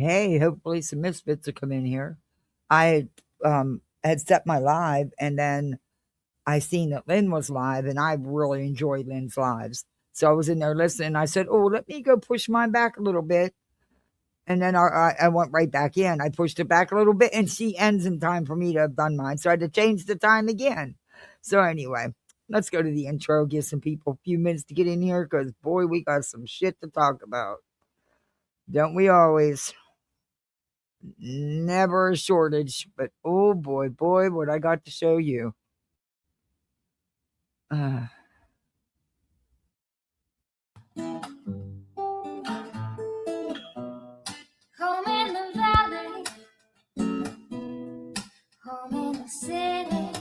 hey, hopefully some misfits will come in here. I had set my live, and then I seen that Lynn was live, and I really enjoy Lynn's lives. So I was in there listening. I said, oh, let me go push mine back a little bit. And then I went right back in. I pushed it back a little bit, and she ends in time for me to have done mine. So I had to change the time again. So anyway, let's go to the intro, give some people a few minutes to get in here, because, boy, we got some shit to talk about. Don't we always? Never a shortage, but oh boy, what I got to show you. Home in the valley, home in the city,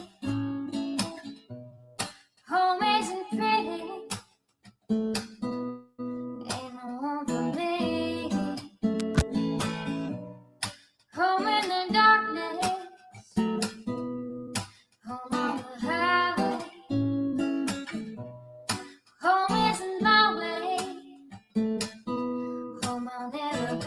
home isn't pretty, ain't no home for me. Home in the darkness, home on the highway, home isn't my way, home I'll never be.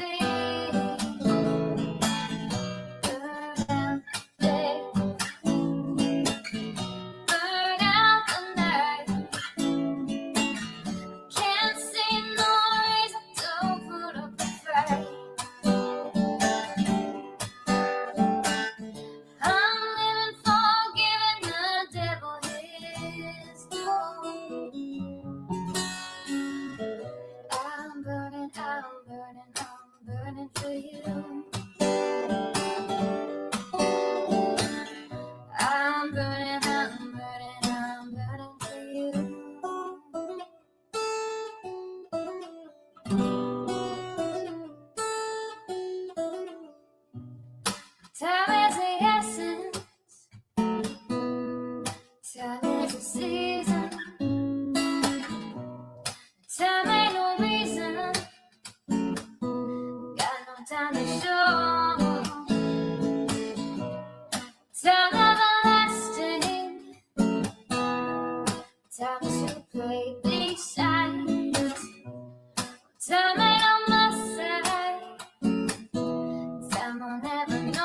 Time is the essence, time is the season, time ain't no reason, got no time to show, time everlasting, time to play these sides, time ain't on my side, time I'll never know.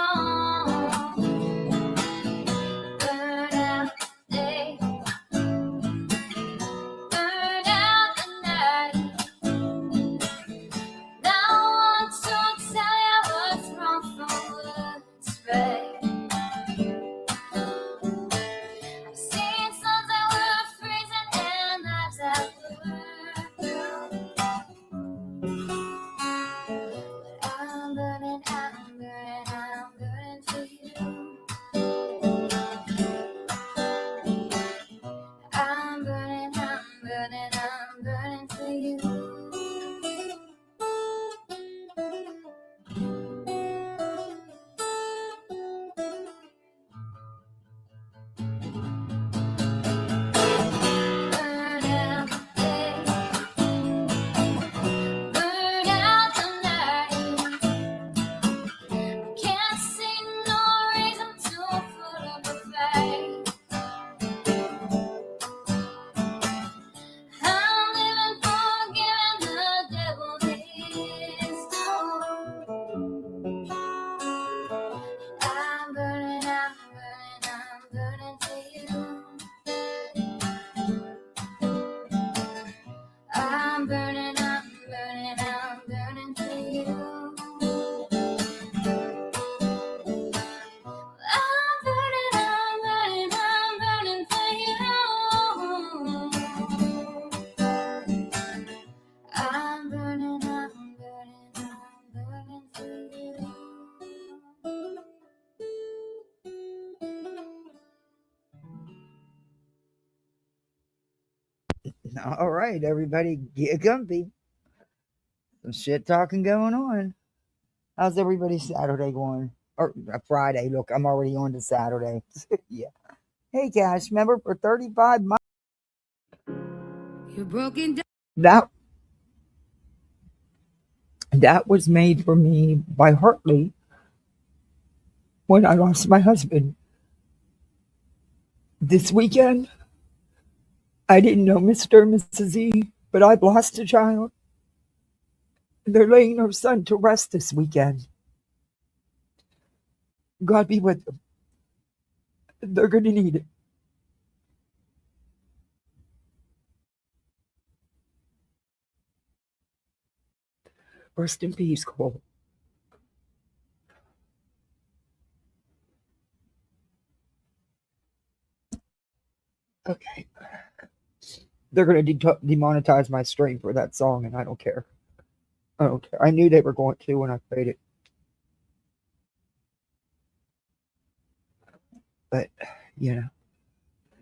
All right, everybody, get comfy. Some shit talking going on. How's everybody's Saturday going? Or Friday. Look, I'm already on to Saturday. Yeah. Hey, Cash, remember for 35 months? You're broken down. That was made for me by Hartley when I lost my husband. This weekend, I didn't know Mr. and Mrs. E, but I've lost a child. They're laying her son to rest this weekend. God be with them. They're going to need it. Rest in peace, Cole. Okay. They're going to demonetize my stream for that song, and I don't care. I don't care. I knew they were going to when I played it. But, you know,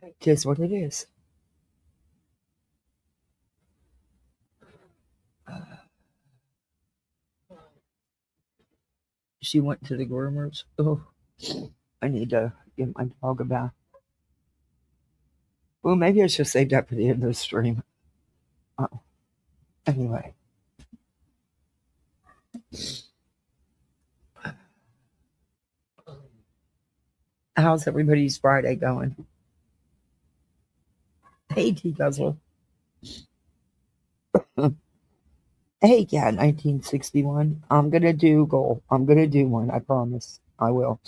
it is what it is. She went to the groomers. Oh, I need to give my dog a bath. Well, maybe I should save that for the end of the stream. Anyway. How's everybody's Friday going? Hey, T Guzzler. Hey, yeah, 1961. I'm going to do goal. I'm going to do one. I promise. I will.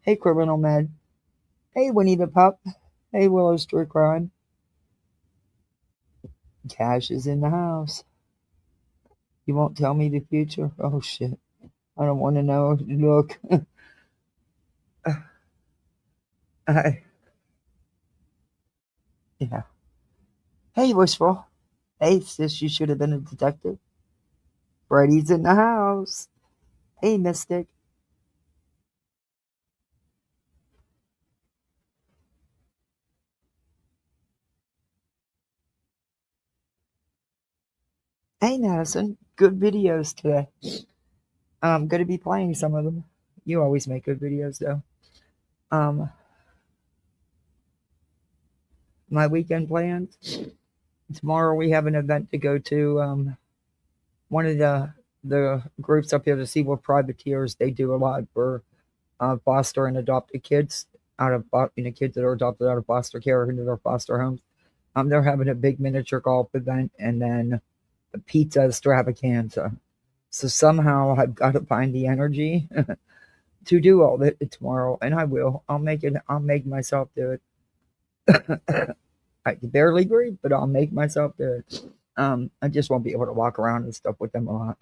Hey, Criminal Med. Hey, Winnie the Pup. Hey, Willow Street Crime. Cash is in the house. You won't tell me the future? Oh, shit. I don't want to know. Look. Yeah. Hey, Wishful. Hey, sis, you should have been a detective. Freddy's in the house. Hey, Mystic. Hey, Madison. Good videos today. I'm going to be playing some of them. You always make good videos, though. My weekend plans. Tomorrow we have an event to go to. One of the groups up here, the Seawolf Privateers, they do a lot for foster and adopted kids out of kids that are adopted out of foster care into their foster homes. They're having a big miniature golf event and then a pizza extravaganza. So somehow I've got to find the energy to do all that tomorrow, and I will. I'll make it. I'll make myself do it. I can barely breathe, but I'll make myself do it. I just won't be able to walk around and stuff with them a lot.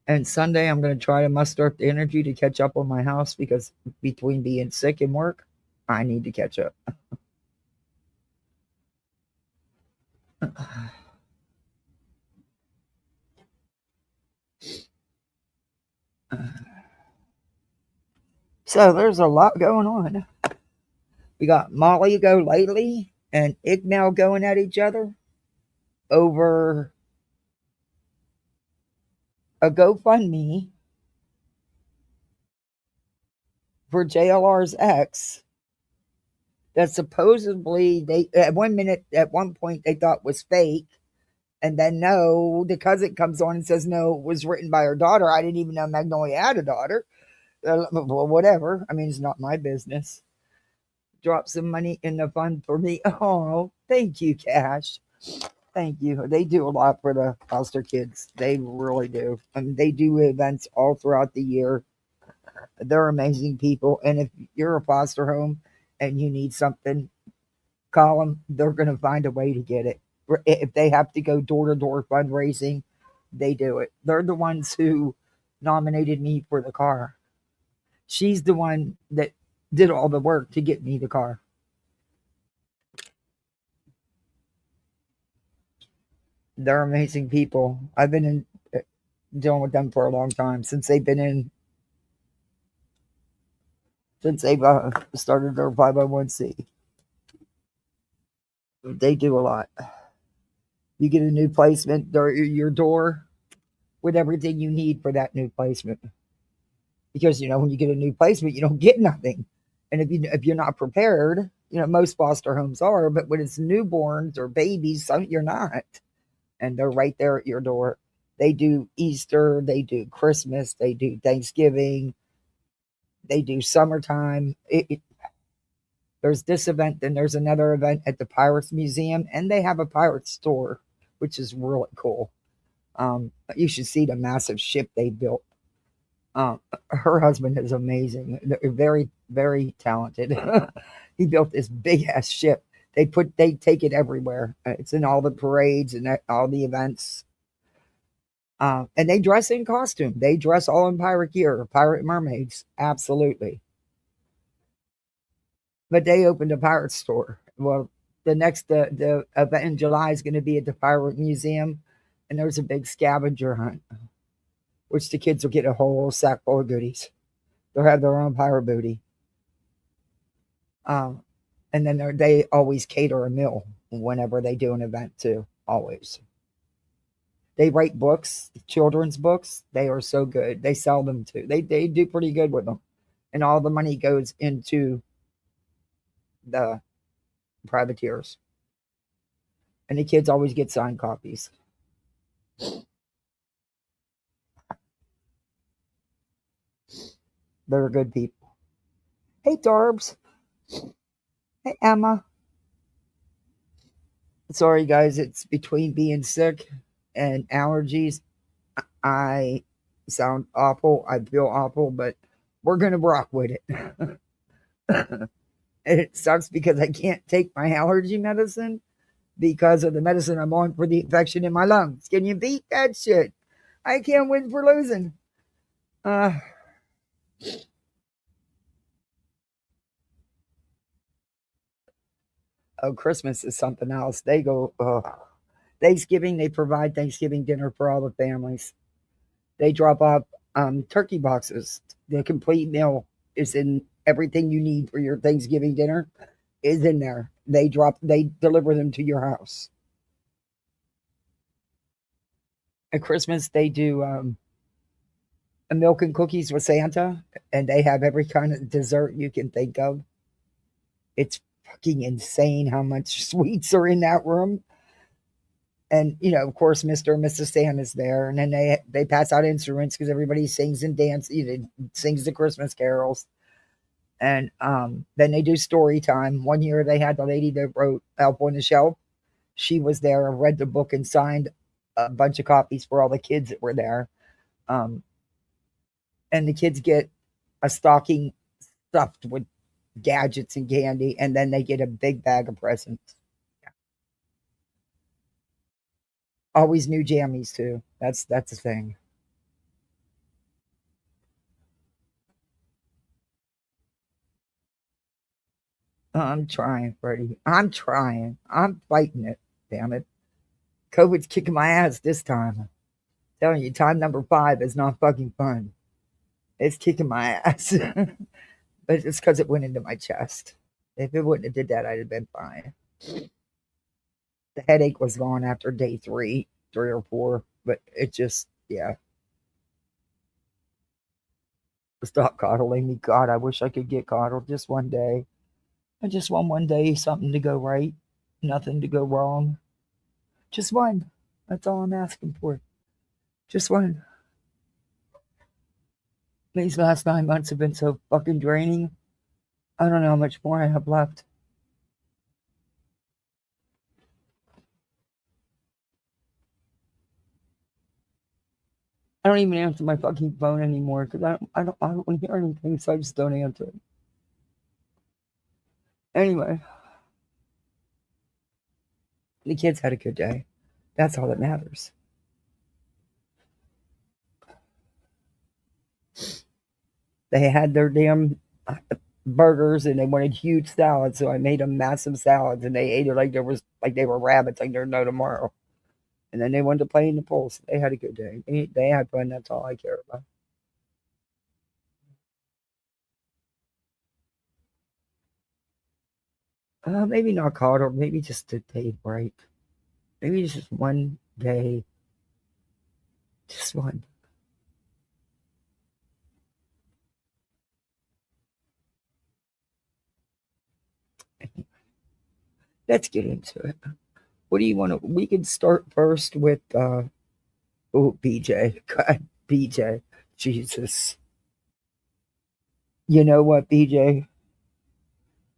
And Sunday, I'm going to try to muster up the energy to catch up on my house because between being sick and work, I need to catch up. So there's a lot going on. We got Molly Go Lately and ICKEME going at each other over a GoFundMe for JLR's ex that supposedly they at one point they thought was fake, and then no, the cousin comes on and says no, it was written by her daughter. I didn't even know Magnolia had a daughter. Well, whatever. I mean, it's not my business. Drop some money in the fund for me. Oh, thank you, Cash. Thank you. They do a lot for the foster kids. They really do. I mean, they do events all throughout the year. They're amazing people. And if you're a foster home and you need something, call them. They're going to find a way to get it. If they have to go door to door fundraising, they do it. They're the ones who nominated me for the car. She's the one that did all the work to get me the car. They're amazing people. I've been dealing with them for a long time since they've started their 501c. They do a lot. You get a new placement, your door with everything you need for that new placement. Because when you get a new placement, you don't get nothing. And if you're not prepared, most foster homes are, but when it's newborns or babies, you're not. And they're right there at your door. They do Easter, they do Christmas, they do Thanksgiving, they do summertime. There's this event, then there's another event at the Pirates Museum, and they have a pirate store which is really cool. You should see the massive ship they built. Her husband is amazing. They're very, very talented. He built this big ass ship. They take it everywhere. It's in all the parades and all the events. And they dress in costume. They dress all in pirate gear, pirate mermaids. Absolutely. But they opened a pirate store. Well, the event in July is going to be at the Pirate Museum, and there's a big scavenger hunt, which the kids will get a whole sack full of goodies. They'll have their own pirate booty. And then they always cater a meal whenever they do an event too. Always. They write books, children's books. They are so good. They sell them too. They do pretty good with them, and all the money goes into the privateers. And the kids always get signed copies. They're good people. Hey, Darbs. Hey, Emma. Sorry, guys. It's between being sick and allergies. I sound awful. I feel awful, but we're going to rock with it. It sucks because I can't take my allergy medicine because of the medicine I'm on for the infection in my lungs. Can you beat that shit? I can't win for losing. Oh, Christmas is something else. They go, Thanksgiving, they provide Thanksgiving dinner for all the families. They drop off turkey boxes. The complete meal is in everything you need for your Thanksgiving dinner is in there. They deliver them to your house. At Christmas, they do a milk and cookies with Santa, and they have every kind of dessert you can think of. It's fucking insane how much sweets are in that room. And of course, Mr. and Mrs. Santa's there, and then they pass out instruments because everybody sings and dances, sings the Christmas carols. And then they do story time. One year they had the lady that wrote Elf on the Shelf. She was there, read the book, and signed a bunch of copies for all the kids that were there. And the kids get a stocking stuffed with gadgets and candy, and then they get a big bag of presents. Always new jammies too. That's the thing. I'm trying, Freddie. I'm trying. I'm fighting it. Damn it. COVID's kicking my ass this time. I'm telling you, time number 5 is not fucking fun. It's kicking my ass. But it's because it went into my chest. If it wouldn't have did that, I'd have been fine. The headache was gone after day 3 or 4, but it just, yeah. Stop coddling me. God, I wish I could get coddled just one day. I just want one day something to go right, nothing to go wrong. Just one. That's all I'm asking for. Just one. These last 9 months have been so fucking draining. I don't know how much more I have left. I don't even answer my fucking phone anymore because I don't want to hear anything, so I just don't answer it. Anyway, the kids had a good day. That's all that matters. They had their damn burgers and they wanted huge salads, so I made them massive salads and they ate it like they were rabbits, like there's no tomorrow. And then they wanted to play in the pool, so they had a good day. They had fun. That's all I care about. Maybe not coddle, maybe just a day break. Maybe just one day. Just one. Let's get into it. What do you want to? We can start first with BJ. God, BJ. Jesus. You know what, BJ?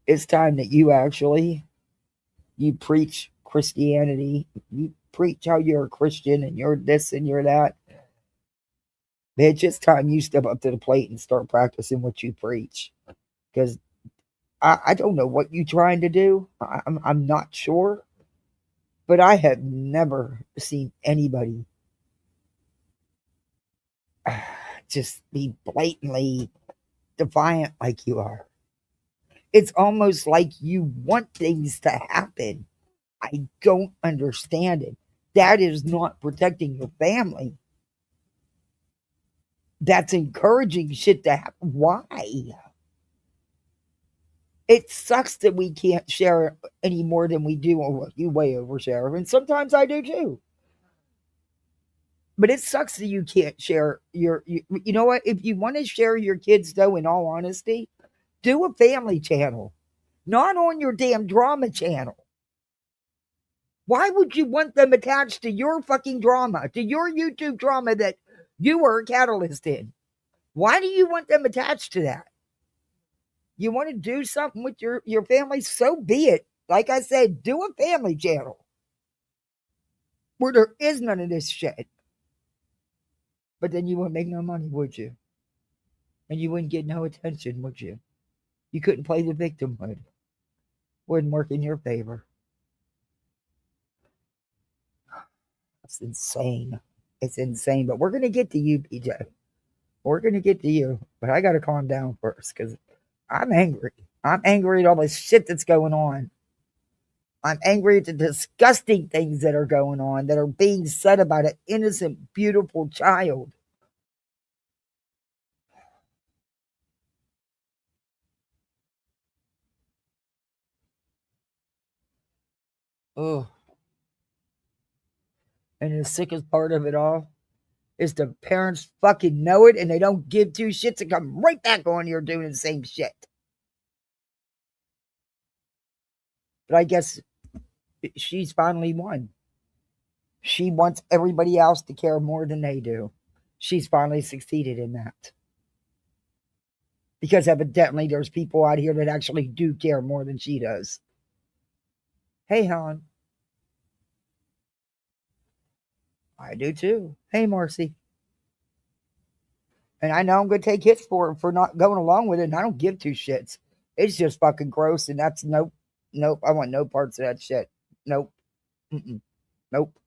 It's time that you preach Christianity. You preach how you're a Christian and you're this and you're that. Bitch, it's time you step up to the plate and start practicing what you preach. Because I don't know what you're trying to do. I'm not sure. But I have never seen anybody just be blatantly defiant like you are. It's almost like you want things to happen. I don't understand it. That is not protecting your family. That's encouraging shit to happen. Why? It sucks that we can't share any more than we do on what you way overshare. And sometimes I do too. But it sucks that you can't share you know what? If you want to share your kids, though, in all honesty, do a family channel, not on your damn drama channel. Why would you want them attached to your fucking drama, to your YouTube drama that you were a catalyst in? Why do you want them attached to that? You want to do something with your family? So be it. Like I said, do a family channel where there is none of this shit. But then you wouldn't make no money, would you? And you wouldn't get no attention, would you? You couldn't play the victimhood. Wouldn't work in your favor. That's insane. It's insane. But we're going to get to you, PJ. We're going to get to you. But I got to calm down first because I'm angry. I'm angry at all this shit that's going on. I'm angry at the disgusting things that are going on, that are being said about an innocent, beautiful child. Ugh. And the sickest part of it all is the parents fucking know it and they don't give two shits and come right back on here doing the same shit. But I guess she's finally won. She wants everybody else to care more than they do. She's finally succeeded in that. Because evidently there's people out here that actually do care more than she does. Hey, Helen. I do too. Hey, Marcy. And I know I'm going to take hits for not going along with it, and I don't give two shits. It's just fucking gross, and that's nope. Nope. I want no parts of that shit. Nope. Mm-mm. Nope.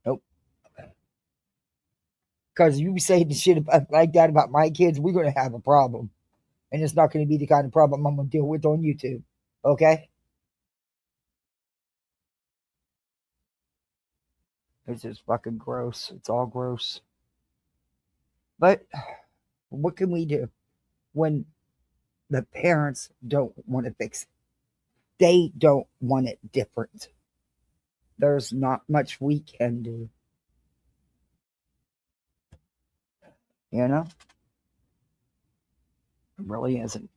Nope. Because you say the shit about, like that about my kids, we're going to have a problem. And it's not going to be the kind of problem I'm going to deal with on YouTube. Okay? It's just fucking gross. It's all gross. But what can we do when the parents don't want to fix it? They don't want it different. There's not much we can do. You know? It really isn't.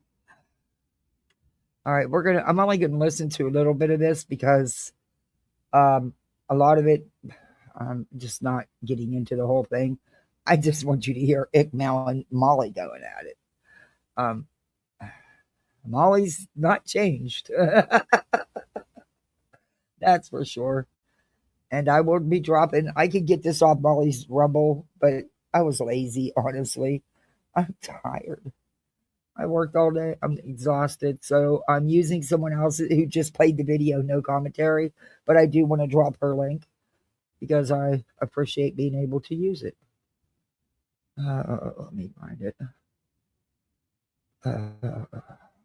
All right, I'm only gonna listen to a little bit of this because a lot of it I'm just not getting into the whole thing. I just want you to hear ICKEME and Molly going at it. Um Molly's not changed. That's for sure. And I will be dropping. I could get this off Molly's Rumble, but I was lazy, honestly. I'm tired. I worked all day. I'm exhausted. So I'm using someone else who just played the video, no commentary. But I do want to drop her link because I appreciate being able to use it. Let me find it.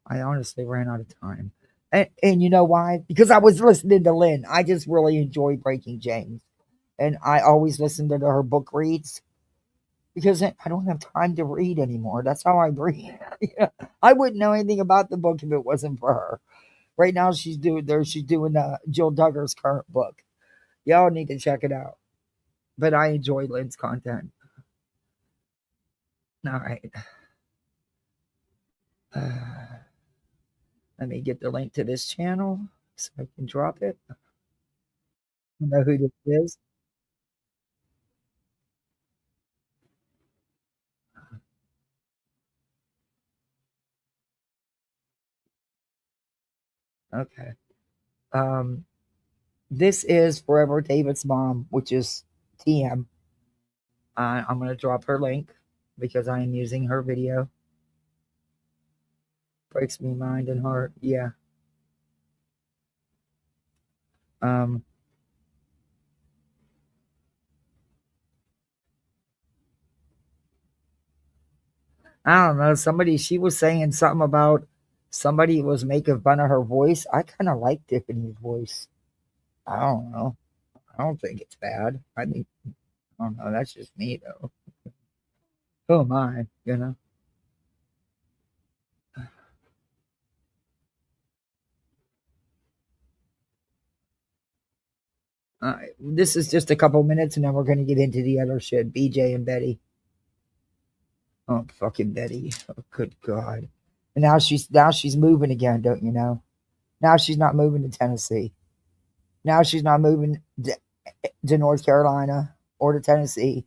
I honestly ran out of time. And you know why? Because I was listening to Lynn. I just really enjoy Breaking James. And I always listen to her book reads because I don't have time to read anymore. That's how I read. Yeah. I wouldn't know anything about the book if it wasn't for her. Right now, she's doing Jill Duggar's current book. Y'all need to check it out. But I enjoy Lynn's content. All right. Let me get the link to this channel so I can drop it. You know who this is? Okay. Um, This is Forever David's mom, which is TM. I'm going to drop her link because I am using her video. Breaks me mind and heart. Yeah. Um, I don't know. She was saying something about somebody was making fun of her voice. I kind of like Tiffany's voice. I don't know. I don't think it's bad. I don't know. That's just me, though. Who am I? You know? This is just a couple minutes, and then we're going to get into the other shit. BJ and Betty. Oh, fucking Betty. Oh, good God. And now she's moving again, don't you know? Now she's not moving to Tennessee. Now she's not moving to North Carolina or to Tennessee.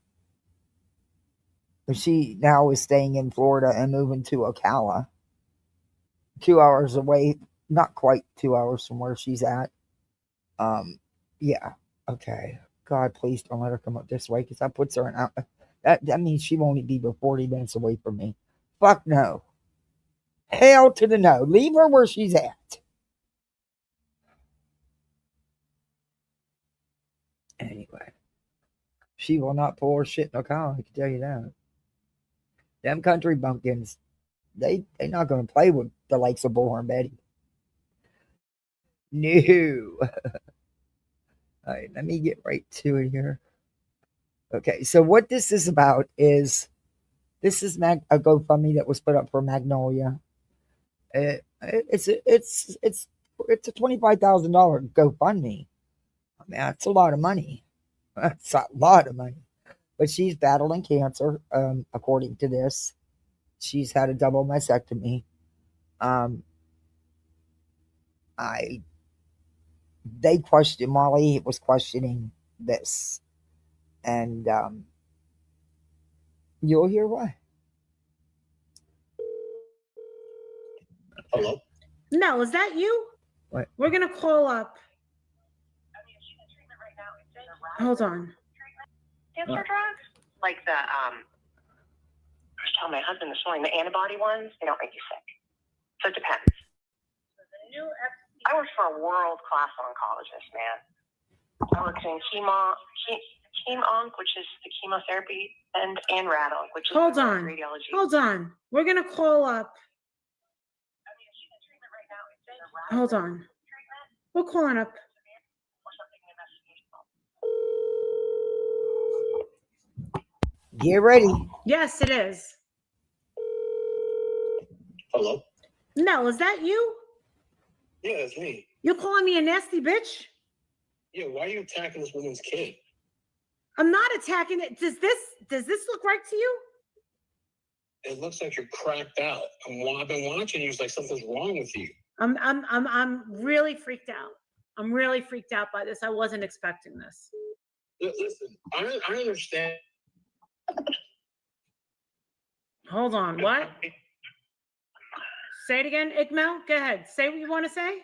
She now is staying in Florida and moving to Ocala, 2 hours away, not quite 2 hours from where she's at. Yeah, okay. God, please don't let her come up this way because that puts her in out. That means she won't be but 40 minutes away from me. Fuck no. Hell to the no. Leave her where she's at. Anyway, she will not pull her shit in Ocala, I can tell you that. Them country bumpkins, they not going to play with the likes of Bullhorn Betty. No. All right, let me get right to it here. Okay, so what this is about is this is a GoFundMe that was put up for Magnolia. It's a $25,000 GoFundMe. I mean, that's a lot of money. That's a lot of money. But she's battling cancer, according to this. She's had a double mastectomy. Molly was questioning this, and you'll hear why. Hello? Mel, is that you? What? We're going to call up. Hold on. Cancer drugs? Like the, I was telling my husband this morning, the antibody ones, they don't make you sick. So it depends. I worked for a world-class oncologist, man. I worked in chemo-onc, which is the chemotherapy, and rad-onc, which is radiology. Hold on. We're going to call up. Hold on. We're calling up. Get ready. Yes, it is. Hello? Mel, is that you? Yeah, it's me. You're calling me a nasty bitch? Yeah, why are you attacking this woman's kid? I'm not attacking it. Does this look right to you? It looks like you're cracked out. I've been watching you. It's like something's wrong with you. I'm really freaked out. I'm really freaked out by this. I wasn't expecting this. Listen, I understand. Hold on. What? Say it again, Ikmel. Go ahead. Say what you want to say.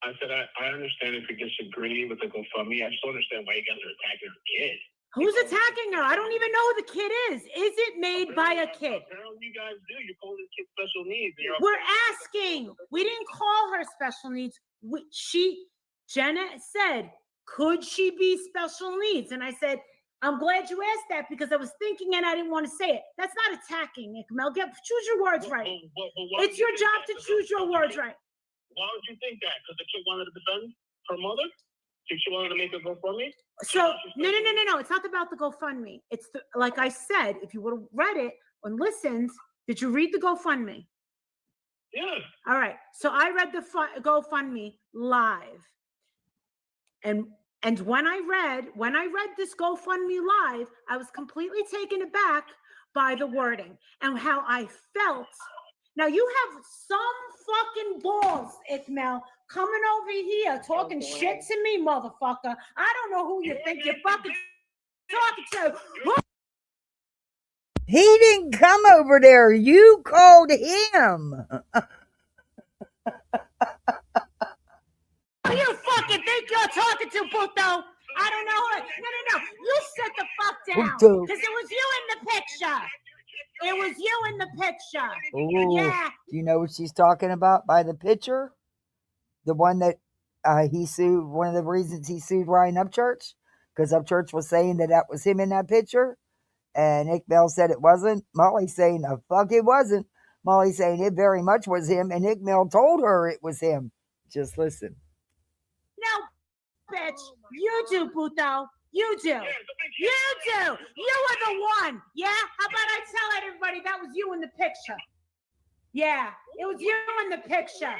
I said I understand if you disagree with the GoFundMe. I just don't understand why you guys are attacking her kid. Who's attacking her? I don't even know who the kid is. Is it made by a kid? Apparently you guys do. You're calling this kid special needs. We're asking. We didn't call her special needs. Jenna said, could she be special needs? And I said, I'm glad you asked that because I was thinking and I didn't want to say it. That's not attacking, Ikmel. Choose your words right. It's your job to choose your words right. Why would you think that? Because the kid wanted to defend her mother? She wanted to make a GoFundMe? So, no. It's not about the GoFundMe. It's like I said, if you would have read it and listened, did you read the GoFundMe? Yeah. All right. So I read the GoFundMe live. And when I read this GoFundMe live, I was completely taken aback by the wording and how I felt. Now you have some fucking balls, Ikmel, coming over here talking shit to me, motherfucker. I don't know who you think you're fucking talking to. He didn't come over there. You called him. Who you fucking think you're talking to, Puto? I don't know her. No. You sit the fuck down. Puto. Because it was you in the picture. It was you in the picture. Ooh, Yeah. do you know what she's talking about by the picture? The one that he sued, one of the reasons he sued Ryan Upchurch? Because Upchurch was saying that was him in that picture. And ICKEME said it wasn't. Molly's saying, the fuck it wasn't. Molly's saying it very much was him. And ICKEME told her it was him. Just listen. No, bitch. You do, Puto. You do. You do. You were the one. Yeah? How about I tell everybody that was you in the picture? Yeah, it was you in the picture.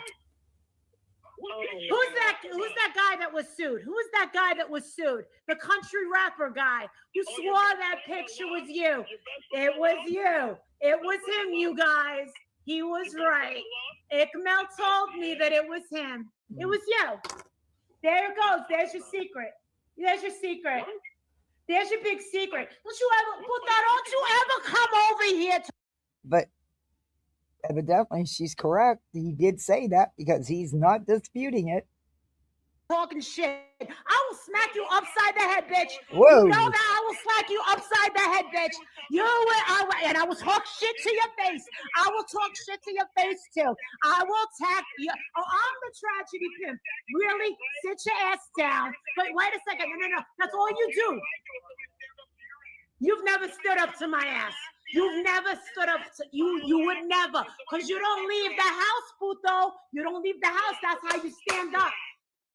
Who's that guy that was sued? Who is that guy that was sued? The country rapper guy who swore that picture was you. It was you. It was him, you guys. He was right. ICKEME told me that it was him. It was you. There it goes. There's your secret. There's your secret. There's your big secret. Don't you ever come over here. But evidently she's correct. He did say that because he's not disputing it. Talking shit. I will smack you upside the head, bitch. Whoa. You know that I will smack you upside the head, bitch. And I will talk shit to your face. I will talk shit to your face too. I will attack you. Oh, I'm the tragedy pimp. Really? Sit your ass down. But wait a second. No. That's all you do. You've never stood up to my ass. You've never stood up to you would never. Because you don't leave the house, puto. You don't leave the house. That's how you stand up.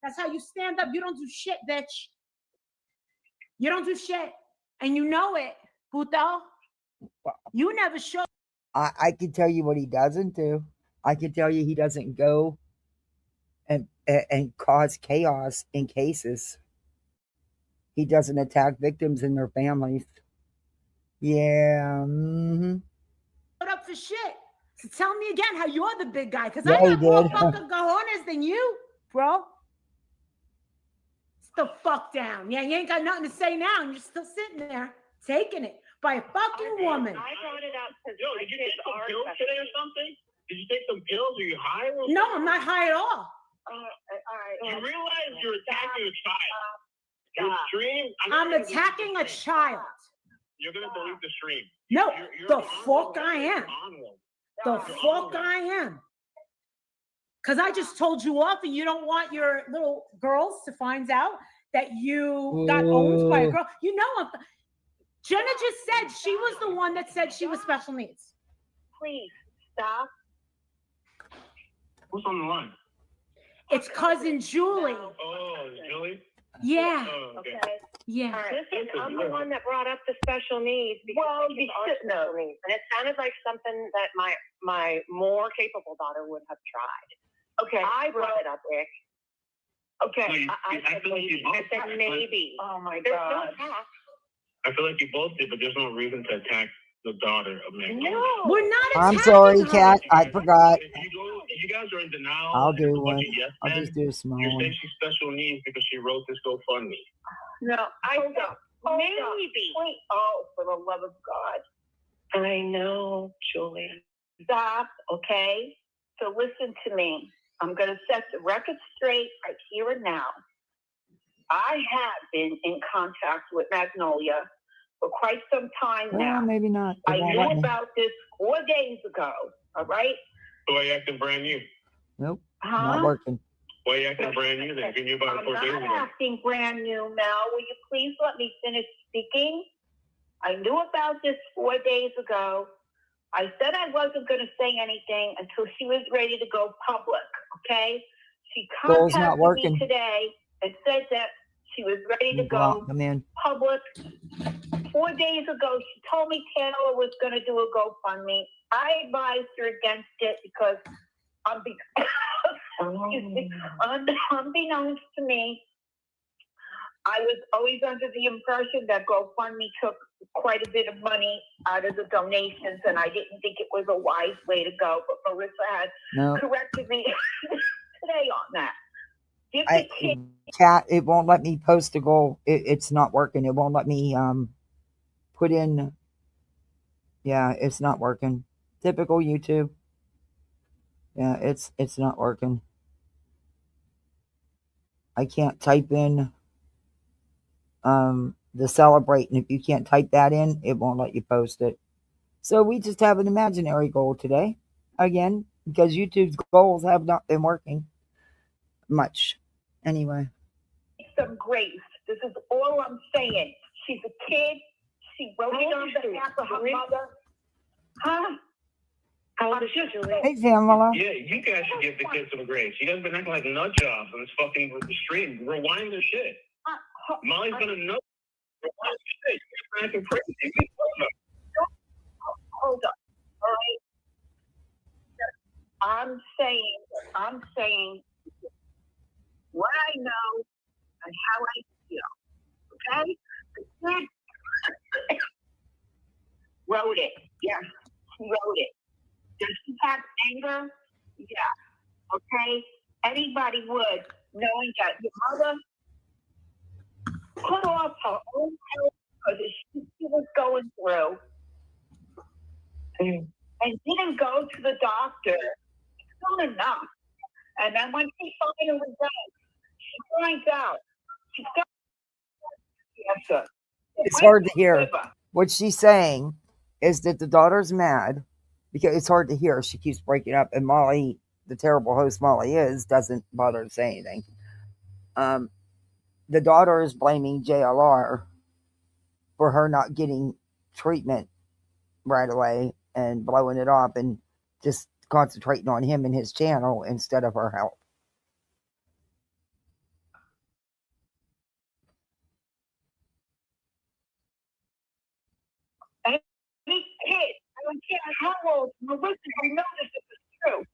That's how you stand up. You don't do shit, bitch. You don't do shit. And you know it, puto. You never show. I can tell you what he doesn't do. I can tell you he doesn't go and cause chaos in cases. He doesn't attack victims and their families. Yeah. Mm-hmm. Up for shit. So tell me again how you're the big guy. Because Yeah, I got more fucking cojones than you, bro. The fuck down. Yeah, you ain't got nothing to say now, and you're still sitting there taking it by a fucking woman. I brought it up because did you take some pills today or something? Did you take some pills? Are you high? Or no, I'm not high at all. all right. You realize you're attacking a child. Your stream. I'm attacking a child. You're gonna delete the stream. No, You're the fuck I am. The fuck I am. Because I just told you off and you don't want your little girls to find out that you got owned by a girl. You know, Jenna just said she was the one that said she was special needs. Please stop. Who's on the line? It's cousin Julie. Oh, Julie? Yeah. Oh, okay. Yeah. Listen, I'm the one that brought up the special needs because she's special needs, and it sounded like something that my more capable daughter would have tried. Okay, I brought it up, Rick. Okay, No, I said maybe. Oh my There's God. no attack. I feel like you both did, but there's no reason to attack the daughter of Meg. No, We're not I'm attacking sorry, her. Kat. I forgot. If you guys are in denial. I'll do and a bunch one. of yes I'll men, just do a small You're one. saying she's special needs because she wrote this GoFundMe. no, I Hold said up. Hold maybe. up. Wait. Oh, for the love of God. I know, Julie. Stop, okay? So listen to me. I'm going to set the record straight right here and now. I have been in contact with Magnolia for quite some time Well, now. maybe not. It I won't let knew me. about this 4 days ago, all right? So why are you acting brand new? Nope. Huh? Not working. Why are you acting brand new then? You knew about it I'm 4 days not ago. acting brand new, Mel. Will you please let me finish speaking? I knew about this 4 days ago. I said I wasn't going to say anything until she was ready to go public, okay? She Goal's not contacted working. me today and said that she was ready to Block go them in. public. 4 days ago, she told me Taylor was going to do a GoFundMe. I advised her against it because unbeknownst to me, I was always under the impression that GoFundMe took quite a bit of money out of the donations, and I didn't think it was a wise way to go. But Marissa had No. corrected me today on that. Give the kid Kat, it won't let me post a goal. It's not working. It won't let me put in. Yeah, it's not working. Typical YouTube. Yeah, it's not working. I can't type in the celebrate, and if you can't type that in, it won't let you post it. So we just have an imaginary goal today, again, because YouTube's goals have not been working much. Anyway. Some grace. This is all I'm saying. She's a kid. She wrote it on behalf of her mother. Huh? How old is she, Julie? Hey, Pamela. Yeah, you guys should give the kids some grace. You guys been acting like nut jobs on this fucking stream. Rewind their shit. Molly's gonna know. Rewind their shit. You're acting crazy. Hold up. All right. I'm saying what I know and how I feel. Okay? The kid wrote it. Yes, she wrote it. Does she have anger? Yeah. Okay? Anybody would, knowing that your mother put off her own health because she was going through and didn't go to the doctor. It's not enough. And then when she finally does, she finds out she's got cancer. It's hard to hear. What she's saying is that the daughter's mad because it's hard to hear. She keeps breaking up, and Molly, the terrible host Molly is, doesn't bother to say anything. The daughter is blaming JLR for her not getting treatment right away and blowing it up and just concentrating on him and his channel instead of her health. Any kid, I don't care how old, listen, you know this is true.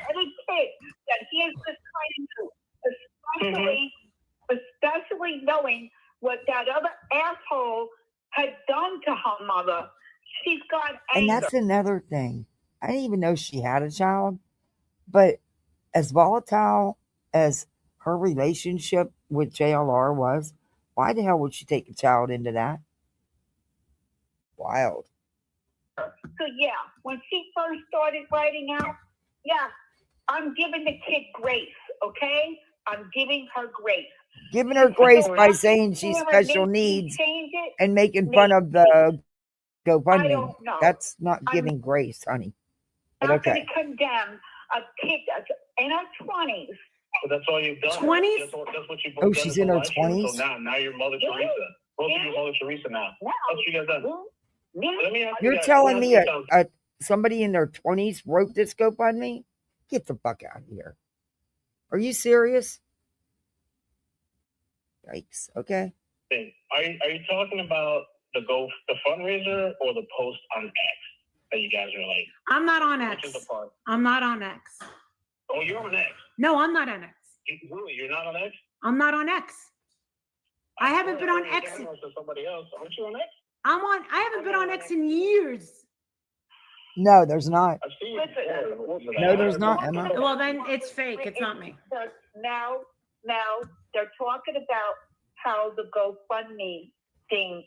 Any kid that hears this kind of news, especially knowing what that other asshole had done to her mother, she's got anger. And that's another thing. I didn't even know she had a child, but as volatile as her relationship with JLR was, why the hell would she take a child into that? Wild. So yeah, when she first started writing out, yeah, I'm giving the kid grace, okay? I'm giving her grace. Giving her grace by saying she's special needs and making fun of the GoFundMe. That's not giving grace, honey. But I'm okay. going to condemn a kid that's in her 20s. But that's all you've done. 20s? That's what you've Oh, done. she's in her 20s? So now you're Mother Teresa. Both of you Mother Teresa now. That's what you guys done. Let me ask you You're guys, telling me somebody in their 20s wrote this GoFundMe? Get the fuck out of here. Are you serious? Yikes. Okay. Are you talking about the fundraiser or the post on X that you guys are like? I'm not on X. Which is the part? I'm not on X. Oh, you're on X. No, I'm not on X. Really, you're not on X? I'm not on X. I haven't been on X. Somebody else. Aren't you on X? I haven't been on X in years. No, there's not. I've seen you. No, there's not, Emma. Well, then it's fake. It's not me. Now they're talking about how the GoFundMe thing,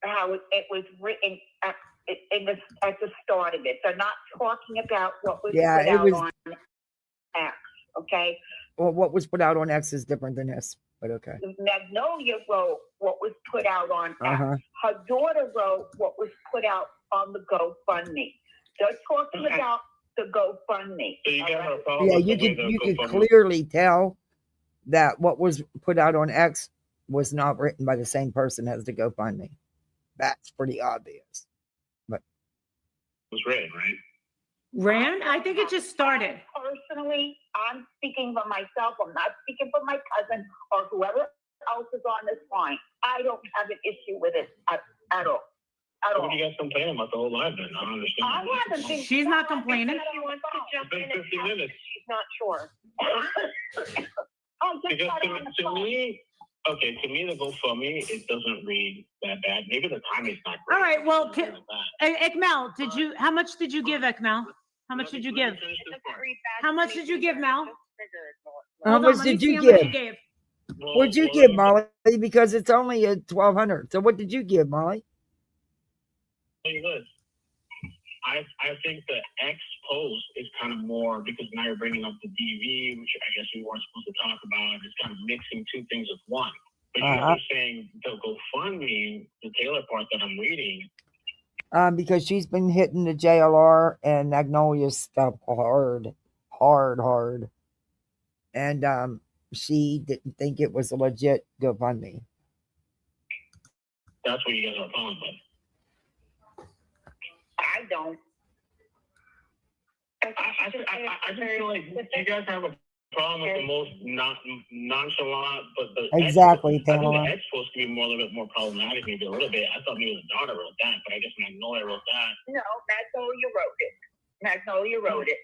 how it was written at the start of it. They're not talking about what was put out on X, okay? Well, what was put out on X is different than this, but okay. Magnolia wrote what was put out on X. Her daughter wrote what was put out on the GoFundMe. They're talking about the GoFundMe. So you got yeah, you could clearly tell that what was put out on X was not written by the same person as the GoFundMe. That's pretty obvious. But it was written, right? Ran? I think it just started. Personally, I'm speaking for myself. I'm not speaking for my cousin or whoever else is on this line. I don't have an issue with it at all. What are you guys complaining about the whole live then? I don't understand. I haven't been. She's not complaining. She wants to jump It's been 50 minutes. She's not sure. Because to me, to me, the GoFundMe, it doesn't read that bad. Maybe the timing's not great. All right, well, Ekmel, how much did you give, Ekmel? How much did you give? How much did you give, Mel? How much did you give? What'd you give, Molly? Because it's only at $1,200. So what did you give, Molly? I think the X post is kind of more because now you're bringing up the DV, which I guess we weren't supposed to talk about. It's kind of mixing two things with one. But you're saying the GoFundMe, the Taylor part that I'm reading. Because she's been hitting the JLR and Magnolia stuff hard. And she didn't think it was a legit GoFundMe. That's what you guys are calling about. I don't. I just feel like you guys have a problem with the most nonchalant, but the exactly. I think the X supposed to be a little bit more problematic, maybe a little bit. I thought maybe the daughter wrote that, but I guess Magnolia wrote that. No, Magnolia wrote it.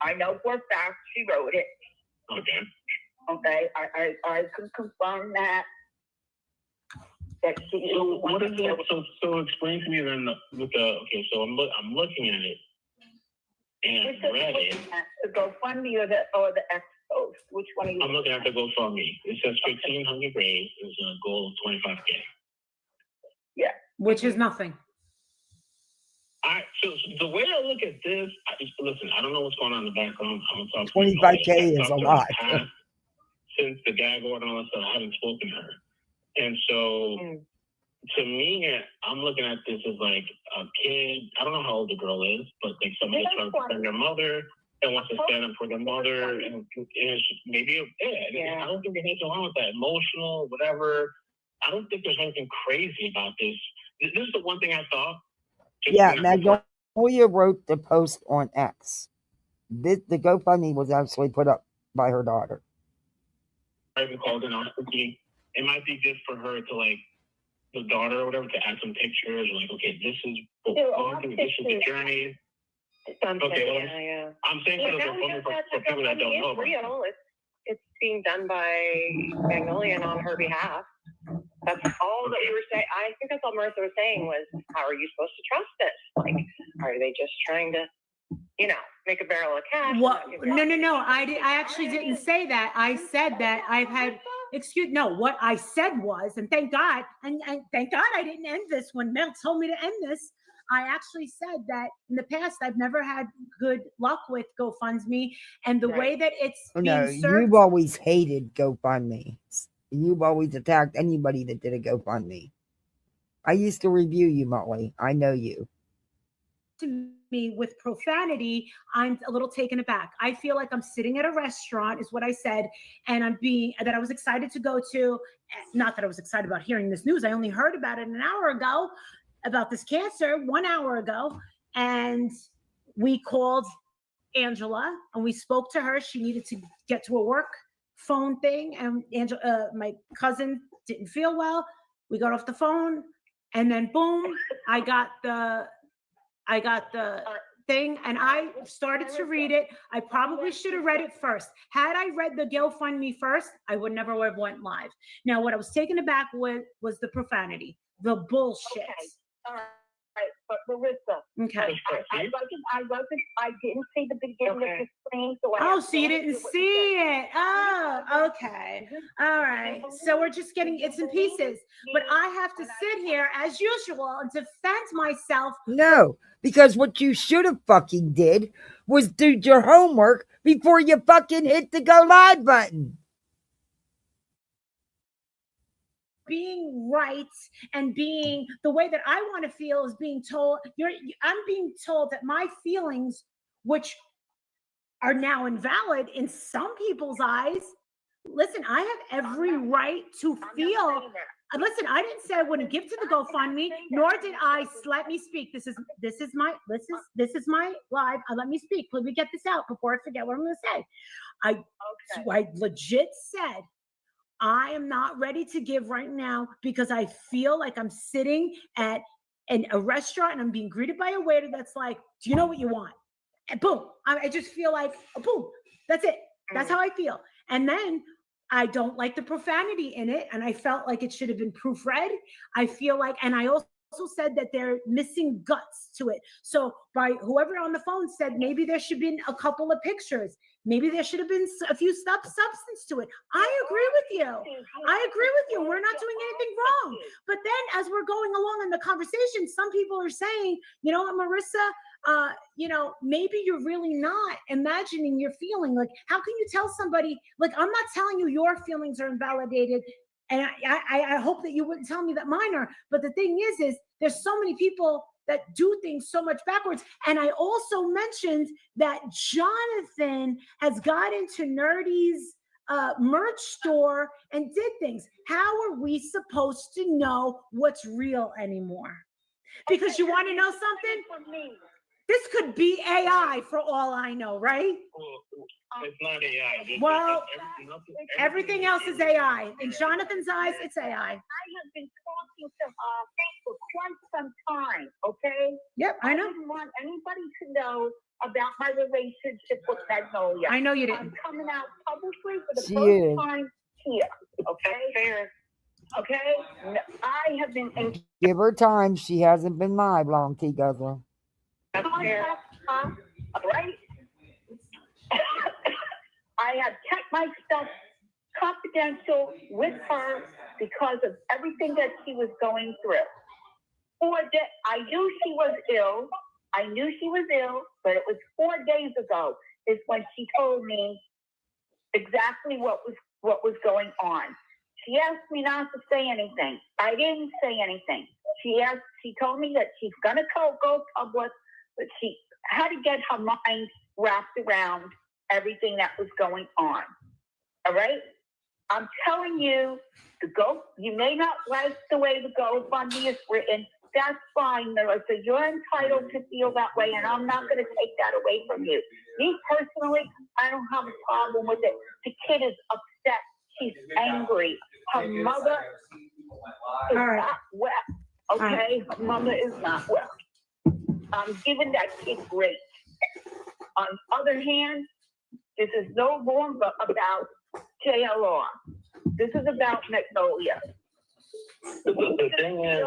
I know for a fact she wrote it. Okay. Okay, I can confirm that. She so what is it? So explain to me then with the So I'm looking at it. And I read it. The GoFundMe or the X post? Which one are you? I'm looking at the GoFundMe. It says 1,500 raised. There's a goal of 25K. Yeah. Which is nothing. So the way I look at this, listen, I don't know what's going on in the background. I'm gonna talk 25K is a lot. Since the gag order and all that stuff, I haven't spoken to her. And so to me, I'm looking at this as like a kid. I don't know how old the girl is, but like somebody trying to defend their mother and wants to stand up for their mother. And maybe, I don't think there's anything wrong with that. Emotional, whatever. I don't think there's anything crazy about this. This is the one thing I thought. Magnolia wrote the post on X. The GoFundMe was actually put up by her daughter. I even called in on Cookie. It might be just for her to like the daughter or whatever to add some pictures. Like, okay, this is the journey. I'm saying for people that don't know. Real. It's being done by Magnolia and on her behalf. That's all that you were saying. I think that's all Marissa was saying was, how are you supposed to trust this? Like, are they just trying to, make a barrel of cash? What? No. I actually didn't say that. I said that I've had, what I said was, and thank God, and thank God I didn't end this when Mel told me to end this. I actually said that in the past, I've never had good luck with GoFundMe, and the way that it's you've always hated GoFundMe. You've always attacked anybody that did a GoFundMe. I used to review you, Molly. I know you. To me with profanity, I'm a little taken aback. I feel like I'm sitting at a restaurant, is what I said, and I was excited to go to. Not that I was excited about hearing this news. I only heard about it an hour ago, about this cancer 1 hour ago, and we called Angela and we spoke to her. She needed to get to a work phone thing, and Angela, my cousin, didn't feel well. We got off the phone, and then boom, I got the thing, and I started to read it. I probably should have read it first. Had I read the GoFundMe first, I would never have went live. Now, what I was taken aback with was the profanity, the bullshit. Okay. All right, but Marissa. Okay. I didn't see the beginning of the screen. So you didn't see it. Oh, okay. All right. So we're just getting it's in pieces. But I have to sit here as usual and defend myself. No, because what you should have fucking did was do your homework before you fucking hit the go live button. Being right and being the way that I want to feel is being told I'm being told that my feelings, which are now invalid in some people's eyes. Listen, I have every right to feel. Listen, I didn't say I wouldn't give to the GoFundMe, nor did I. Let me speak. This is my live. Let me speak. Let me get this out before I forget what I'm going to say. I legit said, I am not ready to give right now because I feel like I'm sitting at a restaurant and I'm being greeted by a waiter that's like, do you know what you want? And boom. I just feel like, boom. That's it. That's how I feel. And then I don't like the profanity in it. And I felt like it should have been proofread. I feel like, and I also said that they're missing guts to it. So by whoever on the phone said, maybe there should have been a couple of pictures. Maybe there should have been a few substance to it. I agree with you. We're not doing anything wrong. But then as we're going along in the conversation, some people are saying, you know what, Marissa, you know, maybe you're really not imagining you're feeling. Like, how can you tell somebody, like, I'm not telling you your feelings are invalidated, and I hope that you wouldn't tell me that mine are. But the thing is there's so many people that do things so much backwards. And I also mentioned that Jonathan has got into Nerdy's merch store and did things. How are we supposed to know what's real anymore? Because you want to know something? This could be AI for all I know, right? It's not AI. Well, everything else is AI. In Jonathan's eyes, it's AI. I have been talking to her for quite some time, okay? Yep, I know. I didn't want anybody to know about my relationship with Magnolia. I know you didn't. I'm coming out publicly for the She first is. time here, okay? Fair. Okay? I have been in Give her time. She hasn't been live long, T Guzzler. contact, right? I have kept my stuff confidential with her because of everything that she was going through. I knew she was ill. But it was 4 days ago is when she told me exactly what was going on. She asked me not to say anything. I didn't say anything. She told me that she's gonna go public, but she had to get her mind wrapped around everything that was going on. All right? I'm telling you, you may not like the way the GoFundMe is written. That's fine, Melissa. You're entitled to feel that way, and I'm not going to take that away from you. Me personally, I don't have a problem with it. The kid is upset. She's angry. Her mother is not well. Okay? Her mother is not well. I'm giving that kid grace. On the other hand, this is no longer about JLR. This is about Magnolia. The thing is,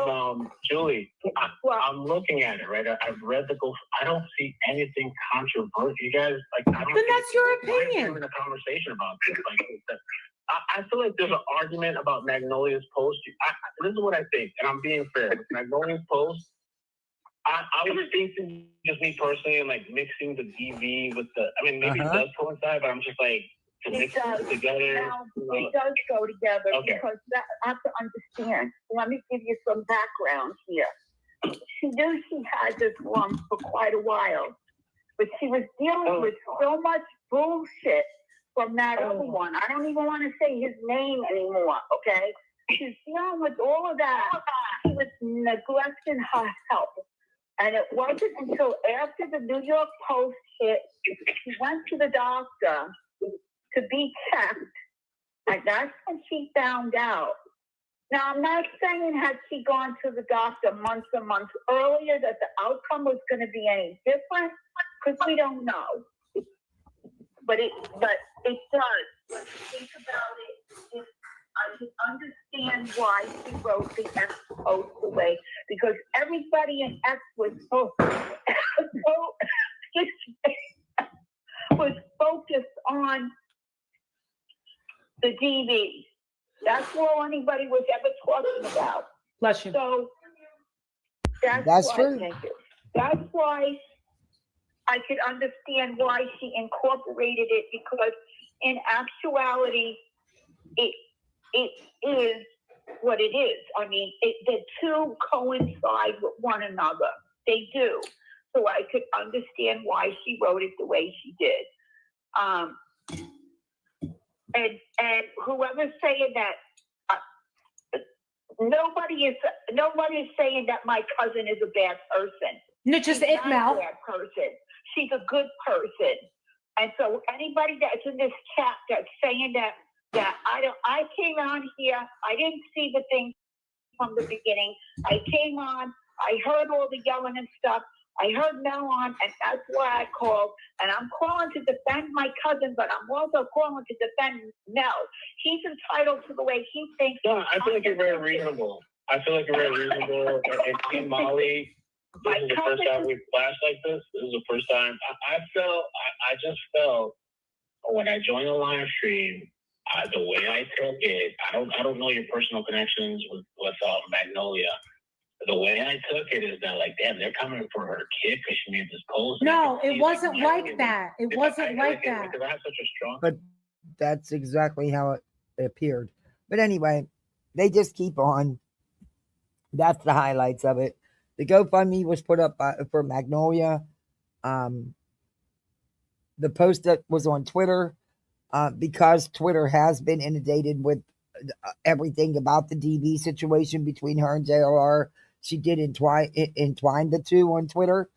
Julie, I'm looking at it, right? I've read the goal. I don't see anything controversial. You guys, like, I don't. Then that's your opinion. Having a conversation about this, like, I feel like there's an argument about Magnolia's post. This is what I think, and I'm being fair. With Magnolia's post, I was thinking, just me personally, and like mixing the DV with the. I mean, maybe it does coincide, but I'm just like. It does. Together. Now, it does go together because I have to understand. Let me give you some background here. She knew she had this lump for quite a while, but she was dealing with so much bullshit from that other one. I don't even want to say his name anymore, okay? She's dealing with all of that. She was neglecting her health. And it wasn't until after the New York Post hit, she went to the doctor to be checked, and that's when she found out. Now, I'm not saying had she gone to the doctor months and months earlier that the outcome was going to be any different, because we don't know. But it does. When you think about it, I can understand why she wrote the X post away, because everybody in X was was focused on the DV. That's all anybody was ever talking about. Bless you. So That's true. That's why I could understand why she incorporated it, because in actuality, it is what it is. I mean, the two coincide with one another. They do. So I could understand why she wrote it the way she did. And whoever's saying that, nobody is saying that my cousin is a bad person. No, just She's not Mel. a bad person. She's a good person. And so anybody that's in this chat that's saying that I came on here, I didn't see the thing from the beginning. I came on, I heard all the yelling and stuff. I heard Mel on, and that's why I called. And I'm calling to defend my cousin, but I'm also calling to defend Mel. He's entitled to the way he thinks. No, I feel like you're very reasonable. And Team Molly, this is the first time we've flashed like this. This is the first time. I just felt when I joined the live stream, the way I took it, I don't know your personal connections with Magnolia. the way I took it is that, like, damn, they're coming for her kid because she made this post. No, it wasn't like that. It wasn't like that. Because I have such a strong. But that's exactly how it appeared. But anyway, they just keep on. That's the highlights of it. The GoFundMe was put up for Magnolia. The post that was on Twitter, because Twitter has been inundated with everything about the DV situation between her and JLR. She did entwine the two on Twitter.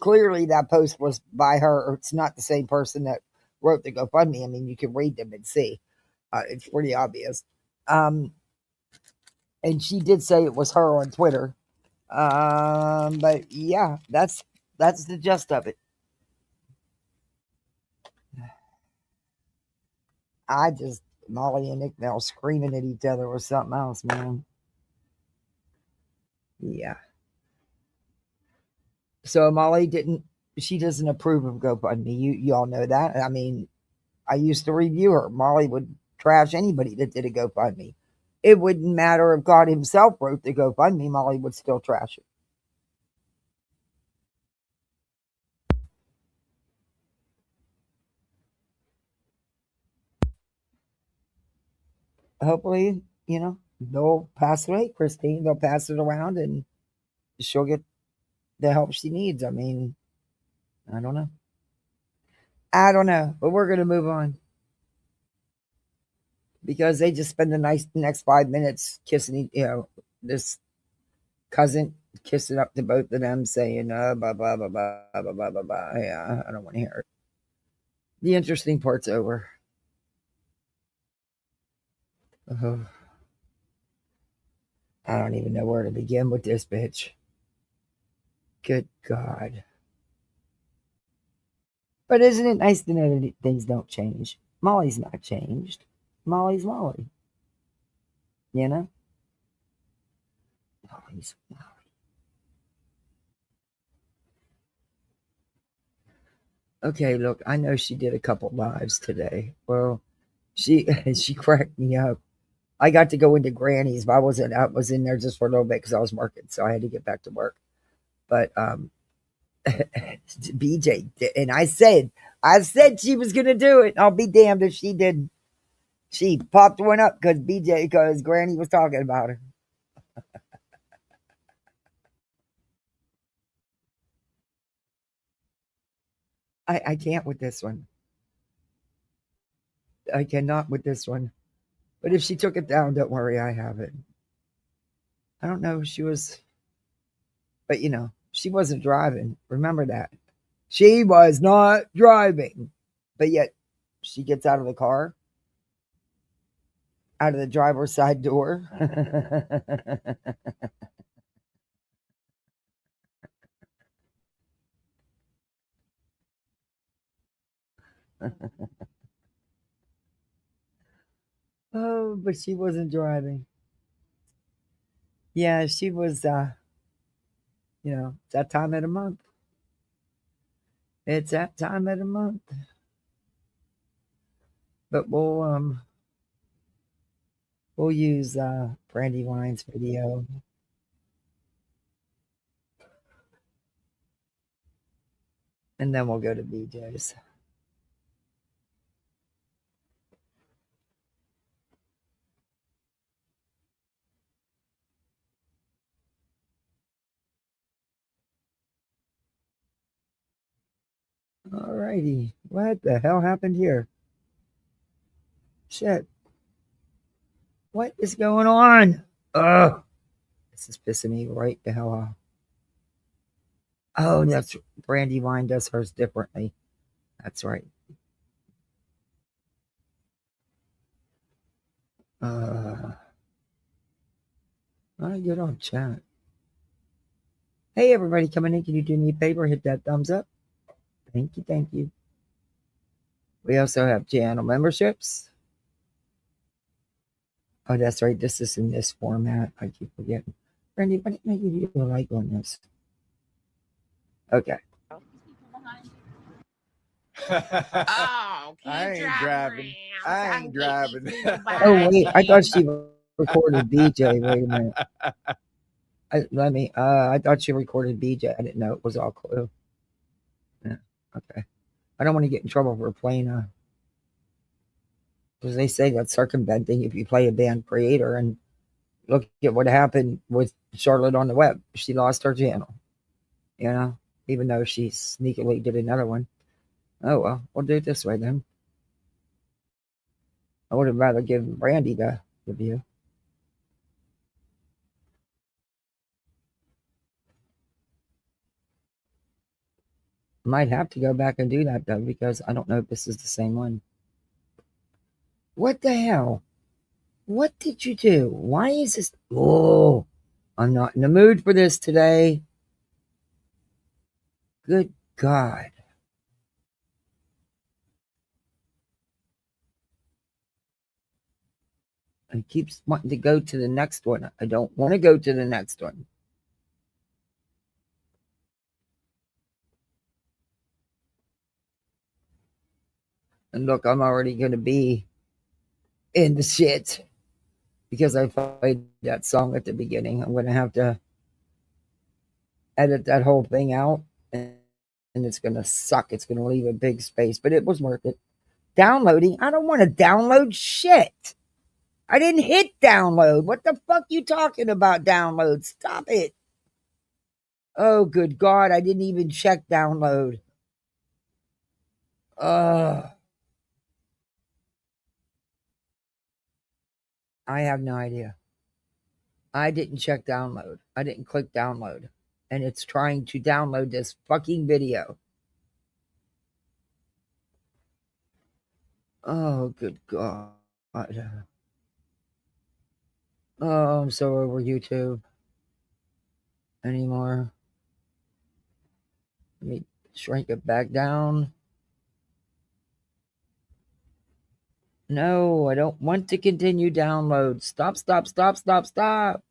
Clearly, that post was by her, or it's not the same person that wrote the GoFundMe. I mean, you can read them and see. It's pretty obvious. And she did say it was her on Twitter. But yeah, that's the gist of it. Molly and Nick Mel screaming at each other or something else, man. Yeah. So Molly she doesn't approve of GoFundMe. You all know that. I mean, I used to review her. Molly would trash anybody that did a GoFundMe. It wouldn't matter if God himself wrote the GoFundMe, Molly would still trash it. Hopefully, they'll pass it away, Christine. They'll pass it around and she'll get the help she needs. I mean, I don't know. But we're going to move on. Because they just spend the next 5 minutes kissing, this cousin kissing up to both of them, saying, blah, blah, blah, blah, blah, blah, blah, blah, blah. Yeah, I don't want to hear it. The interesting part's over. I don't even know where to begin with this bitch. Good God. But isn't it nice to know that things don't change? Molly's not changed. Molly's Molly. You know? Molly's Molly. Okay, look, I know she did a couple lives today. Well, she cracked me up. I got to go into Granny's, but I was in there just for a little bit because I was working, so I had to get back to work. But BJ did, and I said she was gonna do it. I'll be damned if she didn't. She popped one up because Granny was talking about her. I can't with this one. I cannot with this one. But if she took it down, don't worry, I have it. I don't know if she was, but she wasn't driving. Remember that. She was not driving. But yet, she gets out of the car, out of the driver's side door. Oh, but she wasn't driving. Yeah, she was, it's that time of the month. It's that time of the month. But we'll use Brandywine's video. And then we'll go to BJ's. Alrighty. What the hell happened here? Shit. What is going on? Ugh. This is pissing me right the hell off. Oh, that's Brandywine does hers differently. That's right. I get on chat. Hey, everybody coming in. Can you do me a favor? Hit that thumbs up. Thank you. Thank you. We also have channel memberships. Oh, that's right. This is in this format. I keep forgetting. Brandy, why didn't I give you a like on this? Okay. Oh, I ain't driving. I ain't driving. Oh, wait. I thought she recorded BJ. Wait a minute. I thought she recorded BJ. I didn't know it was all Clue. Yeah, okay. I don't want to get in trouble for playing because they say that's circumventing if you play a band creator. And look at what happened with Charlotte on the web. She lost her channel, even though she sneakily did another one. Oh, well, we'll do it this way then. I would have rather given Brandy the view. Might have to go back and do that, though, because I don't know if this is the same one. What the hell? What did you do? Why is this? Oh, I'm not in the mood for this today. Good God. I keep wanting to go to the next one. I don't want to go to the next one. And look, I'm already going to be in the shit because I played that song at the beginning. I'm going to have to edit that whole thing out, and it's going to suck. It's going to leave a big space, but it was worth it. Downloading? I don't want to download shit. I didn't hit download. What the fuck you talking about, download? Stop it. Oh, good God. I didn't even check download. I have no idea. I didn't check download. I didn't click download. And it's trying to download this fucking video. Oh, good God. Oh, I'm so over YouTube anymore. Let me shrink it back down. No, I don't want to continue download. Stop, stop, stop, stop, stop.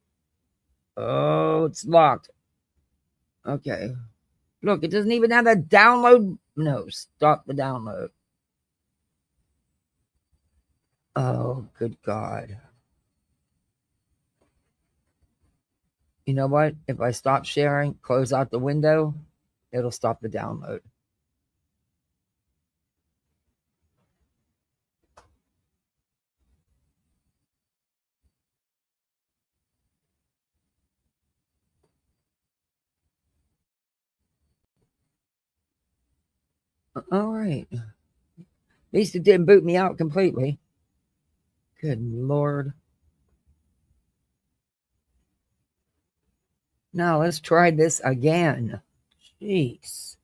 Oh, it's locked. Okay. Look, it doesn't even have a download. No, stop the download. Oh, good God. You know what? If I stop sharing, close out the window, it'll stop the download. All right. At least it didn't boot me out completely. Good Lord. Now let's try this again. Jeez.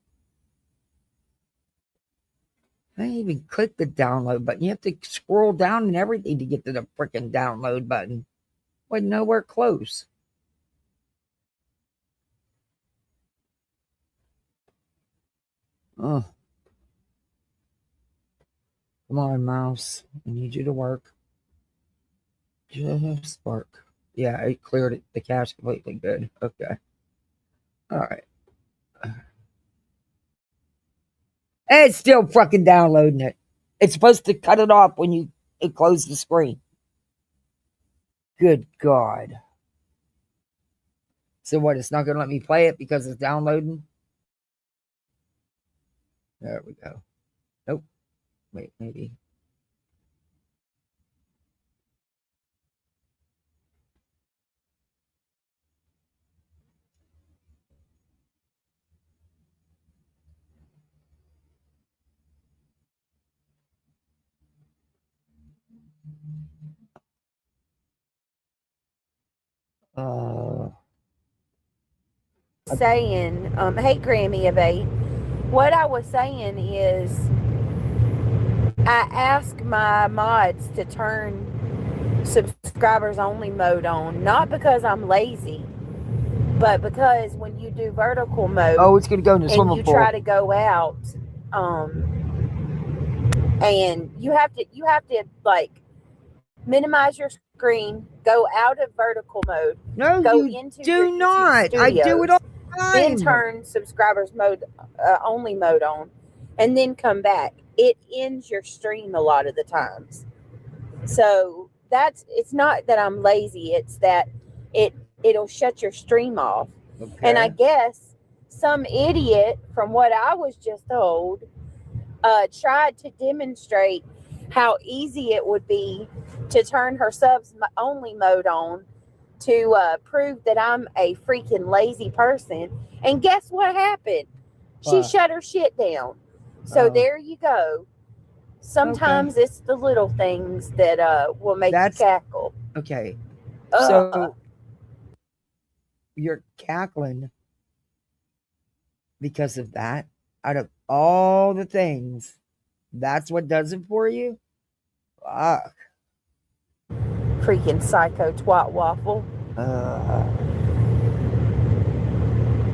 I didn't even click the download button. You have to scroll down and everything to get to the freaking download button. Wasn't nowhere close. Oh. Come on, mouse. I need you to work. Just work. Yeah, it cleared the cache completely. Good. Okay. All right. It's still fucking downloading it. It's supposed to cut it off when it closes the screen. Good God. So what? It's not going to let me play it because it's downloading? There we go. Nope. Wait, maybe. Saying, hey Grammy of 8, what I was saying is I ask my mods to turn subscribers only mode on, not because I'm lazy, but because when you do vertical mode, it's going to go in the swimming pool. Try to go out, and you have to like minimize your screen, go out of vertical mode, no, go you into do your not. Studios, I do it all the time. then turn subscribers mode only mode on, and then come back. It ends your stream a lot of the times. So it's not that I'm lazy, it's that it it'll shut your stream off. Okay. And I guess some idiot, from what I was just told, tried to demonstrate how easy it would be to turn her subs only mode on to prove that I'm a freaking lazy person. And guess what happened? She shut her shit down. So there you go. Sometimes it's the little things that will make you cackle. Okay. So you're cackling because of that. Out of all the things, that's what does it for you? Fuck. Freaking psycho twat waffle.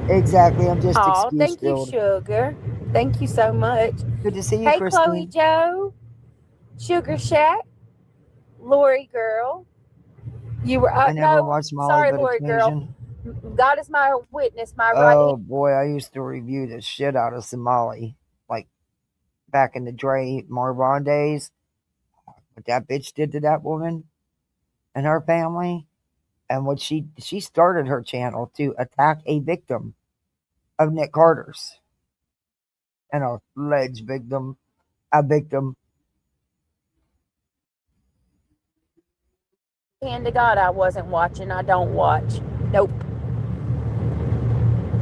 Exactly. I'm just excuse thank filled. you, sugar. Thank you so much. Good to see you, hey, Christine. Chloe Joe, Sugar Shack, Lori Girl. You were. I never watched Molly, sorry, but Lori Girl. God is my witness. My right. Oh boy, I used to review the shit out of Somali, like back in the Dre Marvon days. What that bitch did to that woman and her family, and what she started her channel to attack a victim of Nick Carter's, and a alleged victim, a victim. Hand to God, I wasn't watching. I don't watch. Nope.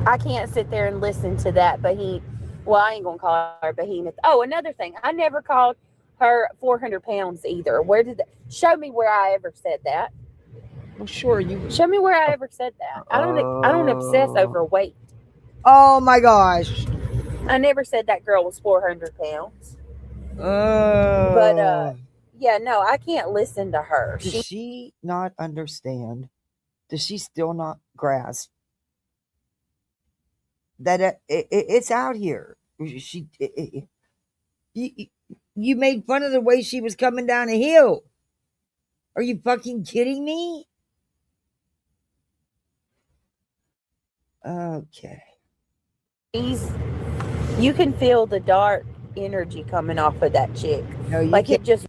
I can't sit there and listen to that behemoth. Well, I ain't gonna call her behemoth. Oh, another thing, I never called her 400 pounds either. Where did that? Show me where I ever said that. Well, sure, you show me where I ever said that. I don't obsess over weight. Oh my gosh! I never said that girl was 400 pounds. But yeah, no, I can't listen to her. Does she not understand? Does she still not grasp that it's out here? You made fun of the way she was coming down a hill. Are you fucking kidding me? Okay. You can feel the dark energy coming off of that chick. No, you like can't. It just.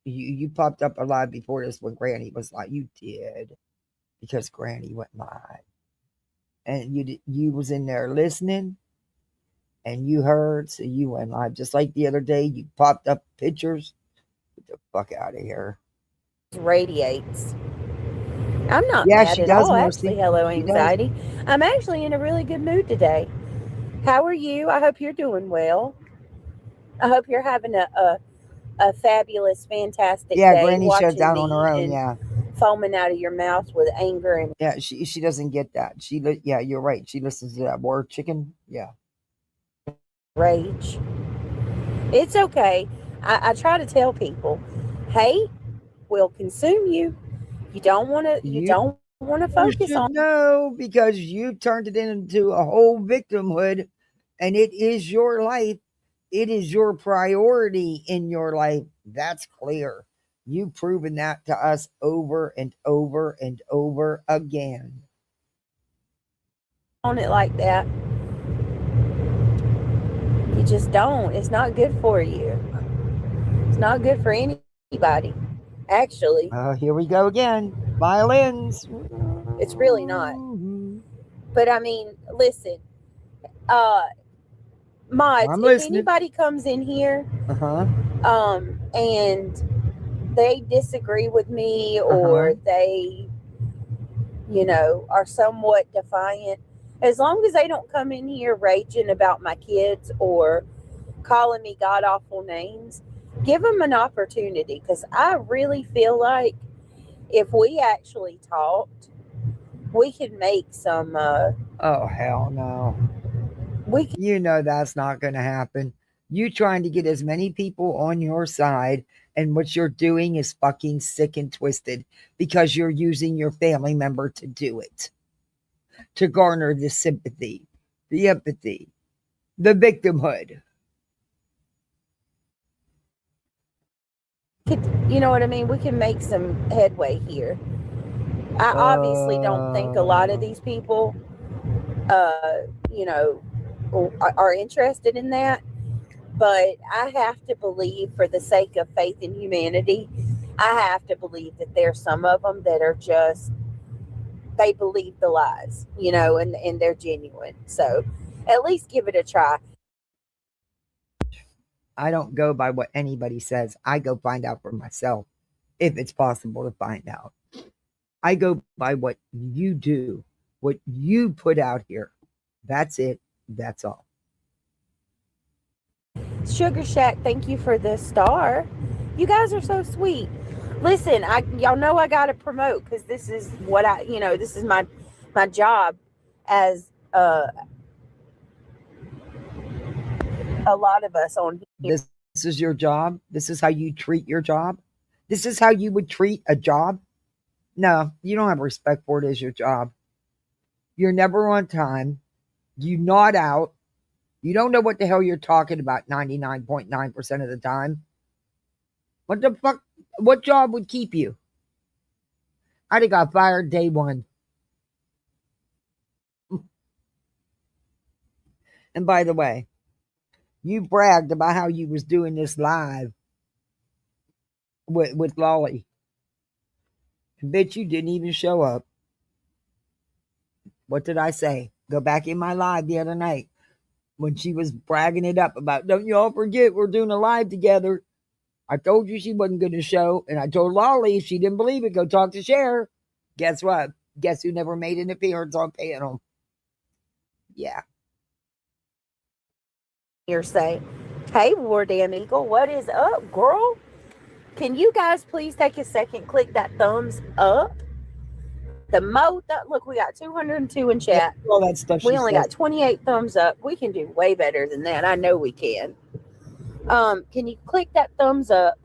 You popped up alive before this when Granny was like, you did, because Granny went live, and you was in there listening, and you heard, so you went live. Just like the other day, you popped up pictures. Get the fuck out of here. Radiates. I'm not mad at all. Actually, hello, anxiety. I'm actually in a really good mood today. How are you? I hope you're doing well. I hope you're having a fabulous, fantastic day. Yeah, Granny shut down on her own. Yeah, foaming out of your mouth with anger and. Yeah, she doesn't get that. Yeah, you're right. She listens to that word chicken. Yeah, rage. It's okay. I try to tell people, hey, we'll consume you. You don't want to focus on. No, because you turned it into a whole victimhood, and it is your life. It is your priority in your life. That's clear. You've proven that to us over and over and over again. On it like that. You just don't. It's not good for you. It's not good for anybody, actually. Here we go again. Violins. It's really not. But I mean, listen. Mods, if anybody comes in here, and they disagree with me, or they, are somewhat defiant, as long as they don't come in here raging about my kids or calling me god awful names, give them an opportunity, because I really feel like if we actually talked, we could make some. Oh hell no! That's not going to happen. You trying to get as many people on your side, and what you're doing is fucking sick and twisted, because you're using your family member to do it, to garner the sympathy, the empathy, the victimhood. You know what I mean? We can make some headway here. I obviously don't think a lot of these people, are interested in that. But I have to believe, for the sake of faith in humanity, I have to believe that there's some of them that are just they believe the lies, you know, and they're genuine. So at least give it a try. I don't go by what anybody says. I go find out for myself if it's possible to find out. I go by what you do, what you put out here. That's it. That's all. Sugar Shack, thank you for the star. You guys are so sweet. Listen, y'all know I gotta promote because this is what this is my job as a lot of us on here. This is your job. This is how you treat your job. This is how you would treat a job. No, you don't have respect for it as your job. You're never on time. You nod out. You don't know what the hell you're talking about 99.9% of the time. What the fuck? What job would keep you? I'd have got fired day one. And by the way, you bragged about how you was doing this live with Lolly. Bitch, you didn't even show up. What did I say? Go back in my live the other night when she was bragging it up about, don't you all forget we're doing a live together. I told you she wasn't going to show, and I told Lolly if she didn't believe it, go talk to Cher. Guess what? Guess who never made an appearance on panel? Yeah. You're saying, hey, War Damn Eagle, what is up, girl? Can you guys please take a second, click that thumbs up? Look, we got 202 in chat. All that stuff. We only got 28 thumbs up. We can do way better than that. I know we can. Can you click that thumbs up?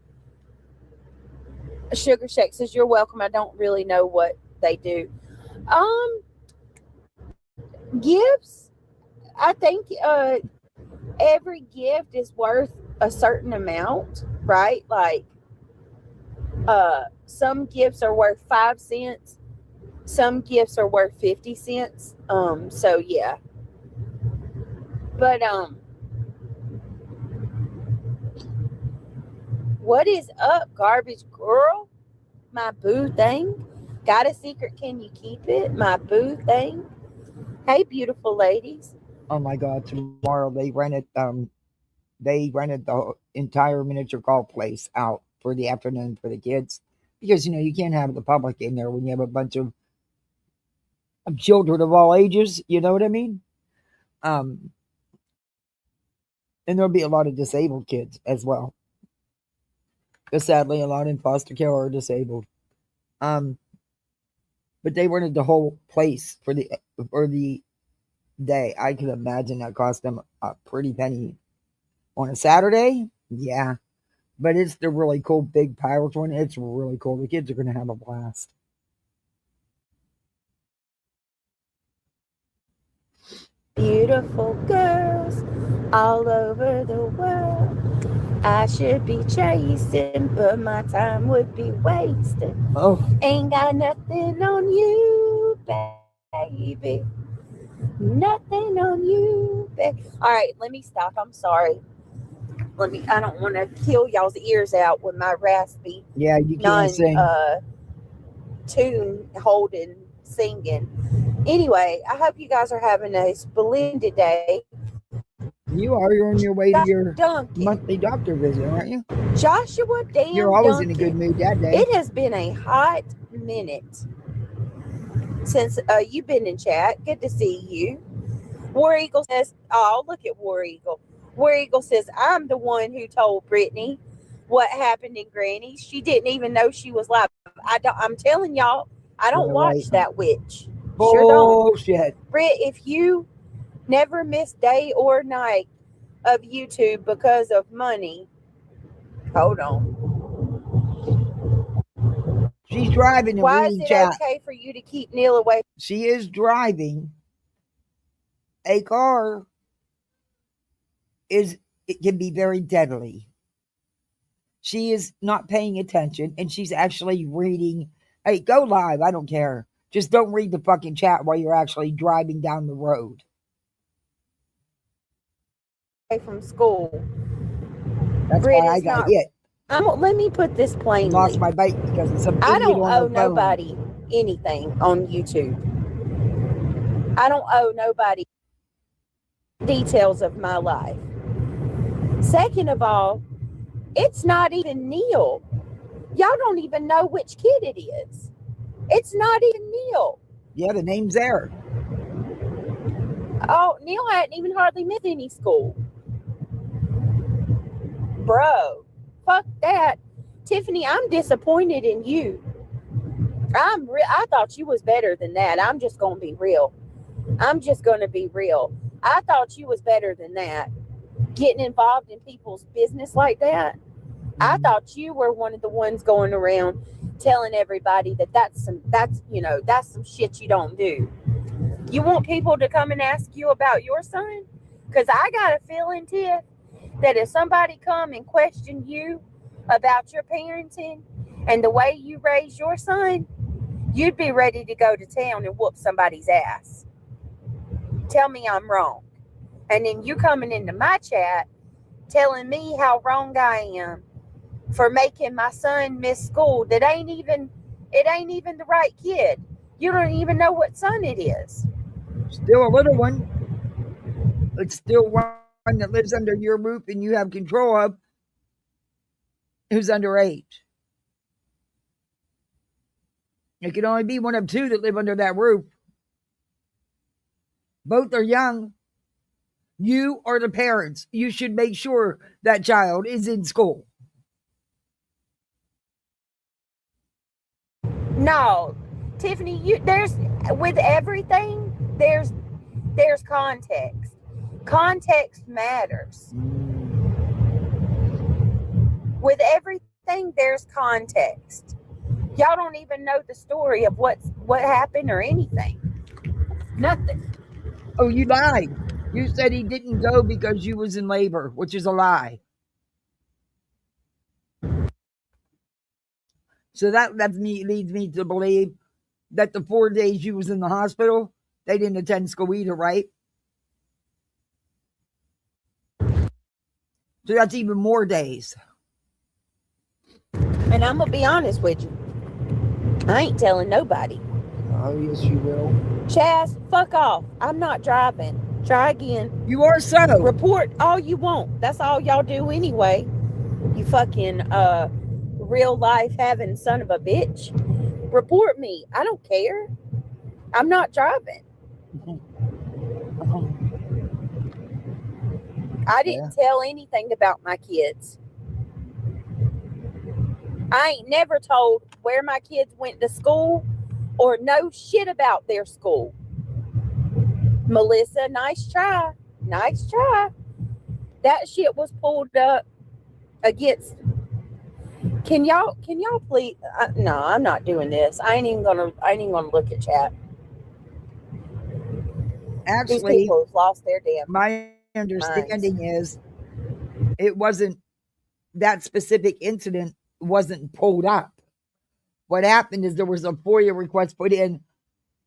Sugar Shack says you're welcome. I don't really know what they do. Gifts. I think every gift is worth a certain amount, right? Like some gifts are worth 5 cents. Some gifts are worth 50 cents. So yeah. But what is up, garbage girl? My boo thing. Got a secret, can you keep it? My boo thing. Hey, beautiful ladies. Oh my God, tomorrow they rented the entire miniature golf place out for the afternoon for the kids. Because you can't have the public in there when you have a bunch of children of all ages, you know what I mean? And there'll be a lot of disabled kids as well. Because sadly, a lot in foster care are disabled. But they rented the whole place for the day. I can imagine that cost them a pretty penny on a Saturday. Yeah, but it's the really cool big pirate one. It's really cool. The kids are going to have a blast. Beautiful girls all over the world. I should be chasing, but my time would be wasted. Oh, ain't got nothing on you, baby. Nothing on you, baby. All right, let me stop. I'm sorry. I don't want to kill y'all's ears out with my raspy, yeah, you can't sing. Tune holding, singing. Anyway, I hope you guys are having a splendid day. You're on your way to your Duncan. monthly doctor visit, aren't you? Joshua Damn You're always Duncan. in a good mood that day. It has been a hot minute since you've been in chat. Good to see you. War Eagle says, oh, look at War Eagle. War Eagle says, I'm the one who told Brittany what happened in Granny's. She didn't even know she was live. I'm telling y'all, I don't watch that witch. Sure don't. Bullshit. Britt, if you never miss day or night of YouTube because of money, hold on. She's driving. Why is it okay for you to keep Neil away? She is driving a car. It can be very deadly. She is not paying attention, and she's actually reading. Hey, go live. I don't care. Just don't read the fucking chat while you're actually driving down the road. From school. That's Britt, why I got hit. Let me put this plainly. Lost my bike because of some I idiot don't on her owe phone. nobody anything on YouTube. I don't owe nobody details of my life. Second of all, it's not even Neil. Y'all don't even know which kid it is. It's not even Neil. Yeah, the name's there. Oh, Neil hadn't even hardly missed any school. Bro, fuck that. Tiffany, I'm disappointed in you. I thought you was better than that. I'm just going to be real. I thought you was better than that. Getting involved in people's business like that. I thought you were one of the ones going around telling everybody that's some shit you don't do. You want people to come and ask you about your son? Because I got a feeling, Tiff, that if somebody come and question you about your parenting and the way you raise your son, you'd be ready to go to town and whoop somebody's ass. Tell me I'm wrong. And then you coming into my chat telling me how wrong I am for making my son miss school it ain't even the right kid. You don't even know what son it is. Still a little one. It's still one that lives under your roof and you have control of, who's underage. It can only be one of two that live under that roof. Both are young. You are the parents. You should make sure that child is in school. No, Tiffany, there's with everything, there's context. Context matters. With everything, there's context. Y'all don't even know the story of what happened or anything. Nothing. Oh, you lied. You said he didn't go because you was in labor, which is a lie. So that leads me to believe that the 4 days you was in the hospital, they didn't attend school either, right? So that's even more days. And I'm going to be honest with you. I ain't telling nobody. Oh, yes, you will. Chaz, fuck off. I'm not driving. Try again. You are so. Report all you want. That's all y'all do anyway. You fucking real life having son of a bitch. Report me. I don't care. I'm not driving. I didn't tell anything about my kids. I ain't never told where my kids went to school or no shit about their school. Melissa, nice try. Nice try. That shit was pulled up against. Can y'all please? No, I'm not doing this. I ain't even gonna look at chat. Actually, these people have lost their damn. My understanding is it wasn't that specific incident wasn't pulled up. What happened is there was a FOIA request put in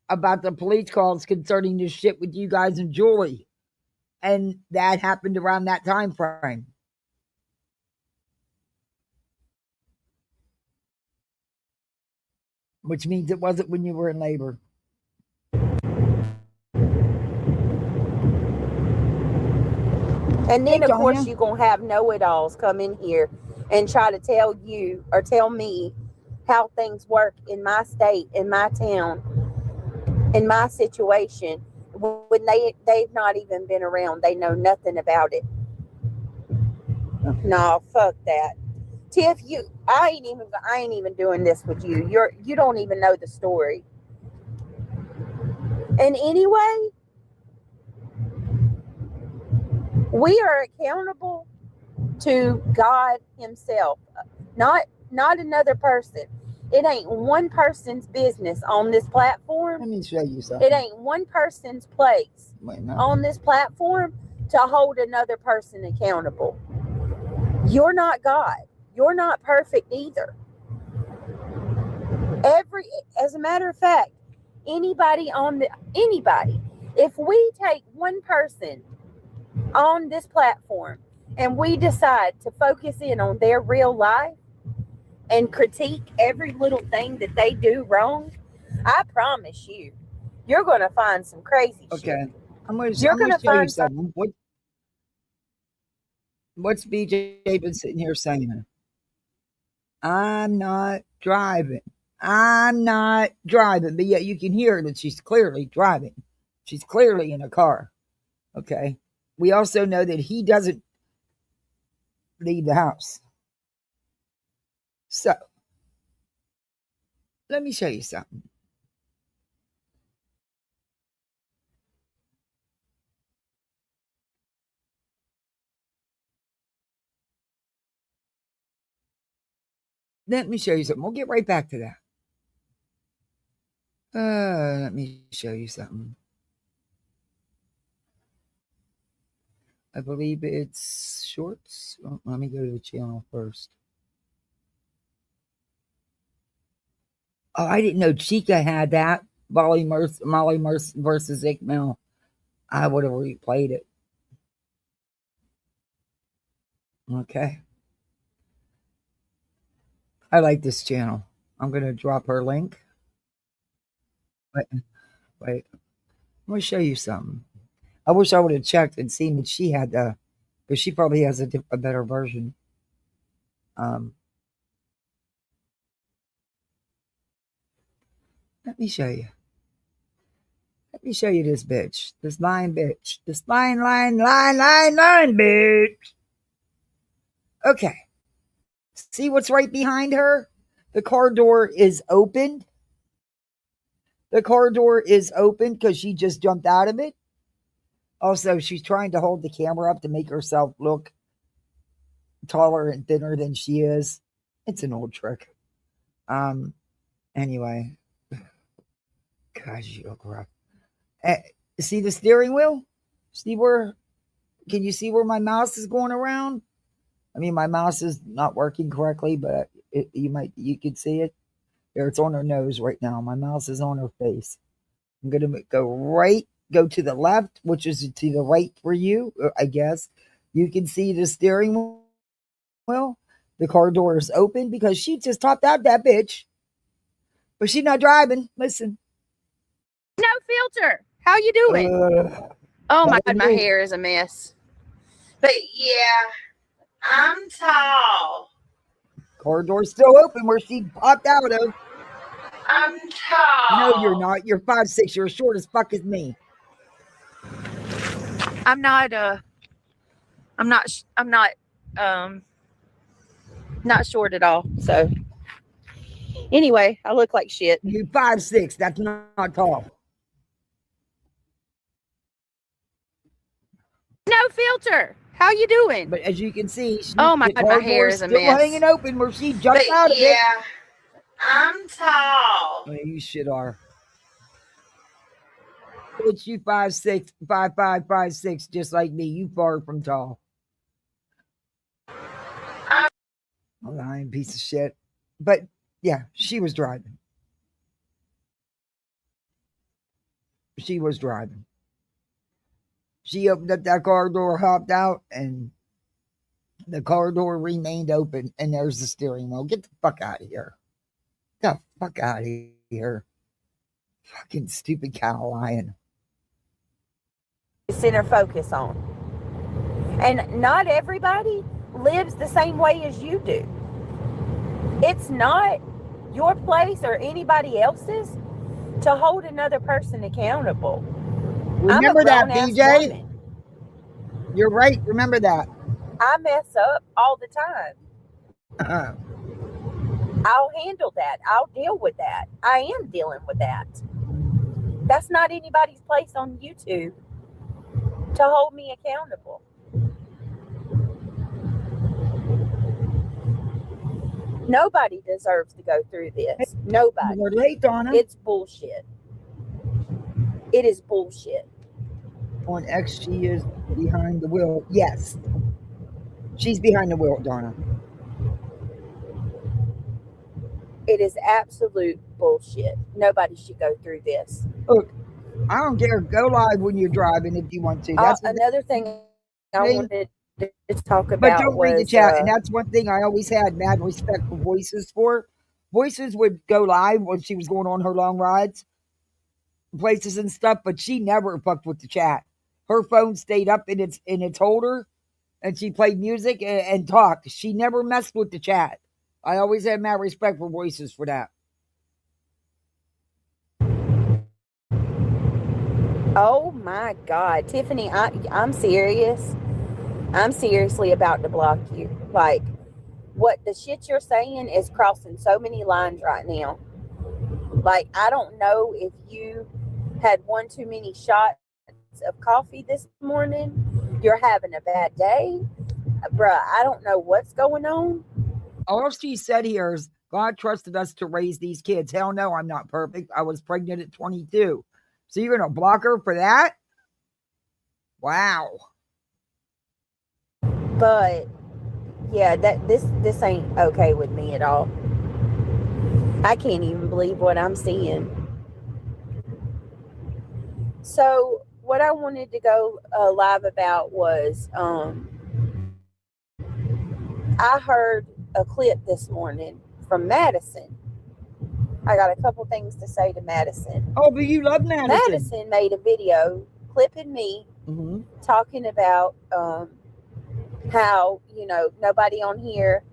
about the police calls concerning this shit with you guys and Julie. And that happened around that time frame. Which means it wasn't when you were in labor. And then, of course, you're going to have know-it-alls come in here and try to tell you or tell me how things work in my state, in my town, in my situation, when they've not even been around. They know nothing about it. No, fuck that. Tiff, I ain't even doing this with you. You don't even know the story. And anyway, we are accountable to God himself, not another person. It ain't one person's business on this platform. Let me show you something. It ain't one person's place on this platform to hold another person accountable. You're not God. You're not perfect either. As a matter of fact, anybody, if we take one person on this platform and we decide to focus in on their real life and critique every little thing that they do wrong, I promise you, you're going to find some crazy Okay. shit. I'm going You're to gonna show you find some- something. What's BJ been sitting here saying? I'm not driving. I'm not driving. But yet you can hear that she's clearly driving. She's clearly in a car. Okay. We also know that he doesn't leave the house. So, let me show you something. Let me show you something. We'll get right back to that. Let me show you something. I believe it's shorts. Oh, let me go to the channel first. Oh, I didn't know Chica had that. Molly Mercer versus ICKEME. I would have replayed it. Okay. I like this channel. I'm going to drop her link. Wait. I'm going to show you something. I wish I would have checked and seen that she had the, because she probably has a better version. Let me show you. Let me show you this bitch. This line bitch. This line bitch. Okay. See what's right behind her? The car door is opened. The car door is open because she just jumped out of it. Also, she's trying to hold the camera up to make herself look taller and thinner than she is. It's an old trick. Anyway. Gosh, you look rough. See the steering wheel? Can you see where my mouse is going around? I mean, my mouse is not working correctly, but you could see it. There, it's on her nose right now. My mouse is on her face. I'm going to go to the left, which is to the right for you, I guess. You can see the steering wheel. The car door is open because she just topped out that bitch. But she's not driving. Listen. No filter. How you doing? Oh my God, my hair is a mess. But yeah, I'm tall. Car door's still open where she popped out of. I'm tall. No, you're not. You're 5'6". You're as short as fuck as me. I'm not not short at all. So anyway, I look like shit. You 5'6". That's not tall. No filter. How you doing? But as you can see, oh my God, my hair is a mess. Still hanging open where she jumped out of it. Yeah, I'm tall. Oh, you shit are. Bitch, you 5'6", 5'5", 5'6", just like me. You far from tall. Lying piece of shit. But yeah, she was driving. She was driving. She opened up that car door, hopped out, and the car door remained open, and there's the steering wheel. Get the fuck out of here. Get the fuck out of here. Fucking stupid cow lion. Center focus on. And not everybody lives the same way as you do. It's not your place or anybody else's to hold another person accountable. Remember that, BJ. Woman. You're right. Remember that. I mess up all the time. I'll handle that. I'll deal with that. I am dealing with that. That's not anybody's place on YouTube to hold me accountable. Nobody deserves to go through this. Nobody. We're late, Donna. It's bullshit. It is bullshit. On X, she is behind the wheel. Yes. She's behind the wheel, Donna. It is absolute bullshit. Nobody should go through this. Look, I don't care. Go live when you're driving if you want to. That's another thing I wanted to talk about. But don't read the chat. And that's one thing I always had mad respect for voices for. Voices would go live when she was going on her long rides, places and stuff, but she never fucked with the chat. Her phone stayed up in its holder, and she played music and talked. She never messed with the chat. I always had mad respect for Voices for that. Oh my God, Tiffany, I'm serious. I'm seriously about to block you. Like, what the shit you're saying is crossing so many lines right now. Like, I don't know if you had one too many shots of coffee this morning. You're having a bad day. Bruh, I don't know what's going on. All she said here is, God trusted us to raise these kids. Hell no, I'm not perfect. I was pregnant at 22. So you're going to block her for that? Wow. But yeah, this ain't okay with me at all. I can't even believe what I'm seeing. So what I wanted to go live about was I heard a clip this morning from Madison. I got a couple things to say to Madison. Oh, but you love Madison. Madison made a video clipping me talking about how, nobody on here,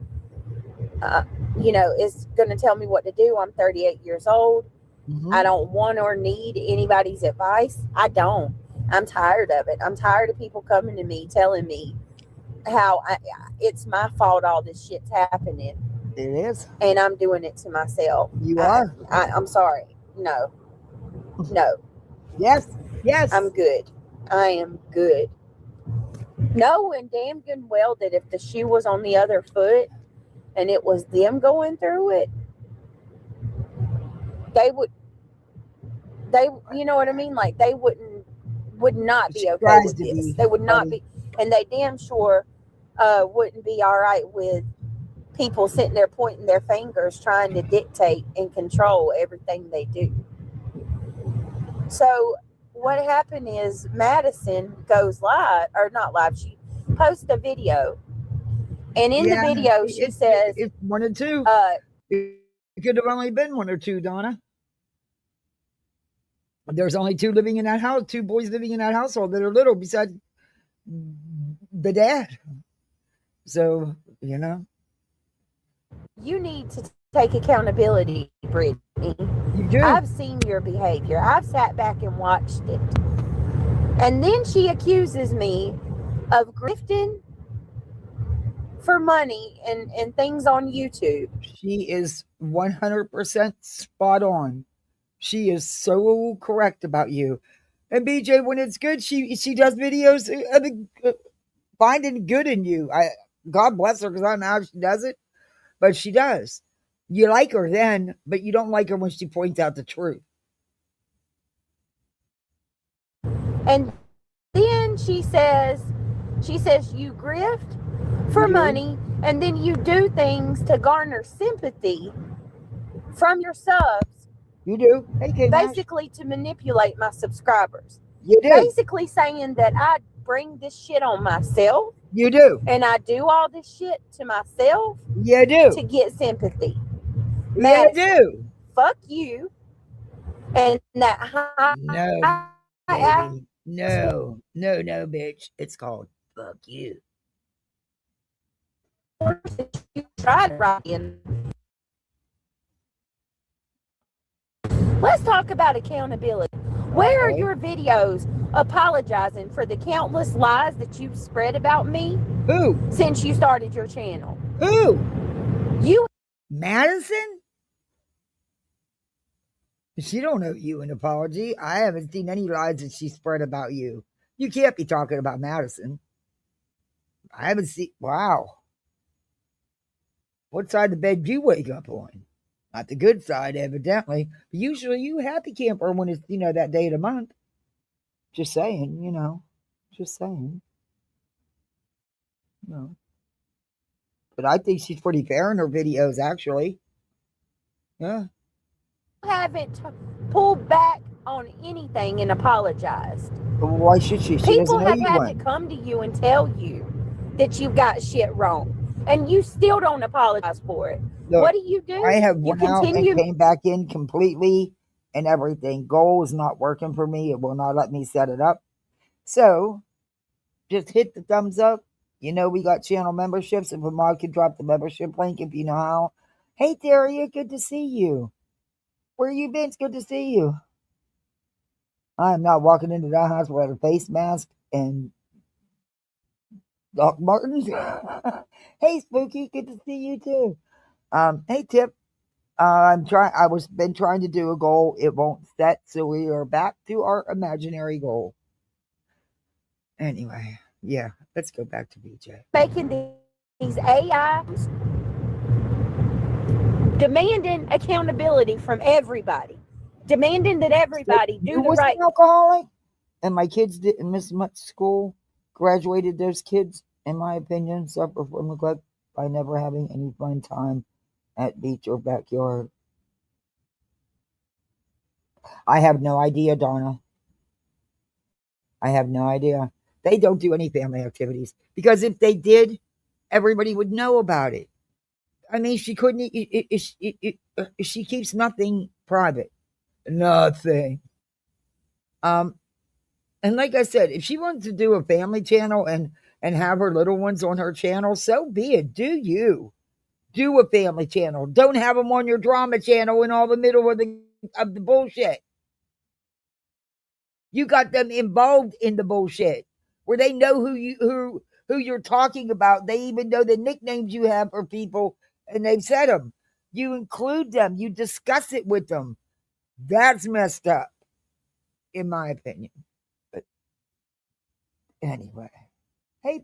is going to tell me what to do. I'm 38 years old. I don't want or need anybody's advice. I don't. I'm tired of it. I'm tired of people coming to me telling me how it's my fault all this shit's happening. It is. And I'm doing it to myself. You are. I'm sorry. No. Yes. I'm good. I am good. Knowing damn good and well that if the shoe was on the other foot and it was them going through it, you know what I mean? Like, they would not be okay with this. They would not be, and they damn sure wouldn't be all right with people sitting there pointing their fingers trying to dictate and control everything they do. So what happened is Madison goes live, or not live, she posts a video, and in the video she says it's one or two. It could have only been one or two, Donna. There's only two living in that house, two boys living in that household that are little besides the dad. So, you need to take accountability, Brittany. You do. I've seen your behavior. I've sat back and watched it. And then she accuses me of grifting for money and things on YouTube. She is 100% spot on. She is so correct about you. And BJ, when it's good, she does videos finding good in you. God bless her, because I don't know how she does it, but she does. You like her then, but you don't like her when she points out the truth. And then she says you grift for money, and then you do things to garner sympathy from your subs. You do. Hey, basically to manipulate my subscribers. You do. Basically saying that I bring this shit on myself. You do. And I do all this shit to myself. You do. To get sympathy. You do. Fuck you. And that No, bitch. It's called fuck you. You tried writing. Let's talk about accountability. Where are your videos apologizing for the countless lies that you've spread about me? Who? Since you started your channel. Who? You. Madison? She don't owe you an apology. I haven't seen any lies that she spread about you. You can't be talking about Madison. I haven't seen. Wow. What side of the bed do you wake up on? Not the good side, evidently. But usually you happy camper when it's, that day of the month. Just saying, Just saying. But I think she's pretty fair in her videos, actually. Yeah. Haven't pulled back on anything and apologized. But why should she? People have had to come to you and tell you that you've got shit wrong. and you still don't apologize for it. Look, What do? I have You went out and continue. came back in completely and everything. Goal is not working for me. It will not let me set it up. So just hit the thumbs up. You know, we got channel memberships. If a mod could drop the membership link, if you know how. Hey, Daria, good to see you. Where you been? It's good to see you. I'm not walking into that house without a face mask and Doc Martens. Hey, Spooky, good to see you too. Hey, Tip. Been trying to do a goal. It won't set, so we are back to our imaginary goal. Anyway, yeah, let's go back to BJ. Making these AIs demanding accountability from everybody, demanding that everybody do the right. An alcoholic, and my kids didn't miss much school. Graduated those kids, in my opinion, suffer from neglect by never having any fun time at beach or backyard. I have no idea, Donna. I have no idea. They don't do any family activities because if they did, everybody would know about it. I mean, she couldn't. She keeps nothing private, nothing. And like I said, if she wants to do a family channel and have her little ones on her channel, so be it. Do you do a family channel? Don't have them on your drama channel in all the middle of the bullshit. You got them involved in the bullshit where they know who you're talking about. They even know the nicknames you have for people, and they've said them. You include them. You discuss it with them. That's messed up, in my opinion. But anyway, hey,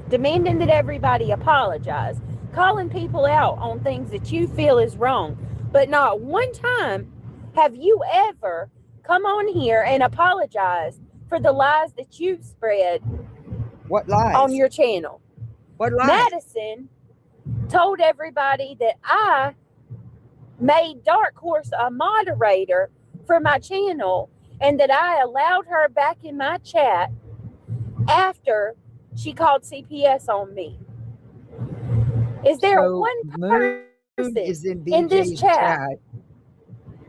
demanding that everybody apologize, calling people out on things that you feel is wrong, but not one time have you ever come on here and apologized for the lies that you've spread. What lies? On your channel. What lies? Madison told everybody that I made Dark Horse a moderator for my channel and that I allowed her back in my chat after she called CPS on me. Is there one person in this chat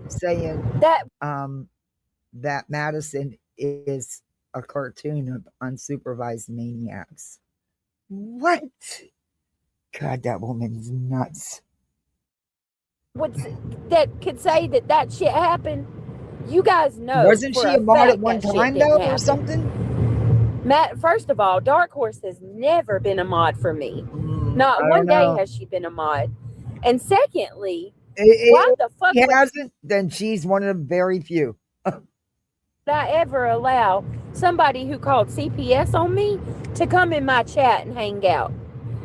saying that Madison is a cartoon of unsupervised maniacs? What? God, that woman's nuts. That could say that shit happened? You guys know. Wasn't she a mod at one time though, or something? Matt, first of all, Dark Horse has never been a mod for me. Not one day has she been a mod. And secondly, why the fuck she hasn't? Then she's one of the very few. Would I ever allow somebody who called CPS on me to come in my chat and hang out?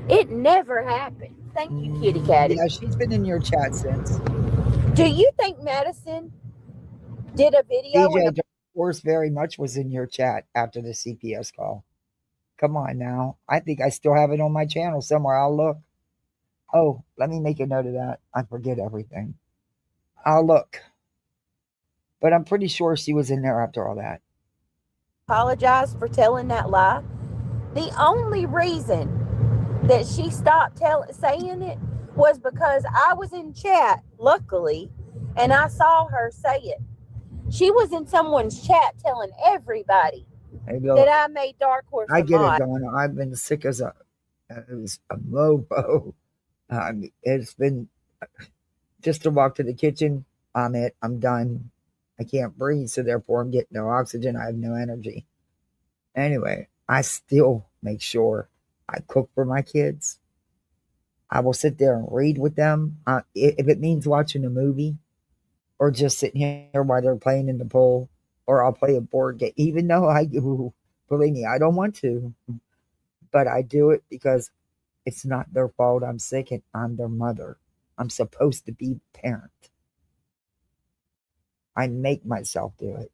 It never happened. Thank you, Kitty Catty. Yeah, she's been in your chat since. Do you think Madison did a video? DJ Dark Horse very much was in your chat after the CPS call. Come on now. I think I still have it on my channel somewhere. I'll look. Oh, let me make a note of that. I forget everything. I'll look. But I'm pretty sure she was in there after all that. Apologize for telling that lie. The only reason that she stopped saying it was because I was in chat, luckily, and I saw her say it. She was in someone's chat telling everybody that I made Dark Horse. I get it, Donna. I've been sick as a mofo. It's been just to walk to the kitchen. I'm done. I can't breathe, so therefore I'm getting no oxygen. I have no energy. Anyway, I still make sure I cook for my kids. I will sit there and read with them. If it means watching a movie or just sitting here while they're playing in the pool, or I'll play a board game, even though believe me, I don't want to, but I do it because it's not their fault. I'm sick and I'm their mother. I'm supposed to be the parent. I make myself do it.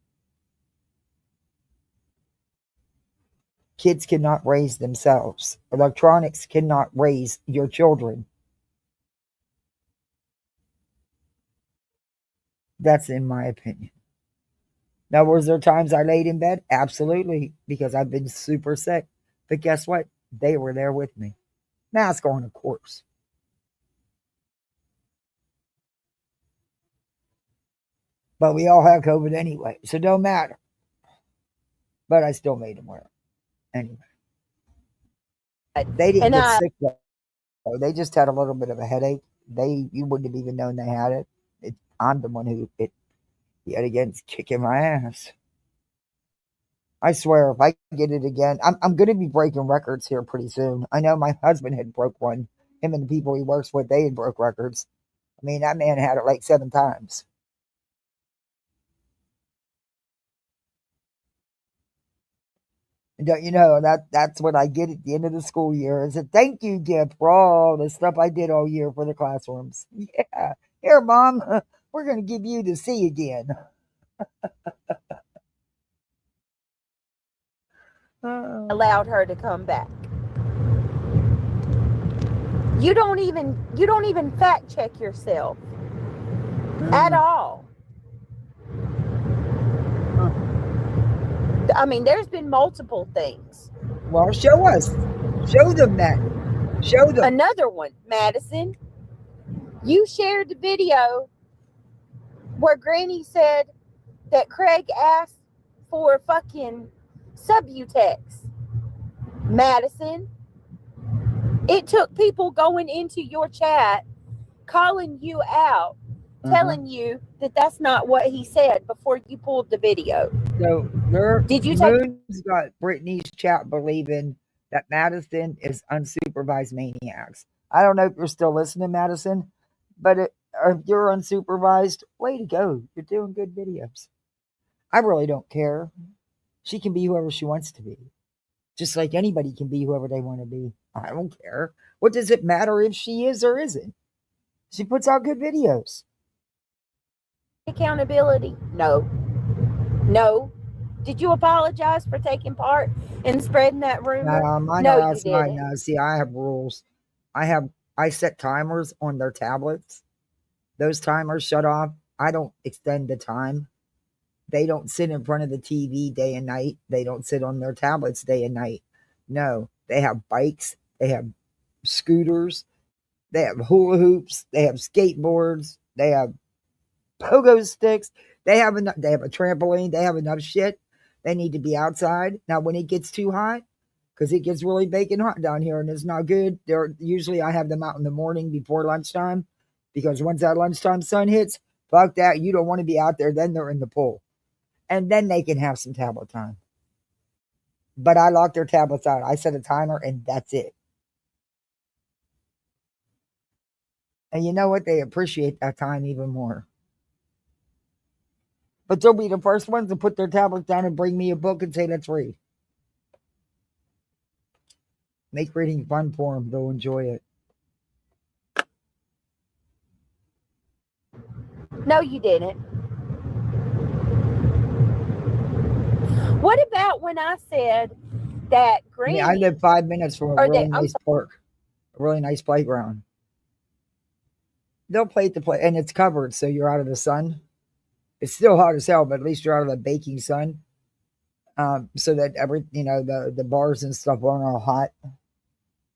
Kids cannot raise themselves. Electronics cannot raise your children. That's in my opinion. Now, was there times I laid in bed? Absolutely, because I've been super sick. But guess what? They were there with me. Mask on, of course. But we all have COVID anyway, so it don't matter. But I still made them wear it anyway. They didn't get sick though. They just had a little bit of a headache. You wouldn't have even known they had it. I'm the one who yet again kicking my ass. I swear, if I get it again, I'm going to be breaking records here pretty soon. I know my husband had broke one. Him and the people he works with, they had broke records. I mean, that man had it like 7 times. And don't you know, that's what I get at the end of the school year. It's a thank you gift for all the stuff I did all year for the classrooms. Yeah. Here, Mom, we're going to give you the C again. Allowed her to come back. You don't even fact check yourself at all. I mean, there's been multiple things. Well, show us. Show them that. Show them. Another one, Madison. You shared the video where Granny said that Craig asked for fucking Subutex. Madison. It took people going into your chat, calling you out, telling you that that's not what he said before you pulled the video. So Moon's got Brittany's chat believing that Madison is unsupervised maniacs. I don't know if you're still listening, Madison, but if you're unsupervised, way to go. You're doing good videos. I really don't care. She can be whoever she wants to be. Just like anybody can be whoever they want to be. I don't care. What does it matter if she is or isn't? She puts out good videos. Accountability? No. Did you apologize for taking part in spreading that rumor? No, you didn't. No, see, I have rules. I set timers on their tablets. Those timers shut off. I don't extend the time. They don't sit in front of the TV day and night. They don't sit on their tablets day and night. No, they have bikes. They have scooters. They have hula hoops. They have skateboards. They have pogo sticks. They have a trampoline. They have enough shit. They need to be outside. Now, when it gets too hot, because it gets really baking hot down here and it's not good, usually I have them out in the morning before lunchtime, because once that lunchtime sun hits, fuck that. You don't want to be out there. Then they're in the pool. And then they can have some tablet time. But I lock their tablets out. I set a timer and that's it. And you know what? They appreciate that time even more. But they'll be the first ones to put their tablets down and bring me a book and say, let's read. Make reading fun for them. They'll enjoy it. No, you didn't. What about when I said that Granny... I live 5 minutes from a really nice park. A really nice playground. They'll play at the play, and it's covered, so you're out of the sun. It's still hot as hell, but at least you're out of the baking sun. So that the bars and stuff aren't all hot.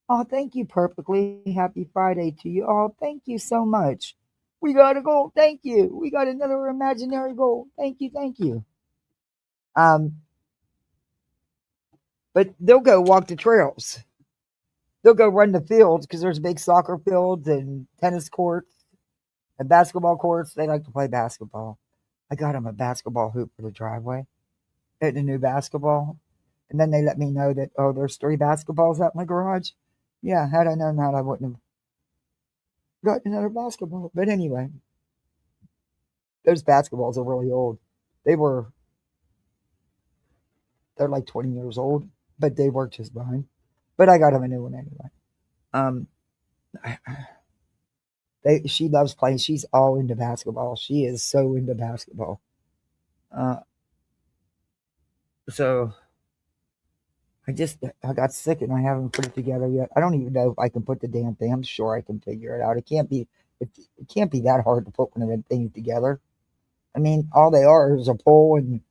Oh, thank you, Perfectly. Happy Friday to you. Oh, thank you so much. We got a goal. Thank you. We got another imaginary goal. Thank you. But they'll go walk the trails. They'll go run the fields because there's big soccer fields and tennis courts and basketball courts. They like to play basketball. I got them a basketball hoop for the driveway at the new basketball. And then they let me know that, there's 3 basketballs out in my garage. Yeah, had I known that, I wouldn't have got another basketball. But anyway, those basketballs are really old. They're like 20 years old, but they work just fine. But I got them a new one anyway. She loves playing. She's all into basketball. She is so into basketball. So I got sick and I haven't put it together yet. I don't even know if I can put the damn thing. I'm sure I can figure it out. It can't be that hard to put one of them things together. I mean, all they are is a pole and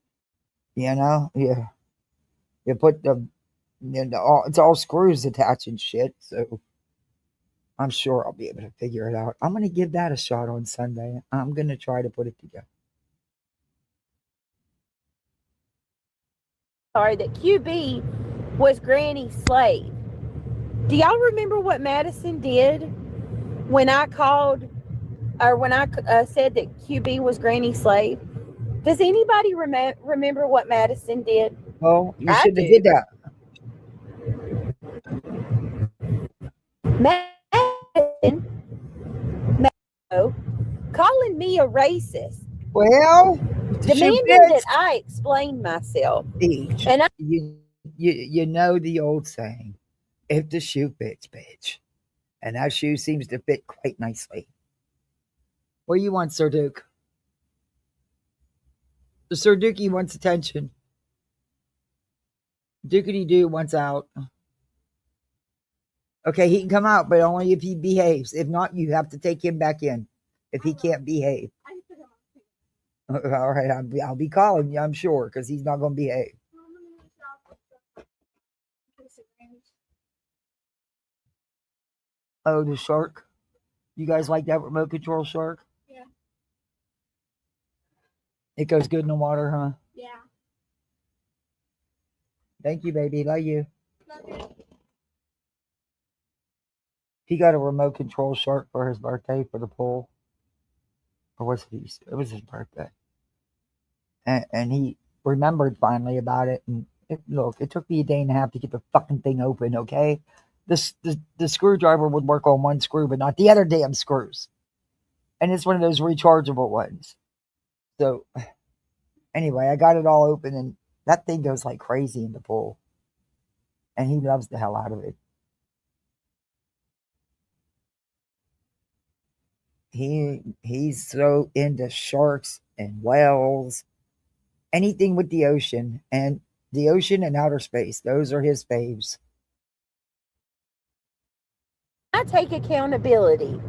You know, you put it's all screws attached and shit. So I'm sure I'll be able to figure it out. I'm gonna give that a shot on Sunday. I'm gonna try to put it together. Sorry, that QB was Granny's slave. Do y'all remember what Madison did when I called, or when I said that QB was Granny's slave? Does anybody remember what Madison did? Well, you I should have do. did that. Madison, calling me a racist, Well, demanding that I explain myself. Each. And you know the old saying, if the shoe fits, bitch. And that shoe seems to fit quite nicely. What do you want, Sir Duke? The Sir Dukey wants attention. Dukey Doo wants out. Okay, he can come out, but only if he behaves. If not, you have to take him back in. If he can't behave. All right, I'll be calling you, I'm sure, because he's not going to behave. Oh, the shark. You guys like that remote control shark? Yeah. It goes good in the water, huh? Yeah. Thank you, baby. Love you. Love you. He got a remote control shark for his birthday for the pool. Or was it? It was his birthday. And he remembered finally about it. And look, it took me a day and a half to get the fucking thing open, okay? The screwdriver would work on one screw, but not the other damn screws. And it's one of those rechargeable ones. So, anyway, I got it all open, and that thing goes like crazy in the pool. And he loves the hell out of it. He's so into sharks and whales, anything with the ocean, and outer space. Those are his faves. I take accountability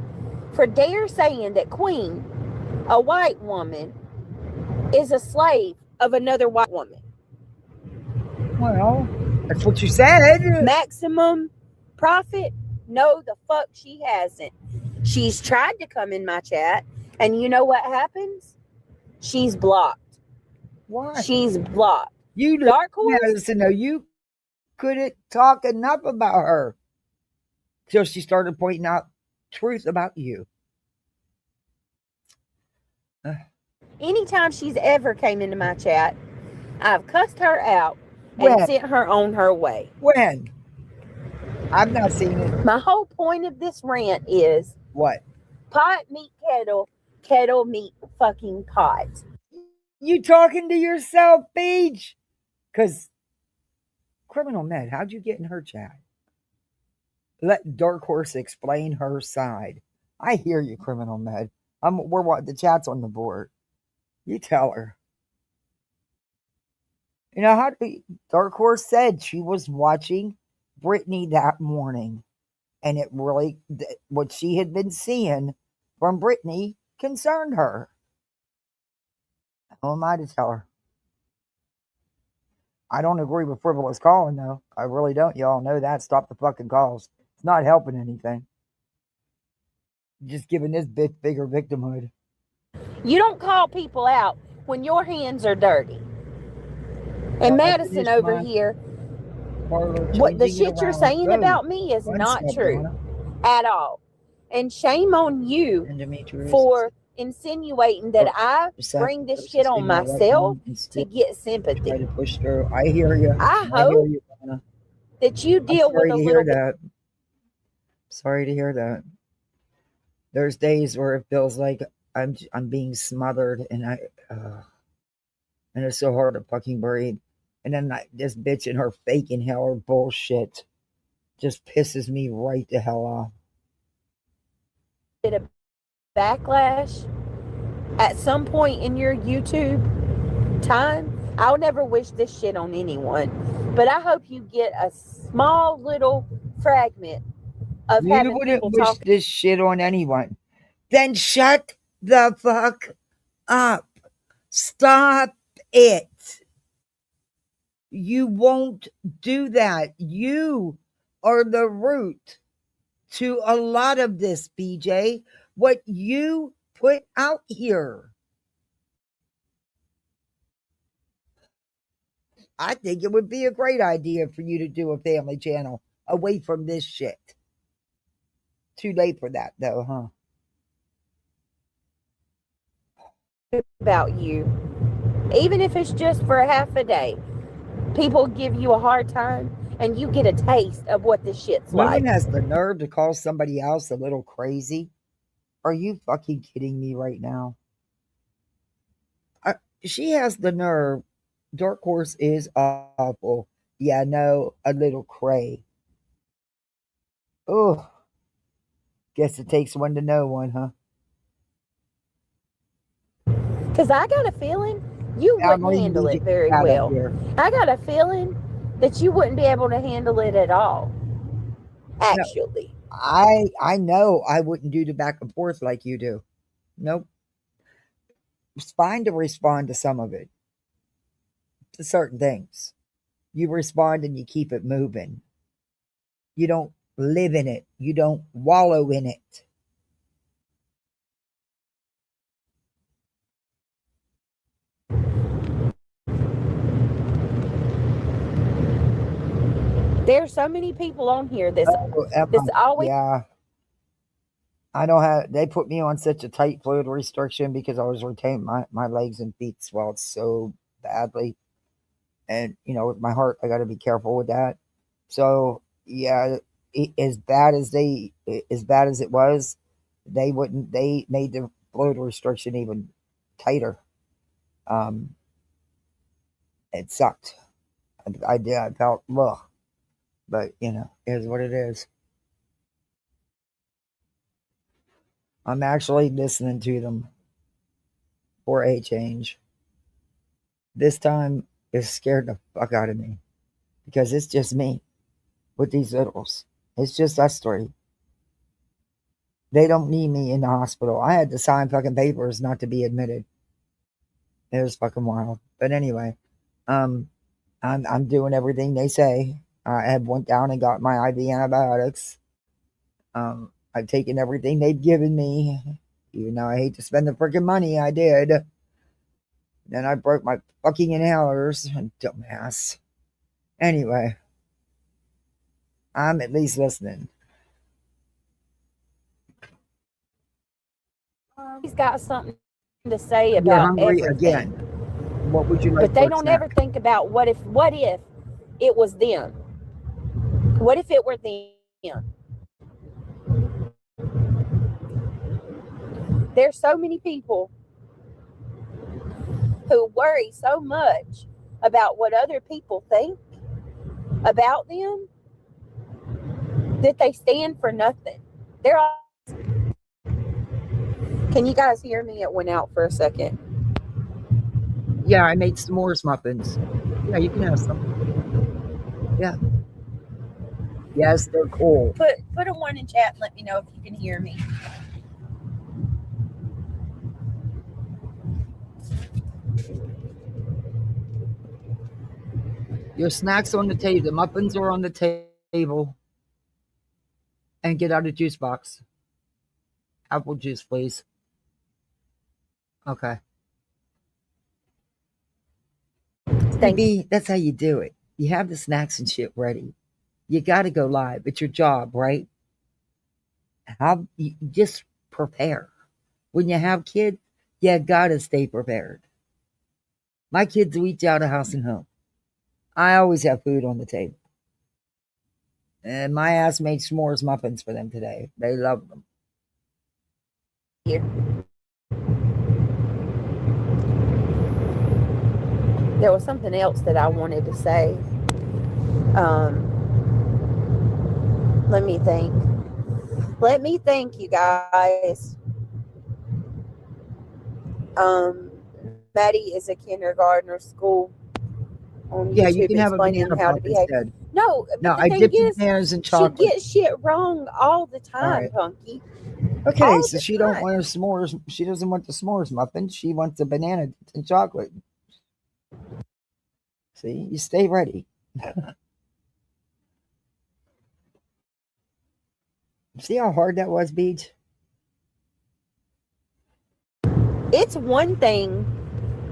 for dare saying that Queen, a white woman, is a slave of another white woman. Well, that's what you said. Maximum profit? No, the fuck she hasn't. She's tried to come in my chat, and you know what happens? She's blocked. Why? She's blocked. You Dark Horse? Madison, no, you couldn't talk enough about her till she started pointing out truth about you. Anytime she's ever came into my chat, I've cussed her out and sent her on her way. When? I've not seen it. My whole point of this rant is what? Pot meet kettle, kettle meet fucking pot. You talking to yourself, Beach? Because Criminal Med, how'd you get in her chat? Let Dark Horse explain her side. I hear you, Criminal Med. The chat's on the board. You tell her. You know how Dark Horse said she was watching Brittany that morning, and it really, what she had been seeing from Brittany concerned her. Who am I to tell her? I don't agree with frivolous calling, though. I really don't. Y'all know that. Stop the fucking calls. It's not helping anything. Just giving this bitch bigger victimhood. You don't call people out when your hands are dirty. And Madison over here, what the shit you're saying about me is not true at all. And shame on you for insinuating that I bring this shit on myself to get sympathy. Try to push through. I hear you. I hope that you deal with a little bit. Sorry to hear that. There's days where it feels like I'm being smothered, and it's so hard to fucking breathe. And then this bitch and her fake inhaler bullshit just pisses me right the hell off. Did a backlash at some point in your YouTube time? I'll never wish this shit on anyone, but I hope you get a small little fragment of having people talk. You wouldn't wish this shit on anyone. Then shut the fuck up. Stop it. You won't do that. You are the root to a lot of this, BJ. What you put out here. I think it would be a great idea for you to do a family channel away from this shit. Too late for that, though, huh? About you, even if it's just for half a day. People give you a hard time and you get a taste of what this shit's Woman like. has the nerve to call somebody else a little crazy. Are you fucking kidding me right now? She has the nerve. Dark Horse is awful. Yeah, no, a little cray. Oh, guess it takes one to know one, huh? Because I got a feeling you wouldn't handle it very well. I got a feeling that you wouldn't be able to handle it at all. Actually. No, I know I wouldn't do the back and forth like you do. Nope. It's fine to respond to some of it. To certain things. You respond and you keep it moving. You don't live in it. You don't wallow in it. There's so many people on here that's always. Yeah. I don't have, they put me on such a tight fluid restriction because I was retaining my legs and feet swelled so badly. And, you know, with my heart, I got to be careful with that. So, yeah, as bad as it was, they made the fluid restriction even tighter. It sucked. I felt, ugh. But, you know, it is what it is. I'm actually listening to them for a change. This time it scared the fuck out of me because it's just me with these littles. It's just us three. They don't need me in the hospital. I had to sign fucking papers not to be admitted. It was fucking wild. But anyway, I'm doing everything they say. I had went down and got my IV antibiotics. I've taken everything they've given me, even though I hate to spend the freaking money. I did. Then I broke my fucking inhalers. Dumbass. Anyway, I'm at least listening. He's got something to say about everything. Again. What would you like? But they don't ever think about what if it was them? What if it were them? There's so many people who worry so much about what other people think about them that they stand for nothing. They're all. Can you guys hear me? It went out for a second. Yeah, I made s'mores muffins. Yeah, you can have some. Yeah. Yes, they're cool. Put a one in chat and let me know if you can hear me. Your snacks on the table. The muffins are on the table. And get out a juice box. Apple juice, please. Okay. Maybe that's how you do it. You have the snacks and shit ready. You got to go live. It's your job, right? You just prepare. When you have kids, you got to stay prepared. My kids will eat out of house and home. I always have food on the table. And my ass made s'mores muffins for them today. They love them. Here. There was something else that I wanted to say. Let me think, you guys. Maddie is a kindergartner school on YouTube, you can have explaining how to behave. Instead. No, I dipped bananas in chocolate. She gets shit wrong all the time, Punky. Okay, so she don't want her s'mores. She doesn't want the s'mores muffin. She wants the banana and chocolate. See, you stay ready. See how hard that was, Beach? It's one thing.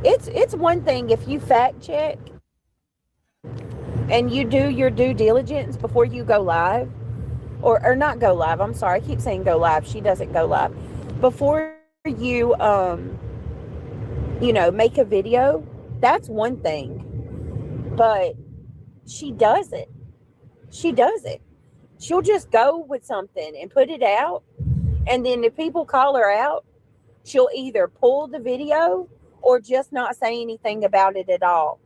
It's one thing if you fact check and you do your due diligence before you go live, or not go live. I'm sorry, I keep saying go live. She doesn't go live. Before you make a video, that's one thing. But she does it. She does it. She'll just go with something and put it out, and then if people call her out, she'll either pull the video or just not say anything about it at all.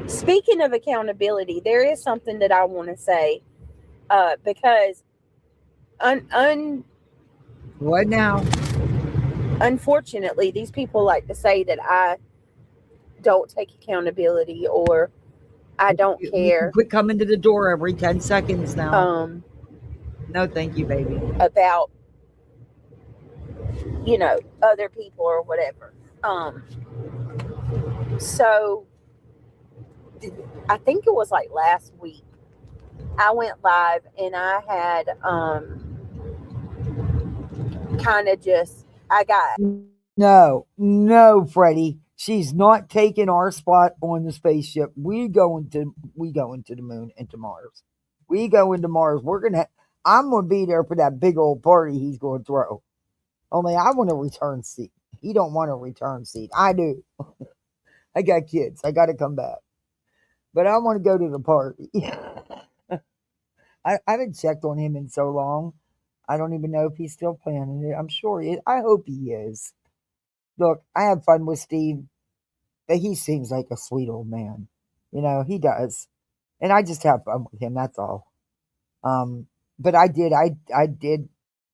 Speaking of accountability, there is something that I want to say, because What now? Unfortunately, these people like to say that I don't take accountability or I don't You care. quit coming to the door every 10 seconds now. No, thank you, baby. About other people or whatever. So I think it was like last week I went live and I had I got No, Freddie. She's not taking our spot on the spaceship. We going to the moon and to Mars. We go into Mars. I'm gonna be there for that big old party he's gonna throw. Only I want a return seat. He don't want a return seat. I do. I got kids. I gotta come back. But I want to go to the party. I haven't checked on him in so long. I don't even know if he's still planning it. I'm sure he is. I hope he is. Look, I have fun with Steve, but he seems like a sweet old man. He does. And I just have fun with him, that's all. But I did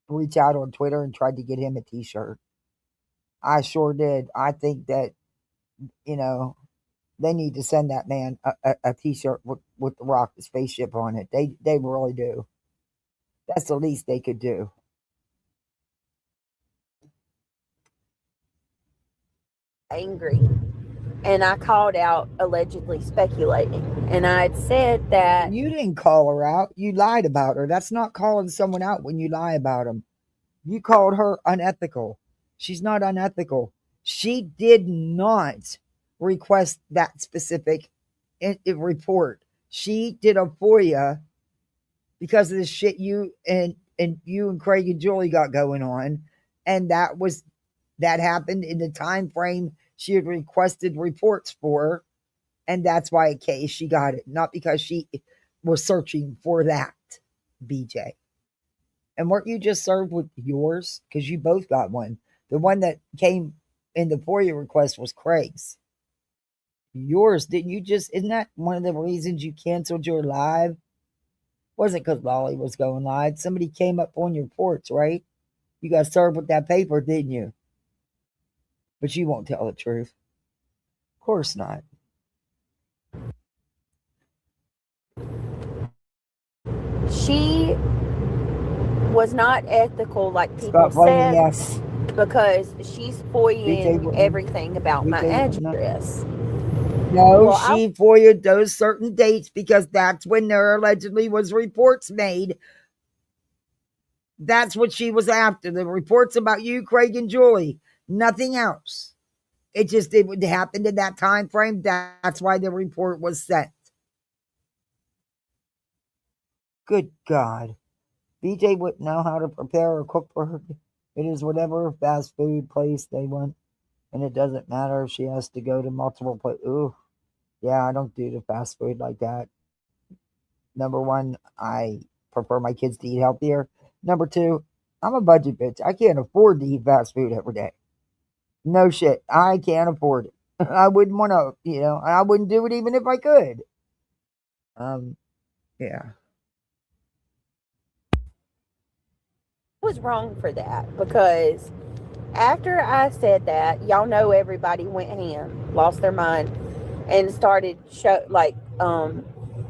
reach out on Twitter and tried to get him a t-shirt. I sure did. I think that, they need to send that man a t-shirt with the rocket spaceship on it. They really do. That's the least they could do. angry, and I called out allegedly speculating, and I had said that You didn't call her out. You lied about her. That's not calling someone out when you lie about them. You called her unethical. She's not unethical. She did not request that specific report. She did a FOIA because of the shit you and Craig and Julie got going on, and that happened in the time frame she had requested reports for, and that's why she got it, not because she was searching for that, BJ. And weren't you just served with yours? Because you both got one. The one that came in the FOIA request was Craig's. Yours, didn't you just, isn't that one of the reasons you canceled your live? Wasn't because Lolly was going live. Somebody came up on your porch, right? You got served with that paper, didn't you? But you won't tell the truth. Of course not. she was not ethical like people said, Yes. because she's FOIAing everything about my address. No, she FOIA'd those certain dates because that's when there allegedly was reports made. That's what she was after. The reports about you, Craig and Julie. Nothing else. It happened in that time frame. That's why the report was sent. Good God. BJ wouldn't know how to prepare or cook for her. It is whatever fast food place they want. And it doesn't matter if she has to go to multiple places. Ooh. Yeah, I don't do the fast food like that. Number one, I prefer my kids to eat healthier. Number two, I'm a budget bitch. I can't afford to eat fast food every day. No shit. I can't afford it. I wouldn't want to, I wouldn't do it even if I could. Yeah. I was wrong for that, because after I said that, y'all know everybody went ham, lost their mind, and started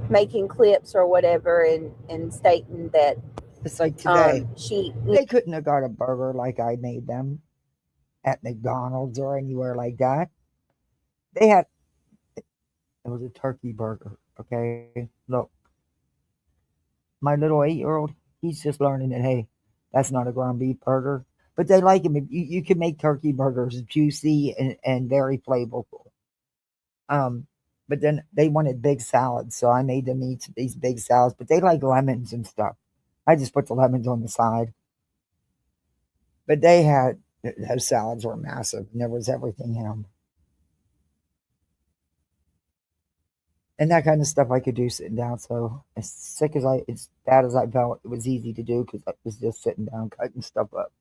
making clips or whatever and stating that it's like today. They couldn't have got a burger like I made them at McDonald's or anywhere like that. They had It was a turkey burger. Okay, look, my little 8-year-old, he's just learning that hey, that's not a ground beef burger. But they like them. You can make turkey burgers juicy and very flavorful. Um, but then they wanted big salads, so I made them eat these big salads. But they like lemons and stuff. I just put the lemons on the side. But they had those salads were massive, and there was everything in them. And that kind of stuff I could do sitting down. So as bad as I felt, it was easy to do because I was just sitting down cutting stuff up.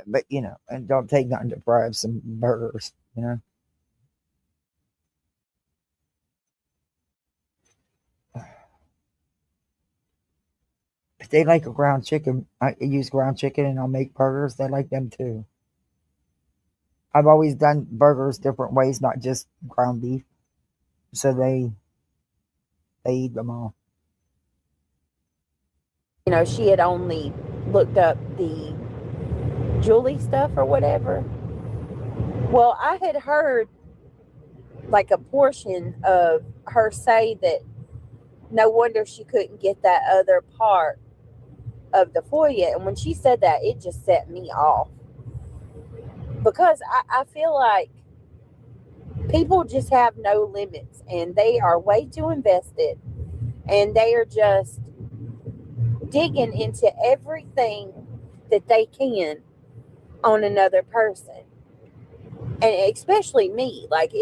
But and don't take nothing to fry up some burgers. If they like a ground chicken, I use ground chicken and I'll make burgers. They like them too. I've always done burgers different ways, not just ground beef. So they eat them all. She had only looked up the Julie stuff or whatever. Well, I had heard like a portion of her say that no wonder she couldn't get that other part of the FOIA. And when she said that, it just set me off. Because I feel like people just have no limits and they are way too invested and they are just digging into everything that they can on another person. And especially me. Like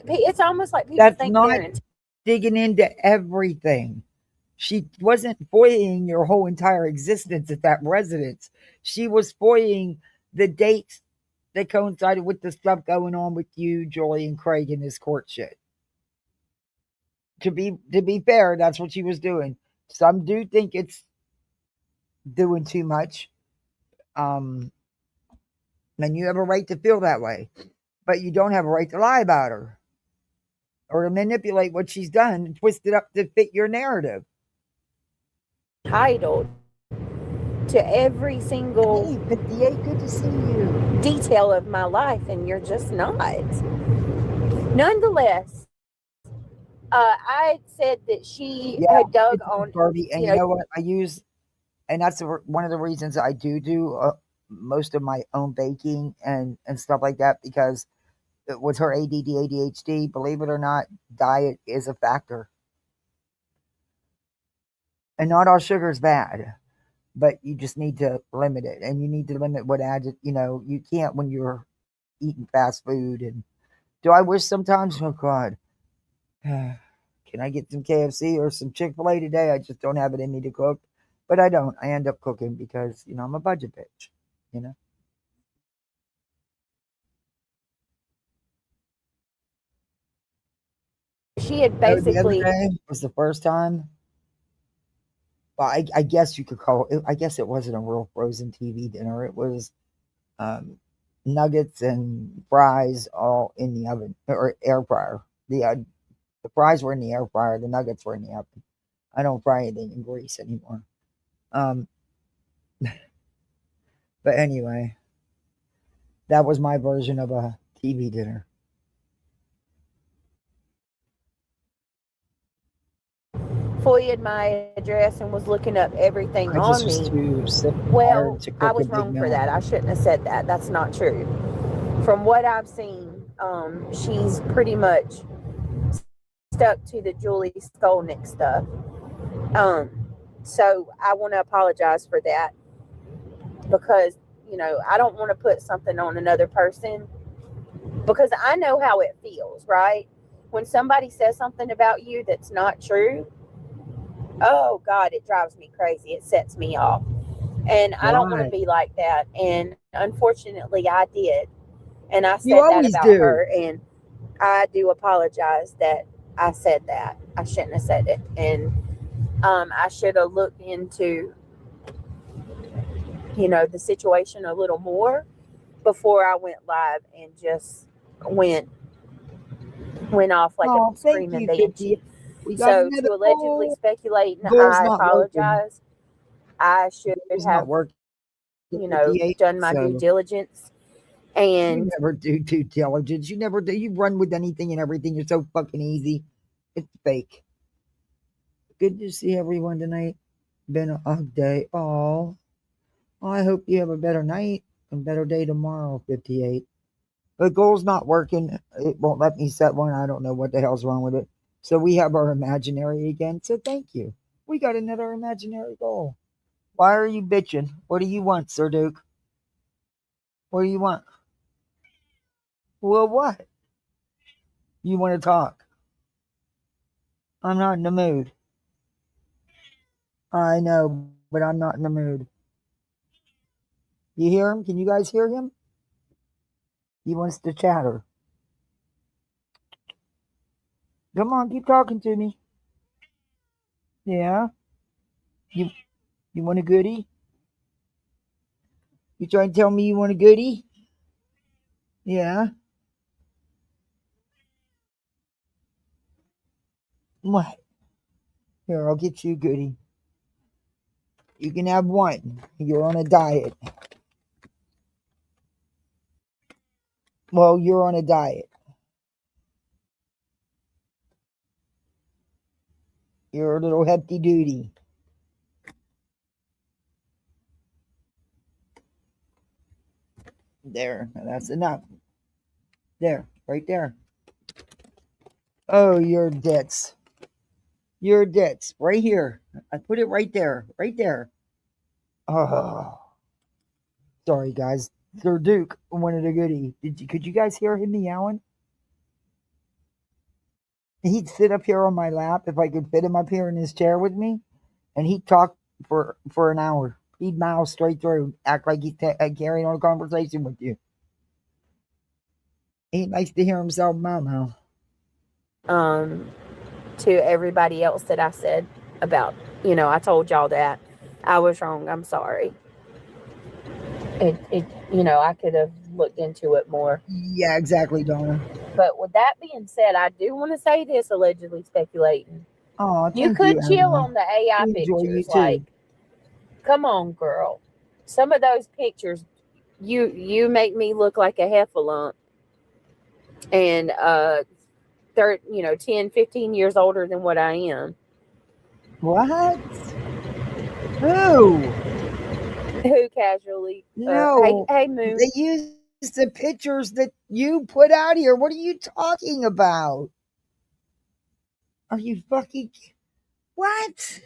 it's almost like people That's think not they're digging into everything. She wasn't FOIAing your whole entire existence at that residence. She was FOIAing the dates that coincided with the stuff going on with you, Jolie, and Craig in this court shit. To be fair, that's what she was doing. Some do think it's doing too much. And you have a right to feel that way. But you don't have a right to lie about her. Or to manipulate what she's done and twist it up to fit your narrative. entitled to every single Hey, 58, good to see you. detail of my life, and you're just not. Nonetheless, I said that she had dug on Barbie, and you know what I use, and that's one of the reasons I do most of my own baking and stuff like that, because with her ADD, ADHD, believe it or not, diet is a factor. And not all sugar is bad, but you just need to limit it, and you need to limit what adds. You can't when you're eating fast food. And do I wish sometimes? Oh God, can I get some KFC or some Chick-fil-A today? I just don't have it in me to cook, but I don't. I end up cooking because I'm a budget bitch. She had basically. The other day was the first time. Well, I guess you could call it. I guess it wasn't a real frozen TV dinner. It was nuggets and fries all in the oven or air fryer. The fries were in the air fryer. The nuggets were in the oven. I don't fry anything in grease anymore. But anyway, that was my version of a TV dinner. FOIA'd my address and was looking up everything on me. Well, I was wrong for that. I shouldn't have said that. That's not true. From what I've seen, she's pretty much stuck to the Julie Skolnick stuff. So I want to apologize for that because, I don't want to put something on another person because I know how it feels, right? When somebody says something about you that's not true, oh God, it drives me crazy. It sets me off. And I don't want to be like that. And unfortunately I did. And I said that about her. And I do apologize that I said that. I shouldn't have said it. And I should have looked into, the situation a little more before I went live and just went off like a screaming banshee. So to allegedly speculate, and I apologize. I should have, done my due diligence And you never do due diligence. You never do. You run with anything and everything. You're so fucking easy. It's fake. Good to see everyone tonight. Been a day. Oh, I hope you have a better night and better day tomorrow. 58. The goal's not working. It won't let me set one. I don't know what the hell's wrong with it. So we have our imaginary again. So thank you. We got another imaginary goal. Why are you bitching? What do you want, Sir Duke? What do you want? Well, what? You want to talk? I'm not in the mood. I know, but I'm not in the mood. You hear him? Can you guys hear him? He wants to chatter. Come on, keep talking to me. Yeah? You want a goodie? You trying to tell me you want a goodie? Yeah? What? Here, I'll get you a goodie. You can have one. You're on a diet. Well, you're on a diet. You're a little hefty duty. There, that's enough. There, right there. Oh, your debts. Your debts. Right here. I put it right there. Right there. Oh. Sorry, guys. Sir Duke wanted a goodie. Could you guys hear him meowing? He'd sit up here on my lap if I could fit him up here in his chair with me, and he'd talk for an hour. He'd meow straight through, act like he's carrying on a conversation with you. He likes to hear himself meow. To everybody else that I said about, I told y'all that I was wrong. I'm sorry. I could have looked into it more. Yeah, exactly, Donna. But with that being said, I do want to say this, allegedly speculating. Oh, you could chill on the AI we enjoy pictures. you too. Like, come on, girl. Some of those pictures, you make me look like a heffalump. And 10, 15 years older than what I am. What? Who? Who casually? No. Hey, Moon. They used the pictures that you put out here. What are you talking about? Are you fucking... What?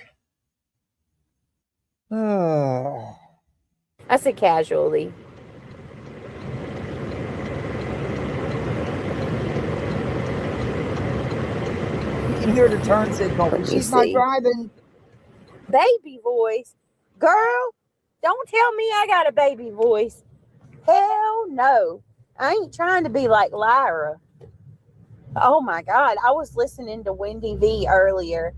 Oh. I said casually. You can hear the turn signal. She's not driving. Baby voice. Girl, don't tell me I got a baby voice. Hell no. I ain't trying to be like Lyra. Oh my God. I was listening to Wendy V earlier.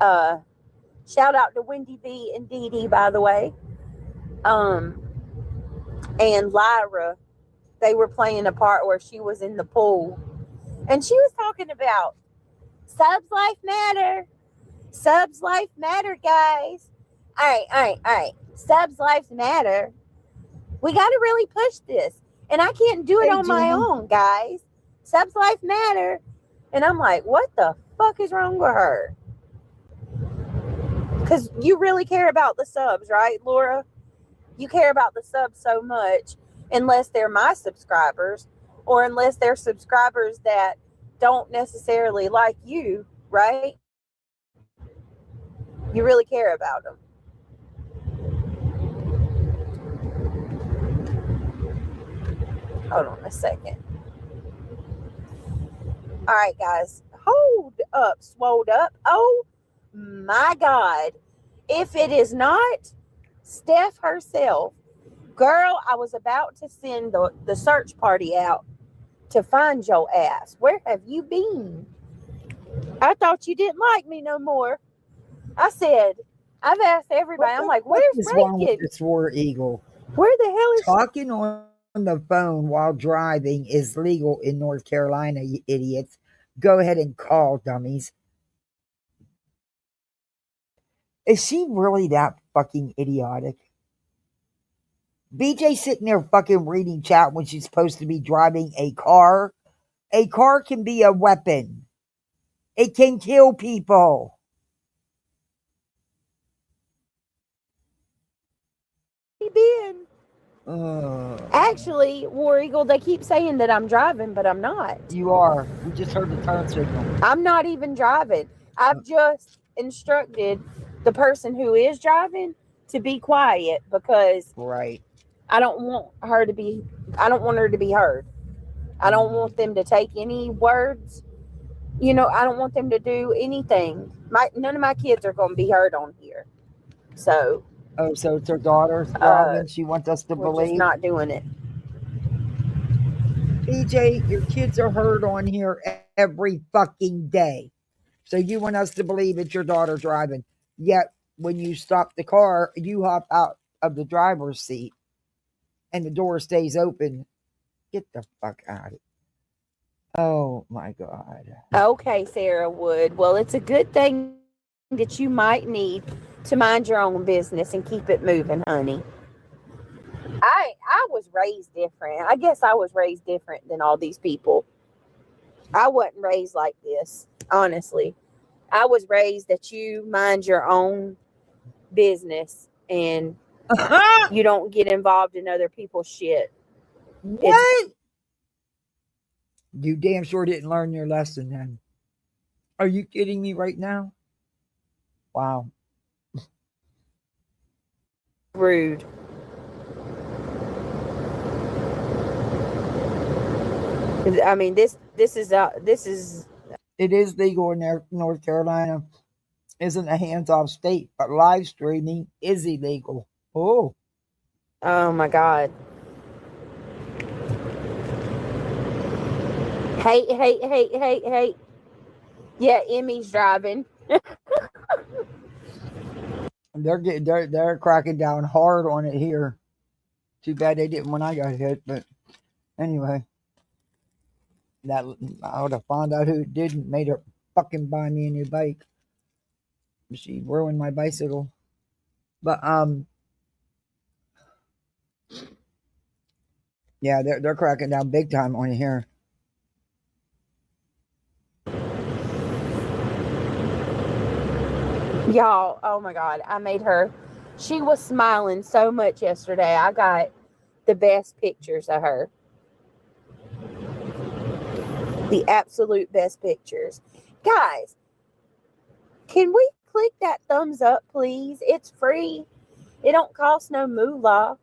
Shout out to Wendy V and Dee Dee, by the way. And Lyra, they were playing a part where she was in the pool. And she was talking about subs life matter. Subs life matter, guys. All right. Subs lives matter. We got to really push this. And I can't do it on my own, guys. Subs life matter. And I'm like, what the fuck is wrong with her? Because you really care about the subs, right, Laura? You care about the subs so much, unless they're my subscribers, or unless they're subscribers that don't necessarily like you, right? You really care about them. Hold on a second. All right, guys. Hold up, swolled up. Oh, my God. If it is not Steph herself, girl, I was about to send the search party out to find your ass. Where have you been? I thought you didn't like me no more. I said, I've asked everybody. I'm like, where's Reagan? This War Eagle. Where the hell is talking on the phone while driving is legal in North Carolina, you idiots. Go ahead and call, dummies. Is she really that fucking idiotic? BJ sitting there fucking reading chat when she's supposed to be driving a car. A car can be a weapon. It can kill people. Been. Uh, Actually, War Eagle, they keep saying that I'm driving, but I'm not. You are. We just heard the turn signal. I'm not even driving. I've just instructed the person who is driving to be quiet because Right. I don't want her to be heard. I don't want them to take any words. You know, I don't want them to do anything. None of my kids are going to be heard on here. So. Oh, so it's her daughter's driving. She wants us to we're believe. Just not doing it. BJ, your kids are heard on here every fucking day. So you want us to believe it's your daughter driving. Yet, when you stop the car, you hop out of the driver's seat and the door stays open. Get the fuck out of it. Oh, my God. Okay, Sarah Wood. Well, it's a good thing that you might need to mind your own business and keep it moving, honey. I was raised different. I guess I was raised different than all these people. I wasn't raised like this, honestly. I was raised that you mind your own business and you don't get involved in other people's shit. What? You damn sure didn't learn your lesson then. Are you kidding me right now? Wow. Rude. I mean, this is. It is legal in North Carolina. Isn't a hands-off state, but live streaming is illegal. Oh. Oh my God. Hey. Yeah, Emmy's driving. They're cracking down hard on it here. Too bad they didn't when I got hit, but anyway. That I would have found out who did and made her fucking buy me a new bike. She ruined my bicycle. But yeah, they're cracking down big time on it here. Y'all, oh my God, I made her. She was smiling so much yesterday. I got the best pictures of her. The absolute best pictures. Guys, can we click that thumbs up, please? It's free. It don't cost no moolah.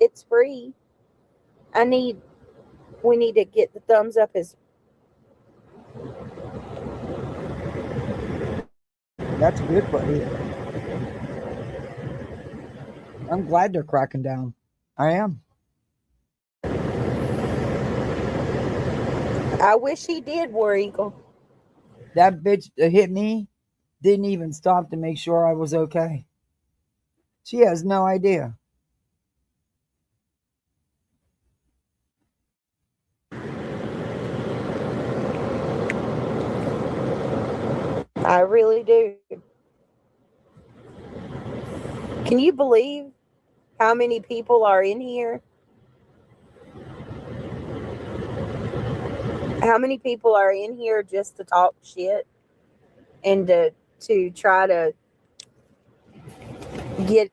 It's free. We need to get the thumbs up as. That's good, buddy. I'm glad they're cracking down. I am. I wish he did, War Eagle. That bitch that hit me didn't even stop to make sure I was okay. She has no idea. I really do. Can you believe how many people are in here? How many people are in here just to talk shit and to try to get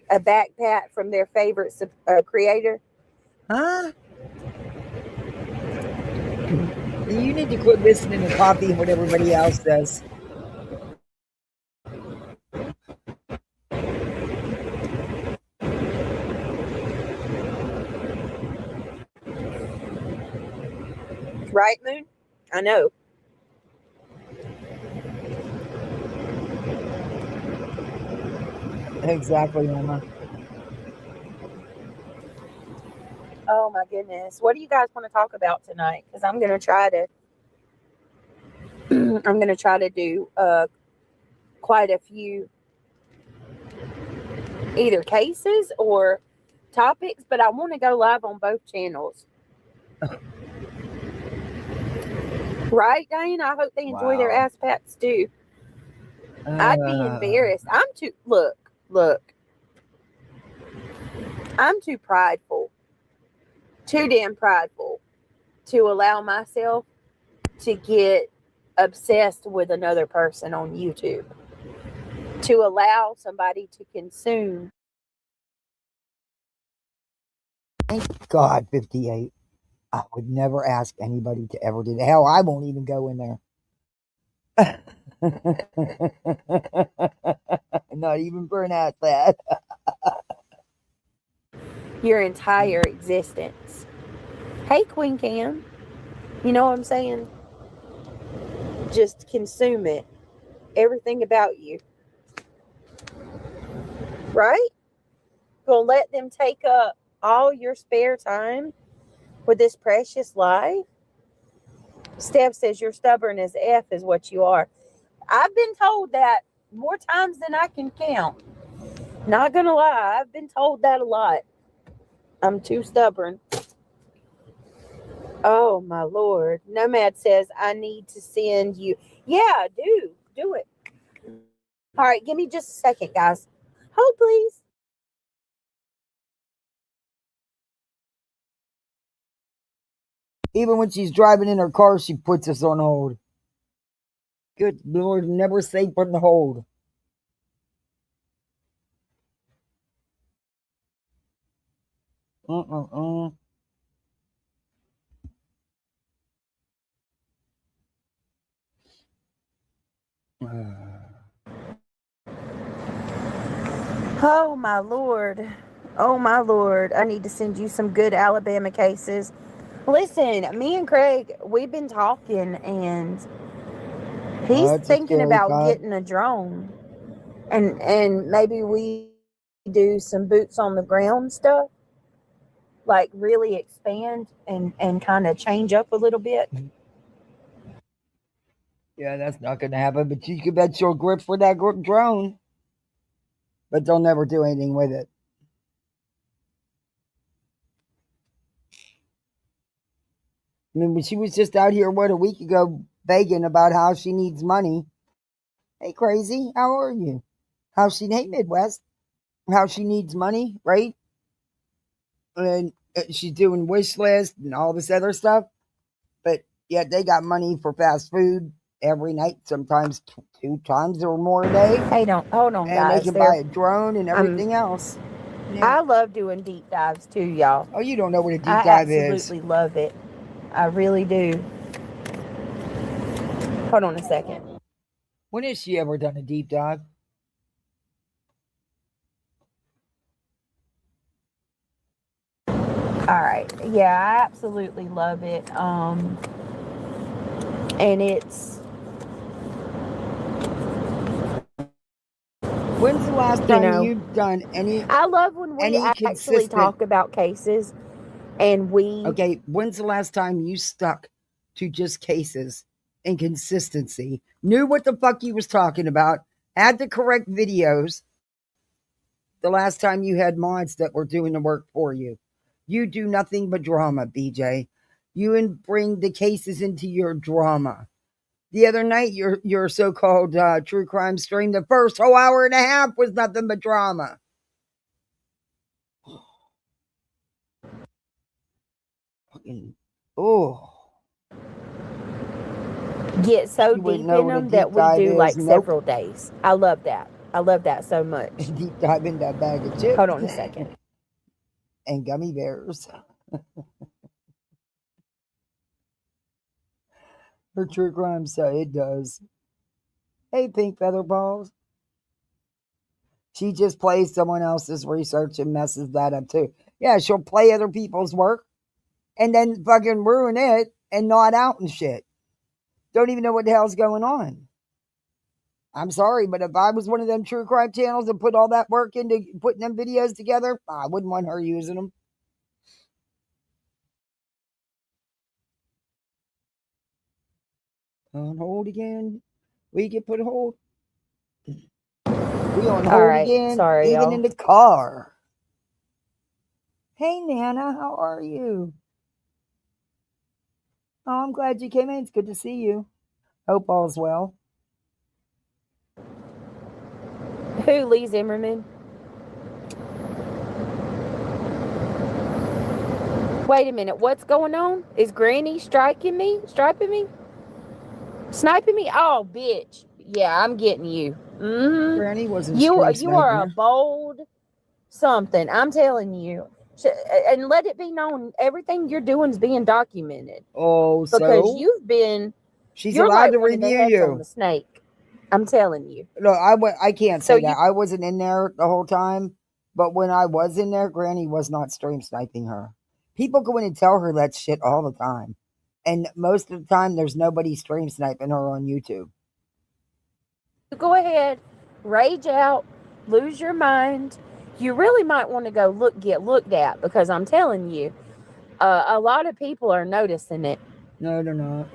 a back pat from their favorite creator? Huh? You need to quit listening to copying what everybody else says. Right, Moon? I know. Exactly, Mama. Oh my goodness. What do you guys want to talk about tonight? Because I'm gonna try to do quite a few either cases or topics, but I want to go live on both channels. Right, Diane? I hope they enjoy their ass pats too. I'd be embarrassed. Look. I'm too prideful, too damn prideful to allow myself to get obsessed with another person on YouTube, to allow somebody to consume. Thank God, 58. I would never ask anybody to ever do that. Hell, I won't even go in there. Not even for an that. Your entire existence. Hey, Queen Cam. You know what I'm saying? Just consume it. Everything about you. Right? Gonna let them take up all your spare time with this precious life? Steph says you're stubborn as F is what you are. I've been told that more times than I can count. Not gonna lie, I've been told that a lot. I'm too stubborn. Oh my Lord. Nomad says I need to send you. Yeah, do it. All right, give me just a second, guys. Hold, please. Even when she's driving in her car, she puts us on hold. Good Lord, never say put on hold. Oh my Lord. Oh my Lord. I need to send you some good Alabama cases. Listen, me and Craig, we've been talking and he's thinking about getting a drone. And maybe we do some boots on the ground stuff. Like really expand and kind of change up a little bit. Yeah, that's not going to happen, but you can bet you'll grip for that drone. But they'll never do anything with it. I mean, she was just out here, a week ago, begging about how she needs money. Hey, crazy, how are you? Hey, Midwest, how she needs money, right? And she's doing wish list and all this other stuff. But yet they got money for fast food every night, sometimes 2 times or more a day. Hey, hold on, and guys. And they can buy a drone and everything else. Yeah. I love doing deep dives too, y'all. Oh, you don't know what a deep dive is. I absolutely love it. I really do. Hold on a second. When has she ever done a deep dive? All right. Yeah, I absolutely love it. And it's... When's the last time you've done any... I love when we actually talk about cases and we... Okay, when's the last time you stuck to just cases and consistency? Knew what the fuck you was talking about, had the correct videos. The last time you had mods that were doing the work for you. You do nothing but drama, BJ. You bring the cases into your drama. The other night, your so-called true crime stream, the first whole hour and a half was nothing but drama. Get so deep in them that we do like several days. I love that. I love that so much. Deep dive in that bag of chips. Hold on a second. And gummy bears. Her true crime site, it does. Hey, pink feather balls. She just plays someone else's research and messes that up too. Yeah, she'll play other people's work and then fucking ruin it and nod out and shit. Don't even know what the hell's going on. I'm sorry, but if I was one of them true crime channels and put all that work into putting them videos together, I wouldn't want her using them. On hold again. We get put hold. We on hold again. Sorry, even y'all. in the car. Hey, Nana, how are you? Oh, I'm glad you came in. It's good to see you. Hope all's well. Who, Lee Zimmerman? Wait a minute. What's going on? Is Granny striking me? Striping me? Sniping me? Oh, bitch. Yeah, I'm getting you. Mm-hmm. Granny wasn't You stream you are a sniping her. bold something. I'm telling you. And let it be known, everything you're doing is being documented. Oh, Because so she's you're allowed like to one of the review heads on you. the snake. I'm telling you. No, I can't So say that. I wasn't in there the whole time, but when I was in there, Granny was not stream sniping her. People go in and tell her that shit all the time. And most of the time, there's nobody stream sniping her on YouTube. You go ahead, rage out, lose your mind. You really might want to go get looked at, because I'm telling you, a lot of people are noticing it. No, they're not.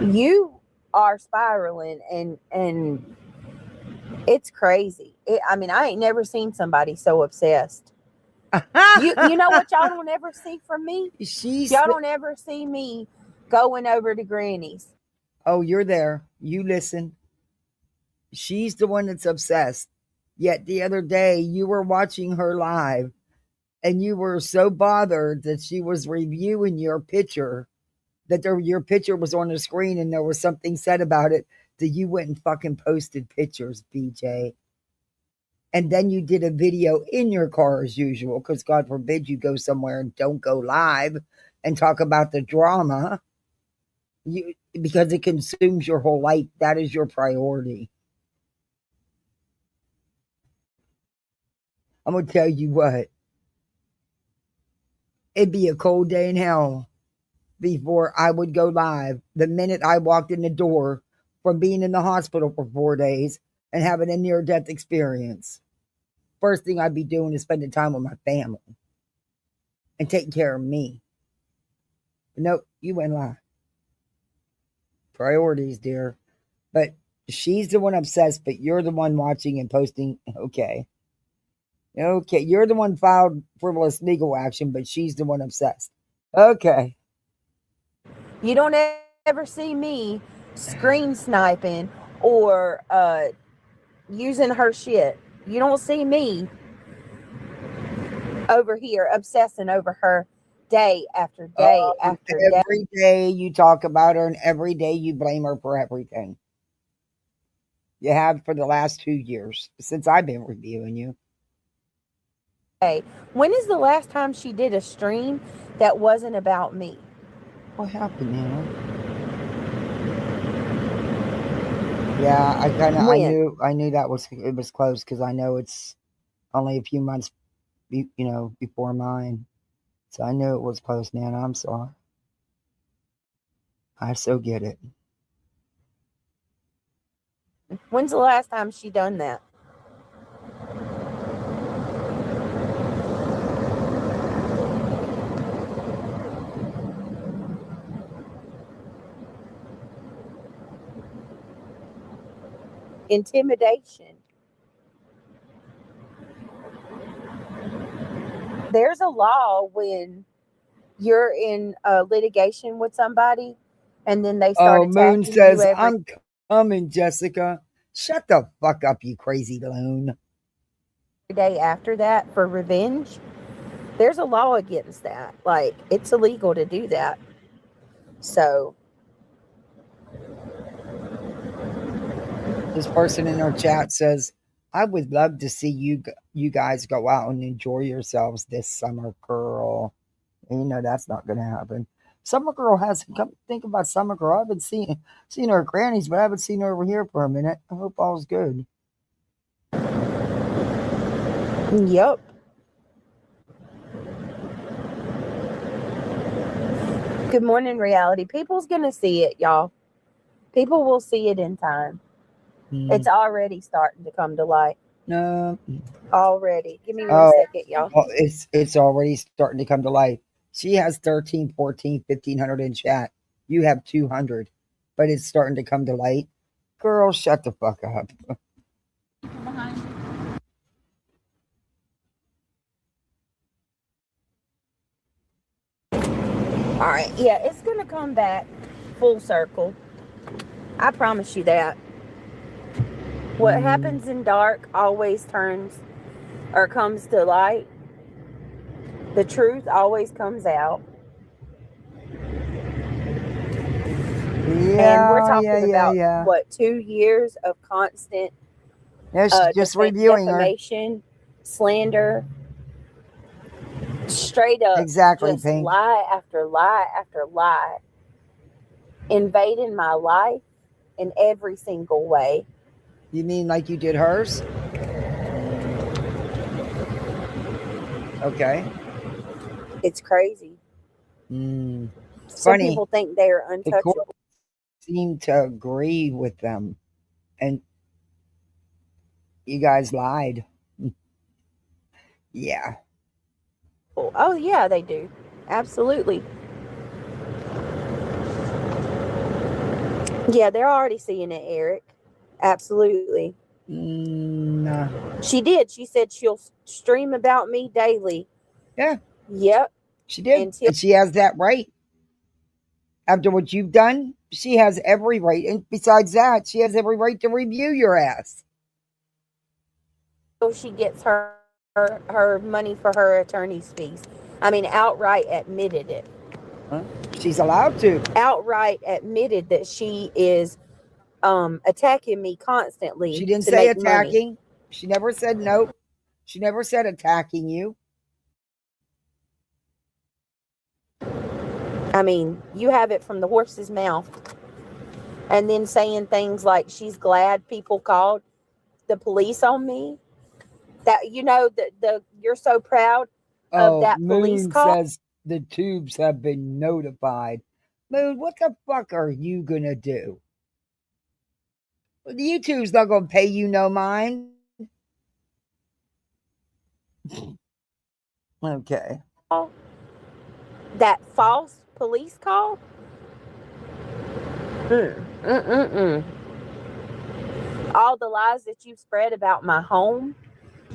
You are spiraling, and it's crazy. I mean, I ain't never seen somebody so obsessed. You know what y'all don't ever see from me? Y'all don't ever see me going over to Granny's. Oh, you're there. You listen. She's the one that's obsessed. Yet the other day, you were watching her live, and you were so bothered that she was reviewing your picture, that your picture was on the screen and there was something said about it, that you went and fucking posted pictures, BJ. And then you did a video in your car as usual, because God forbid you go somewhere and don't go live and talk about the drama, because it consumes your whole life. That is your priority. I'm going to tell you what. It'd be a cold day in hell before I would go live. The minute I walked in the door from being in the hospital for 4 days and having a near-death experience, first thing I'd be doing is spending time with my family and taking care of me. But nope, you went live. Priorities, dear. But she's the one obsessed, but you're the one watching and posting. Okay, you're the one filed frivolous legal action, but she's the one obsessed. Okay. You don't ever see me screen sniping or using her shit. You don't see me over here obsessing over her day after day after day. Every day you talk about her, and every day you blame her for everything. You have for the last 2 years since I've been reviewing you. Hey, when is the last time she did a stream that wasn't about me? What happened now? Yeah, I knew that it was close, because I know it's only a few months, before mine. So I knew it was close, Nana. I'm sorry. I so get it. When's the last time she done that? Intimidation. There's a law when you're in litigation with somebody and then they start attacking Moon says, you I'm coming, Jessica. Shut the fuck up, you crazy loon. day after that for revenge. There's a law against that. Like, it's illegal to do that. So this person in our chat says, I would love to see you guys go out and enjoy yourselves this summer, girl. And that's not going to happen. Summer girl hasn't come. Think about summer girl. I've been seeing her at Granny's, but I haven't seen her over here for a minute. I hope all's good. Yep. Good morning, reality. People's gonna see it, y'all. People will see it in time. It's already starting to come to light. No. Already. Give me 1 second, y'all. Well, it's already starting to come to light. She has 13, 14, 1,500 in chat. You have 200. But it's starting to come to light. Girl, shut the fuck up. All right. Yeah, it's going to come back full circle. I promise you that. What happens in dark always turns or comes to light. The truth always comes out. Yeah, And we're talking about, yeah. what, 2 years of constant Yeah, she's just reviewing her. defamation, slander, straight up Exactly, just Pink. lie after lie after lie, invading my life in every single way. You mean like you did hers? Okay. It's crazy. Some funny. People think they are untouchable. The court seemed to agree with them, and you guys lied. Yeah. Oh, yeah, they do. Absolutely. Yeah, they're already seeing it, Eric. Absolutely. No. She did. She said she'll stream about me daily. Yeah. Yep. She did. And she has that right. After what you've done, she has every right. And besides that, she has every right to review your ass. So she gets her money for her attorney's fees. I mean, outright admitted it. Huh? She's allowed to. Outright admitted that she is attacking me constantly. She didn't say attacking. Money. She never said nope. She never said attacking you. I mean, you have it from the horse's mouth. And then saying things like she's glad people called the police on me. That, you know, the you're so proud of that police Moon call. Says the tubes have been notified. Moon, what the fuck are you gonna do? Well, the YouTube's not gonna pay you no mind. Okay. That false police call? All the lies that you spread about my home,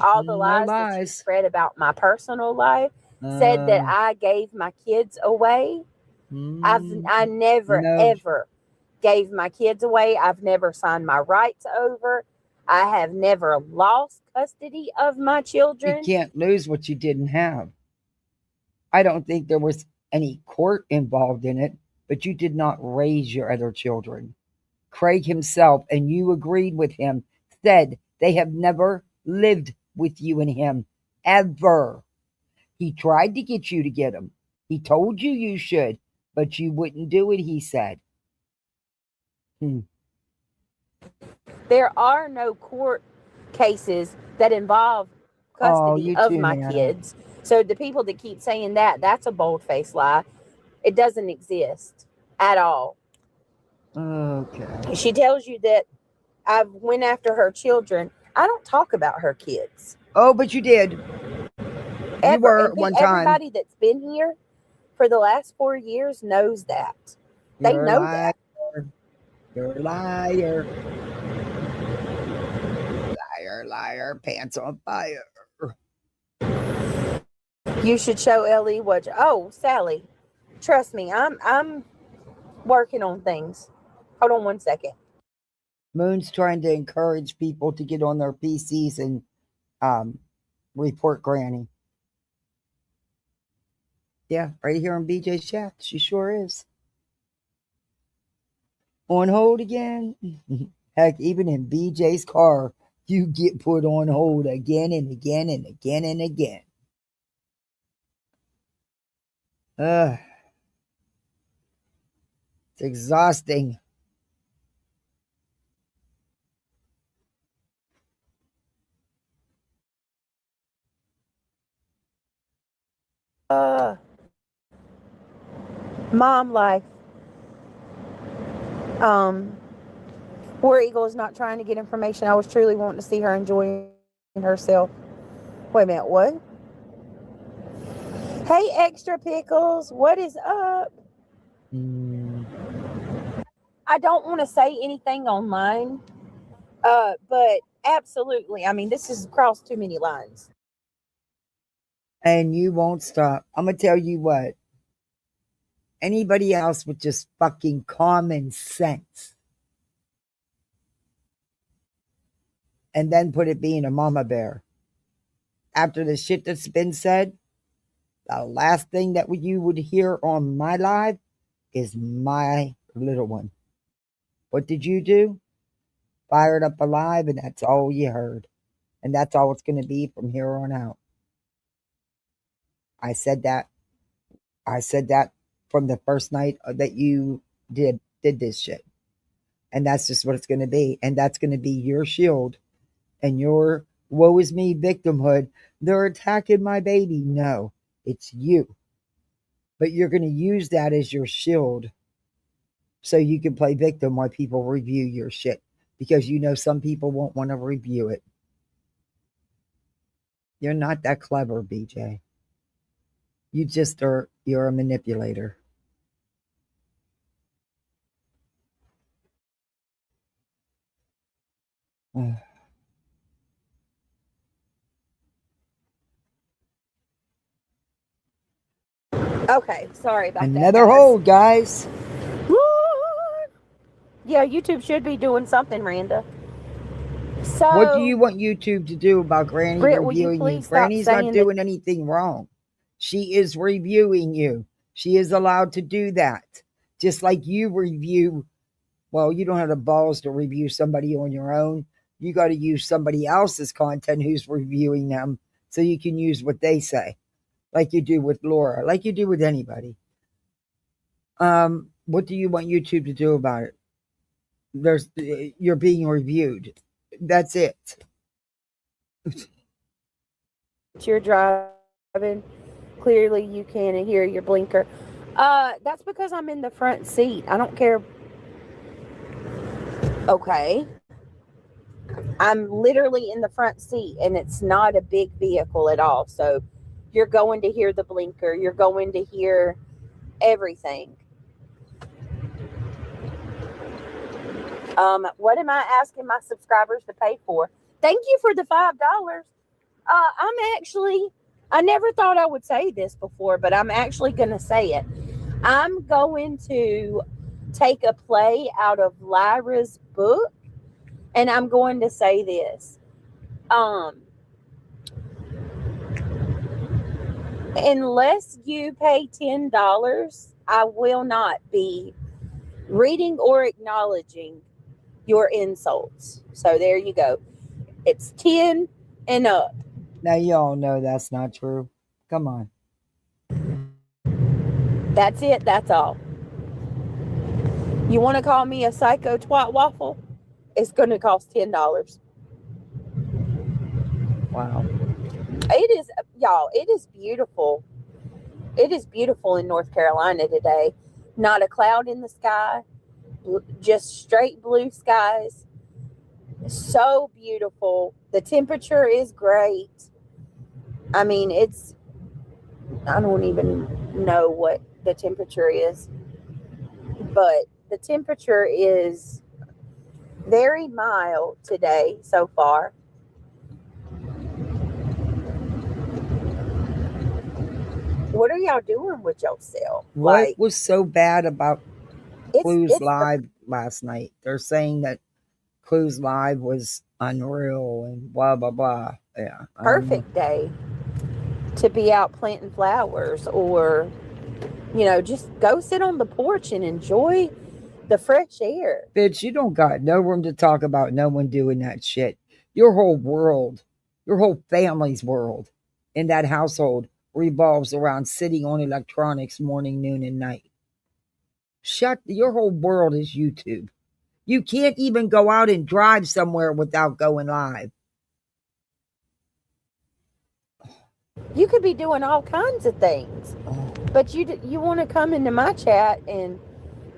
all the lies that you spread about my personal life, said that I gave my kids away. I never, ever gave my kids away. I've never signed my rights over. I have never lost custody of my children. You can't lose what you didn't have. I don't think there was any court involved in it, but you did not raise your other children. Craig himself, and you agreed with him, said they have never lived with you and him, ever. He tried to get you to get them. He told you you should, but you wouldn't do it, he said. There are no court cases that involve custody of my kids. So the people that keep saying that, that's a bold-faced lie. It doesn't exist at all. Okay. She tells you that I went after her children. I don't talk about her kids. Oh, but you did. Ever. You were one time. Everybody that's been here for the last 4 years knows that. They know that. You're a liar. Liar, liar, pants on fire. You should show Ellie what. Oh, Sally, trust me, I'm working on things. Hold on 1 second. Moon's trying to encourage people to get on their PCs and report Granny. Yeah, right here on BJ's chat. She sure is. On hold again. Heck, even in BJ's car, you get put on hold again and again and again and again. It's exhausting. Mom life. War Eagle is not trying to get information. I was truly wanting to see her enjoying herself. Wait a minute, what? Hey, Extra Pickles, what is up? I don't want to say anything online, but absolutely. I mean, this has crossed too many lines. And you won't stop. I'm going to tell you what. Anybody else with just fucking common sense and then put it being a mama bear after the shit that's been said, the last thing that you would hear on my live is my little one. What did you do? Fired up a live, and that's all you heard. And that's all it's going to be from here on out. I said that from the first night that you did this shit. And that's just what it's going to be. And that's going to be your shield and your woe is me victimhood. They're attacking my baby. No, it's you. But you're going to use that as your shield so you can play victim while people review your shit. Because you know some people won't want to review it. You're not that clever, BJ. You just are, you're a manipulator. Okay, sorry about Another that. hold, guys. Yeah, YouTube should be doing something, Randa. So, what do you want YouTube to do about Granny Britt, will reviewing you you? please stop Granny's not saying doing anything wrong. She is reviewing you. She is allowed to do that. Just like you review, well, you don't have the balls to review somebody on your own. You got to use somebody else's content who's reviewing them so you can use what they say, like you do with Laura, like you do with anybody. What do you want YouTube to do about it? You're being reviewed. That's it. you're driving. Clearly, you can't hear your blinker. That's because I'm in the front seat. I don't care. Okay. I'm literally in the front seat, and it's not a big vehicle at all. So you're going to hear the blinker. You're going to hear everything. What am I asking my subscribers to pay for? Thank you for the $5. I never thought I would say this before, but I'm actually going to say it. I'm going to take a play out of Lyra's book, and I'm going to say this. Unless you pay $10, I will not be reading or acknowledging your insults. So there you go. It's 10 and up. Now you all know that's not true. Come on. That's it. That's all. You want to call me a psycho twat waffle? It's going to cost $10. Wow. It is, y'all, it is beautiful. It is beautiful in North Carolina today. Not a cloud in the sky. Just straight blue skies. So beautiful. The temperature is great. I mean, I don't even know what the temperature is, but the temperature is very mild today so far. What are y'all doing with yourself? What was so bad about Clue's Live last night? They're saying that Clue's Live was unreal and blah, blah, blah. Yeah. Perfect day to be out planting flowers, or, just go sit on the porch and enjoy the fresh air. Bitch, you don't got no room to talk about no one doing that shit. Your whole world, your whole family's world in that household revolves around sitting on electronics morning, noon, and night. Your whole world is YouTube. You can't even go out and drive somewhere without going live. You could be doing all kinds of things, but you want to come into my chat and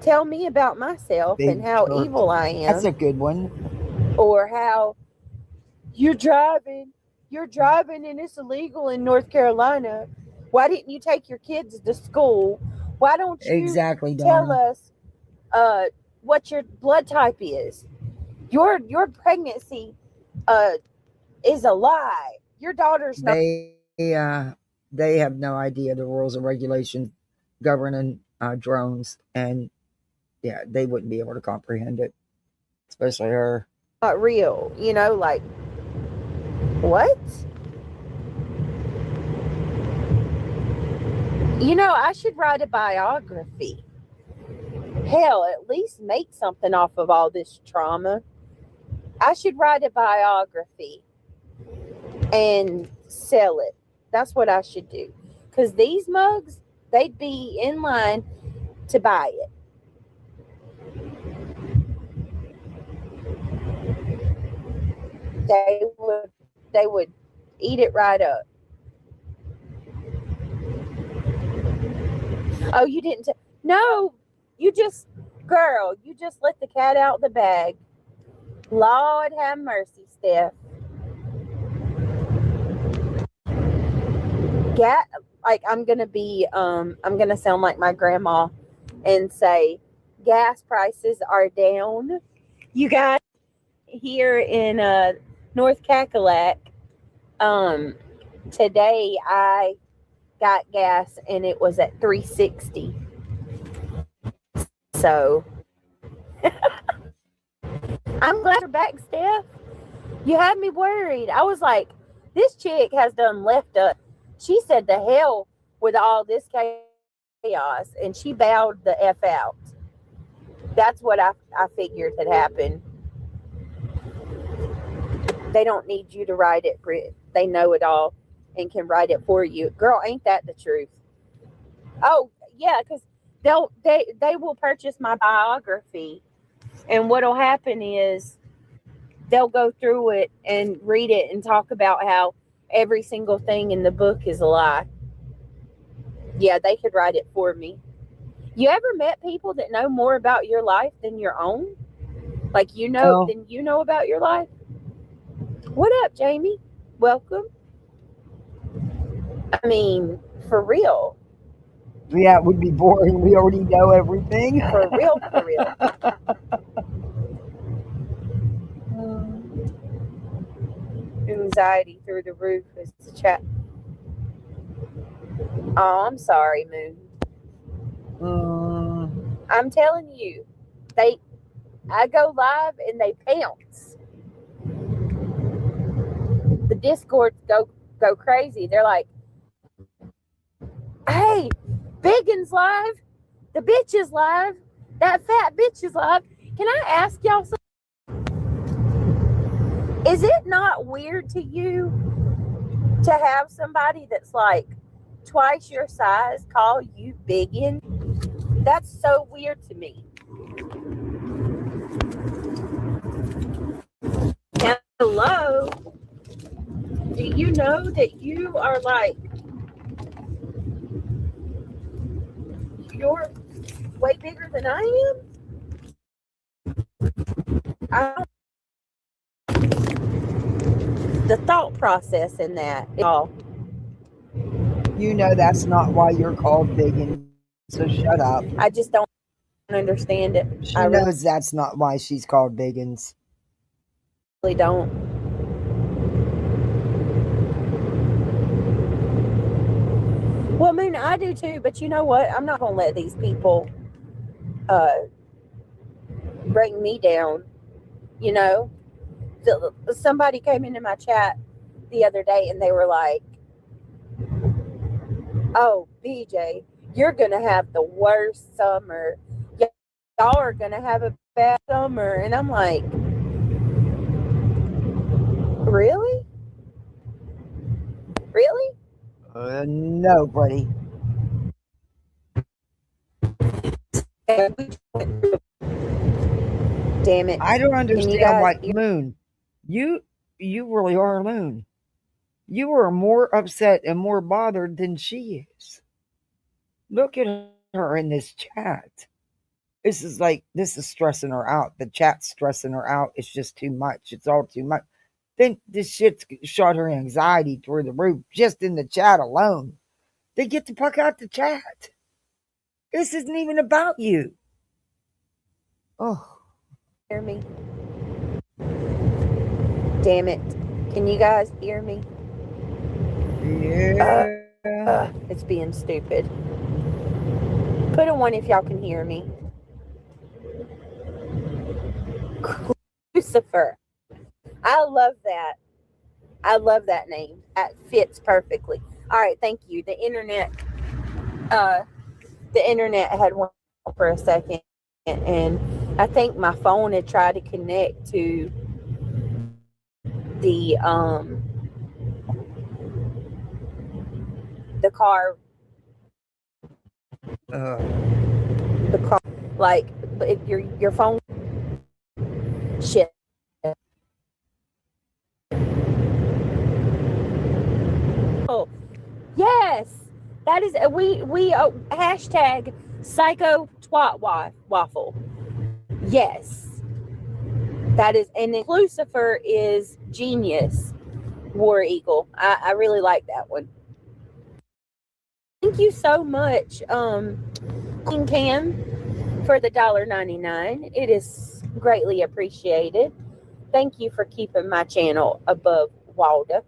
tell me about myself and how evil I am. That's a good one. Or how you're driving and it's illegal in North Carolina. Why didn't you take your kids to school? Why don't you tell us what your blood type is? Your pregnancy is a lie. Your daughter's not. They have no idea the rules and regulations governing drones, and yeah, they wouldn't be able to comprehend it, especially her. Not real, like what? You know, I should write a biography. Hell, at least make something off of all this trauma. I should write a biography and sell it. That's what I should do. Because these mugs, they'd be in line to buy it. They would eat it right up. Oh, you didn't? No, you just let the cat out the bag. Lord have mercy, Steph. I'm gonna sound like my grandma and say gas prices are down. You guys, here in North Cackalack, today I got gas and it was at $3.60. So I'm glad you're back, Steph. You had me worried. I was like, this chick has done left up. She said the hell with all this chaos, and she bowed the F out. That's what I figured had happened. They don't need you to write it, Britt. They know it all and can write it for you. Girl, ain't that the truth? Oh, yeah, because they will purchase my biography, and what'll happen is they'll go through it and read it and talk about how every single thing in the book is a lie. Yeah, they could write it for me. You ever met people that know more about your life than your own? Like than you know about your life? What up, Jamie? Welcome. I mean, for real. Yeah, it would be boring. We already know everything. For real, for real. Anxiety through the roof is the chat. Oh, I'm sorry, Moon. I'm telling you, I go live and they pounce. The Discords go crazy. They're like, hey, Biggins live, the bitch is live, that fat bitch is live. Can I ask y'all something? Is it not weird to you to have somebody that's like twice your size call you biggin? That's so weird to me. Hello? Do you know that you are like, you're way bigger than I am? The thought process in that is all. You know that's not why you're called biggin, so shut up. I just don't understand it. She knows that's not why she's called biggins. Really don't. Well, I mean, I do too, but you know what? I'm not gonna let these people bring me down. You know, somebody came into my chat the other day and they were like, oh, BJ, you're gonna have the worst summer. Y'all are gonna have a bad summer. And I'm like, really? Really? No, buddy. Damn it. I don't understand why, Moon, you really are Moon. You are more upset and more bothered than she is. Look at her in this chat. This is stressing her out. The chat's stressing her out. It's just too much. It's all too much. Then this shit's shot her anxiety through the roof just in the chat alone. Then get the fuck out the chat. This isn't even about you. Oh. Hear me? Damn it. Can you guys hear me? Yeah. It's being stupid. Put a 1 if y'all can hear me. Lucifer. I love that. I love that name. That fits perfectly. All right, thank you. The internet the internet had went for a second, and I think my phone had tried to connect to the car, like if your phone shit. Oh, yes, that is we hashtag psycho twat waffle. Yes, that is, and Lucifer is genius. War Eagle. I really like that one. Thank you so much, Queen Cam, for the $1.99. It is greatly appreciated. Thank you for keeping my channel above water.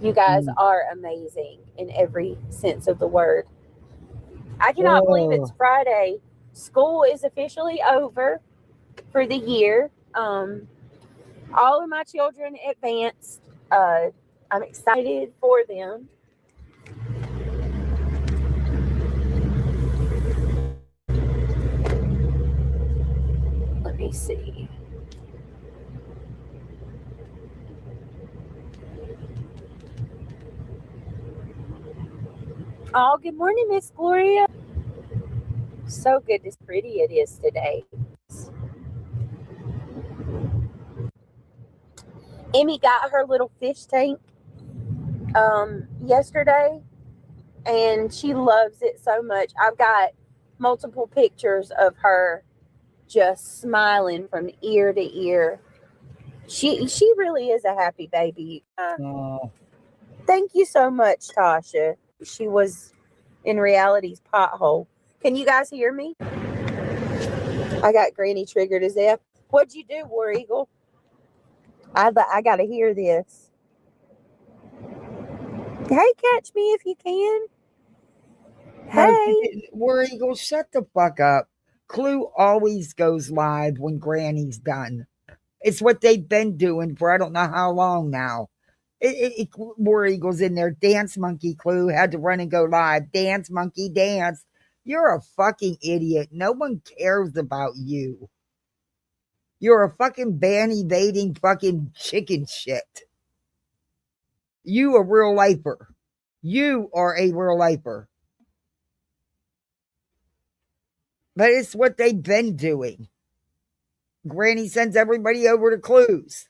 You guys are amazing in every sense of the word. I cannot believe it's Friday. School is officially over for the year. All of my children advanced. I'm excited for them. Let me see. Oh, good morning, Miss Gloria. So good as pretty it is today. Emmy got her little fish tank yesterday, and she loves it so much. I've got multiple pictures of her just smiling from ear to ear. She really is a happy baby. Thank you so much, Tasha. She was in reality's pothole. Can you guys hear me? I got Granny triggered as if. What'd you do, War Eagle? I got to hear this. Hey, catch me if you can. Hey. War Eagle, shut the fuck up. Clue always goes live when Granny's done. It's what they've been doing for I don't know how long now. War Eagle's in there. Dance Monkey Clue had to run and go live. Dance Monkey Dance. You're a fucking idiot. No one cares about you. You're a fucking ban-evading fucking chicken shit. You a real lifer. You are a real lifer. But it's what they've been doing. Granny sends everybody over to Clues.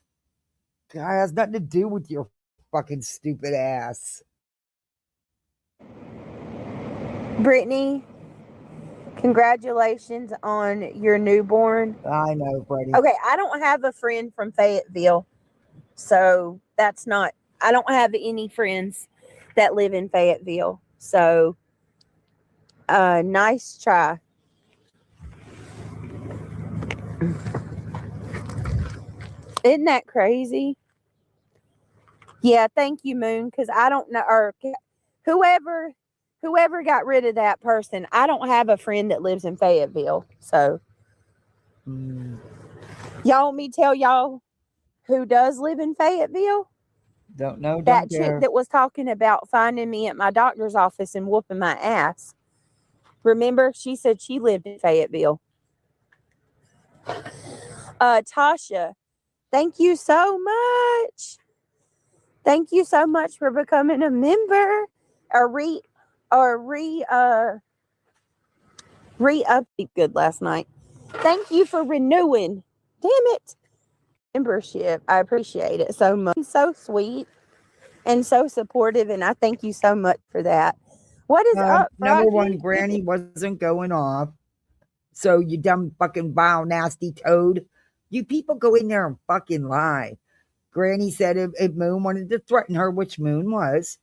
God, it has nothing to do with your fucking stupid ass. Brittany, congratulations on your newborn. I know, Freddie. Okay, I don't have a friend from Fayetteville, so that's not, I don't have any friends that live in Fayetteville, so nice try. Isn't that crazy? Yeah, thank you, Moon, because I don't know, or whoever got rid of that person, I don't have a friend that lives in Fayetteville, so. Y'all want me to tell y'all who does live in Fayetteville? Don't know. That chick that was talking about finding me at my doctor's office and whooping my ass. Remember, she said she lived in Fayetteville. Tasha, thank you so much. Thank you so much for becoming a member. Re-up good last night. Thank you for renewing. Damn it. Membership. I appreciate it so much. So sweet and so supportive, and I thank you so much for that. What is up, Number Rocky? one, Granny wasn't going off. So you dumb fucking vile nasty toad. You people go in there and fucking lie. Granny said if Moon wanted to threaten her, which Moon was,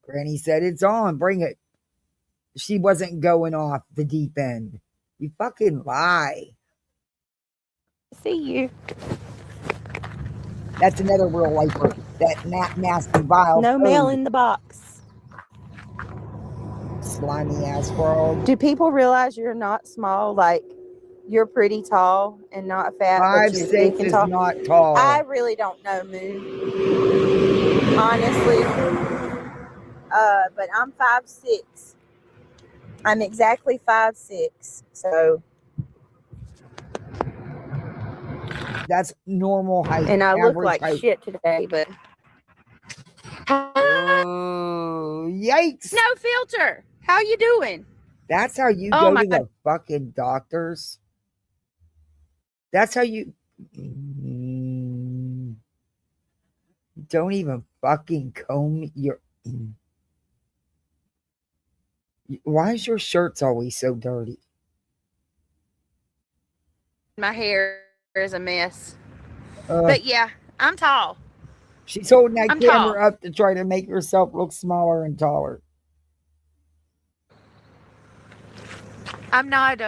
Granny said it's on, bring it. She wasn't going off the deep end. You fucking lie. See you. That's another real lifer. That nasty vile No toad. mail in the box. Slimy ass frog. Do people realize you're not small? Like, you're pretty tall and not fat, but you're 5'6" thick and is tall. not tall. I really don't know, Moon. Honestly. But I'm 5'6". I'm exactly 5'6", so. That's normal height. And I look like height. shit today, but. Oh, yikes. No filter. How you doing? That's how you go to the fucking doctors? That's how you... Don't even fucking comb your... Why is your shirts always so dirty? My hair is a mess. But yeah, I'm tall. She's holding that camera up to try to make herself look smaller and taller. I'm not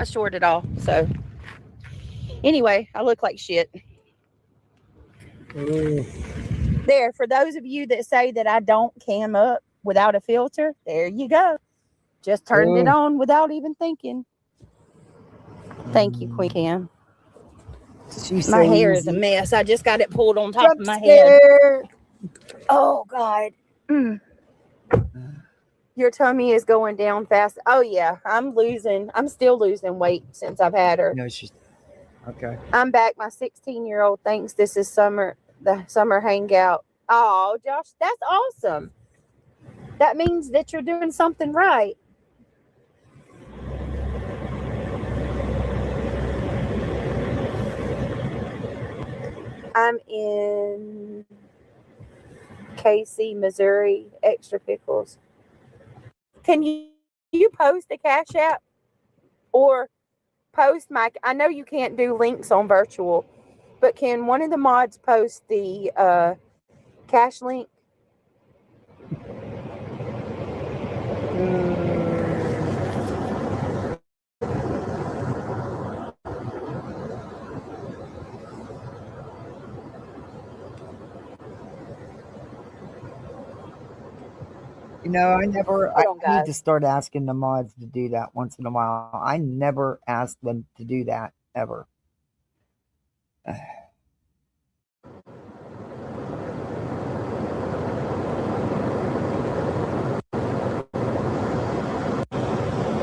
short at all. So anyway, I look like shit. There, for those of you that say that I don't cam up without a filter, there you go. Just turned it on without even thinking. Thank you, Queen Cam. My hair is a mess. I just got it pulled on top of my head. Oh, God. Your tummy is going down fast. Oh, yeah. I'm still losing weight since I've had her. No, she's... Okay. I'm back. My 16-year-old thinks this is the summer hangout. Oh, Josh, that's awesome. That means that you're doing something right. I'm in KC, Missouri. Extra pickles. Can you post a Cash App or post my... I know you can't do links on virtual, but can one of the mods post the cash link? You know, I need to start asking the mods to do that once in a while. I never ask them to do that, ever.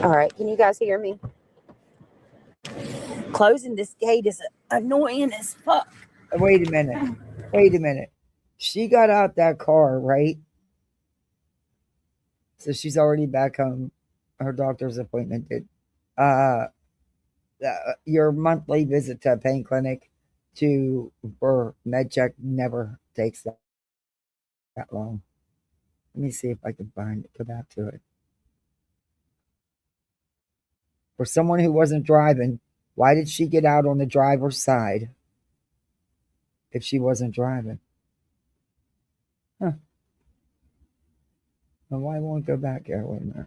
All right, can you guys hear me? Closing this gate is annoying as fuck. Wait a minute. She got out that car, right? So she's already back home. Her doctor's appointment did. Your monthly visit to a pain clinic for med check never takes that long. Let me see if I can go back to it. For someone who wasn't driving, why did she get out on the driver's side if she wasn't driving? Huh. Well, why won't it go back here? Wait a minute.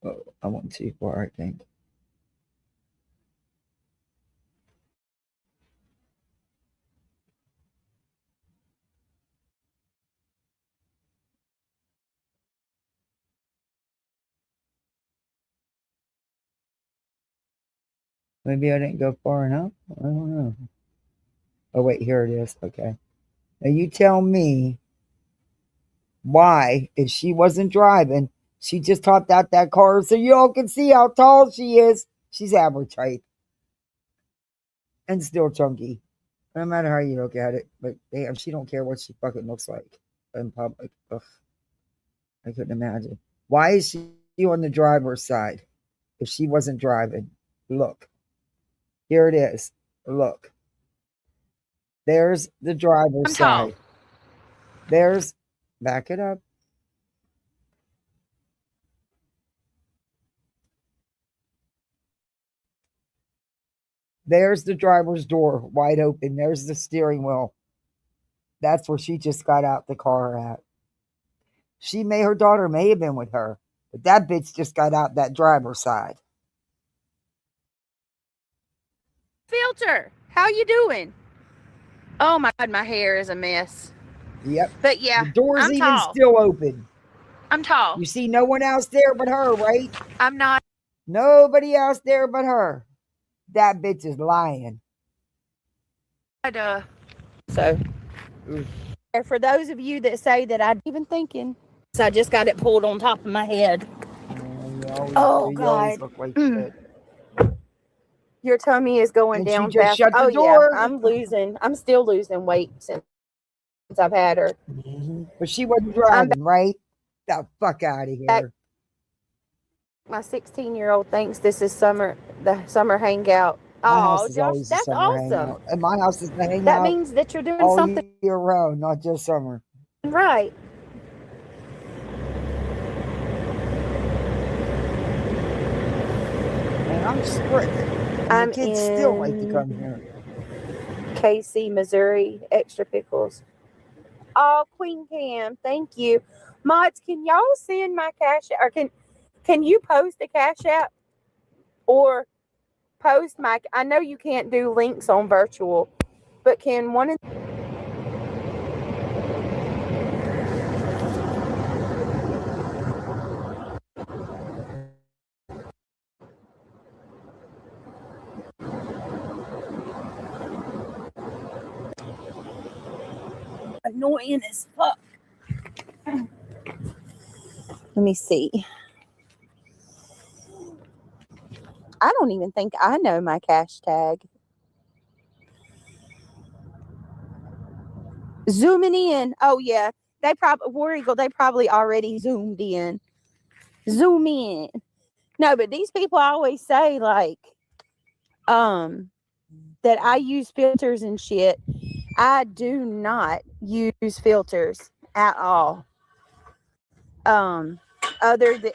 Oh, I went too far, I think. Maybe I didn't go far enough. I don't know. Oh, wait, here it is. Okay. Now you tell me why, if she wasn't driving, she just hopped out that car so you all can see how tall she is. She's average height. And still chunky. No matter how you look at it. But damn, she don't care what she fucking looks like in public. Ugh. I couldn't imagine. Why is she on the driver's side if she wasn't driving? Look. Here it is. Look. There's the driver's side. There's... Back it up. There's the driver's door wide open. There's the steering wheel. That's where she just got out the car at. Her daughter may have been with her, but that bitch just got out that driver's side. Filter, how you doing? Oh my God, my hair is a mess. Yep. But yeah, the door's I'm even tall. Still open. I'm tall. You see no one else there but her, right? I'm not. Nobody else there but her. That bitch is lying. So, for those of you that say that I'm even thinking, so I just got it pulled on top of my head. You always look like shit. Your tummy is going And she down just fast. shut the Oh door. yeah, I'm still losing weight since I've had her. But she wasn't driving, right? The fuck out of here. My 16-year-old thinks this is the summer hangout. My house Oh, is Josh, always the that's summer awesome. hangout. And my house is the hangout That means that you're doing all something year round, not just summer. right. And I'm strict. I'm the kids in still like to come here. KC, Missouri. Extra pickles. Oh, Queen Cam, thank you. Mods, can y'all send my cash or can you post a cash app or post my? I know you can't do links on virtual, but can one of annoying as fuck. Let me see. I don't even think I know my cash tag. Zooming in. Oh yeah. War Eagle, they probably already zoomed in. Zoom in. No, but these people always say like that I use filters and shit. I do not use filters at all. Other than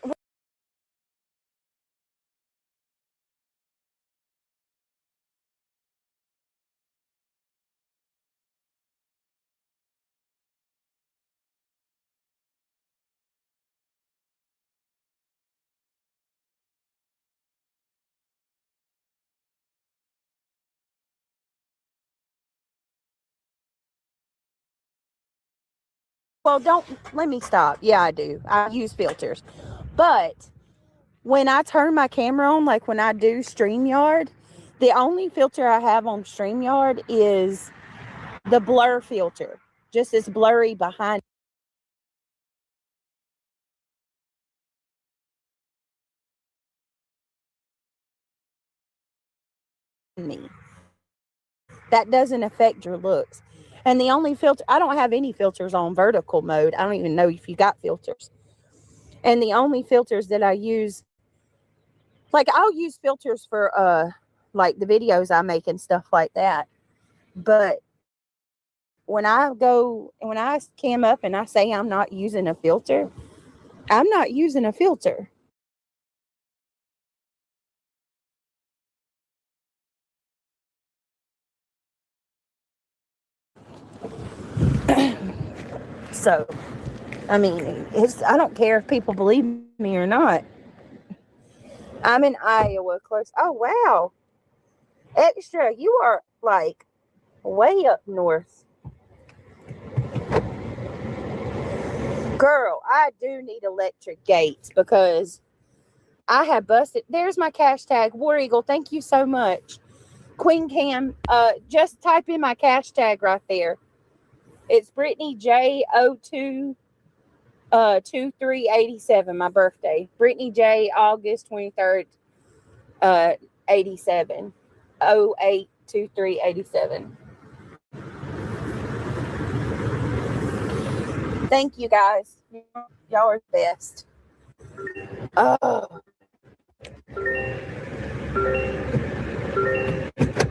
well, don't let me stop. Yeah, I do. I use filters. But when I turn my camera on, like when I do StreamYard, the only filter I have on StreamYard is the blur filter. Just this blurry behind me. That doesn't affect your looks. And the only filter, I don't have any filters on vertical mode. I don't even know if you got filters. And the only filters that I use, like I'll use filters for like the videos I make and stuff like that. But when I cam up and I say I'm not using a filter, I'm not using a filter. So, I mean, I don't care if people believe me or not. I'm in Iowa, close. Oh, wow. Extra, you are like way up north. Girl, I do need electric gates because I have busted. There's my cash tag, War Eagle. Thank you so much. Queen Cam, just type in my cash tag right there. It's Brittany J02 2387, my birthday. Brittany J, August 23rd, 87. 082387. Thank you guys. Y'all are the best. Oh.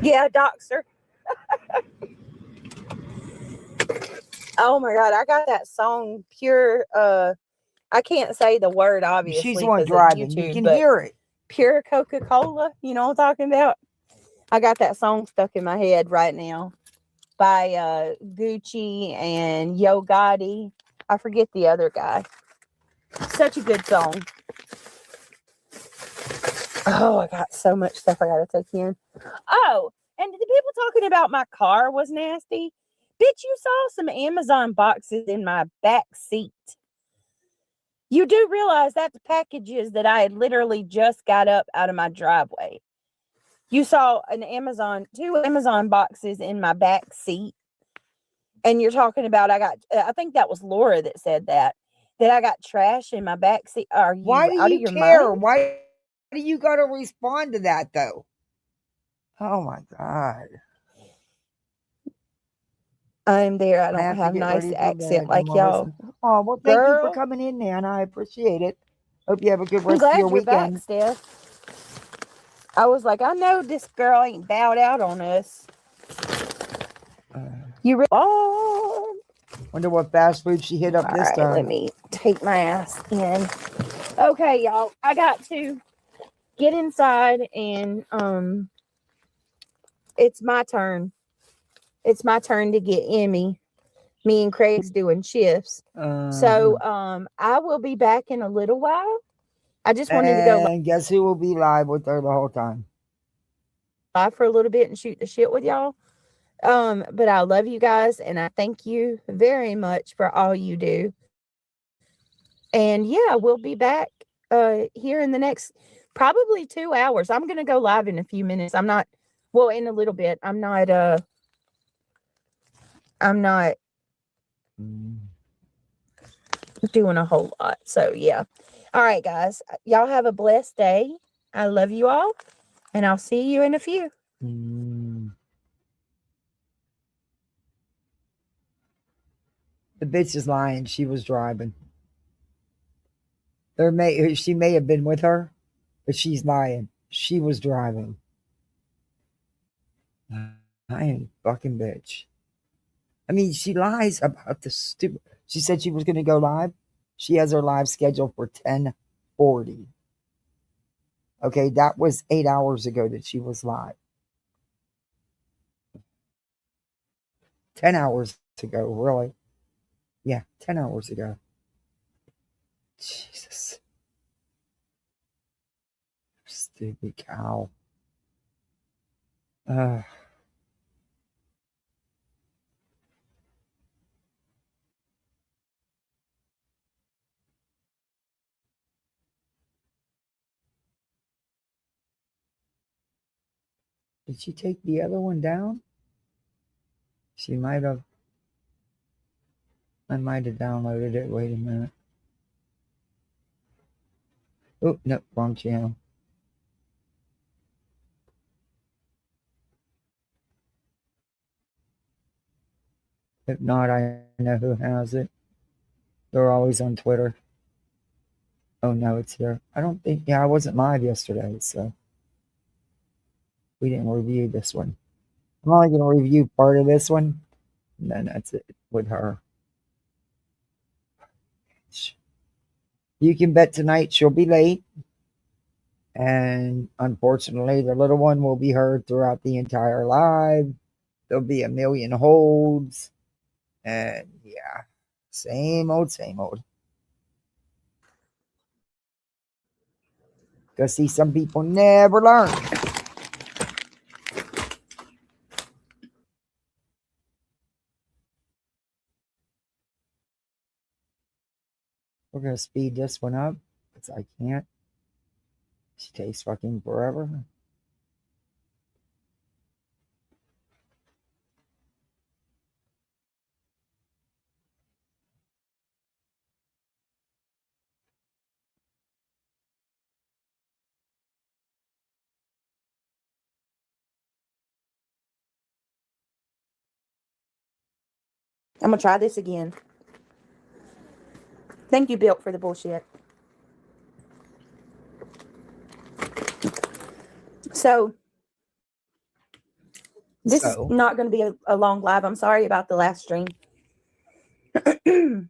Yeah, doctor. Oh my God, I got that song Pure. I can't say the word obviously. She's the one driving. YouTube, you can hear it. Pure Coca-Cola. You know what I'm talking about? I got that song stuck in my head right now by Gucci and Yo Gotti. I forget the other guy. Such a good song. Oh, I got so much stuff I got to take in. Oh, and the people talking about my car was nasty. Bitch, you saw some Amazon boxes in my back seat. You do realize that's packages that I had literally just got up out of my driveway. You saw two Amazon boxes in my back seat. And you're talking about I think that was Laura that said that I got trash in my back seat. Are you Why do out you of your care? mind? Why do you got to respond to that though? Oh my God. I'm there. I I don't have to have get nice ready for accent bed, like y'all. Melissa. Oh, well, thank you for Girl, coming in, Nan. I appreciate it. Hope you have a good I'm rest of glad your you're back, weekend. Steph. I was like, I know this girl ain't bowed out on us. You really? Oh, Wonder what fast food she hit up all this right. Let time. me take my ass in. Okay, y'all. I got to get inside and it's my turn. It's my turn to get Emmy. Me and Craig's doing shifts. So I will be back in a little while. I just wanted to go And guess who will be live with her the whole time? live for a little bit and shoot the shit with y'all. But I love you guys and I thank you very much for all you do. And yeah, we'll be back here in the next probably 2 hours. I'm gonna go live in a few minutes. In a little bit. I'm not doing a whole lot. So yeah. All right, guys. Y'all have a blessed day. I love you all. And I'll see you in a few. The bitch is lying. She was driving. She may have been with her, but she's lying. She was driving. Lying fucking bitch. I mean, she lies about the stupid. She said she was going to go live. She has her live scheduled for 10:40. Okay, that was 8 hours ago that she was live. 10 hours ago, really. Yeah, 10 hours ago. Jesus. Stupid cow. Did she take the other one down? She might have. I might have downloaded it. Wait a minute. Oh, no, wrong channel. If not, I know who has it. They're always on Twitter. Oh, no, it's here. I don't think, yeah, I wasn't live yesterday, so we didn't review this one. I'm only going to review part of this one, and then that's it with her. You can bet tonight she'll be late, and unfortunately, the little one will be heard throughout the entire live. There'll be a million holds, and yeah, same old, same old. Because see, some people never learn. We're going to speed this one up because I can't. She takes fucking forever. I'm gonna try this again. Thank you, Bill, for the bullshit. So this is not going to be a long live. I'm sorry about the last stream. The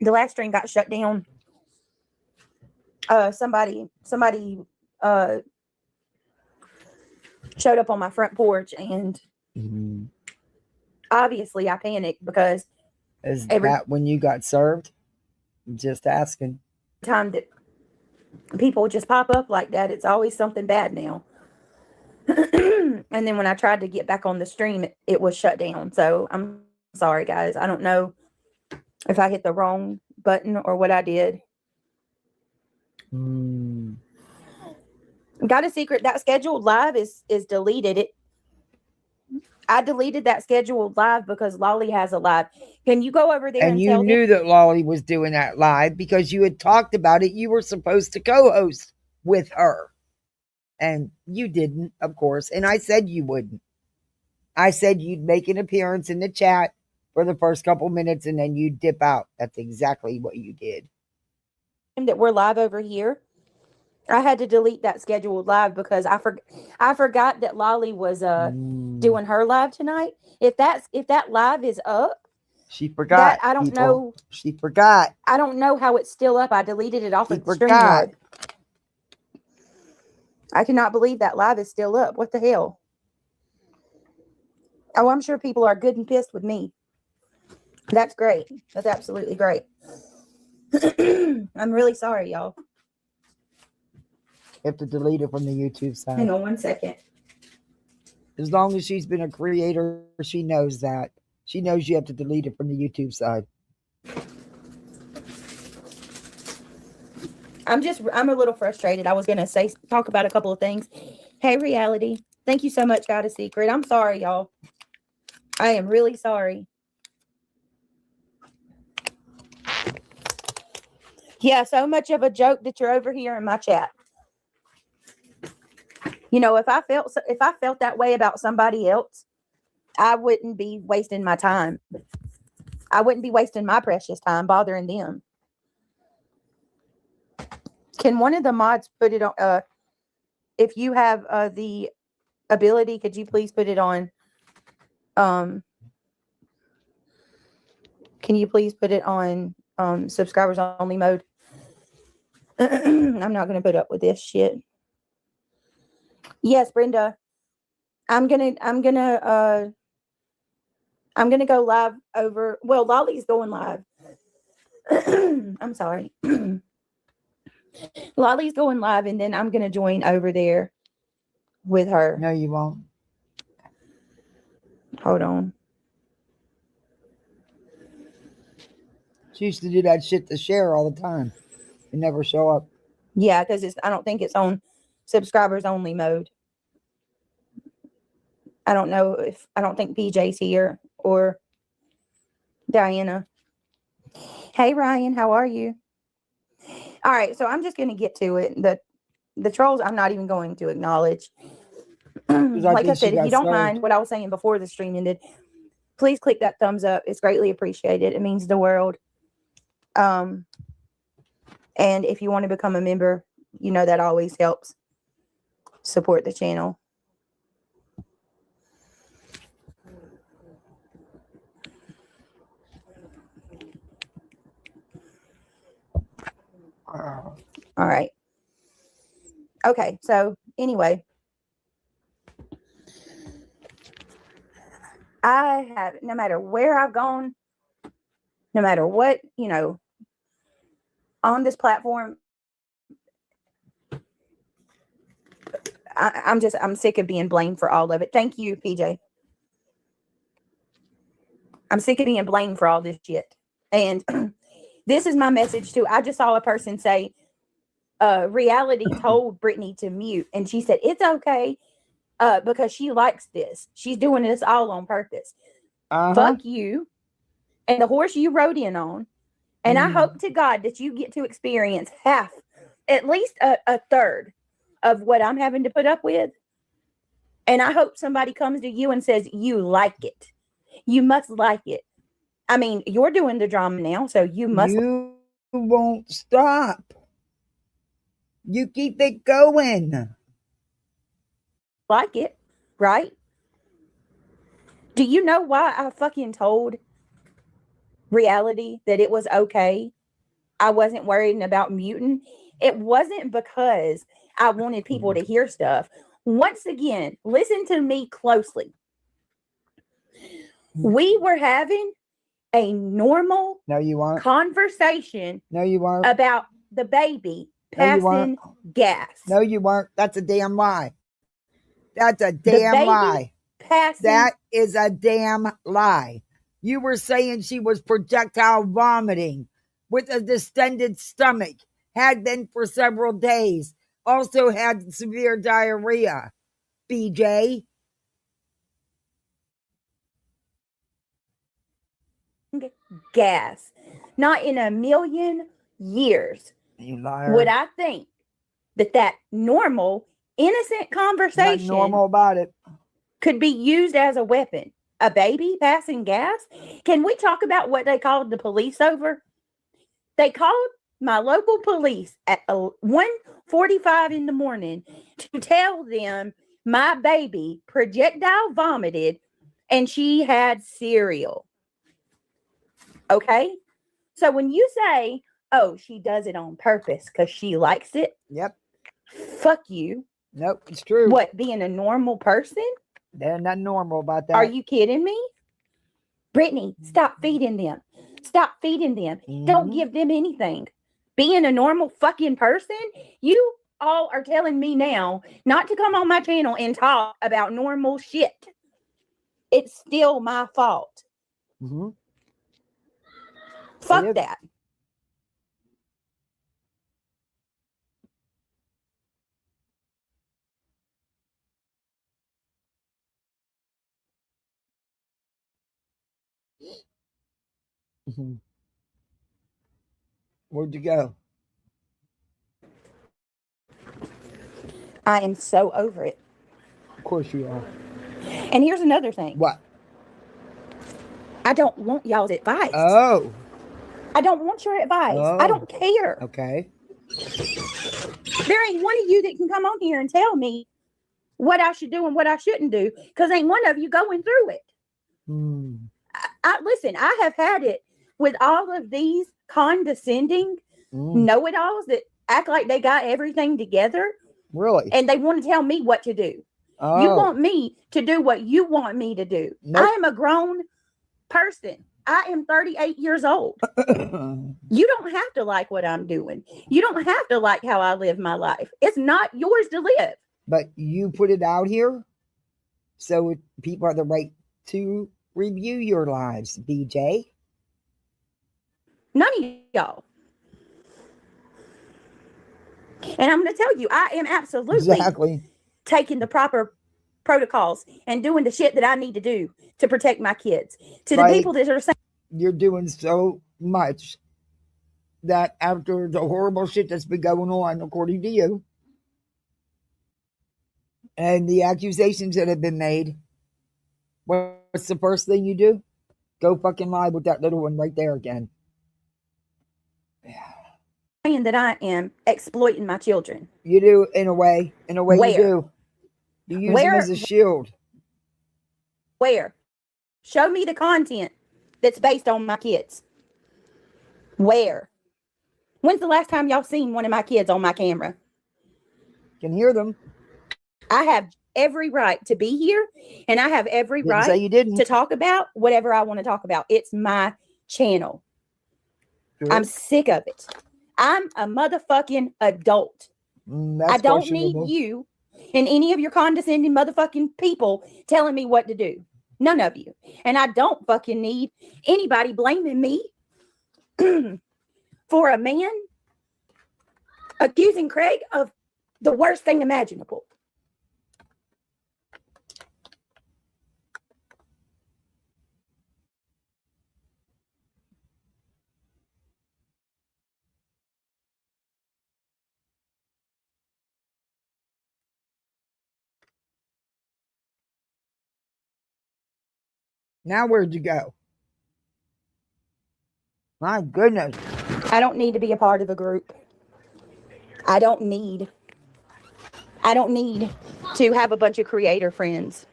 last stream got shut down. Somebody showed up on my front porch, and obviously I panicked because is that when you got served? Just asking. Time that people just pop up like that, it's always something bad now. And then when I tried to get back on the stream, it was shut down. So I'm sorry, guys. I don't know if I hit the wrong button or what I did. Got a secret. That scheduled live is deleted. I deleted that scheduled live because Lolly has a live. Can you go over there And you tell knew that Lolly was doing that live because you had talked about it. You were supposed to co-host with her. And you didn't, of course. And I said you wouldn't. I said you'd make an appearance in the chat for the first couple minutes and then you'd dip out. That's exactly what you did. that we're live over here? I had to delete that scheduled live because I forgot that Lolly was doing her live tonight. If that live is up, she forgot. I don't know. She forgot. I don't know how it's still up. I deleted it off of the StreamYard. I cannot believe that live is still up. What the hell? Oh, I'm sure people are good and pissed with me. That's great. That's absolutely great. I'm really sorry, y'all. You have to delete it from the YouTube side. Hang on 1 second. As long as she's been a creator, she knows that. She knows you have to delete it from the YouTube side. I'm a little frustrated. I was going to talk about a couple of things. Hey, Reality. Thank you so much, Got a Secret. I'm sorry, y'all. I am really sorry. Yeah, so much of a joke that you're over here in my chat. You know, if I felt that way about somebody else, I wouldn't be wasting my time. I wouldn't be wasting my precious time bothering them. Can one of the mods put it on? If you have the ability, could you please put it on? Can you please put it on subscribers only mode? I'm not going to put up with this shit. Yes, Brenda. I'm gonna go live over. Well, Lolly's going live. I'm sorry. Lolly's going live, and then I'm gonna join over there with her. No, you won't. Hold on. She used to do that shit to share all the time. It never show up. Yeah, because I don't think it's on subscribers only mode. I don't think BJ's here or Diana. Hey Ryan, how are you? All right, so I'm just going to get to it. The trolls I'm not even going to acknowledge. Like I said, if you don't mind what I was saying before the stream ended, please click that thumbs up. It's greatly appreciated. It means the world. And if you want to become a member, you know that always helps support the channel. All right. Okay, so anyway, I have, no matter where I've gone, no matter what, on this platform, I'm sick of being blamed for all of it. Thank you, PJ. I'm sick of being blamed for all this shit. And this is my message too. I just saw a person say, Reality told Brittany to mute, and she said, it's okay because she likes this. She's doing this all on purpose. Fuck you and the horse you rode in on. And I hope to God that you get to experience half, at least a third of what I'm having to put up with. And I hope somebody comes to you and says, you like it. You must like it. I mean, you're doing the drama now, so you must. You won't stop. You keep it going. Like it, right? Do you know why I fucking told Reality that it was okay? I wasn't worried about muting. It wasn't because I wanted people to hear stuff. Once again, listen to me closely. We were having a normal conversation about the baby passing gas. No, you weren't. That's a damn lie. That's a damn lie. That is a damn lie. You were saying she was projectile vomiting with a distended stomach, had been for several days. also had severe diarrhea. BJ. Gas. Not in a million years You liar. would I think that normal, innocent conversation Nothing normal about it. could be used as a weapon. A baby passing gas? Can we talk about what they called the police over? They called my local police at 1:45 in the morning to tell them my baby projectile vomited and she had cereal. Okay? So when you say, oh, she does it on purpose because she likes it. Yep. Fuck you. Nope, it's true. What, being a normal person? There's nothing normal about that. Are you kidding me? Brittany, stop feeding them. Stop feeding them. Don't give them anything. Being a normal fucking person, you all are telling me now not to come on my channel and talk about normal shit. It's still my fault. Mm-hmm. Fuck that. Mm-hmm. Where'd you go? I am so over it. Of course you are. And here's another thing. What? I don't want y'all's advice. Oh. I don't want your advice. Oh. I don't care. Okay. There ain't one of you that can come on here and tell me what I should do and what I shouldn't do, because ain't one of you going through it. Listen, I have had it with all of these condescending know-it-alls that act like they got everything together. Really? And they want to tell me what to do. Oh. You want me to do what you want me to do. Nope. I am a grown person. I am 38 years old. You don't have to like what I'm doing. You don't have to like how I live my life. It's not yours to live. But you put it out here, so people have the right to review your lives, BJ. None of y'all. And I'm going to tell you, I am absolutely taking the proper protocols and doing the shit that I need to do to protect my kids. To the people that are saying you're doing so much that after the horrible shit that's been going on, according to you, and the accusations that have been made, what's the first thing you do? Go fucking live with that little one right there again. saying that I am exploiting my children. You do, in a way. In a way, Where? you do. You use them as a shield. Where? Show me the content that's based on my kids. Where? When's the last time y'all seen one of my kids on my camera? Can hear them. I have every right to be here, and I have every right say you didn't. to talk about whatever I want to talk about. It's my channel. Sure. I'm sick of it. I'm a motherfucking adult. I don't need you and any of your condescending motherfucking people telling me what to do. None of you. And I don't fucking need anybody blaming me for a man accusing Craig of the worst thing imaginable. Now where'd you go? My goodness. I don't need to be a part of a group. I don't need to have a bunch of creator friends.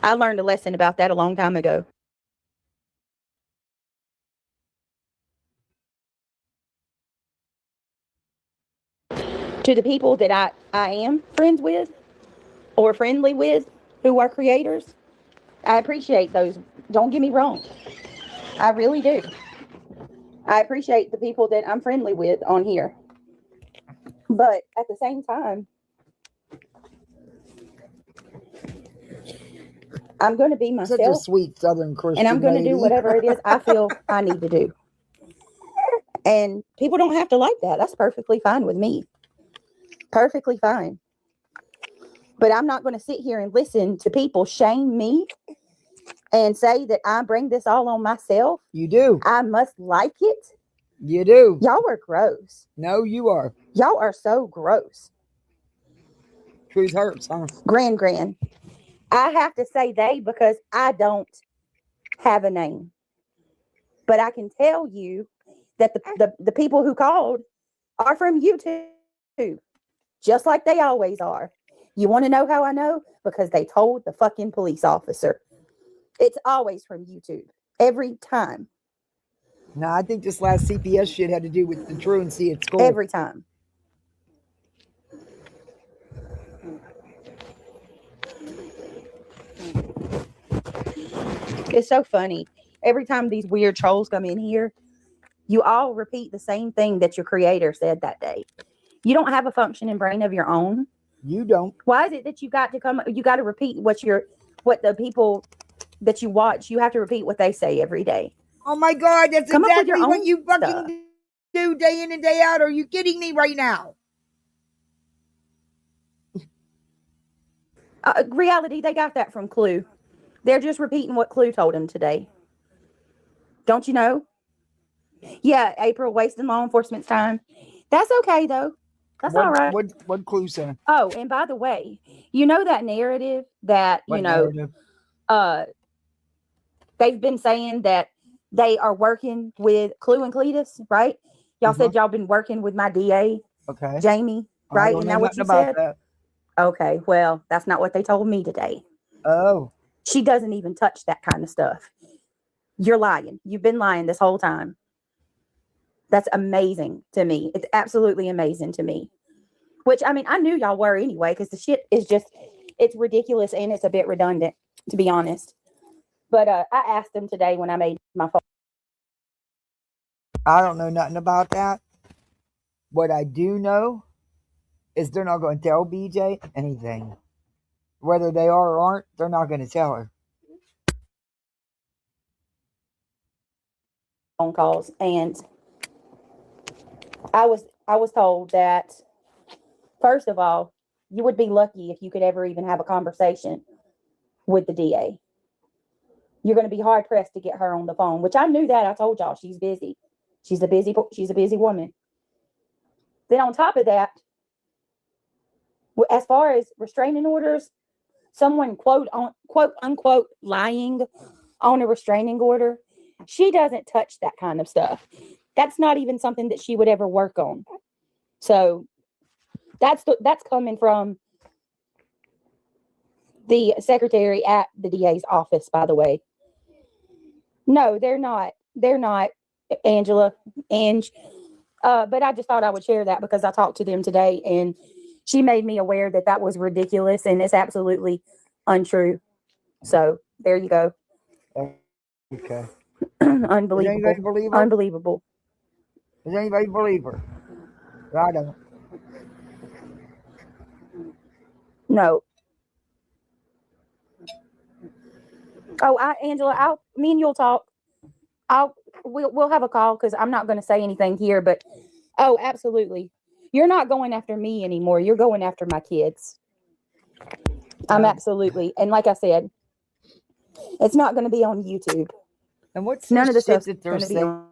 I learned a lesson about that a long time ago. To the people that I am friends with or friendly with who are creators, I appreciate those. Don't get me wrong. I really do. I appreciate the people that I'm friendly with on here. But at the same time, I'm going to be myself. Such a sweet Southern Christian and I'm going to do lady. whatever it is I feel I need to do. And people don't have to like that. That's perfectly fine with me. Perfectly fine. But I'm not going to sit here and listen to people shame me and say that I bring this all on myself. You do. I must like it. You do. Y'all are gross. No, you are. Y'all are so gross. Truth hurts, huh? Gran. I have to say they because I don't have a name. But I can tell you that the people who called are from YouTube. Just like they always are. You want to know how I know? Because they told the fucking police officer. It's always from YouTube. Every time. No, I think this last CPS shit had to do with the truancy at school. Every time. It's so funny. Every time these weird trolls come in here, you all repeat the same thing that your creator said that day. You don't have a functioning brain of your own. You don't. Why is it that you got to repeat what the people that you watch, you have to repeat what they say every day? Oh my God, that's Come exactly up with your what own you fucking stuff. do day in and day out. Are you kidding me right now? Reality, they got that from Clue. They're just repeating what Clue told them today. Don't you know? Yeah, April wasting law enforcement's time. That's okay, though. That's all right. What Clue say? Oh, and by the way, you know that narrative that, Narrative? They've been saying that they are working with Clue and Cletus, right? Y'all said y'all been working with my DA, okay, Jamie, right? Isn't that what you said? That. Okay, well, that's not what they told me today. Oh. She doesn't even touch that kind of stuff. You're lying. You've been lying this whole time. That's amazing to me. It's absolutely amazing to me. Which, I mean, I knew y'all were anyway, because the shit is just, it's ridiculous and it's a bit redundant, to be honest. But I asked them today when I made my phone. I don't know nothing about that. What I do know is they're not going to tell BJ anything. Whether they are or aren't, they're not going to tell her. Phone calls, and I was told that, first of all, you would be lucky if you could ever even have a conversation with the DA. You're going to be hard pressed to get her on the phone, which I knew that. I told y'all she's busy. She's a busy woman. Then on top of that, as far as restraining orders, someone quote unquote lying on a restraining order, she doesn't touch that kind of stuff. That's not even something that she would ever work on. So that's coming from the secretary at the DA's office, by the way. No, they're not. They're not, Angela. But I just thought I would share that because I talked to them today and she made me aware that was ridiculous and it's absolutely untrue. So there you go. Okay. Unbelievable. Does anybody believe her? Unbelievable. Does anybody believe her? I don't. No. Oh, Angela, me and you'll talk. We'll have a call because I'm not going to say anything here, but oh, absolutely. You're not going after me anymore. You're going after my kids. I'm absolutely. And like I said, it's not going to be on YouTube. And what's none of the stuff that they're going to be on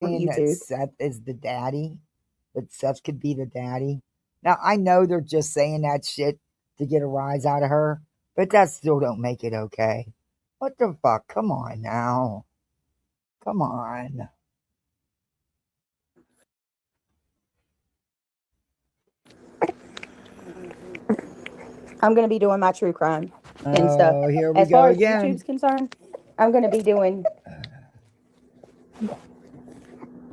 YouTube? That Seth is the daddy. That Seth could be the daddy. Now, I know they're just saying that shit to get a rise out of her, but that still don't make it okay. What the fuck? Come on now. Come on. I'm going to be doing my true crime and stuff. Here we as go far again. as YouTube's concerned, I'm going to be doing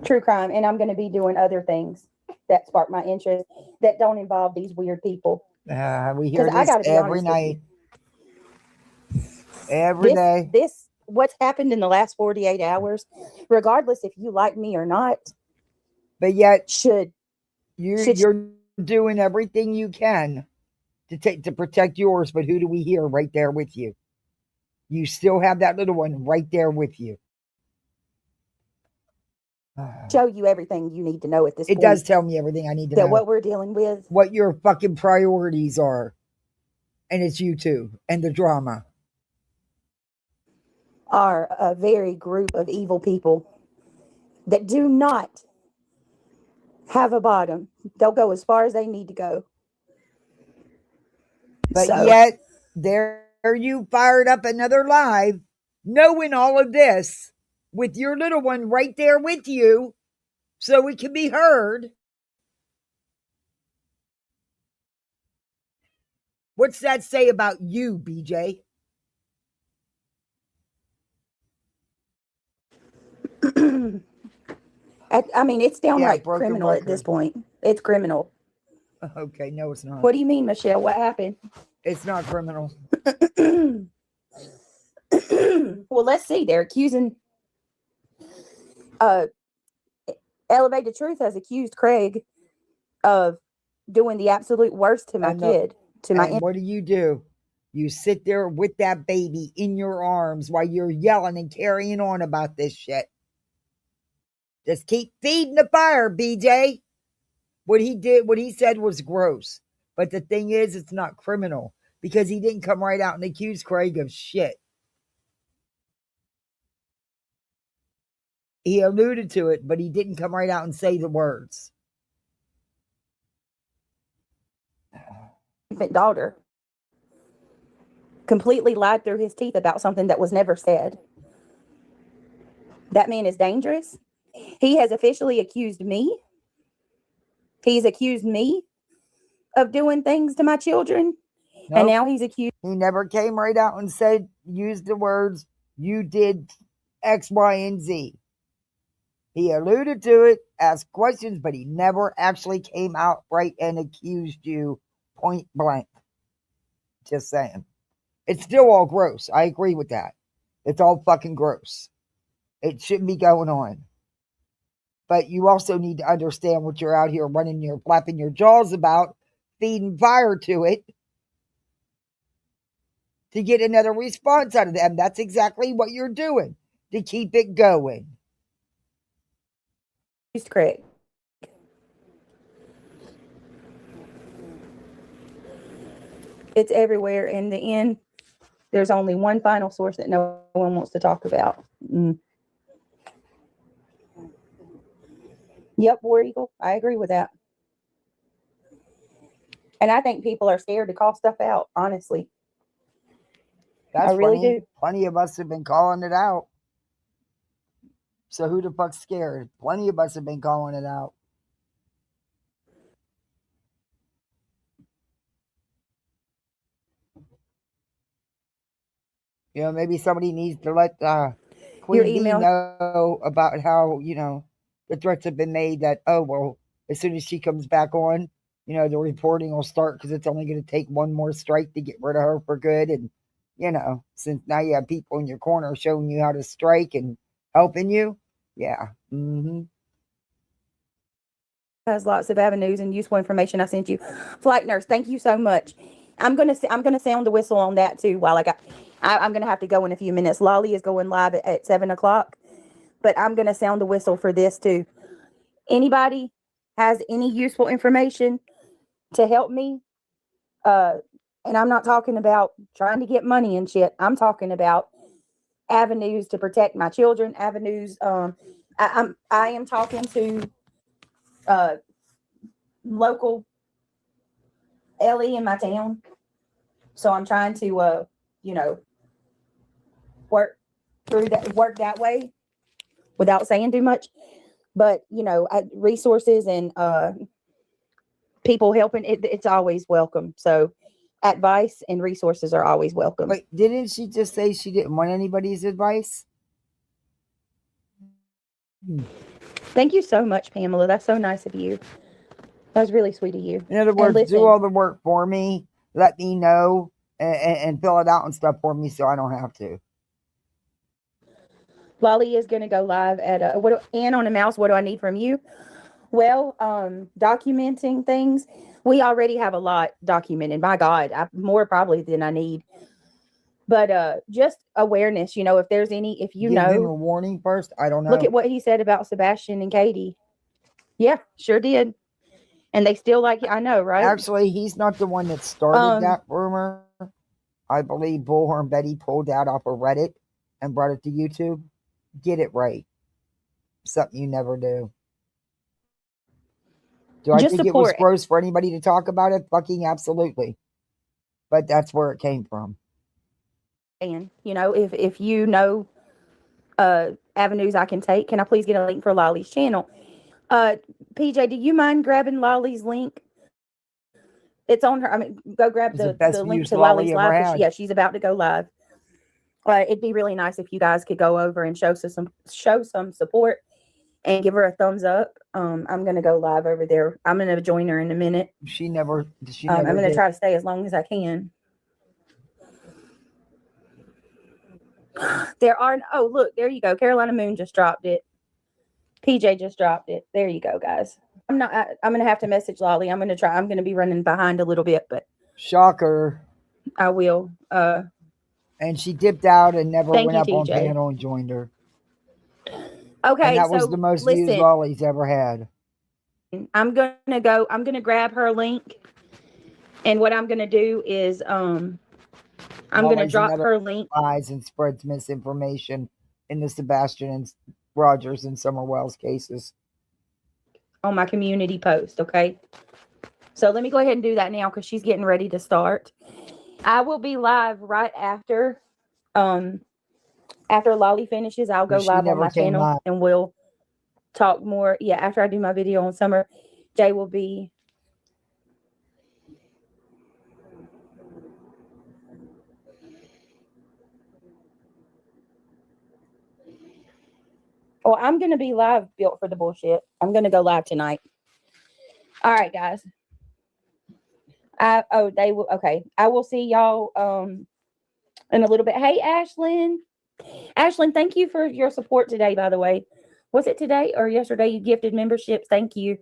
true crime, and I'm going to be doing other things that spark my interest that don't involve these weird people. We hear this every night. Every day. This, what's happened in the last 48 hours, regardless if you like me or not. But yet, you're doing everything you can to protect yours, but who do we hear right there with you? You still have that little one right there with you. show you everything you need to know at this point. It does tell me everything I need to know. That what we're dealing with. What your fucking priorities are. And it's you too. And the drama. Are a very group of evil people that do not have a bottom. They'll go as far as they need to go. But yet, there you fired up another live, knowing all of this, with your little one right there with you, so it can be heard. What's that say about you, BJ? I mean, it's downright criminal at this point. It's criminal. Okay, no, it's not. What do you mean, Michelle? What happened? It's not criminal. Well, let's see. They're accusing. Elevate the Truth has accused Craig of doing the absolute worst to my kid. What do? You sit there with that baby in your arms while you're yelling and carrying on about this shit. Just keep feeding the fire, BJ. What he said was gross. But the thing is, it's not criminal because he didn't come right out and accuse Craig of shit. He alluded to it, but he didn't come right out and say the words. Infant daughter completely lied through his teeth about something that was never said. That man is dangerous. He has officially accused me. He's accused me of doing things to my children. Nope. And now he's accused. He never came right out and said, used the words, you did X, Y, and Z. He alluded to it, asked questions, but he never actually came out right and accused you point blank. Just saying. It's still all gross. I agree with that. It's all fucking gross. It shouldn't be going on. But you also need to understand what you're out here flapping your jaws about, feeding fire to it, to get another response out of them. That's exactly what you're doing, to keep it going. He's correct. It's everywhere. In the end, there's only one final source that no one wants to talk about. Yep, War Eagle. I agree with that. And I think people are scared to call stuff out, honestly. I really do. Plenty of us have been calling it out. So who the fuck's scared? Plenty of us have been calling it out. You know, maybe somebody needs to let Queen B know about how, the threats have been made that, as soon as she comes back on, the reporting will start because it's only going to take one more strike to get rid of her for good. And, since now you have people in your corner showing you how to strike and helping you. Yeah. Mm-hmm. Has lots of avenues and useful information I sent you. Flight nurse, thank you so much. I'm gonna sound the whistle on that too. While I'm gonna have to go in a few minutes. Lolly is going live at 7:00, but I'm gonna sound the whistle for this too. Anybody has any useful information to help me? And I'm not talking about trying to get money and shit. I'm talking about avenues to protect my children. Avenues. I am talking to local Ellie in my town. So I'm trying to, work that way without saying too much. But, resources and people helping, it's always welcome. So advice and resources are always welcome. Wait, didn't she just say she didn't want anybody's advice? Thank you so much, Pamela. That's so nice of you. That was really sweet of you. In other words, do all the work for me. Let me know and fill it out and stuff for me so I don't have to. Lolly is going to go live at Ann on a Mouse. What do I need from you? Well, documenting things. We already have a lot documented. My God, more probably than I need. But just awareness, if there's any, if you Give him a know, warning first. I don't know. look at what he said about Sebastian and Katie. Yeah, sure did. And they still like you. I know, right? Actually, he's not the one that started that rumor. I believe Bullhorn Betty pulled that off of Reddit and brought it to YouTube. Get it right. Something you never do. Do I Just think it was support. gross for anybody to talk about it? Fucking absolutely. But that's where it came from. And if you know avenues I can take, can I please get a link for Lolly's channel? PJ, do you mind grabbing Lolly's link? It's on her. I mean, go grab the link to Lolly's live. Yeah, she's about to go live. It'd be really nice if you guys could go over and show some support and give her a thumbs up. I'm gonna go live over there. I'm gonna join her in a minute. She never I'm gonna try to stay as long as I can. Oh, look, there you go. Carolina Moon just dropped it. PJ just dropped it. There you go, guys. I'm gonna have to message Lolly. I'm gonna be running behind a little bit, but shocker. I will. And she dipped out and never went up on TJ. panel and joined her. Okay, and that was the most views Lolly's ever had. I'm gonna grab her link, and what I'm gonna do is I'm gonna drop her link. Lies and spreads misinformation in the Sebastian and Rogers and Summer Wells cases on my community post. Okay, so let me go ahead and do that now because she's getting ready to start. I will be live right after Lolly finishes. I'll go live on my channel and we'll talk more. Yeah, after I do my video on Summer, Jay will be. Oh, I'm going to be live, Built for the Bullshit. I'm going to go live tonight. All right, guys. They will. Okay. I will see y'all in a little bit. Hey, Ashlyn. Ashlyn, thank you for your support today, by the way. Was it today or yesterday you gifted memberships? Thank you.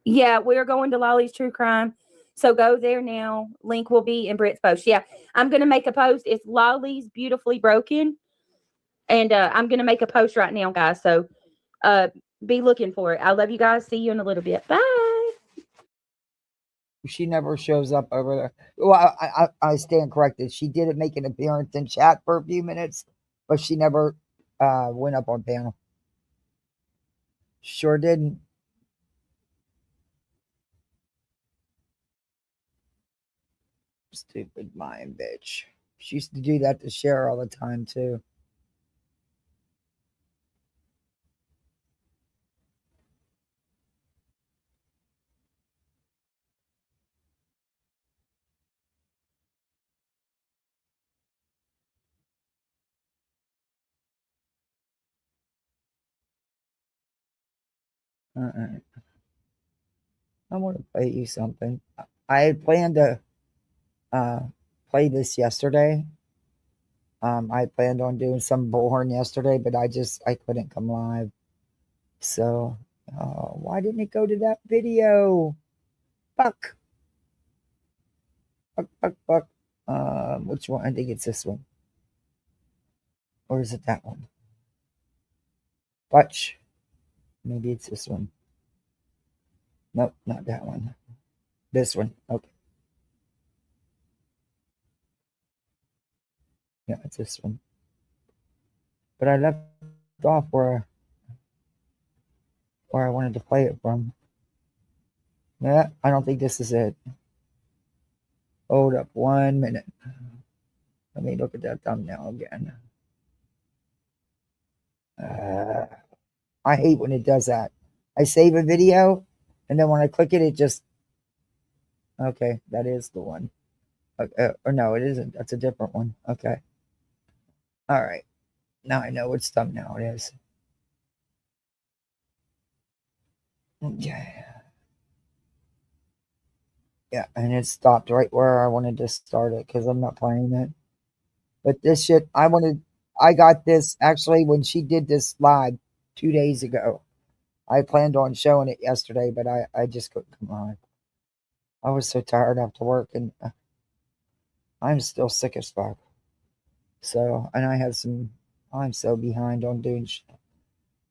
Yeah, we're going to Lolly's True Crime. So go there now. Link will be in Britt's post. Yeah, I'm going to make a post. It's Lolly's Beautifully Broken. And I'm going to make a post right now, guys. So be looking for it. I love you guys. See you in a little bit. Bye. She never shows up over there. Well, I stand corrected. She did make an appearance in chat for a few minutes, but she never went up on panel. Sure didn't. Stupid lying bitch. She used to do that to Cher all the time, too. I want to play you something. I had planned to play this yesterday. I planned on doing some bullhorn yesterday, but I couldn't come live. So, why didn't it go to that video? Fuck. Fuck. Which one? I think it's this one. Or is it that one? Watch. Maybe it's this one. Nope, not that one. This one. Okay. Yeah, it's this one. But I left off where I wanted to play it from. Yeah, I don't think this is it. Hold up 1 minute. Let me look at that thumbnail again. I hate when it does that. I save a video, and then when I click it, it just... Okay, that is the one. Or no, it isn't. That's a different one. Okay. All right. Now I know which thumbnail it is. Okay. Yeah, and it stopped right where I wanted to start it because I'm not playing it. But this shit, I got this actually when she did this live 2 days ago. I planned on showing it yesterday, but I just couldn't come on. I was so tired after work, and I'm still sick as fuck. So, and I'm so behind on doing shit.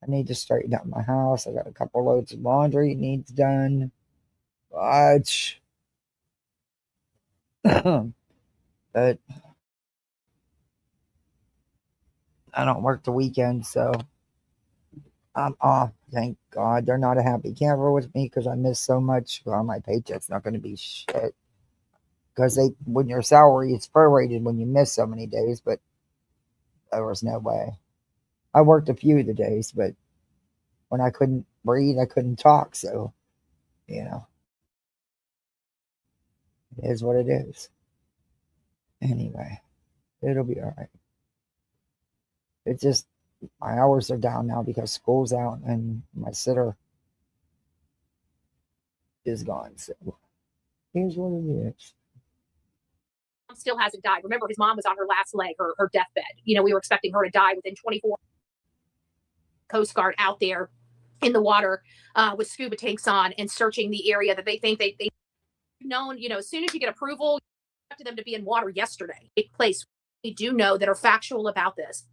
I need to straighten up my house. I got a couple loads of laundry needs done. But, but I don't work the weekend, so I'm off. Thank God. They're not a happy camper with me because I miss so much. Well, my paycheck's not going to be shit. Because when your salary is prorated when you miss so many days, but there was no way. I worked a few of the days, but when I couldn't breathe, I couldn't talk. So, you know, it is what it is. Anyway, it'll be all right. It's just my hours are down now because school's out and my sitter is gone. So, here's what it is. Still hasn't died. Remember, his mom was on her last leg, her deathbed. You know, we were expecting her to die within 24. Coast Guard out there in the water with scuba tanks on and searching the area that they think they've known. You know, as soon as you get approval, you expect them to be in water yesterday. A place we do know that are factual about this.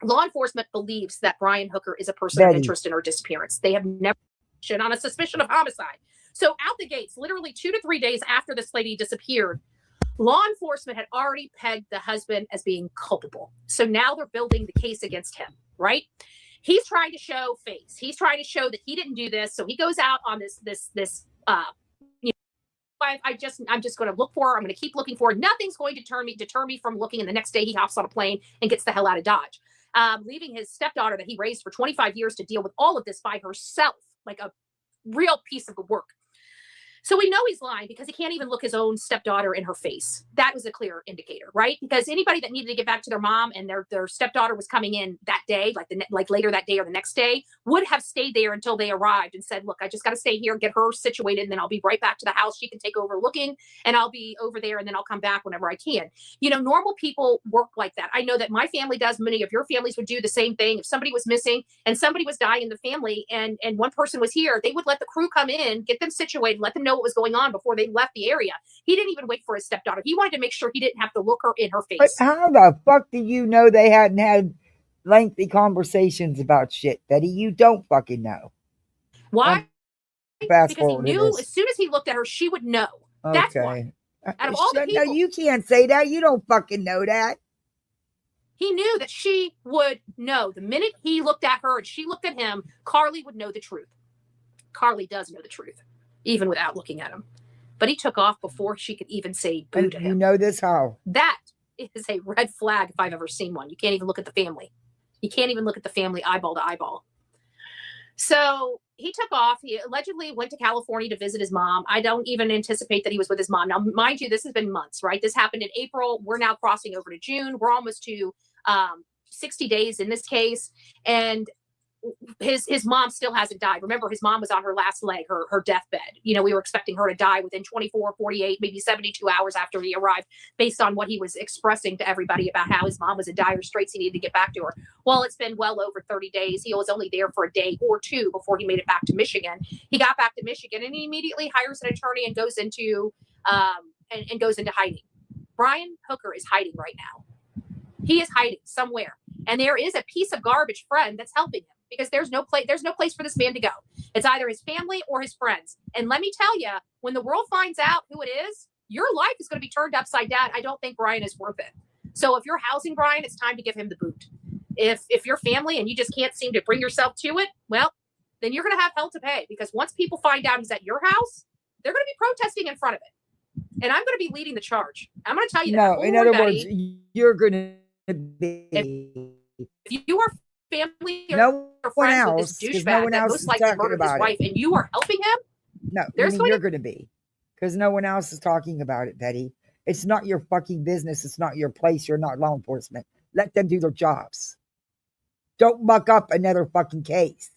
Law enforcement believes that Brian Hooker is a person of interest in her disappearance. They have never on a suspicion of homicide. So out the gates, literally 2 to 3 days after this lady disappeared, law enforcement had already pegged the husband as being culpable. So now they're building the case against him, right? He's trying to show face. He's trying to show that he didn't do this. So he goes out on this, you know, I'm just going to look for her. I'm going to keep looking for her. Nothing's going to deter me from looking. And the next day he hops on a plane and gets the hell out of Dodge, leaving his stepdaughter that he raised for 25 years to deal with all of this by herself, like a real piece of work. So we know he's lying because he can't even look his own stepdaughter in her face. That was a clear indicator, right? Because anybody that needed to get back to their mom and their stepdaughter was coming in that day, like later that day or the next day, would have stayed there until they arrived and said, look, I just got to stay here, get her situated, and then I'll be right back to the house. She can take over looking and I'll be over there and then I'll come back whenever I can. You know, normal people work like that. I know that my family does. Many of your families would do the same thing. If somebody was missing and somebody was dying in the family and one person was here, they would let the crew come in, get them situated, let them know what was going on before they left the area. He didn't even wait for his stepdaughter. He wanted to make sure he didn't have to look her in her face. But how the fuck do you know they hadn't had lengthy conversations about shit, Betty? You don't fucking know. Why? Because he knew as soon as he looked at her, she would know. Okay. That's why. Out of all the people, no, you can't say that. You don't fucking know that. He knew that she would know. The minute he looked at her and she looked at him, Carly would know the truth. Carly does know the truth, even without looking at him. But he took off before she could even say boo to him. You know this how? That is a red flag if I've ever seen one. You can't even look at the family. You can't even look at the family eyeball to eyeball. So he took off. He allegedly went to California to visit his mom. I don't even anticipate that he was with his mom. Now, mind you, this has been months, right? This happened in April. We're now crossing over to June. We're almost to 60 days in this case. And his mom still hasn't died. Remember, his mom was on her last leg, her deathbed. You know, we were expecting her to die within 24, 48, maybe 72 hours after he arrived, based on what he was expressing to everybody about how his mom was in dire straits. He needed to get back to her. Well, it's been well over 30 days. He was only there for a day or two before he made it back to Michigan. He got back to Michigan and he immediately hires an attorney and goes into hiding. Brian Hooker is hiding right now. He is hiding somewhere. And there is a piece of garbage friend that's helping him, because there's no place for this man to go. It's either his family or his friends. And let me tell you, when the world finds out who it is, your life is going to be turned upside down. I don't think Brian is worth it. So if you're housing Brian, it's time to give him the boot. If you're family and you just can't seem to bring yourself to it, well, then you're going to have hell to pay, because once people find out he's at your house, they're going to be protesting in front of it. And I'm going to be leading the charge. I'm going to tell you that. No, in other words, you're going to be. If you are family or no one friends else, with this douchebag no one that else most is likely talking murdered his about wife, and you are helping him, no, you're going to be, because no one else is talking about it, Betty. It's not your fucking business. It's not your place. You're not law enforcement. Let them do their jobs. Don't muck up another fucking case.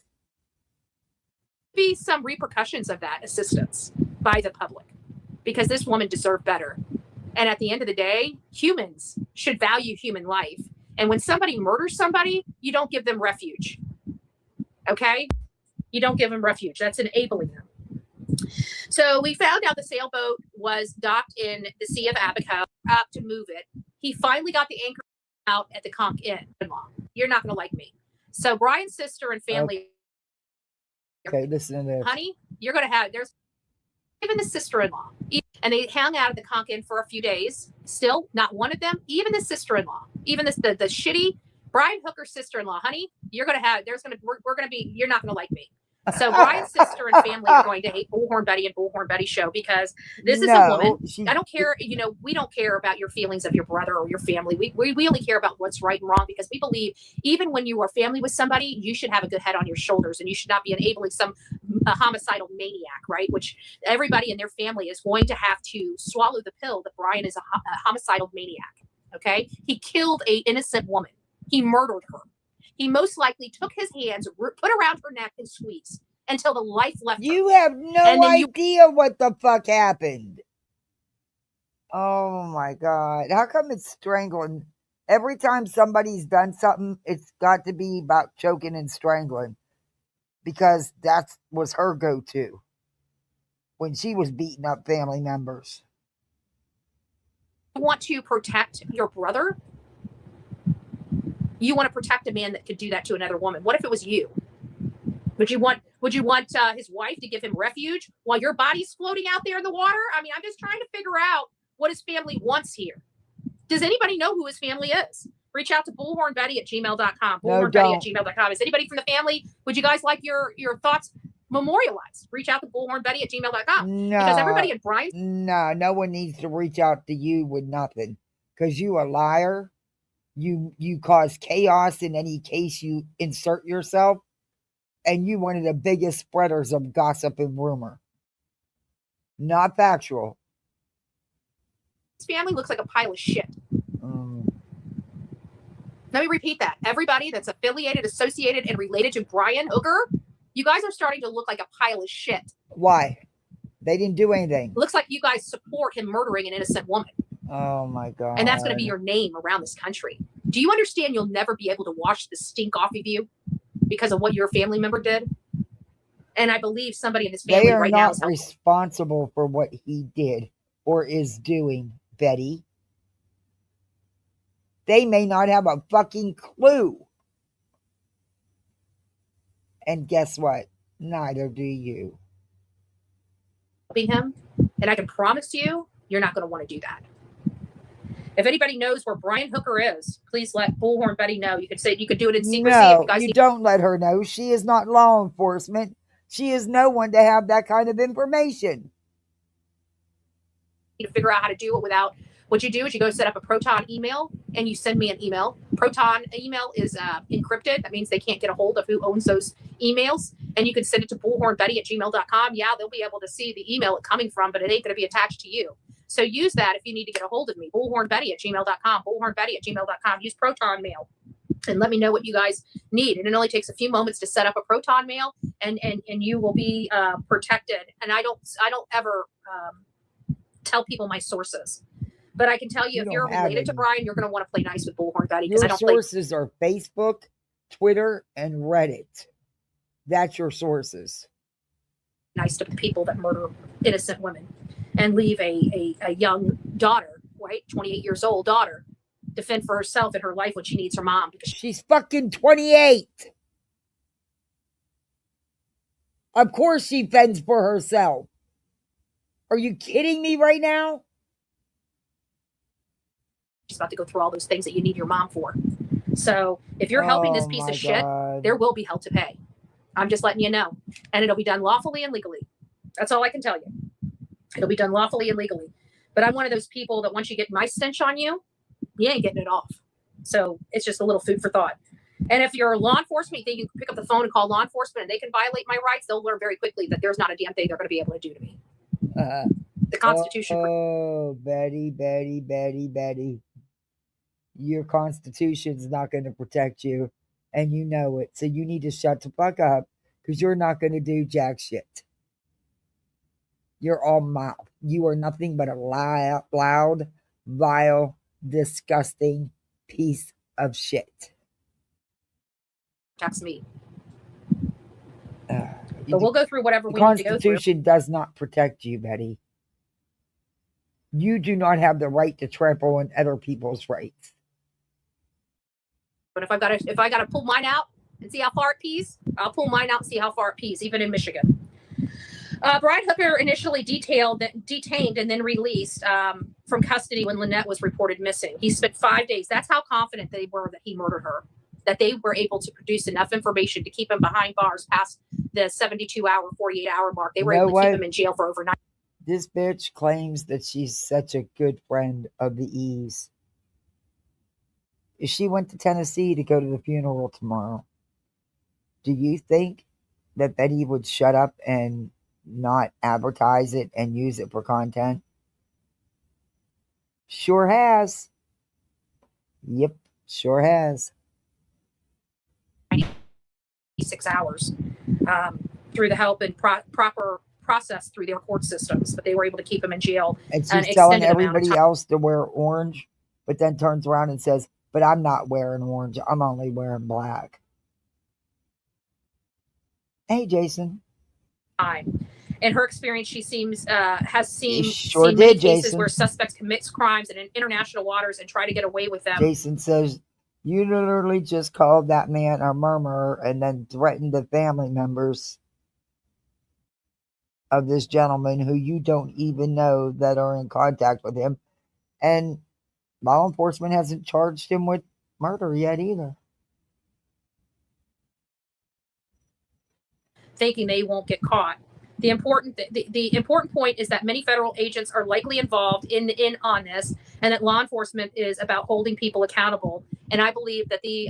Be some repercussions of that assistance by the public, because this woman deserved better. And at the end of the day, humans should value human life. And when somebody murders somebody, you don't give them refuge. Okay? You don't give them refuge. That's enabling them. So we found out the sailboat was docked in the Sea of Abaco, up to move it. He finally got the anchor out at the conch in-law. You're not going to like me. So Brian's sister and family. Okay, listen to this. Honey, you're going to have, there's even the sister-in-law. And they hung out at the conch inn for a few days. Still, not one of them, even the sister-in-law, even the shitty Brian Hooker's sister-in-law. Honey, you're going to have, we're going to be, you're not going to like me. So Brian's sister and family are going to hate Bullhorn Betty and Bullhorn Betty show because this is a woman. I don't care. You know, we don't care about your feelings of your brother or your family. We only care about what's right and wrong because we believe even when you are family with somebody, you should have a good head on your shoulders and you should not be enabling some homicidal maniac, right? Which everybody in their family is going to have to swallow the pill that Brian is a homicidal maniac. Okay. He killed an innocent woman. He murdered her. He most likely took his hands, put around her neck, and squeezed until the life left her. You have no idea what the fuck happened. Oh my God. How come it's strangling? Every time somebody's done something, it's got to be about choking and strangling. Because that was her go-to when she was beating up family members. You want to protect your brother? You want to protect a man that could do that to another woman. What if it was you? Would you want his wife to give him refuge while your body's floating out there in the water? I mean, I'm just trying to figure out what his family wants here. Does anybody know who his family is? Reach out to bullhornbetty@gmail.com. Bullhornbetty@gmail.com. Is anybody from the family? Would you guys like your thoughts memorialized? Reach out to bullhornbetty@gmail.com. No. Because everybody in Brian's... No one needs to reach out to you with nothing. Because you a liar. You cause chaos in any case you insert yourself. And you one of the biggest spreaders of gossip and rumor. Not factual. His family looks like a pile of shit. Let me repeat that. Everybody that's affiliated, associated, and related to Brian Hooker, you guys are starting to look like a pile of shit. Why? They didn't do anything. It looks like you guys support him murdering an innocent woman. Oh my God. And that's going to be your name around this country. Do you understand you'll never be able to wash the stink off of you because of what your family member did? And I believe somebody in his family right now is responsible for what he did or is doing, Betty. They may not have a fucking clue. And guess what? Neither do you. Helping him, and I can promise you, you're not going to want to do that. If anybody knows where Brian Hooker is, please let Bullhorn Betty know. You could say you could do it in secrecy. No, you don't let her know. She is not law enforcement. She is no one to have that kind of information. To figure out how to do it without, what you do is you go set up a Proton email and you send me an email. Proton email is encrypted. That means they can't get a hold of who owns those emails. And you can send it to bullhornbetty@gmail.com. Yeah, they'll be able to see the email it's coming from, but it ain't going to be attached to you. So use that if you need to get a hold of me. Bullhornbetty@gmail.com. Bullhornbetty@gmail.com. Use Proton mail and let me know what you guys need. And it only takes a few moments to set up a Proton mail, and you will be protected. And I don't ever tell people my sources. But I can tell you, if you're related to Brian, you're going to want to play nice with Bullhorn Betty. Your sources are Facebook, Twitter, and Reddit. That's your sources. Nice to people that murder innocent women and leave a young daughter, right, 28 years old daughter, to fend for herself in her life when she needs her mom. Because she's fucking 28. Of course she fends for herself. Are you kidding me right now? She's about to go through all those things that you need your mom for. So if you're helping this piece of shit, there will be hell to pay. I'm just letting you know. And it'll be done lawfully and legally. That's all I can tell you. It'll be done lawfully and legally. But I'm one of those people that once you get my stench on you, you ain't getting it off. So it's just a little food for thought. And if you're law enforcement, you think you can pick up the phone and call law enforcement and they can violate my rights, they'll learn very quickly that there's not a damn thing they're going to be able to do to me. The Constitution. Oh, Betty. Your Constitution's not going to protect you, and you know it. So you need to shut the fuck up, because you're not going to do jack shit. You're all mouth. You are nothing but a loud, vile, disgusting piece of shit. That's me. But we'll go through whatever we need to go through. The Constitution does not protect you, Betty. You do not have the right to trample on other people's rights. But if I gotta pull mine out and see how far it pees, I'll pull mine out and see how far it pees, even in Michigan. Brian Hooker initially detained and then released from custody when Lynette was reported missing. He spent 5 days. That's how confident they were that he murdered her, that they were able to produce enough information to keep him behind bars past the 72-hour, 48-hour mark. They were able to keep him in jail for overnight. This bitch claims that she's such a good friend of the E's. If she went to Tennessee to go to the funeral tomorrow, do you think that Betty would shut up and not advertise it and use it for content? Sure has. Yep, sure has. 6 hours through the help and proper process through their court systems, but they were able to keep him in jail. And she's telling everybody else to wear orange, but then turns around and says, but I'm not wearing orange. I'm only wearing black. Hey, Jason. In her experience, she has seen seen many cases Jason. where suspects commit crimes in international waters and try to get away with them. Jason says, you literally just called that man a murderer and then threatened the family members of this gentleman who you don't even know that are in contact with him. And law enforcement hasn't charged him with murder yet either. Thinking they won't get caught. The important point is that many federal agents are likely involved in on this, and that law enforcement is about holding people accountable. And I believe that the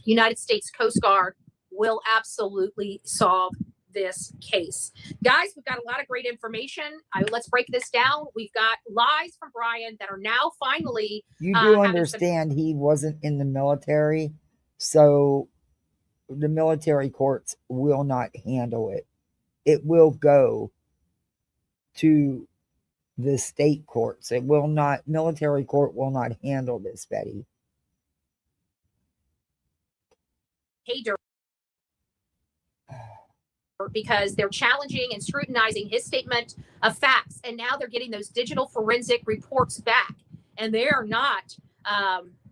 United States Coast Guard will absolutely solve this case. Guys, we've got a lot of great information. Let's break this down. We've got lies from Brian that are now finally. You do understand he wasn't in the military, so the military courts will not handle it. It will go to the state courts. It will not, military court will not handle this, Betty. Because they're challenging and scrutinizing his statement of facts. And now they're getting those digital forensic reports back. And they are not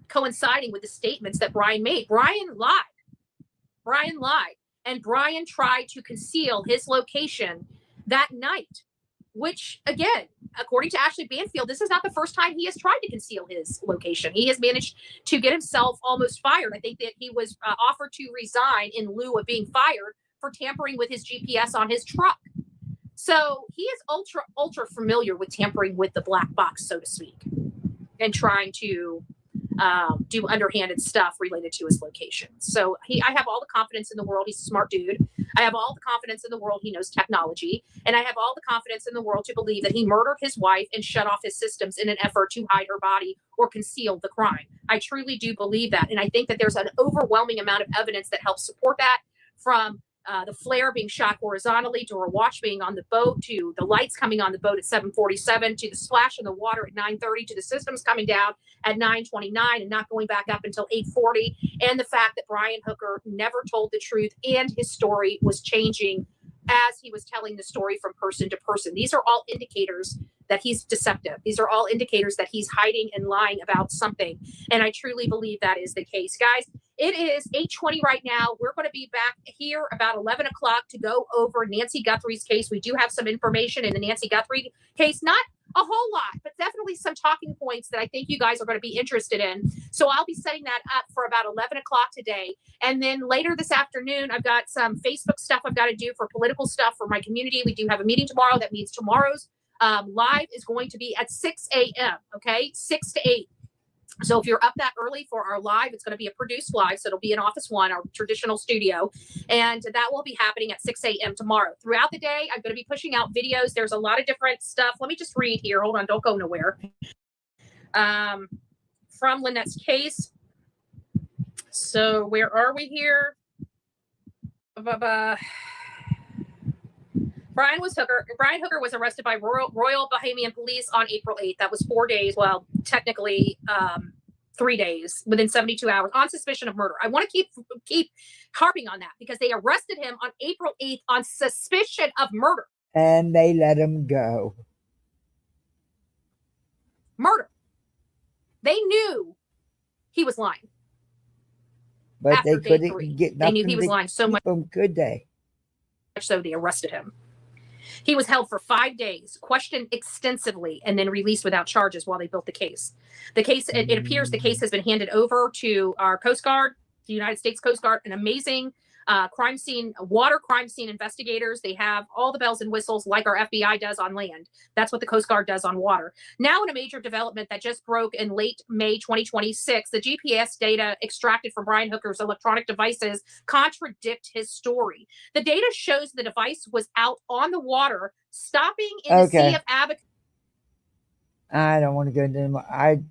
coinciding with the statements that Brian made. Brian lied. And Brian tried to conceal his location that night, which, again, according to Ashley Banfield, this is not the first time he has tried to conceal his location. He has managed to get himself almost fired. I think that he was offered to resign in lieu of being fired for tampering with his GPS on his truck. So he is ultra familiar with tampering with the black box, so to speak, and trying to do underhanded stuff related to his location. So I have all the confidence in the world. He's a smart dude. I have all the confidence in the world he knows technology. And I have all the confidence in the world to believe that he murdered his wife and shut off his systems in an effort to hide her body or conceal the crime. I truly do believe that. And I think that there's an overwhelming amount of evidence that helps support that, from the flare being shot horizontally to her watch being on the boat, to the lights coming on the boat at 7:47, to the splash in the water at 9:30, to the systems coming down at 9:29 and not going back up until 8:40, and the fact that Brian Hooker never told the truth and his story was changing as he was telling the story from person to person. These are all indicators that he's deceptive. These are all indicators that he's hiding and lying about something. And I truly believe that is the case. Guys, it is 8:20 right now. We're going to be back here about 11 o'clock to go over Nancy Guthrie's case. We do have some information in the Nancy Guthrie case, not a whole lot, but definitely some talking points that I think you guys are going to be interested in. So I'll be setting that up for about 11 o'clock today. And then later this afternoon, I've got some Facebook stuff I've got to do for political stuff for my community. We do have a meeting tomorrow. That means tomorrow's live is going to be at 6 a.m. Okay, 6 to 8. So if you're up that early for our live, it's going to be a produced live. So it'll be in Office One, our traditional studio. And that will be happening at 6 a.m. tomorrow. Throughout the day, I'm going to be pushing out videos. There's a lot of different stuff. Let me just read here. Hold on. Don't go nowhere. From Lynette's case. So where are we here? Brian Hooker was arrested by Royal Bahamian Police on April 8th. That was 4 days. Well, technically 3 days within 72 hours on suspicion of murder. I want to keep harping on that because they arrested him on April 8th on suspicion of murder. And they let him go. Murder. They knew he was lying. But after they day couldn't 3. get They knew nothing he was to lying so much keep him, could they? so they arrested him. He was held for 5 days, questioned extensively, and then released without charges while they built the case. The case, it appears the case has been handed over to our Coast Guard, the United States Coast Guard, an amazing water crime scene investigators. They have all the bells and whistles like our FBI does on land. That's what the Coast Guard does on water. Now, in a major development that just broke in late May 2026, the GPS data extracted from Brian Hooker's electronic devices contradict his story. The data shows the device was out on the water, stopping in the Sea of Abaco. I don't want to go into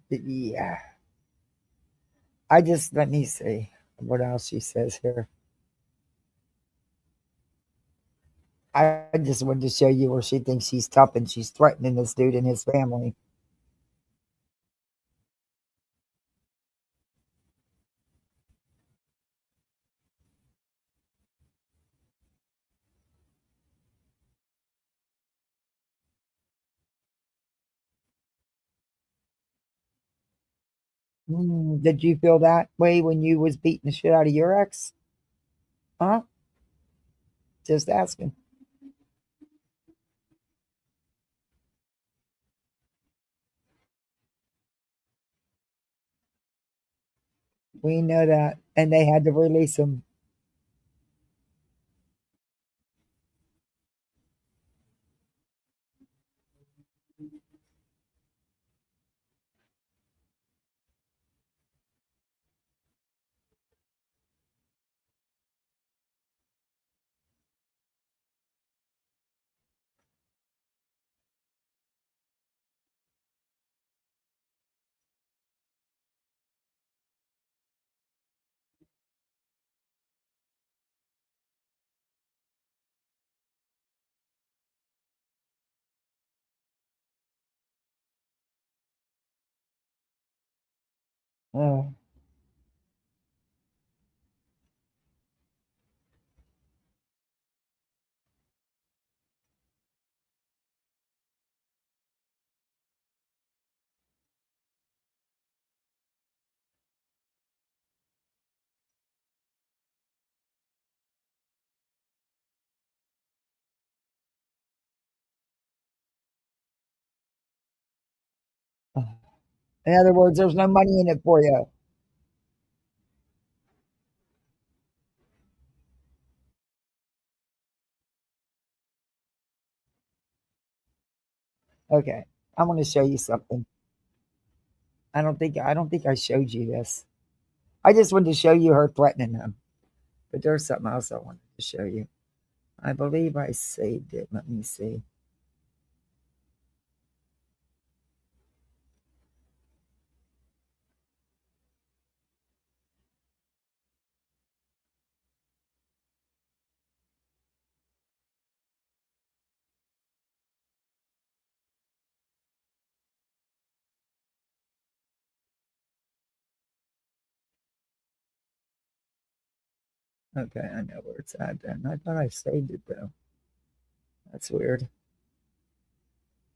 yeah. Let me see what else she says here. I just wanted to show you where she thinks she's tough and she's threatening this dude and his family. Did you feel that way when you was beating the shit out of your ex? Huh? Just asking. We know that. And they had to release him. Oh. In other words, there's no money in it for you. Okay. I'm going to show you something. I don't think I showed you this. I just wanted to show you her threatening him. But there's something else I wanted to show you. I believe I saved it. Let me see. Okay, I know where it's at then. I thought I saved it though. That's weird.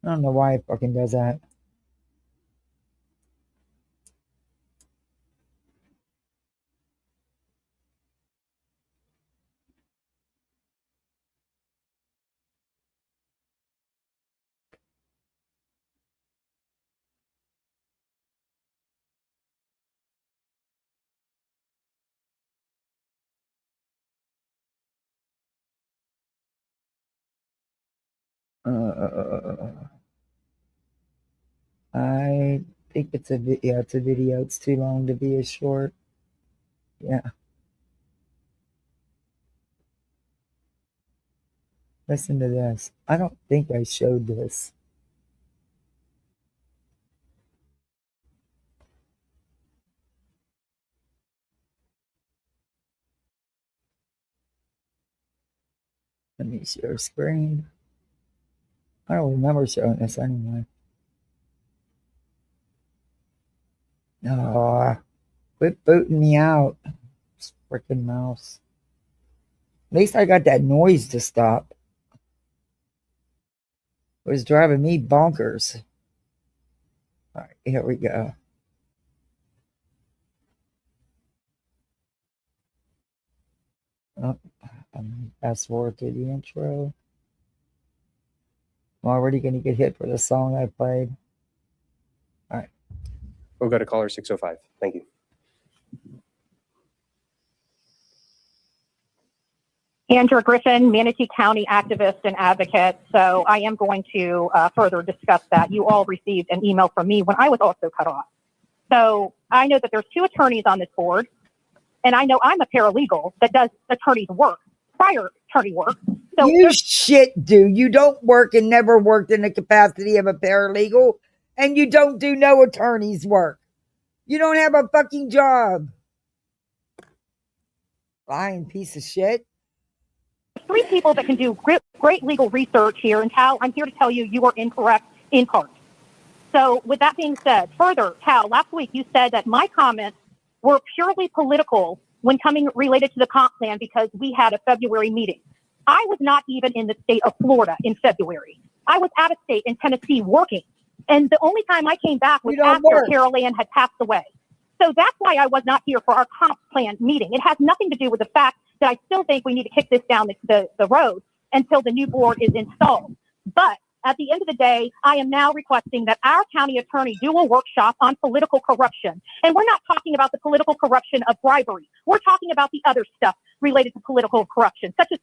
I don't know why it fucking does that. I think it's a video. It's a video. It's too long to be a short. Yeah. Listen to this. I don't think I showed this. Let me share screen. I don't remember showing this anyway. No, quit booting me out. This freaking mouse. At least I got that noise to stop. It was driving me bonkers. All right, here we go. Oh, fast forward to the intro. I'm already going to get hit for the song I played. All right. We'll go to caller 605. Thank you. Andrew Griffin, Manatee County activist and advocate. So I am going to further discuss that. You all received an email from me when I was also cut off. So I know that there's 2 attorneys on this board, and I know I'm a paralegal that does attorney's work, prior attorney work. So you shit do. You don't work and never worked in the capacity of a paralegal, and you don't do no attorney's work. You don't have a fucking job. Lying piece of shit. 3 people that can do great legal research here, and Tal, I'm here to tell you you are incorrect in part. So with that being said, further, Tal, last week you said that my comments were purely political when coming related to the comp plan because we had a February meeting. I was not even in the state of Florida in February. I was out of state in Tennessee working. And the only time I came back was after Carol Ann had passed away. So that's why I was not here for our comp plan meeting. It has nothing to do with the fact that I still think we need to kick this down the road until the new board is installed. But at the end of the day, I am now requesting that our county attorney do a workshop on political corruption. And we're not talking about the political corruption of bribery. We're talking about the other stuff related to political corruption, such as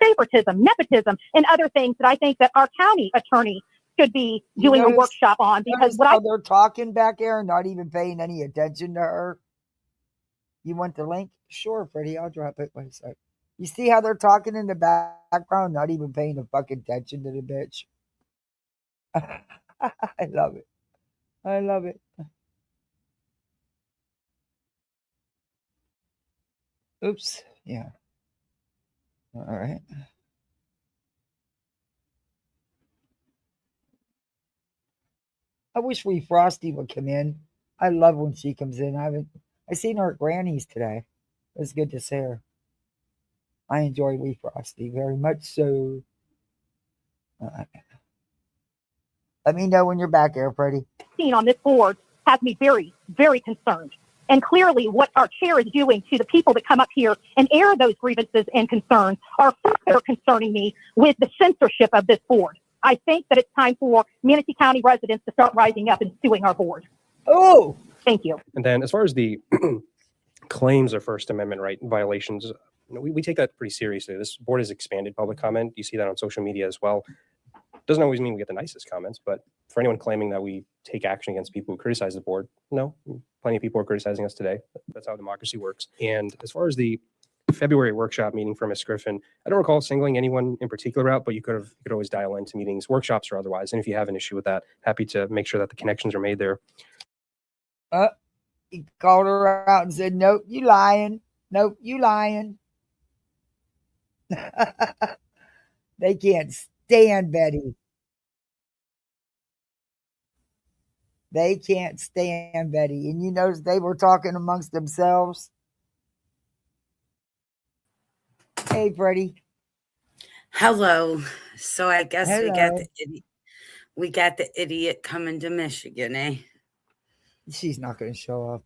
favoritism, nepotism, and other things that I think that our county attorney should be doing a workshop on. Because what they're talking back there and not even paying any attention to her. You want the link? Sure, Freddie, I'll drop it. Wait a sec. You see how they're talking in the background, not even paying the fucking attention to the bitch? I love it. I love it. Oops. Yeah. All right. I wish Wee Frosty would come in. I love when she comes in. I seen her at Granny's today. It was good to see her. I enjoy Wee Frosty very much so. Let me know when you're back there, Freddie. Seen on this board has me very, very concerned. And clearly what our chair is doing to the people that come up here and air those grievances and concerns are further concerning me with the censorship of this board. I think that it's time for Manatee County residents to start rising up and suing our board. Oh, thank you. And then as far as the claims of First Amendment right violations, we take that pretty seriously. This board has expanded public comment. You see that on social media as well. Doesn't always mean we get the nicest comments, but for anyone claiming that we take action against people who criticize the board, no, plenty of people are criticizing us today. That's how democracy works. And as far as the February workshop meeting for Ms. Griffin, I don't recall singling anyone in particular out, but you could always dial into meetings, workshops or otherwise. And if you have an issue with that, happy to make sure that the connections are made there. He called her out and said, "Nope, you lying. Nope, you lying." They can't stand Betty. They can't stand Betty. And you notice they were talking amongst themselves. Hey, Freddie. Hello. So I guess Hello. we got the idiot coming to Michigan, eh? She's not going to show up.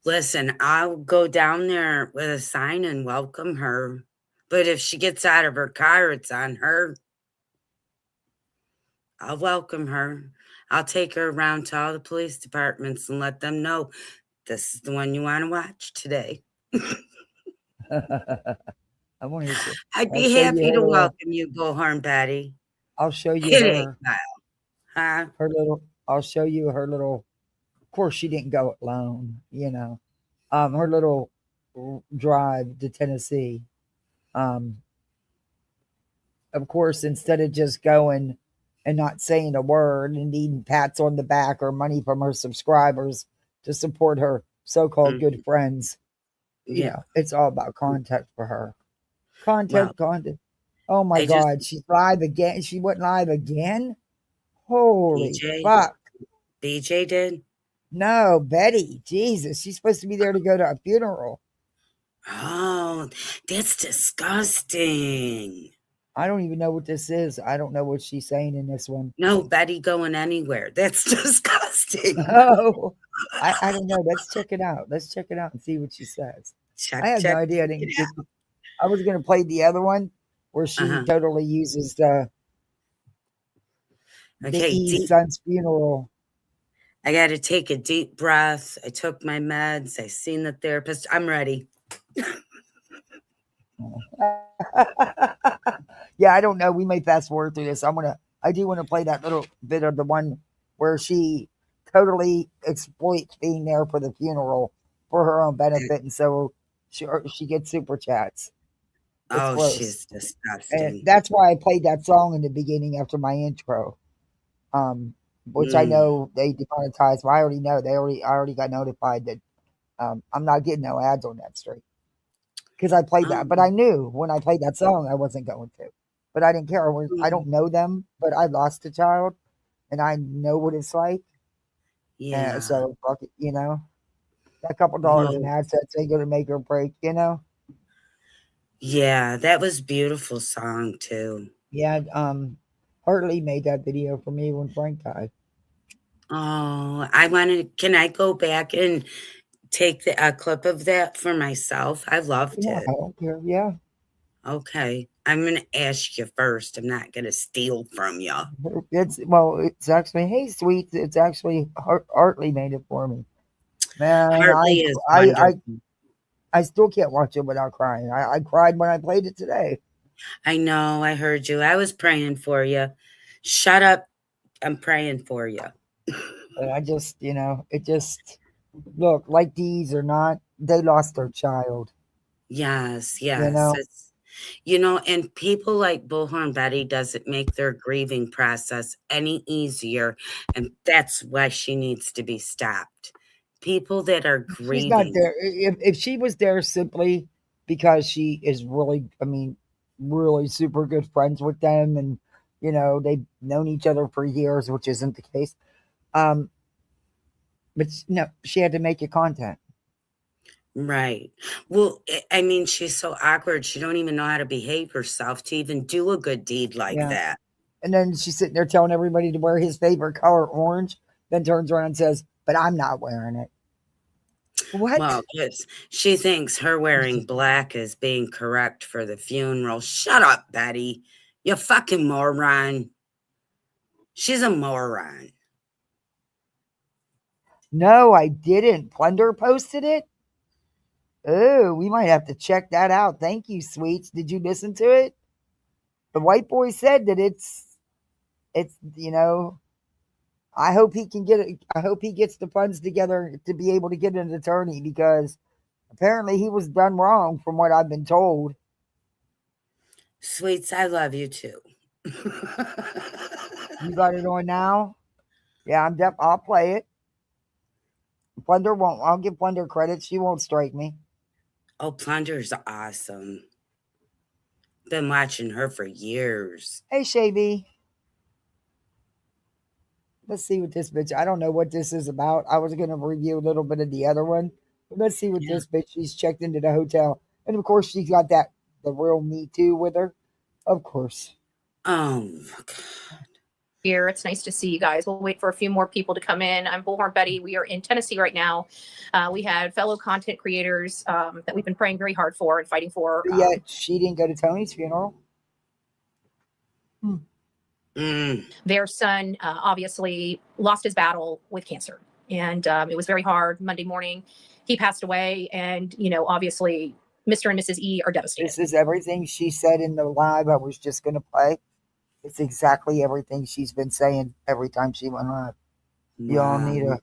Listen, I'll go down there with a sign and welcome her. But if she gets out of her car, it's on her. I'll welcome her. I'll take her around to all the police departments and let them know this is the one you want to watch today. I want to. I'd be happy to welcome you, Bullhorn Betty. I'll show you her. Huh? Her little. I'll show you her little. Of course, she didn't go alone. You know, her little drive to Tennessee. Of course, instead of just going and not saying a word and needing pats on the back or money from her subscribers to support her so-called good friends. Yeah, it's all about content for her. Content. Oh my God, she's live again. She went live again? Holy fuck. BJ did? No, Betty. Jesus, she's supposed to be there to go to a funeral. Oh, that's disgusting. I don't even know what this is. I don't know what she's saying in this one. No, Betty going anywhere. That's disgusting. Oh, I don't know. Let's check it out. Let's check it out and see what she says. I have no idea. I was going to play the other one where she totally uses the E's son's funeral. I got to take a deep breath. I took my meds. I seen the therapist. I'm ready. Yeah, I don't know. We may fast forward through this. I do want to play that little bit of the one where she totally exploits being there for the funeral for her own benefit, and so she gets super chats. It's gross. She's disgusting. And that's why I played that song in the beginning after my intro. Which I know they demonetized. Well, I already know I already got notified that I'm not getting no ads on that stream because I played that. But I knew when I played that song I wasn't going to. But I didn't care. I don't know them, but I lost a child, and I know what it's like. Yeah. So fuck it, that couple dollars in ad sets ain't gonna make or break, Yeah, that was a beautiful song too. Yeah, Hartley made that video for me when Frank died. Oh, can I go back and take a clip of that for myself? I loved it. I don't care. Yeah. Okay. I'm going to ask you first. I'm not going to steal from you. It's actually, hey, sweet. It's actually Hartley made it for me. Man, Hartley is wonderful. I still can't watch it without crying. I cried when I played it today. I know. I heard you. I was praying for you. Shut up. I'm praying for you. And I just, look, like these or not, they lost their child. Yes. And people like Bullhorn Betty doesn't make their grieving process any easier. And that's why she needs to be stopped. People that are grieving. She's not there. If she was there simply because she is really, really super good friends with them and, they've known each other for years, which isn't the case. But no, she had to make it content. Right. Well, she's so awkward. She don't even know how to behave herself to even do a good deed like that. And then she's sitting there telling everybody to wear his favorite color, orange, then turns around and says, but I'm not wearing it. What? Well, she thinks her wearing black is being correct for the funeral. Shut up, Betty. You fucking moron. She's a moron. No, I didn't. Plunder posted it? Oh, we might have to check that out. Thank you, Sweets. Did you listen to it? The white boy said that it's I hope he can get it. I hope he gets the funds together to be able to get an attorney because apparently he was done wrong from what I've been told. Sweets, I love you too. You got it on now? Yeah, I'll play it. Plunder won't. I'll give Plunder credit. She won't strike me. Oh, Plunder's awesome. Been watching her for years. Hey, Shavy. Let's see what this bitch. I don't know what this is about. I was going to review a little bit of the other one. But let's see what this bitch. She's checked into the hotel. And of course, she's got the real Me Too with her. Of course. Oh, my God. Here. It's nice to see you guys. We'll wait for a few more people to come in. I'm Bullhorn Betty. We are in Tennessee right now. We had fellow content creators that we've been praying very hard for and fighting for. Yet she didn't go to Tony's funeral. Their son obviously lost his battle with cancer. And it was very hard. Monday morning, he passed away. And, obviously, Mr. and Mrs. E are devastated. This is everything she said in the live I was just going to play. It's exactly everything she's been saying every time she went live. Wow.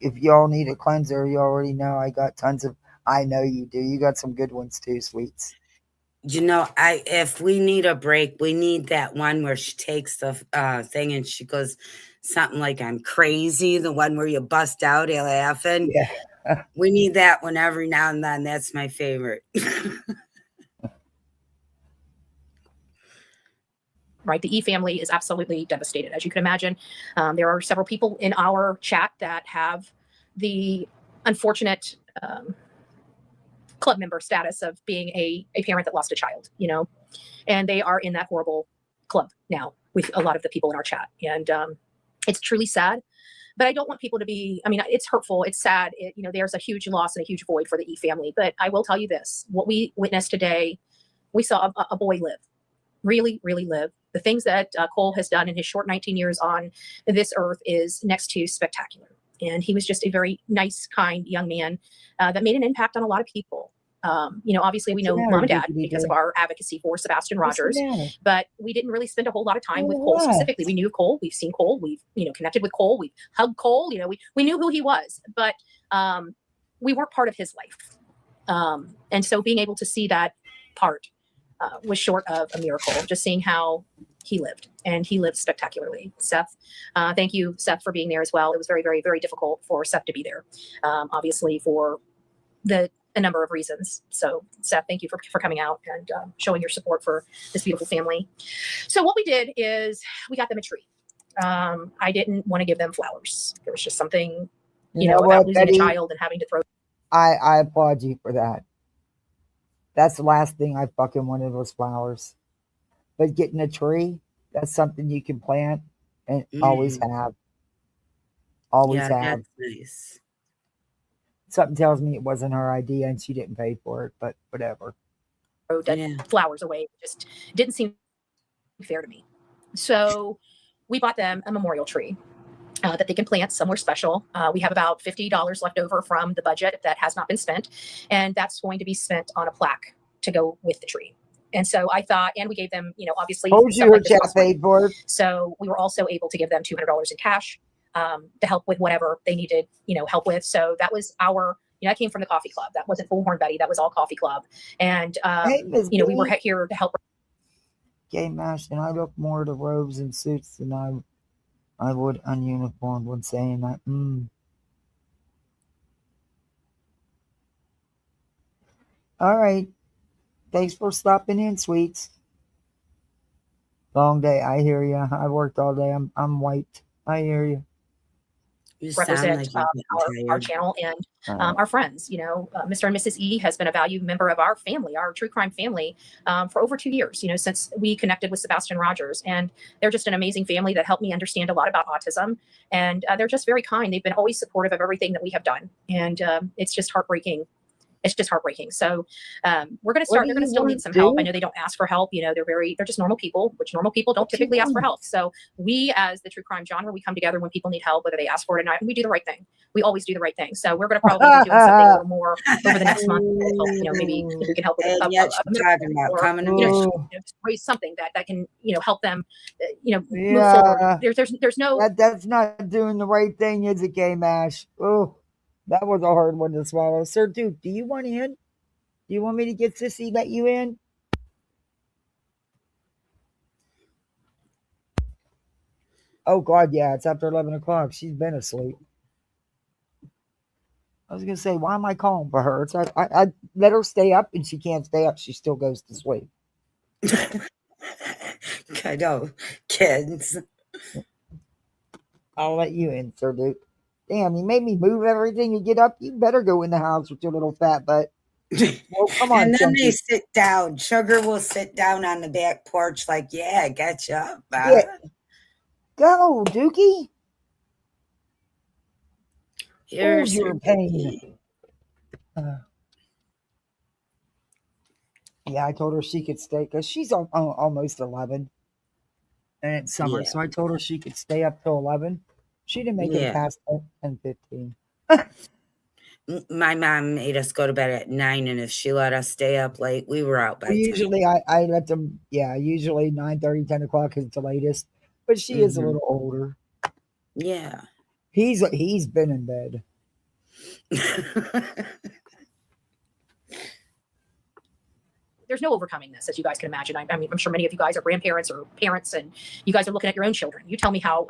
If y'all need a cleanser, you already know I got tons of. I know you do. You got some good ones too, Sweets. If we need a break, we need that one where she takes the thing and she goes something like I'm crazy. The one where you bust out laughing. Yeah. We need that one every now and then. That's my favorite. Right. The E family is absolutely devastated. As you can imagine, there are several people in our chat that have the unfortunate club member status of being a parent that lost a child, and they are in that horrible club now with a lot of the people in our chat. And it's truly sad but I don't want people to be, I mean, it's hurtful. It's sad. There's a huge loss and a huge void for the E family. But I will tell you this, what we witnessed today, we saw a boy live, really, really live. The things that Cole has done in his short 19 years on this earth is next to spectacular. And he was just a very nice, kind young man that made an impact on a lot of people. Obviously we know Mom and Dad because of our advocacy for Sebastian Rogers, but we didn't really spend a whole lot of time with Cole specifically. We knew Cole, we've seen Cole, we've, connected with Cole, we've hugged Cole, we knew who he was, but we weren't part of his life. And so being able to see that part was short of a miracle, just seeing how he lived, and he lived spectacularly. Seth, thank you, Seth, for being there as well. It was very, very, very difficult for Seth to be there, obviously for a number of reasons. So Seth, thank you for coming out and showing your support for this beautiful family. So what we did is we got them a tree. I didn't want to give them flowers. There was just something, about losing Betty, a child and having to throw. I applaud you for that. That's the last thing I fucking wanted was flowers. But getting a tree, that's something you can plant and always have. Always have. That's nice. Something tells me it wasn't her idea and she didn't pay for it, but whatever. Flowers away. It just didn't seem fair to me. So we bought them a memorial tree that they can plant somewhere special. We have about $50 left over from the budget that has not been spent, and that's going to be spent on a plaque to go with the tree. And so I thought, and we gave them, obviously, so we were also able to give them $200 in cash to help with whatever they needed, help with. So that was our, that came from the coffee club. That wasn't Bullhorn Betty. That was all coffee club. And, we were here to help. Game Mash, and I look more to robes and suits than I would ununiformed when saying that. All right. Thanks for stopping in, sweets. Long day. I hear you. I worked all day. I'm wiped. I hear you. Represent our channel and our friends. Mr. and Mrs. E has been a valued member of our family, our true crime family, for over 2 years, since we connected with Sebastian Rogers. And they're just an amazing family that helped me understand a lot about autism. And they're just very kind. They've been always supportive of everything that we have done. And it's just heartbreaking. It's just heartbreaking. So we're going to start. They're going to still need some help. I know they don't ask for help. They're just normal people, which normal people don't typically ask for help. So we, as the true crime genre, we come together when people need help, whether they ask for it or not, and we do the right thing. We always do the right thing. So we're going to probably be doing something a little more over the next month. Maybe if we can help with raise something that can, help them, move forward. There's no. That's not doing the right thing, is it, Game Ash? Oh. That was a hard one to swallow. Sir Duke, do you want in? Do you want me to get Sissy let you in? Oh, God, yeah. It's after 11 o'clock. She's been asleep. I was going to say, why am I calling for her? It's like, I let her stay up, and she can't stay up. She still goes to sleep. I know. Kids. I'll let you in, Sir Duke. Damn, you made me move everything to get up. You better go in the house with your little fat butt. Well, come on, and then Chunky. they sit down. Sugar will sit down on the back porch like, yeah, I got you up. Yeah. Go, Dookie. Here's your pain. Yeah, I told her she could stay because she's almost 11. And it's summer, so I told her she could stay up till 11. She didn't make it past 10:15. My mom made us go to bed at 9, and if she let us stay up late, we were out by 10. Usually I let them, usually 9:30, 10 o'clock is the latest. But she is a little older. Yeah. He's been in bed. There's no overcoming this, as you guys can imagine. I mean, I'm sure many of you guys are grandparents or parents, and you guys are looking at your own children. You tell me how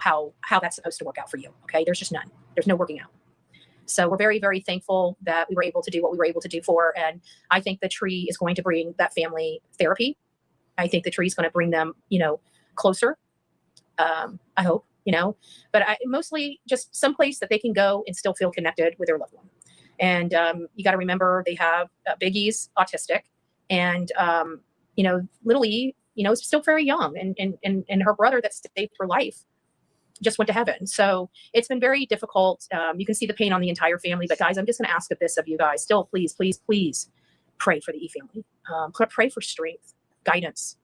that's supposed to work out for you. Okay, there's just none. There's no working out. So we're very, very thankful that we were able to do what we were able to do for. And I think the tree is going to bring that family therapy. I think the tree is going to bring them, closer. I hope, but mostly just someplace that they can go and still feel connected with their loved one. And you got to remember they have Big E's autistic. And, little E, is still very young, and her brother that stayed through life, just went to heaven. So it's been very difficult. You can see the pain on the entire family. But guys, I'm just going to ask this of you guys. Still, please, please, please pray for the E family. Pray for strength, guidance,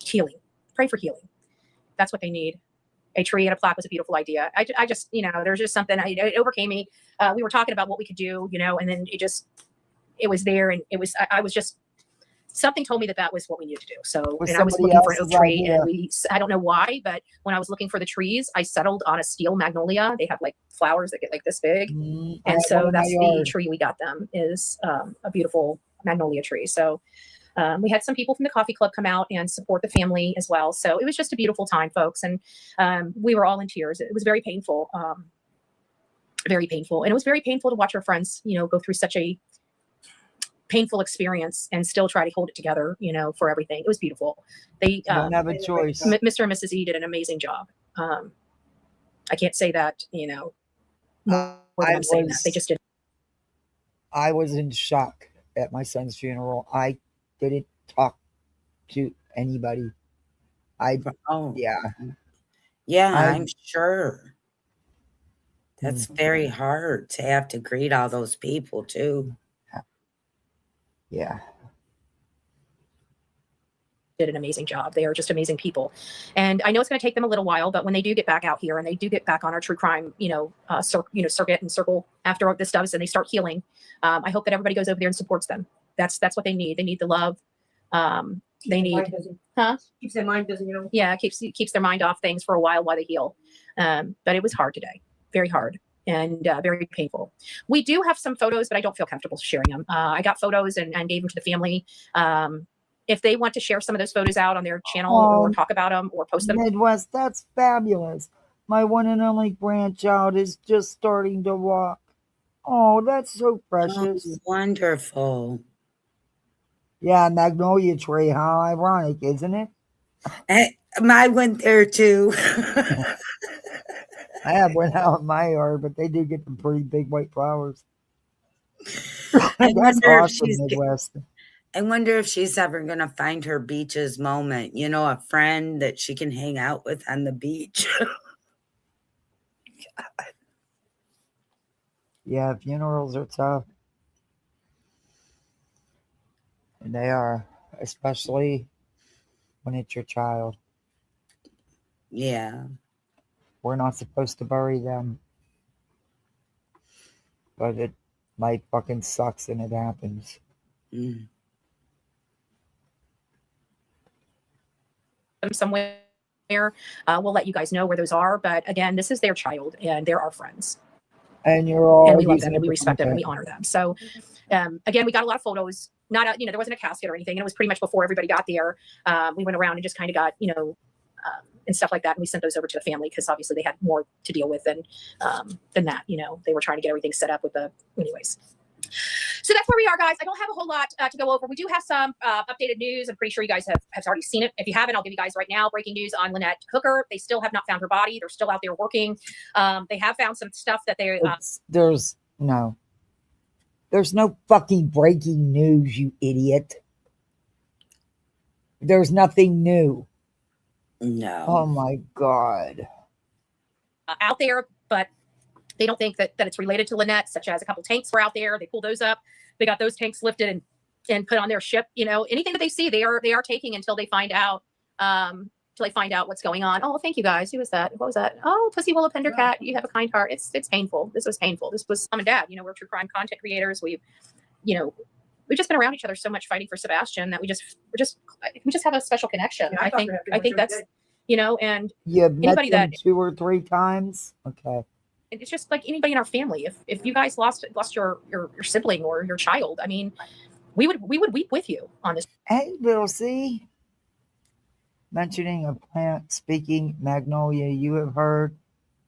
healing. Pray for healing. That's what they need. A tree and a plaque was a beautiful idea. I just, there's just something, it overcame me. We were talking about what we could do, and then it was there, and I was just, something told me that was what we needed to do. So, and I was looking for an oak tree, and I don't know why, but when I was looking for the trees, I settled on a steel magnolia. They have like flowers that get like this big. And so that's the tree we got them, is a beautiful magnolia tree. So we had some people from the coffee club come out and support the family as well. So it was just a beautiful time, folks. And we were all in tears. It was very painful, very painful. And it was very painful to watch our friends, go through such a painful experience and still try to hold it together, for everything. It was beautiful. They don't have a choice. Mr. and Mrs. E did an amazing job. I can't say that, more than I'm saying that. They just did. I was in shock at my son's funeral. I didn't talk to anybody. Yeah, I'm sure. That's very hard to have to greet all those people too. Yeah. Did an amazing job. They are just amazing people. And I know it's going to take them a little while, but when they do get back out here and they do get back on our true crime, circuit and circle after this stuff, and they start healing, I hope that everybody goes over there and supports them. That's what they need. They need the love. They need, keeps their mind busy, Yeah, keeps their mind off things for a while they heal. But it was hard today. Very hard. And very painful. We do have some photos, but I don't feel comfortable sharing them. I got photos and gave them to the family. If they want to share some of those photos out on their channel or talk about them or post them. Midwest, that's fabulous. My one and only grandchild is just starting to walk. Oh, that's so precious. Oh, wonderful. Yeah, magnolia tree. How ironic, isn't it? I went there too. I have one out in my yard, but they do get some pretty big white flowers. That's awesome, Midwest. I wonder if she's ever going to find her beaches moment. A friend that she can hang out with on the beach. Yeah, funerals are tough. And they are, especially when it's your child. Yeah. We're not supposed to bury them. But life fucking sucks and it happens. Somewhere. We'll let you guys know where those are. But again, this is their child and they're our friends. And you're all and we love them and we respect them and we honor them. So again, we got a lot of photos. Not there wasn't a casket or anything, and it was pretty much before everybody got there. We went around and just kind of got and stuff like that, and we sent those over to the family because obviously they had more to deal with than that. They were trying to get everything set up with anyways. So that's where we are, guys. I don't have a whole lot to go over. We do have some updated news. I'm pretty sure you guys have already seen it. If you haven't, I'll give you guys right now breaking news on Lynette Hooker. They still have not found her body. They're still out there working. They have found some stuff that they There's no fucking breaking news, you idiot. There's nothing new. No. Oh my God. Out there, but they don't think that it's related to Lynette, such as a couple tanks were out there. They pulled those up. They got those tanks lifted and put on their ship. Anything that they see, they are taking until they find out what's going on. Oh, thank you guys. Who was that? What was that? Oh, Pussy Willow Pendercat. You have a kind heart. It's painful. This was painful. This was mom and dad. We're true crime content creators. We've just been around each other so much fighting for Sebastian that we just have a special connection. Yeah, I think that's and you've met anybody them that 2 or 3 times. Okay. It's just like anybody in our family. If you guys lost your sibling or your child, I mean, we would weep with you on this. Hey, little C. Mentioning a plant speaking Magnolia, you have heard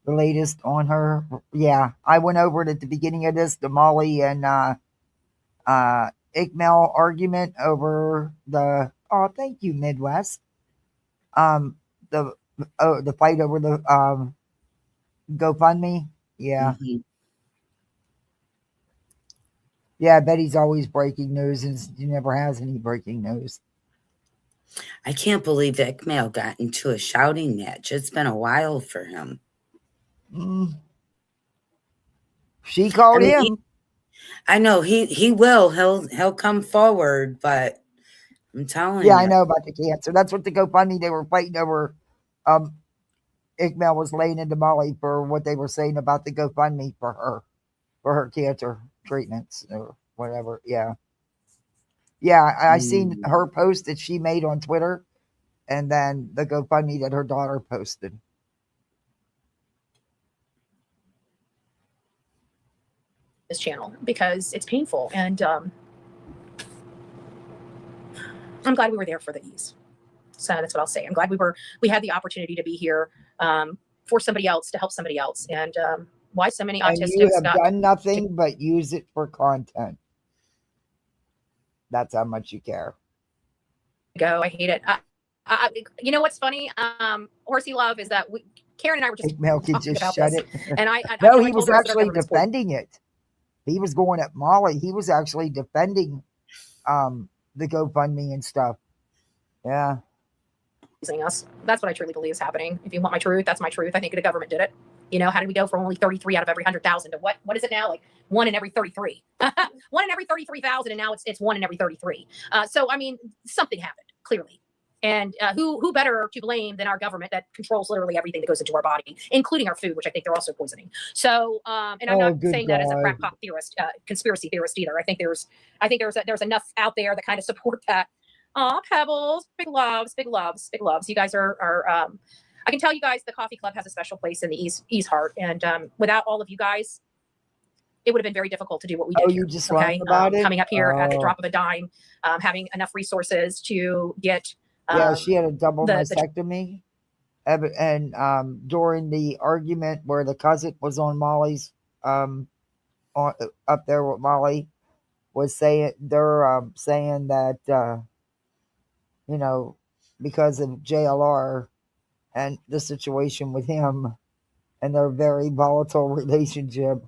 the latest on her. Yeah, I went over it at the beginning of this, the Molly and ICKEME argument over the thank you, Midwest. The fight over the GoFundMe. Yeah. Mm-hmm. Yeah, Betty's always breaking news and she never has any breaking news. I can't believe ICKEME got into a shouting match. It's been a while for him. She called him. I know he will. He'll come forward, but I'm telling you. Yeah, I know about the cancer. That's what the GoFundMe they were fighting over. ICKEME was laying into Molly for what they were saying about the GoFundMe for her cancer treatments or whatever. Yeah. Yeah, I seen her post that she made on Twitter, and then the GoFundMe that her daughter posted. This channel because it's painful, and I'm glad we were there for the ease. So that's what I'll say. I'm glad we had the opportunity to be here for somebody else, to help somebody else. And why so many autistics? And you have done nothing but use it for content. That's how much you care. I hate it. You know what's funny? Horsey Love is that Karen and I were just talking about shut this. And no, he was actually defending it. He was going at Molly. He was actually defending the GoFundMe and stuff. Yeah. Us. That's what I truly believe is happening. If you want my truth, that's my truth. I think the government did it. You know, how did we go from only 33 out of every 100,000 to what is it now? Like 1 in every 33. 1 in every 33,000, and now it's 1 in every 33. So I mean, something happened clearly. And who better to blame than our government that controls literally everything that goes into our body, including our food, which I think they're also poisoning. So, and I'm not saying that as a crackpot theorist, conspiracy theorist either. I think there's enough out there that kind of support that. Aw, Pebbles, big loves, big loves, big loves. You guys are I can tell you guys the coffee club has a special place in the Ease heart. And without all of you guys, it would have been very difficult to do what we did. Oh, you just learned about it? Coming up here at the drop of a dime, having enough resources to get. Yeah, she had a double mastectomy. And during the argument where the cousin was on Molly's, up there with Molly, was saying, they're saying that, you know, because of JLR and the situation with him and their very volatile relationship,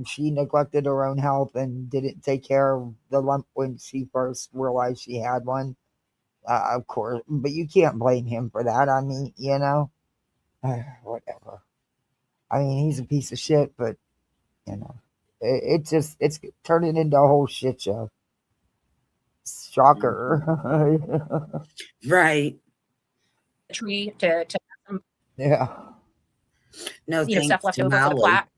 she neglected her own health and didn't take care of the lump when she first realized she had one. Of course, but you can't blame him for that. I mean, you know, whatever. I mean, he's a piece of shit, but you know, it's turning into a whole shit show. Shocker. Right. Tree to yeah. No, stuff left over for the plaque.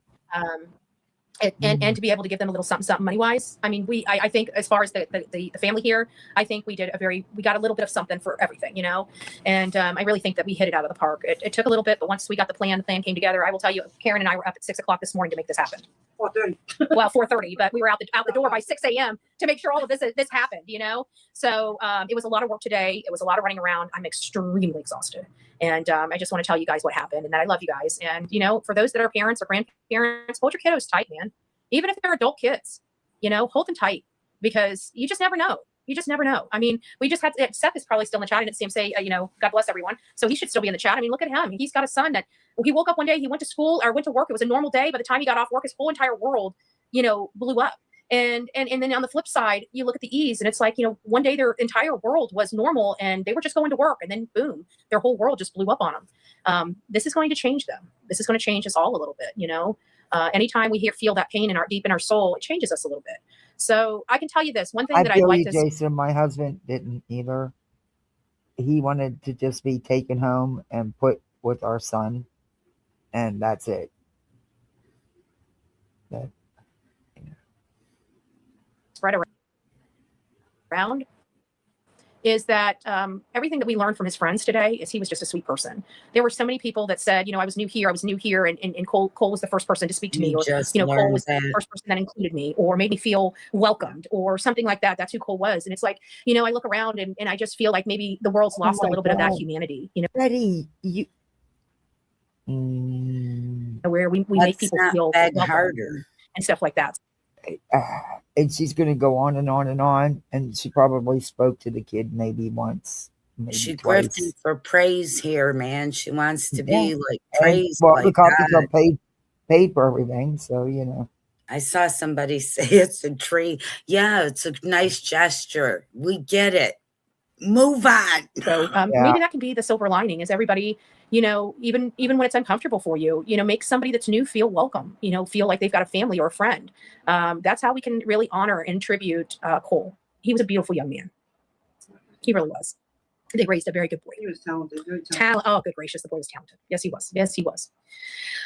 And to be able to give them a little something money wise. I mean, I think as far as the family here, I think we got a little bit of something for everything, you know? And I really think that we hit it out of the park. It took a little bit, but once we got the plan came together, I will tell you, Karen and I were up at 6 o'clock this morning to make this happen. 4:30. Well, 4:30, but we were out the door by 6 a.m. to make sure all of this happened, you know? So it was a lot of work today. It was a lot of running around. I'm extremely exhausted. And I just want to tell you guys what happened and that I love you guys. And, you know, for those that are parents or grandparents, hold your kiddos tight, man. Even if they're adult kids, you know, hold them tight because you just never know. You just never know. I mean, we just had Seth is probably still in the chat. I didn't see him say, you know, God bless everyone. So he should still be in the chat. I mean, look at him. He's got a son that he woke up one day, he went to school or went to work. It was a normal day. By the time he got off work, his whole entire world, you know, blew up. And then on the flip side, you look at the Ease and it's like, you know, one day their entire world was normal and they were just going to work and then boom, their whole world just blew up on them. This is going to change them. This is going to change us all a little bit, you know. Anytime we feel that pain deep in our soul, it changes us a little bit. So I can tell you this one thing that I'd like to. Jason, my husband didn't either. He wanted to just be taken home and put with our son, and that's it. Spread around is that everything that we learned from his friends today is he was just a sweet person. There were so many people that said, you know, I was new here, and Cole was the first person to speak to me, or you know, Cole was the first person that included me, or made me feel welcomed, or something like that. That's who Cole was, and it's like, you know, I look around and I just feel like maybe the world's lost a little bit of that humanity, you know. Betty, where we make people feel harder and stuff like that. And she's going to go on and on and on. And she probably spoke to the kid maybe once. Maybe she's twice. grifting for praise here, man. She wants to be like praised. Well, like the coffee club paid for everything. So, you know. I saw somebody say it's a tree. Yeah, it's a nice gesture. We get it. Move on. So maybe that can be the silver lining is everybody, you know, even when it's uncomfortable for you, you know, make somebody that's new feel welcome, you know, feel like they've got a family or a friend. That's how we can really honor and tribute Cole. He was a beautiful young man. He really was. They raised a very good boy. He was talented. Very talented. Oh, good gracious. The boy was talented. Yes, he was. Yes, he was.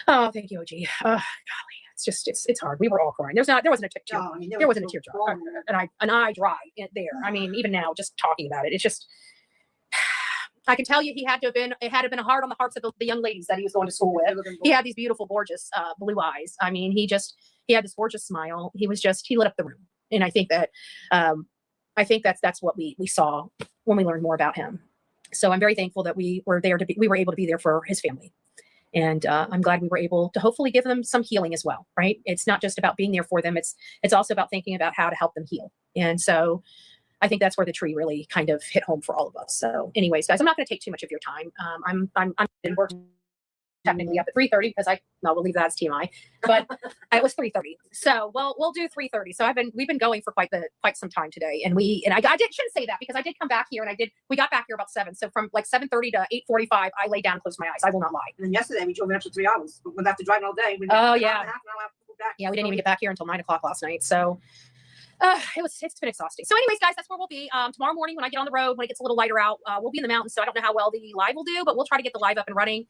Oh, thank you, OG. Golly. It's just, it's hard. We were all crying. There wasn't a tear. No, I mean, There wasn't a teardrop. And I dry there. I mean, even now, just talking about it, it's just, I can tell you it had to have been hard on the hearts of the young ladies that he was going to school with. He had these beautiful, gorgeous blue eyes. I mean, he had this gorgeous smile. He lit up the room. And I think that's what we saw when we learned more about him. So I'm very thankful that we were able to be there for his family. And I'm glad we were able to hopefully give them some healing as well, right? It's not just about being there for them. It's also about thinking about how to help them heal. And so I think that's where the tree really kind of hit home for all of us. So anyways, guys, I'm not going to take too much of your time. I'm in work technically up at 3:30 because we'll leave that as TMI, but it was 3:30. So we'll do 3:30. So we've been going for quite some time today. And I shouldn't say that because I did come back here and we got back here about 7. So from like 7:30 to 8:45, I lay down and closed my eyes. I will not lie. And then yesterday we drove an extra 3 hours. We'll have to drive all day. Oh yeah. Yeah. We didn't even get back here until 9 o'clock last night. So it's been exhausting. So anyways, guys, that's where we'll be tomorrow morning when I get on the road, when it gets a little lighter out. We'll be in the mountains, so I don't know how well the live will do, but we'll try to get the live up and running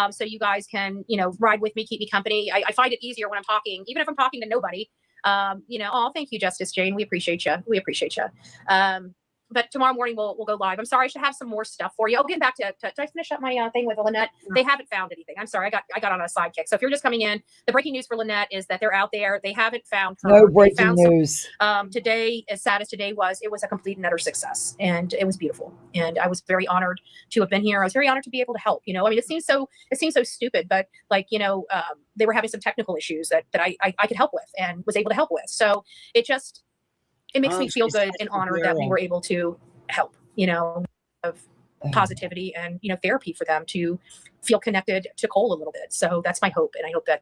so you guys can, you know, ride with me, keep me company. I find it easier when I'm talking, even if I'm talking to nobody. You know, oh, thank you, Justice Jane. We appreciate you. But tomorrow morning we'll go live. I'm sorry, I should have some more stuff for you. I'll get back to did I finish up my thing with Lynette? No. They haven't found anything. I'm sorry, I got on a sidekick. So if you're just coming in, the breaking news for Lynette is that they're out there. They haven't found her. No breaking news. Today, as sad as today was, it was a complete and utter success. And it was beautiful. And I was very honored to have been here. I was very honored to be able to help. You know, I mean, it seems so stupid, but like, you know, they were having some technical issues that I could help with and was able to help with. So it makes me feel good and honored that we were able to help, you know, of positivity and, you know, therapy for them to feel connected to Cole a little bit. So that's my hope. And I hope that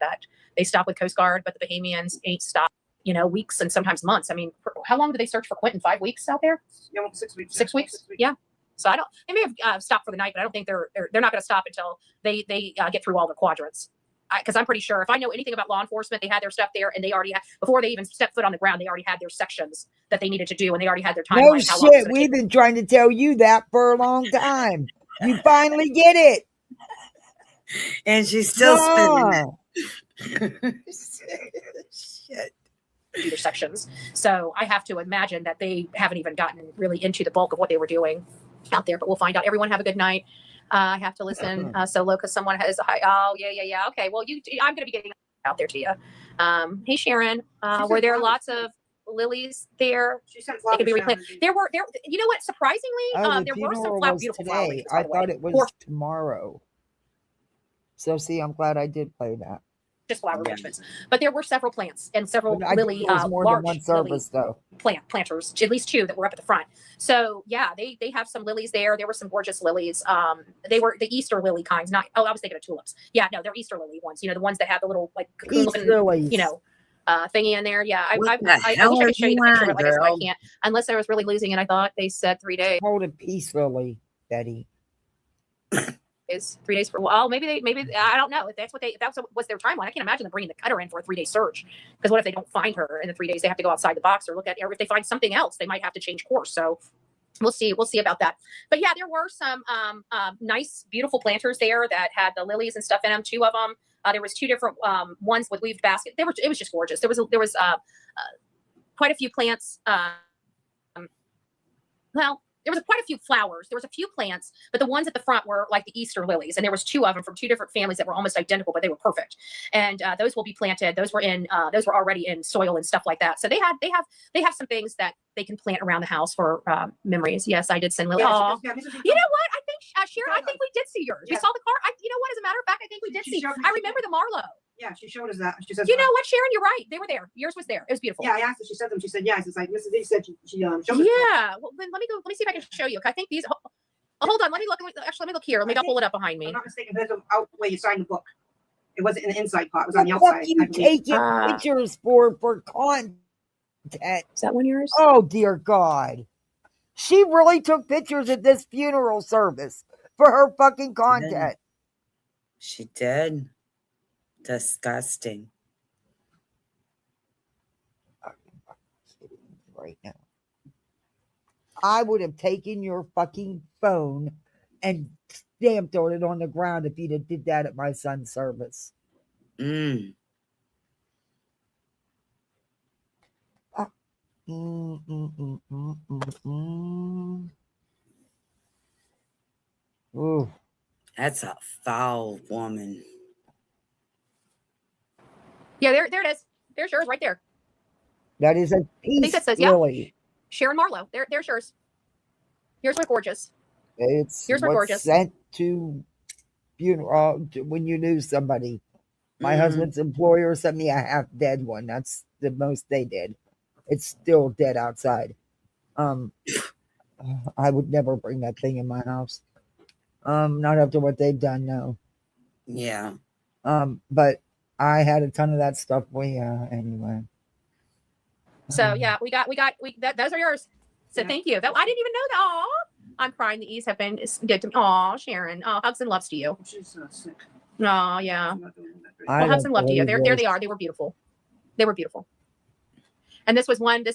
they stop with Coast Guard, but the Bahamians ain't stopped, you know, weeks and sometimes months. I mean, how long did they search for Quentin? 5 weeks out there? Yeah, 6 weeks. 6 weeks? Yeah. So they may have stopped for the night, but I don't think they're not going to stop until they get through all the quadrants. Because I'm pretty sure if I know anything about law enforcement, they had their stuff there, and they already had, before they even stepped foot on the ground, they already had their sections that they needed to do, and they already had their timeline. No shit, we've been trying to tell you that for a long time. You finally get it, and she's still spinning it. Shit. Their sections. So I have to imagine that they haven't even gotten really into the bulk of what they were doing out there. But we'll find out. Everyone have a good night. I have to listen solo because someone has a high. Oh, yeah. Okay. Well, I'm going to be getting out there to you. Hey, Sharon. Were there lots of lilies there? She sent flowers. They could be replanted. There. You know what? Surprisingly, there were some beautiful flowers. I thought it was tomorrow. So see, I'm glad I did play that. Just flower arrangements, but there were several plants and several lily more than one service though. Planters, at least 2 that were up at the front. So yeah, they have some lilies there. There were some gorgeous lilies. They were the Easter lily kinds. I was thinking of tulips. Yeah, no, they're Easter lily ones. You know, the ones that have the little like cocoon looking, you know, thingy in there. Yeah, I wish I could show you the picture, but I can't unless I was really losing it. I thought they said 3 days. Hold a peace lily, Betty. Is 3 days for maybe I don't know if that's what's their timeline. I can't imagine them bringing the cutter in for a 3-day search, because what if they don't find her in the 3 days? They have to go outside the box or look at, or if they find something else, they might have to change course. So we'll see about that. But yeah, there were some nice, beautiful planters there that had the lilies and stuff in them. 2 of them. There was 2 different ones with weaved basket. It was just gorgeous. There was quite a few plants. There was quite a few flowers. There was a few plants, but the ones at the front were like the Easter lilies. And there was 2 of them from 2 different families that were almost identical, but they were perfect. And those will be planted. Those were already in soil and stuff like that. So they have some things that they can plant around the house for memories. Yes, I did send lilies. Yeah, you know what? I think Sharon, I think we did see yours. Yeah. You saw the car. You know what? As a matter of fact, I think we did see. I remember the Marlowe. Yeah, she showed us that. She said, you know what, Sharon? You're right. They were there. Yours was there. It was beautiful. Yeah, I asked her. She said them. She said yes. It's like Mrs. D said she showed us. Yeah. Well, then let me see if I can show you. I think these. Hold on. Let me look. Actually, let me look here. Maybe I'll pull it up behind me. I'm not mistaken. There's out where you signed the book. It wasn't in the inside part. It was on the outside. You taking pictures for content. Is that one yours? Oh dear God. She really took pictures at this funeral service for her fucking content. She did. Disgusting. Right now, I would have taken your fucking phone and stamped on it on the ground if you'd have did that at my son's service. Mm. Ooh. That's a foul woman. Yeah, there it is. There's yours right there. That is a piece. I think that says, really. Sharon Marlowe. There's yours. Yours were gorgeous. It's yours were what's gorgeous. sent to funeral when you lose somebody. My husband's employer sent me a half dead one. That's the most they did. It's still dead outside. I would never bring that thing in my house. Not after what they've done, no. Yeah. But I had a ton of that stuff. Anyway. So yeah, we got those are yours. So thank you. I didn't even know that. Aw, I'm crying. The E's have been good to me. Aw, Sharon. Oh, hugs and loves to you. She's sick. Oh yeah. Well, hugs and love to you. There they are. They were beautiful. They were beautiful. And this was one. There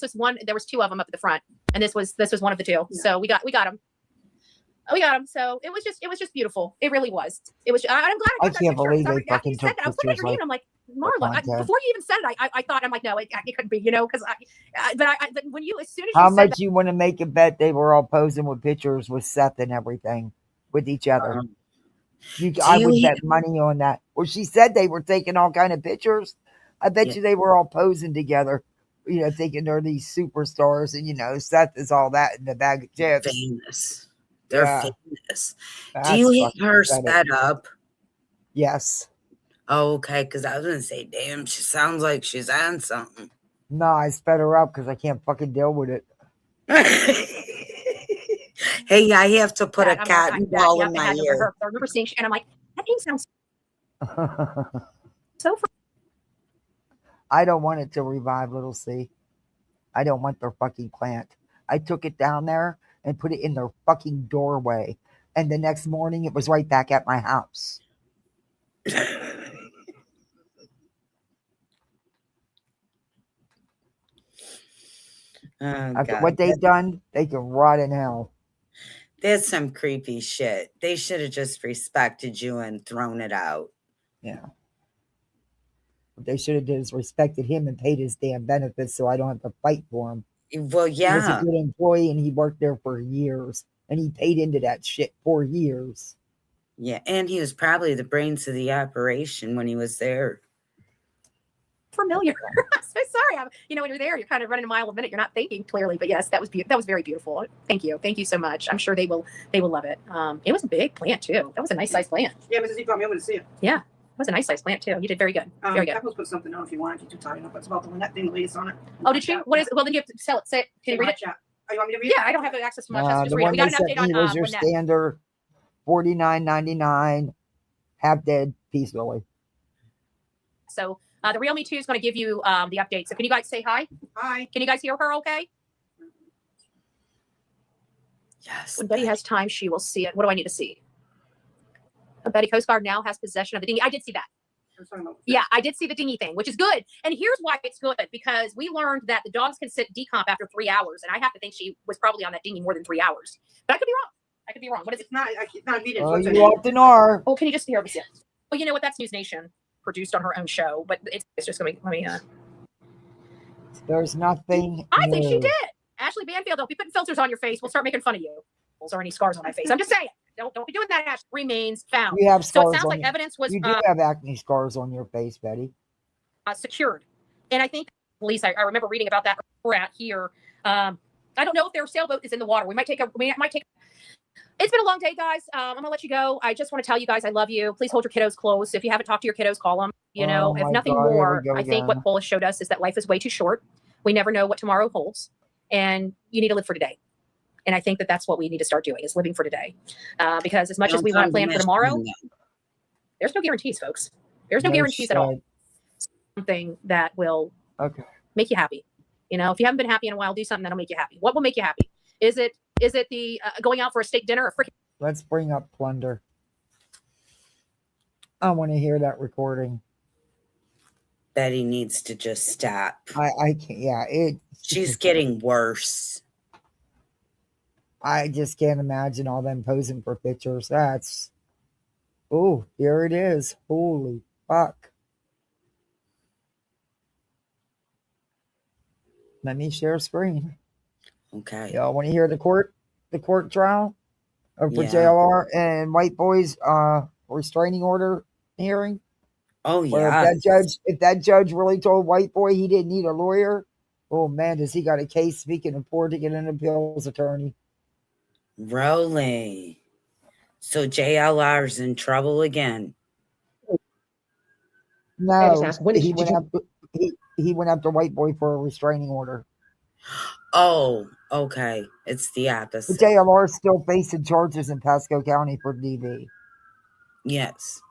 was two of them up at the front, and this was one of the two. Yeah. So we got them. We got them. So it was just beautiful. It really was. It was. I'm glad I can't believe they fucking took I was looking at your name. I'm like, Marla. Before you even said it, I thought, I'm like, no, it couldn't be, because but when you, as soon as you how said much that, you want to make a bet they were all posing with pictures with Seth and everything with each other? I would bet money on that. Well, she said they were taking all kind of pictures. I bet you they were all posing together, thinking they're these superstars, and Seth is all that in the bag of chips. Famous. They're famous. That's do you have her sped up? Yes. Oh, okay, because I was going to say, damn, she sounds like she's on something. No, I sped her up because I can't fucking deal with it. Hey, I have to put a cotton ball in my ear. I remember seeing, and I'm like, that thing sounds so. I don't want it to revive Little C. I don't want their fucking plant. I took it down there and put it in their fucking doorway. And the next morning, it was right back at my house. After what they've done, they can rot in hell. That's some creepy shit. They should have just respected you and thrown it out. Yeah. What they should have did is respected him and paid his damn benefits so I don't have to fight for him. Well, yeah. He was a good employee and he worked there for years. And he paid into that shit for years. Yeah, and he was probably the brains of the operation when he was there. Familiar. I'm so sorry. When you're there, you're kind of running a mile a minute. You're not thinking clearly, but yes, that was very beautiful. Thank you so much. I'm sure they will love it. It was a big plant too. That was a nice sized plant. Yeah, Mrs. E brought me over to see it. Yeah, it was a nice sized plant too. You did very good. Very good. I was put something on if you want. If you're too tired enough. It's about the Lynette thing, the latest on it. Oh, did she? What is it? Well, then you have to sell it. Say it. Can you read it? Oh, you want me to read it? Yeah, I don't have access to much. Just The read it. one We got they an sent update me on was your Lynette. standard $49.99 half dead piece lily. So the Real Me 2 is going to give you the update. So can you guys say hi? Hi. Can you guys hear her okay? Yes. When Betty has time, she will see it. What do I need to see? Betty Coast Guard now has possession of the dinghy. I did see that. Yeah, I did see the dinghy thing, which is good. And here's why it's good, because we learned that the dogs can sit decomp after 3 hours. And I have to think she was probably on that dinghy more than 3 hours. But I could be wrong. What is it? It's not vegan. Oh, you often are. Oh, can you just hear me? Well, you know what? That's News Nation produced on her own show, but it's just going to be, There's nothing. I think she did. Ashley Banfield, don't be putting filters on your face. We'll start making fun of you. Or any scars on my face. I'm just saying. Don't be doing that. Ash remains found. You have scars. So it sounds like evidence was. You do have acne scars on your face, Betty. Secured, and I think police. I remember reading about that. We're at here. I don't know if their sailboat is in the water. We might take. It's been a long day, guys. I'm gonna let you go. I just want to tell you guys I love you. Please hold your kiddos close. If you haven't talked to your kiddos, call them. If nothing more, I think what Polis showed us is that life is way too short. We never know what tomorrow holds, and you need to live for today. And I think that that's what we need to start doing, is living for today. Because as much as we want to plan for tomorrow, there's no guarantees, folks. There's no guarantees at all. Something that will make you happy. If you haven't been happy in a while, do something that'll make you happy. What will make you happy? Is it Is it the going out for a steak dinner or freaking? Let's bring up plunder. I want to hear that recording. Betty needs to just stop. I can't. Yeah, she's getting worse. I just can't imagine all them posing for pictures. That's, oh, here it is. Holy fuck. Let me share screen. Okay. Y'all want to hear the court trial for Yeah. JLR and White Boy's restraining order hearing? Oh Where yeah. if that judge really told White Boy he didn't need a lawyer, oh man, does he got a case he can afford to get an appeals attorney? Really? So JLR's in trouble again. No, he went after White Boy for a restraining order. Oh, okay. It's the opposite. But JLR is still facing charges in Pasco County for DV. Yes.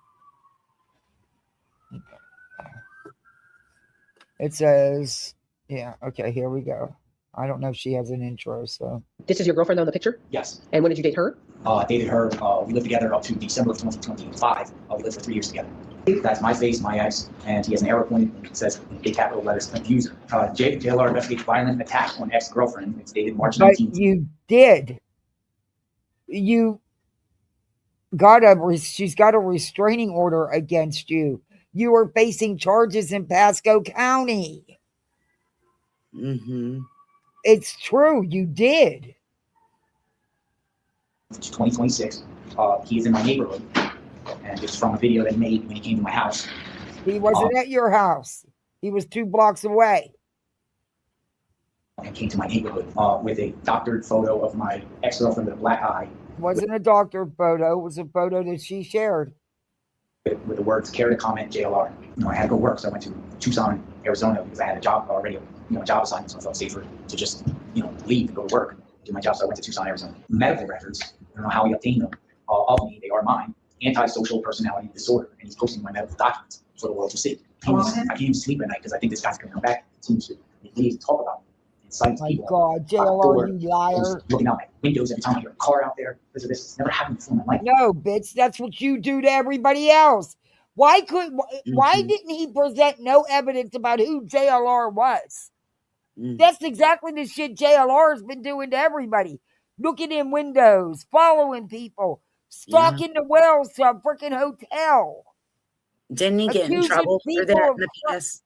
It says, yeah, okay, here we go. I don't know if she has an intro, so. This is your girlfriend on the picture? Yes. And when did you date her? I dated her. We lived together up to December of 2025. We lived for 3 years together. That's my face, my ex, and he has an arrow pointed and it says big capital letters, abuser. JLR investigates violent attack on ex-girlfriend. It's dated March 19th. But you did. You got she's got a restraining order against you. You are facing charges in Pasco County. Mm-hmm. It's true. You did. 2026. He is in my neighborhood. And it's from a video that he made when he came to my house. He wasn't at your house. He was 2 blocks away. And came to my neighborhood with a doctored photo of my ex-girlfriend with a black eye. It wasn't a doctored photo. It was a photo that she shared. With the words, care to comment, JLR. I had to go work, so I went to Tucson, Arizona, because I had a job already, job assignment, so I felt safer to just, leave and go to work, do my job. So I went to Tucson, Arizona. Medical records, I don't know how he obtained them of me. They are mine. Antisocial personality disorder, and he's posting my medical documents for the world to see. I can't even sleep at night because I think this guy's going to come back and continue to talk about it. Cites My people. God, JLR, you liar. Looking out my windows every time I hear a car out there because of this. It's never happened before in my life. No, bitch, that's what you do to everybody else. Why didn't he present no evidence about who JLR was? That's exactly the shit JLR has been doing to everybody. Looking in windows, following people, stalking the wells to a freaking hotel. Didn't he get in trouble for that in the past?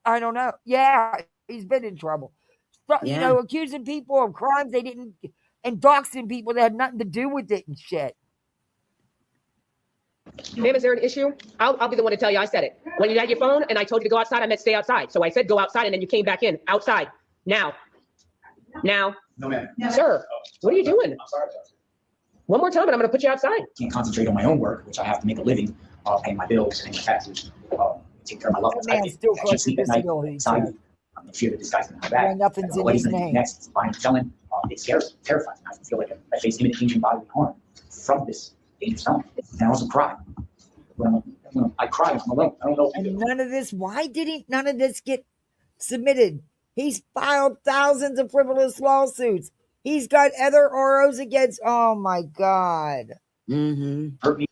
I don't know. Yeah, he's been in trouble. Accusing people of crimes they didn't, and doxing people that had nothing to do with it and shit. Ma'am, is there an issue? I'll be the one to tell you I said it. When you had your phone and I told you to go outside, I meant stay outside. So I said go outside and then you came back in. Outside. Now. No, ma'am. Sir, what are you doing? I'm sorry. One more time and I'm going to put you outside. Can't concentrate on my own work, which I have to make a living, paying my bills, paying my taxes, take care of my loved ones. I can't sleep at night. I'm fear that this guy's going to come back. Nothing's in his name. Next, violent felon. It scares me, terrifies me. I feel like I face imminent danger and bodily harm from this dangerous felon. And I also cry. I cry when I'm alone. I don't know. And none of this, why didn't none of this get submitted? He's filed thousands of frivolous lawsuits. He's got other ROs against, oh my God. Hurt me,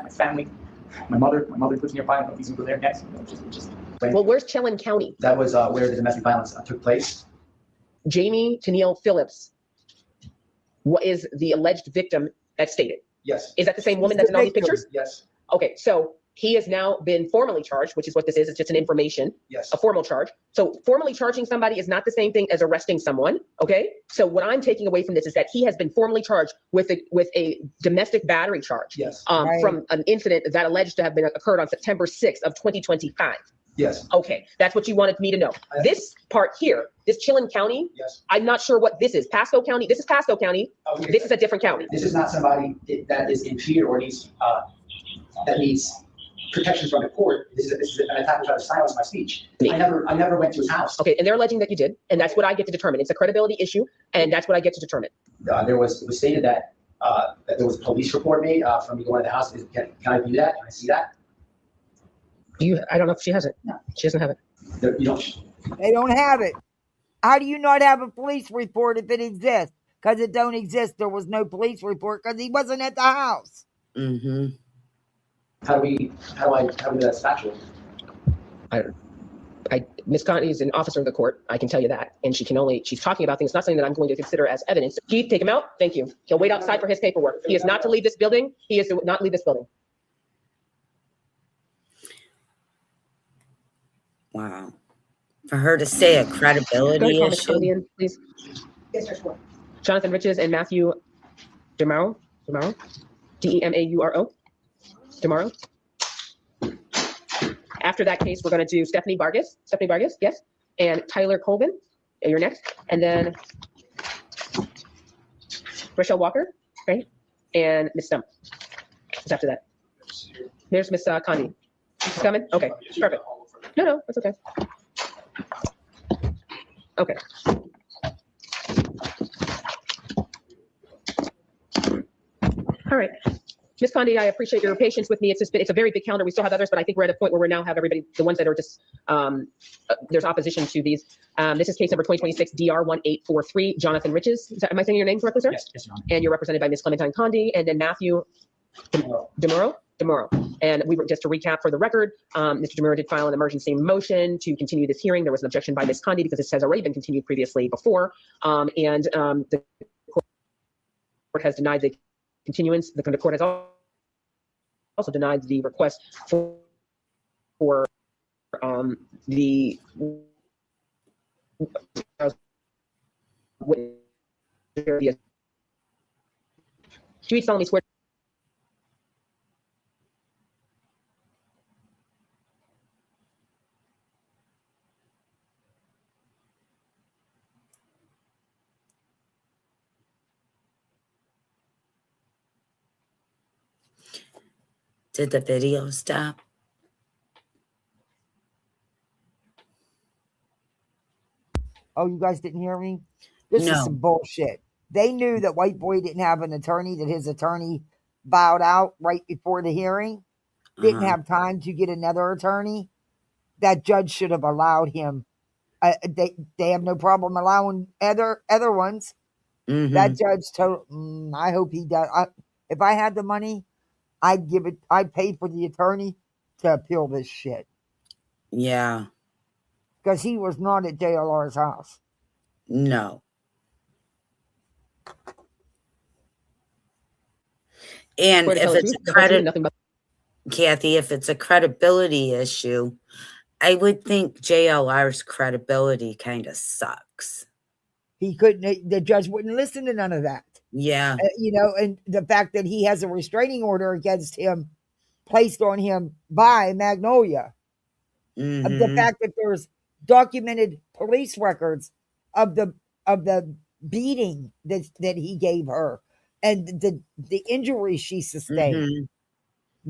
my family, my mother puts me nearby. I don't know if he's going to go there next. Well, where's Chelan County? That was where the domestic violence took place. Jamie Tennille Phillips. What is the alleged victim that's stated? Yes. Is that the same woman that's in all these pictures? Yes. Okay, so he has now been formally charged, which is what this is. It's just an information. Yes. A formal charge. So formally charging somebody is not the same thing as arresting someone. Okay. So what I'm taking away from this is that he has been formally charged with a domestic battery charge. Yes. From an incident that alleged to have occurred on September 6th of 2025. Yes. Okay, that's what you wanted me to know. This part here, this Chelan County, yes. I'm not sure what this is. Pasco County. This is Pasco County. Okay. This is a different county. This is not somebody that is in fear or needs protection from the court. This is an attack to try to silence my speech. I never went to his house. Okay, and they're alleging that you did, and that's what I get to determine. It's a credibility issue, and that's what I get to determine. It was stated that there was a police report made from me going to the house. Can I view that? Can I see that? I don't know if she has it. No. She doesn't have it. They don't have it. How do you not have a police report if it exists? because it don't exist. There was no police report because he wasn't at the house. Mm-hmm. How do we do that factual? Ms. Connie is an officer of the court. I can tell you that. And she's talking about things, not something that I'm going to consider as evidence. Keith, take him out. Thank you. He'll wait outside for his paperwork. He is not to leave this building. He is to not leave this building. Wow. For her to say a credibility Call Ms. issue. Connie in, please. Yes, Judge Ward. Jonathan Riches and Matthew DeMauro. DEMAURO. DeMauro. After that case, we're going to do Stephanie Vargas, yes, and Tyler Colvin. You're next, and then Rochelle Walker, right, and Miss Stump. What's after that? There's Miss Condi. She's coming. Okay, perfect. No, that's okay. Okay. All right. Ms. Condi, I appreciate your patience with me. It's a very big calendar. We still have others, but I think we're at a point where we now have everybody, the ones that are just, there's opposition to these. This is case number 2026 DR1843, Jonathan Riches. Am I saying your name correctly, sir? Yes, Your Honor. And you're represented by Ms. Clementine Condi and then Matthew DeMauro. And we were, just to recap for the record, Mr. DeMauro did file an emergency motion to continue this hearing. There was an objection by Ms. Condi because this has already been continued previously before. The court has denied the continuance. The court has also denied the request for the do you solemnly swear? Did the video stop? Oh, you guys didn't hear me? This is some bullshit. They knew that White Boy didn't have an attorney, that his attorney bowed out right before the hearing, didn't have time to get another attorney. That judge should have allowed him. They have no problem allowing other ones. Mm-hmm. That judge told, I hope he does. If I had the money, I'd pay for the attorney to appeal this shit. Yeah. Because he was not at JLR's house. No. And if it's a Kathy, if it's a credibility issue, I would think JLR's credibility kind of sucks. He couldn't, the judge wouldn't listen to none of that. Yeah. And the fact that he has a restraining order against him placed on him by Magnolia. Mm-hmm. The fact that there's documented police records of the beating that he gave her and the injuries she sustained. Mm-hmm.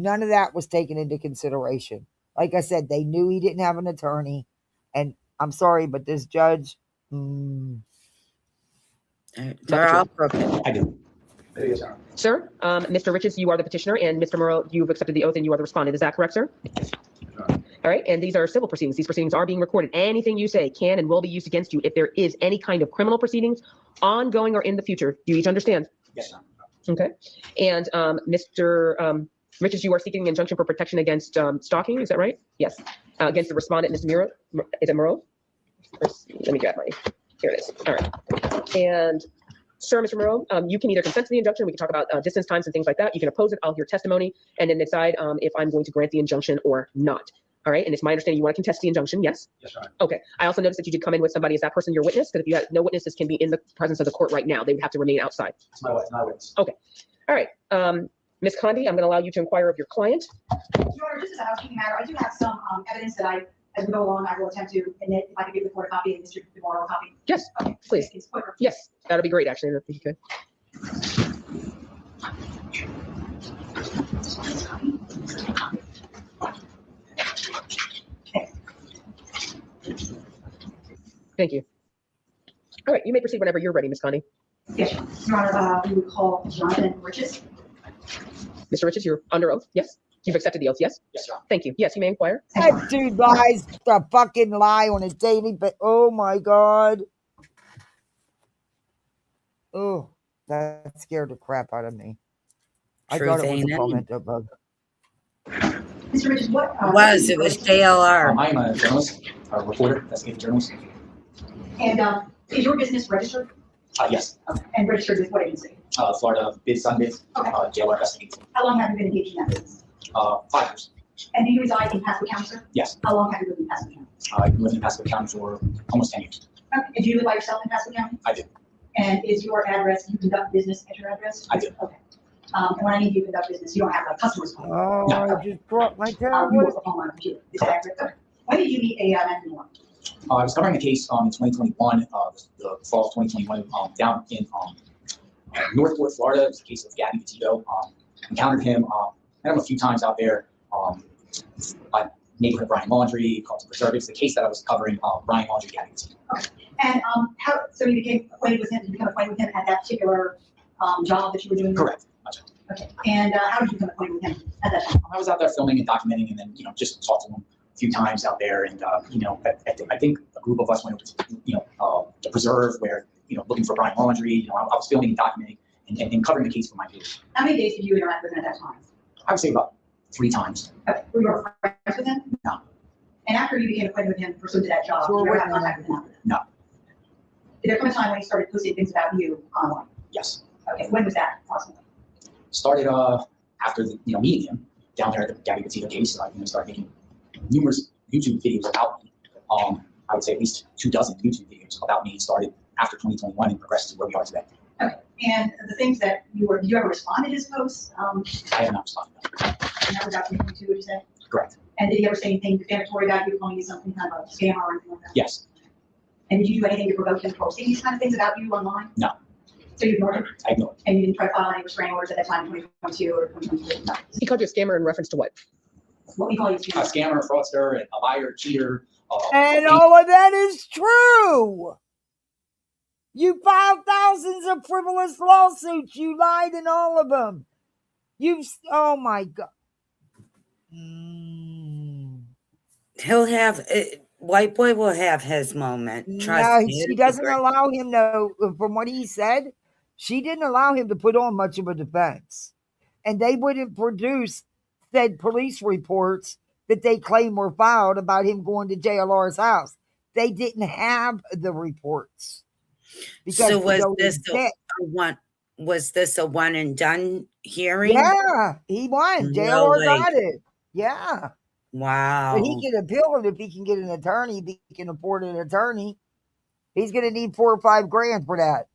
None of that was taken into consideration. Like I said, they knew he didn't have an attorney. And I'm sorry, but this judge... I do. Sir, Mr. Riches, you are the petitioner, and Mr. Murrow, you've accepted the oath and you are the respondent. Is that correct, sir? All right, and these are civil proceedings. These proceedings are being recorded. Anything you say can and will be used against you if there is any kind of criminal proceedings ongoing or in the future. Do you each understand? Yes, sir. Okay. And Mr. Riches, you are seeking an injunction for protection against stalking. Is that right? Yes. Against the respondent, Ms. Murrow. Is it Murrow? Let me grab my. Here it is. All right. And sir, Mr. Murrow, you can either consent to the injunction. We can talk about distance times and things like that. You can oppose it. I'll hear testimony and then decide if I'm going to grant the injunction or not. All right. And it's my understanding you want to contest the injunction. Yes. Yes, sir. Okay. I also noticed that you did come in with somebody. Is that person your witness? Because if you have no witnesses, can be in the presence of the court right now. They would have to remain outside. It's my witness. Okay. All right. Ms. Condi, I'm going to allow you to inquire of your client. Your Honor, just as a housekeeping matter, I do have some evidence that as we go along, I will attempt to, and if I could give the court a copy and Mr. DeMauro a copy. Yes, okay, please. It's quicker. Yes, that'll be great, actually, if you could. Thank you. All right, you may proceed whenever you're ready, Ms. Condi. Yes, Your Honor, we would call Jonathan Riches. Mr. Riches, you're under oath? Yes? You've accepted the oath, yes? Yes, sir. Thank you. Yes, you may inquire. That dude lies the fucking lie on a daily, but oh my God. Oh, that scared the crap out of me. I thought it was a palmetto bug. Mr. Richards, what? It was JLR. I'm a journalist, a reporter, investigative journalist. And is your business registered? Yes. Okay. And registered with what agency? Florida Biz Sunbiz. Okay. JLR investigates. How long have you been engaged in that business? 5 years. And do you reside in Pasco County, sir? Yes. How long have you lived in Pasco County? I've been living in Pasco County for almost 10 years. Okay. And do you live by yourself in Pasco County? I do. And is your address, you conduct business at your address? I do. Okay. And when I mean you conduct business, you don't have like customers calling. Oh, No. I just dropped my You tablet. work from home on a computer. Is that accurate? Okay. When did you meet a Matthew Moore? I was covering a case in 2021, the fall of 2021, down in Northport, Florida. It was a case of Gabby Petito. Encountered him, met him a few times out there. I neighborhood Brian Laundrie, called to preservatives. The case that I was covering, Brian Laundrie, Gabby Petito. Okay. And so you became acquainted with him, did you become acquainted with him at that particular job that you were doing? Correct. Okay. And how did you become acquainted with him at that time? I was out there filming and documenting, and then just talked to him a few times out there, and I think a group of us went to the preserve where looking for Brian Laundrie. I was filming and documenting and covering the case for my page. How many days did you interact with him at that time? I would say about 3 times. Okay. Were you friends with him? No. And after you became acquainted with him, pursuant to that job, Sure, did you ever wait have a contact with him after that? No. Did there come a time when he started posting things about you online? Yes. Okay. When was that approximately? Started after meeting him down there at the Gabby Petito case. I started making numerous YouTube videos about me. I would say at least 24 YouTube videos about me. Started after 2021 and progressed to where we are today. Okay. And the things that did you ever respond to his posts? I have not responded. And that was about 2022, would you say? Correct. And did he ever say anything defamatory about you, calling you something kind of a scammer or anything like that? Yes. And did you do anything to provoke him posting these kind of things about you online? No. So you ignored him? I ignored. And you didn't try to file any restraining orders at that time in 2022 or 2023? No. He called you a scammer in reference to what? What we call you? A scammer, fraudster, and a liar, cheater. And all of that is true. You filed thousands of frivolous lawsuits. You lied in all of them. Oh my God. He'll have, White Boy will have his moment. Trust No, me. she doesn't allow him to, from what he said, she didn't allow him to put on much of a defense. And they wouldn't produce said police reports that they claim were filed about him going to JLR's house. They didn't have the reports. So was this a one and done hearing? Yeah, he won. No JLR way. got it. Yeah. Wow. But he can appeal it if he can get an attorney, if he can afford an attorney. He's going to need $4 or $5 grand for that.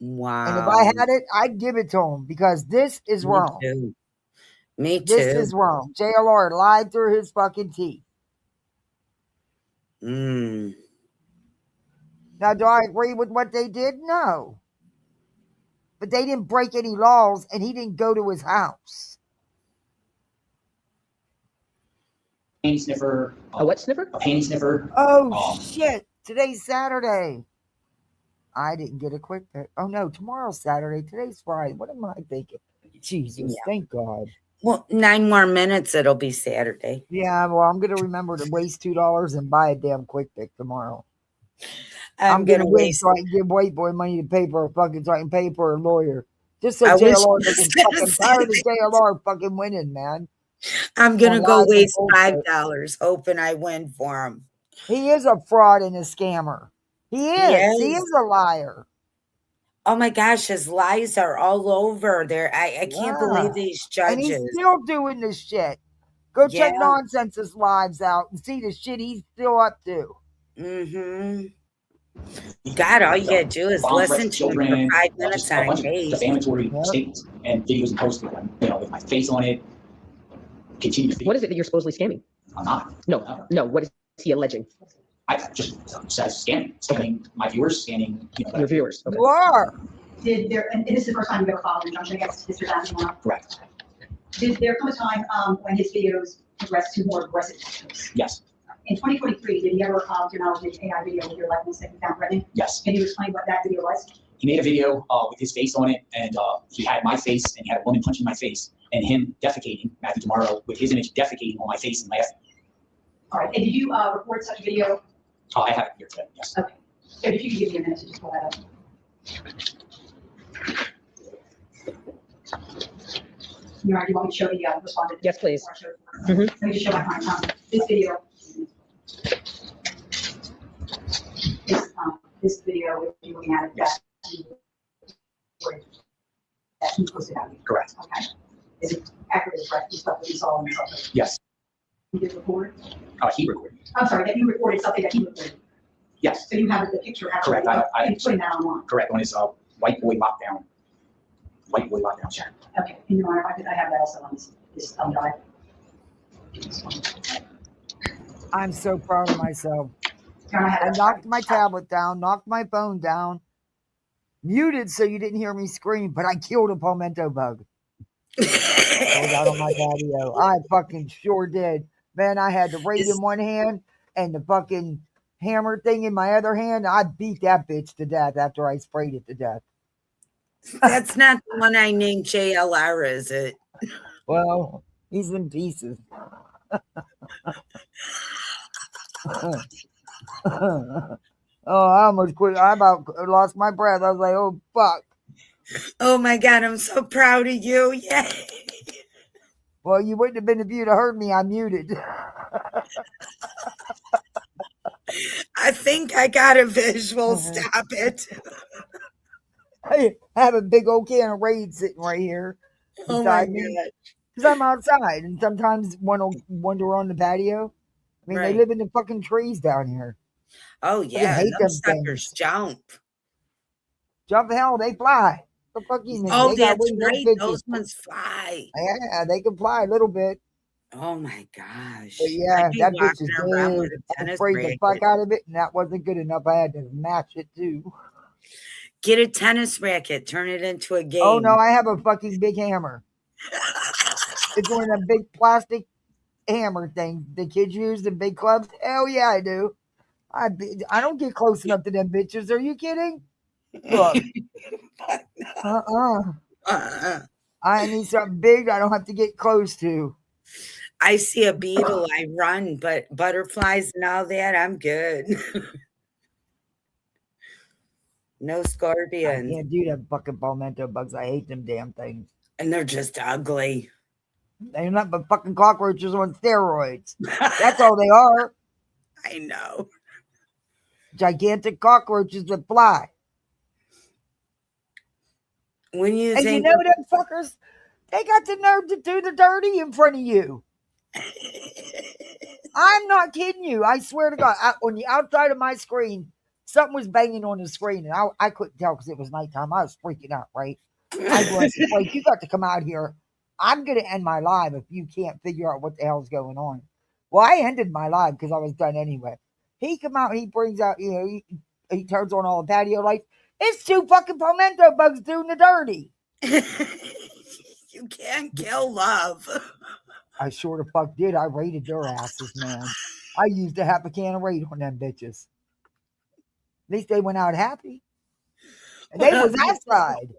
Wow. And if I had it, I'd give it to him because this is wrong. Me too. This is wrong. JLR lied through his fucking teeth. Now, do I agree with what they did? No. But they didn't break any laws, and he didn't go to his house. Panty sniffer. A what sniffer? A panty sniffer. Oh, shit. Today's Saturday. I didn't get a quick pick. Oh, no. Tomorrow's Saturday. Today's Friday. What am I thinking? Jesus, thank God. Well, 9 more minutes, it'll be Saturday. Yeah, well, I'm going to remember to waste $2 and buy a damn quick pick tomorrow. I'm going to win waste. so I can give White Boy money to pay for so I can pay for a lawyer. Just so I wish JLR you doesn't said fucking tired of JLR fucking winning, man. I'm going to On go lies and waste bullshit. $5 hoping I win for him. He is a fraud and a scammer. He is. He is a liar. Oh my gosh, his lies are all over there. I can't believe these And he's judges. still doing this shit. Go check Yeah. Nonsense's lives out and see the shit he's still up to. God, all you gotta do is listen to him for 5 minutes just a on a bunch of case. defamatory statements and videos and posts with with my face on it. Continue to What is it that you're supposedly scamming? I'm not. No. What is he alleging? I just says scanning my viewers, scanning Your viewers. Okay. You are. Did there, and this is the first time you've ever filed an injunction against Mr. Matthew Moore? Correct. Did there come a time when his videos progressed to more aggressive tactics? Yes. In 2023, did he ever, to your knowledge, make an AI video with your likeness that you found threatening? Yes. Can you explain what that video was? He made a video with his face on it, and he had my face, and he had a woman punching my face, and him defecating, Matthew Tomorrow, with his image defecating on my face and laughing. All right. And did you record such a video? I have it here today, yes. Okay. So if you could give me a minute to just pull that up. You want me to show the respondent? Yes, please. Let me just show my client. This video. This video, if you're looking at it, that he posted out. Correct. Okay. Is it accurate? Correct. The stuff that you saw on the subject. Yes. You did record? He recorded. I'm sorry, that you recorded something that he recorded. Yes. So you have the picture actually. Correct. I putting that online. Correct. On his white boy lockdown chat. Okay. And you know, I have that also on this thumb drive. I'm so proud of myself. I knocked my tablet down, knocked my phone down, muted so you didn't hear me scream, but I killed a palmetto bug. I was out on my patio. I fucking sure did. Man, I had the rake in one hand and the fucking hammer thing in my other hand. I beat that bitch to death after I sprayed it to death. That's not the one I named JLR, is it? Well, he's in pieces. Oh, I almost quit. I about lost my breath. I was like, oh, fuck. Oh, my God. I'm so proud of you. Yay. Well, you wouldn't have been if you'd have heard me. I muted. I think I got a visual. Stop it. I have a big old can of Raid sitting right here beside me. Because I'm outside, and sometimes one will wander on the patio. I mean, they live in the fucking trees down here. Oh, yeah. I hate them suckers jump. Jump hell, they fly. The fuck you mean? Oh, they got that's wings, right. bitches. Those ones fly. Yeah, they can fly a little bit. Oh, my gosh. But yeah, I'd be that bitch walking is around with dead. a I tennis sprayed the racket. fuck out of it, and that wasn't good enough. I had to match it too. Get a tennis racket. Turn it into a game. Oh, no, I have a fucking big hammer. It's one of them big plastic hammer things the kids use in big clubs. Hell yeah, I do. I don't get close enough to them bitches. Are you kidding? Look. I need something big I don't have to get close to. I see a beetle, I run, but butterflies and all that, I'm good. No scorpions. I can't do them fucking palmetto bugs. I hate them damn things. And they're just ugly. They're not but fucking cockroaches on steroids. That's all they are. I know. Gigantic cockroaches that fly. When you and think you know them fuckers, they got the nerve to do the dirty in front of you. I'm not kidding you. I swear to God, on the outside of my screen, something was banging on the screen, and I couldn't tell because it was nighttime. I was freaking out, right? I was like, you got to come out here. I'm going to end my live if you can't figure out what the hell's going on. Well, I ended my live because I was done anyway. He come out and he brings out, he turns on all the patio lights. It's 2 fucking palmetto bugs doing the dirty. You can't kill love. I sure the fuck did. I raided their asses, man. I used a half a can of raid on them bitches. At least they went out happy. And they was outside.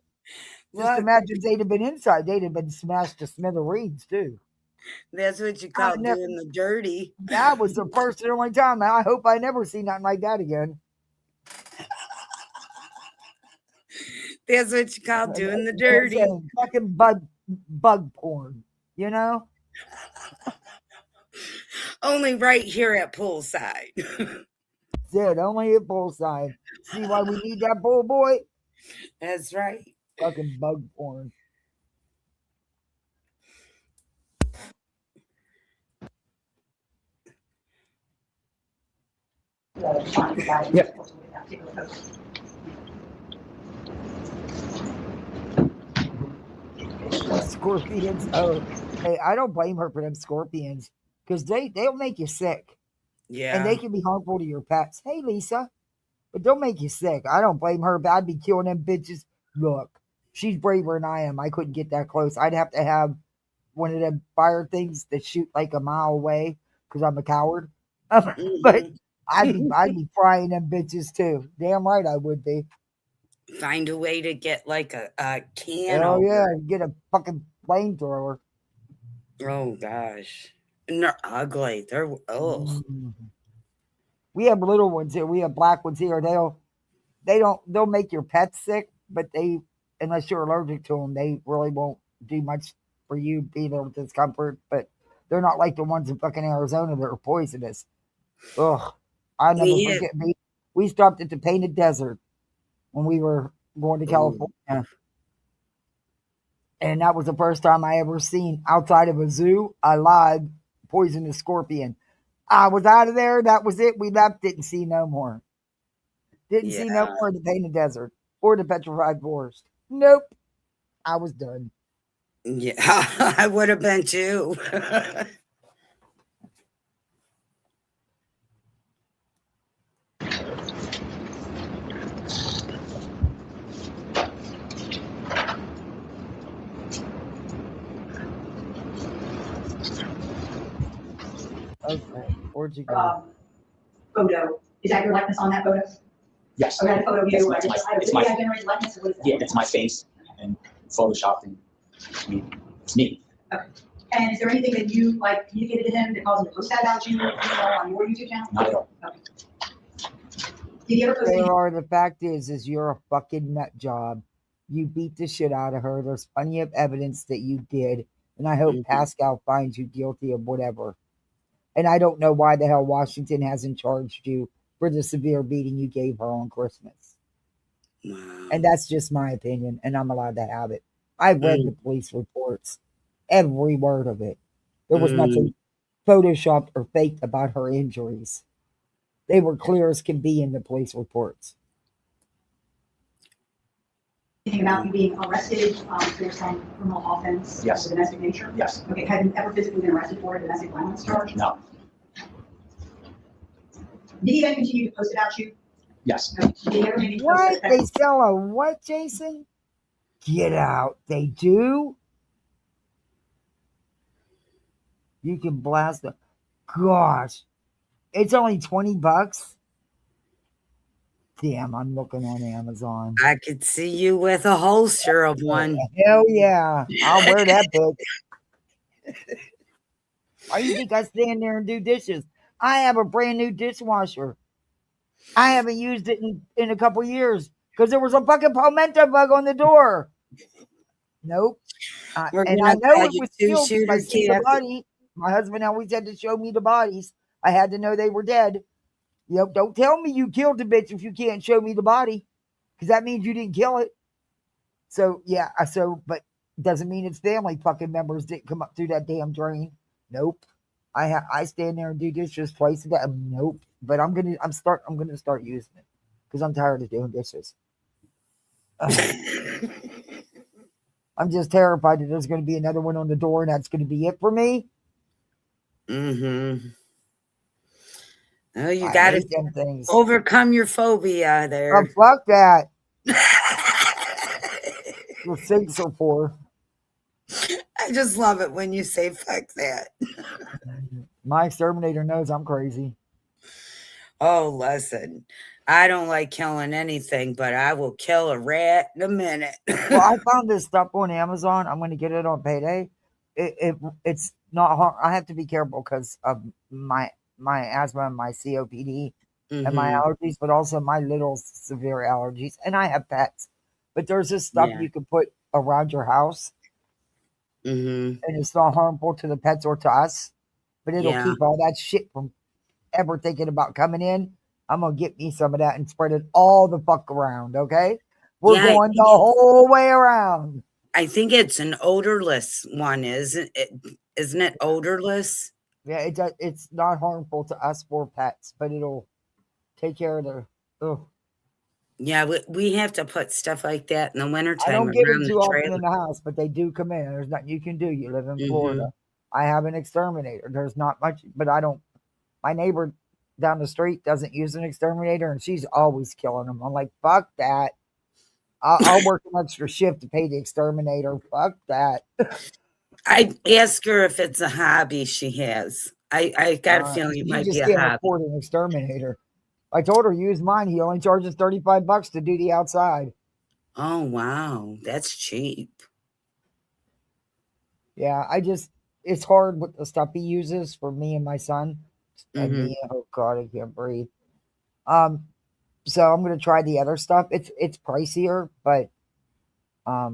Just imagine if they'd have been inside. They'd have been smashed to smithereens, too. That's what you call doing the dirty. That was the first and only time. I hope I never see nothing like that again. That's what you call doing the dirty. Fucking bug porn, you know? Only right here at poolside. That's it, only at poolside. See why we need that pool boy? That's right. Fucking bug porn. Yep. Scorpions. Oh, hey, I don't blame her for them scorpions because they'll make you sick. Yeah. And they can be harmful to your pets. Hey, Lisa. But they'll make you sick. I don't blame her, but I'd be killing them bitches. Look, she's braver than I am. I couldn't get that close. I'd have to have one of them fire things that shoot like a mile away because I'm a coward. But I'd be frying them bitches too. Damn right I would be. Find a way to get like a can. Oh yeah, get a fucking flamethrower. Oh gosh. And they're ugly. They're We have little ones here. We have black ones here. they'll make your pets sick, but unless you're allergic to them, they really won't do much for you being able to discomfort. But they're not like the ones in fucking Arizona that are poisonous. Ugh. I'll never forget me. We stopped at the Painted Desert when we were going to California. And that was the first time I ever seen outside of a zoo a live poisonous scorpion. I was out of there. That was it. We left. Didn't see no more. Didn't see no more of the Painted Desert or the Petrified Forest. Nope. I was done. Yeah, I would have been too. Okay. Where'd you go? Photo. Is that your likeness on that photo? Yes. I got a photo of you. It's my generated likeness. Or what is that? Yeah, it's my face and photoshopped, and it's me. Okay. And is there anything that you communicated to him that caused him to post that about you on your YouTube channel? Not at all. Okay. Did he ever post anything? The fact is you're a fucking nut job. You beat the shit out of her. There's plenty of evidence that you did. And I hope Pascal finds you guilty of whatever. And I don't know why the hell Washington hasn't charged you for the severe beating you gave her on Christmas. Wow. And that's just my opinion, and I'm allowed to have it. I've read the police reports, every word of it. There was nothing photoshopped or faked about her injuries. They were clear as can be in the police reports. Anything about you being arrested for some criminal offense of a domestic nature? Yes. Okay. Have you ever physically been arrested for a domestic violence charge? No. Did he then continue to post about you? Yes. Okay. Did he ever maybe post What? that- They sell a what, Jason? Get out. They do? You can blast them. Gosh. It's only $20? Damn, I'm looking on Amazon. I could see you with a holster of one. Hell yeah. I'll wear that bitch. Why do you think I stand there and do dishes? I have a brand new dishwasher. I haven't used it in a couple years because there was a fucking palmetto bug on the door. Nope. And I know it was killed because I see the body. My husband always had to show me the bodies. I had to know they were dead. Yep, don't tell me you killed the bitch if you can't show me the body, because that means you didn't kill it. So yeah, but doesn't mean its family fucking members didn't come up through that damn drain. Nope. I stand there and do dishes twice a day. Nope. But I'm gonna start using it because I'm tired of doing dishes. I'm just terrified that there's going to be another one on the door, and that's going to be it for me. Mm-hmm. Oh, you got to to overcome your phobia there. Oh, fuck that. The sinks are for. I just love it when you say fuck that. My exterminator knows I'm crazy. Oh, listen. I don't like killing anything, but I will kill a rat in a minute. Well, I found this stuff on Amazon. I'm going to get it on payday. It's not hard. I have to be careful because of my asthma and my COPD and my allergies, but also my little severe allergies. And I have pets. But there's this stuff you can put around your house. And it's not harmful to the pets or to us. But it'll keep all that shit from ever thinking about coming in. I'm going to get me some of that and spread it all the fuck around, okay? We're going the whole way around. I think it's an odorless one, isn't it? Isn't it odorless? Yeah, it's not harmful to us or pets, but it'll take care of the... Ugh. Yeah, we have to put stuff like that in the wintertime. I don't get them too often in the house, but they do come in. There's nothing you can do. You live in Florida. I have an exterminator. There's not much, but I don't... My neighbor down the street doesn't use an exterminator, and she's always killing them. I'm like, fuck that. I'll work an extra shift to pay the exterminator. Fuck that. I ask her if it's a hobby she has. I got a feeling it might be a hobby. You just can't afford an exterminator. I told her, use mine. He only charges $35 to do the outside. Oh, wow. That's cheap. Yeah, it's hard with the stuff he uses for me and my son. And me, oh God, I can't breathe. So I'm gonna try the other stuff. It's pricier, but I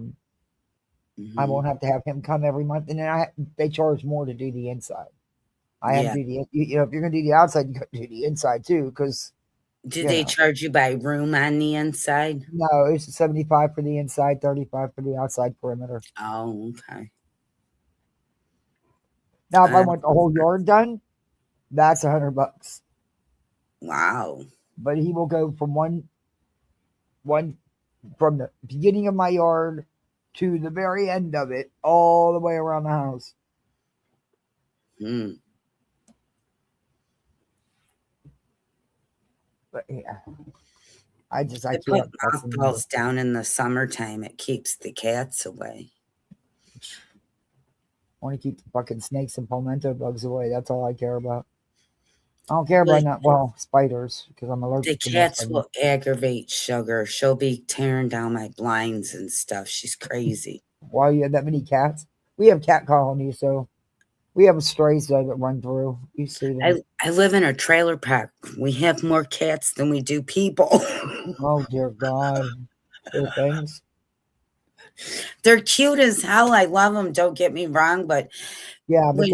won't have to have him come every month, and then they charge more to do the inside. I have to do the if you're gonna do the outside, you got to do the inside too, because Do they charge you by room on the inside? No, it's 75 for the inside, 35 for the outside perimeter. Oh, okay. Now, if I want the whole yard done, that's $100. Wow. But he will go from one from the beginning of my yard to the very end of it, all the way around the house. But yeah, I put mothballs down in the summertime. It keeps the cats away. I want to keep the fucking snakes and palmetto bugs away. That's all I care about. I don't care about spiders, because I'm allergic to the cats will aggravate Sugar. She'll be tearing down my blinds and stuff. She's crazy. Why you have that many cats? We have cat colonies, so we have strays that run through. You see them. I live in a trailer park. We have more cats than we do people. Oh dear God. Poor things. They're cute as hell. I love them. Don't get me wrong, but yeah, but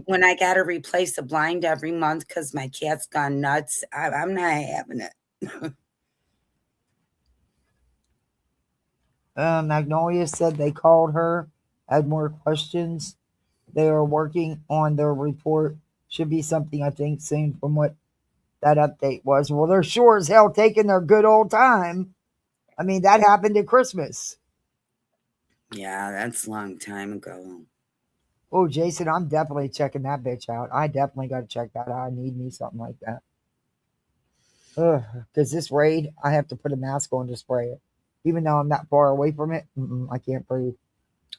when I got to replace a blind every month because my cat's gone nuts, I'm not having it. Magnolia said they called her, had more questions. They are working on their report. Should be something, I think, soon from what that update was. Well, they're sure as hell taking their good old time. I mean, that happened at Christmas. Yeah, that's a long time ago. Oh, Jason, I'm definitely checking that bitch out. I definitely got to check that out. I need me something like that. Because this raid, I have to put a mask on to spray it. Even though I'm that far away from it, I can't breathe.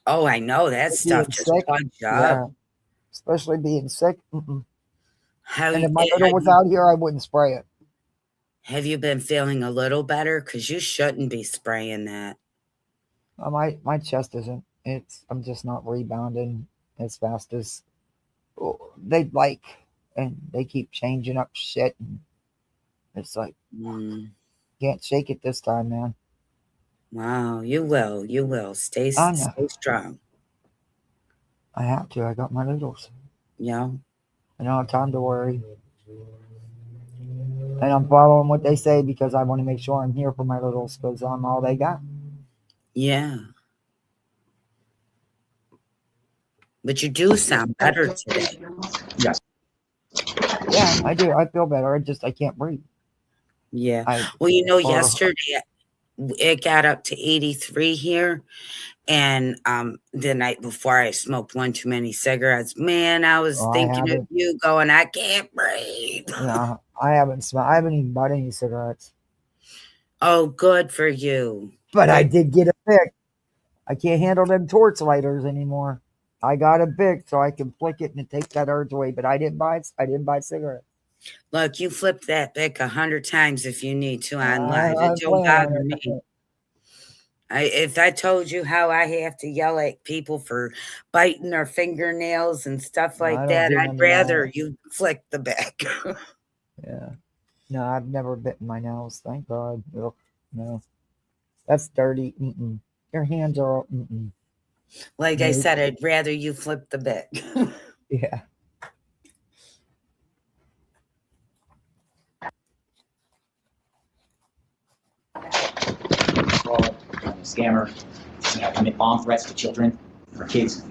Oh, I know. That stuff just plugs up. Yeah. Especially being sick. And if my little little was out here, I wouldn't spray it. Have you been feeling a little better? Because you shouldn't be spraying that. My chest isn't. I'm just not rebounding as fast as they'd like. And they keep changing up shit. And it's like, can't shake it this time, man. Wow, you will. You will. Stay strong. I have to. I got my littles. Yeah. I don't have time to worry. And I'm following what they say because I want to make sure I'm here for my littles because I'm all they got. Yeah. But you do sound better today. Yes. Yeah, I do. I feel better. I can't breathe. Yeah. Well, yesterday it got up to 83 here. And the night before I smoked one too many cigarettes. Man, I was thinking of you going, I can't breathe. Yeah, I haven't even bought any cigarettes. Oh, good for you. But I did get a pick. I can't handle them torch lighters anymore. I got a pick so I can flick it and take that urge away. But I didn't buy cigarettes. Look, you flip that pick 100 times if you need to on live. It don't bother me. If I told you how I have to yell at people for biting their fingernails and stuff like that, I'd rather you flick the back. Yeah. No, I've never bitten my nails. Thank God. Ugh, no. That's dirty. Your hands are... Like I said, I'd rather you flip the back. Yeah. Scammer, commit bomb threats to children or kids,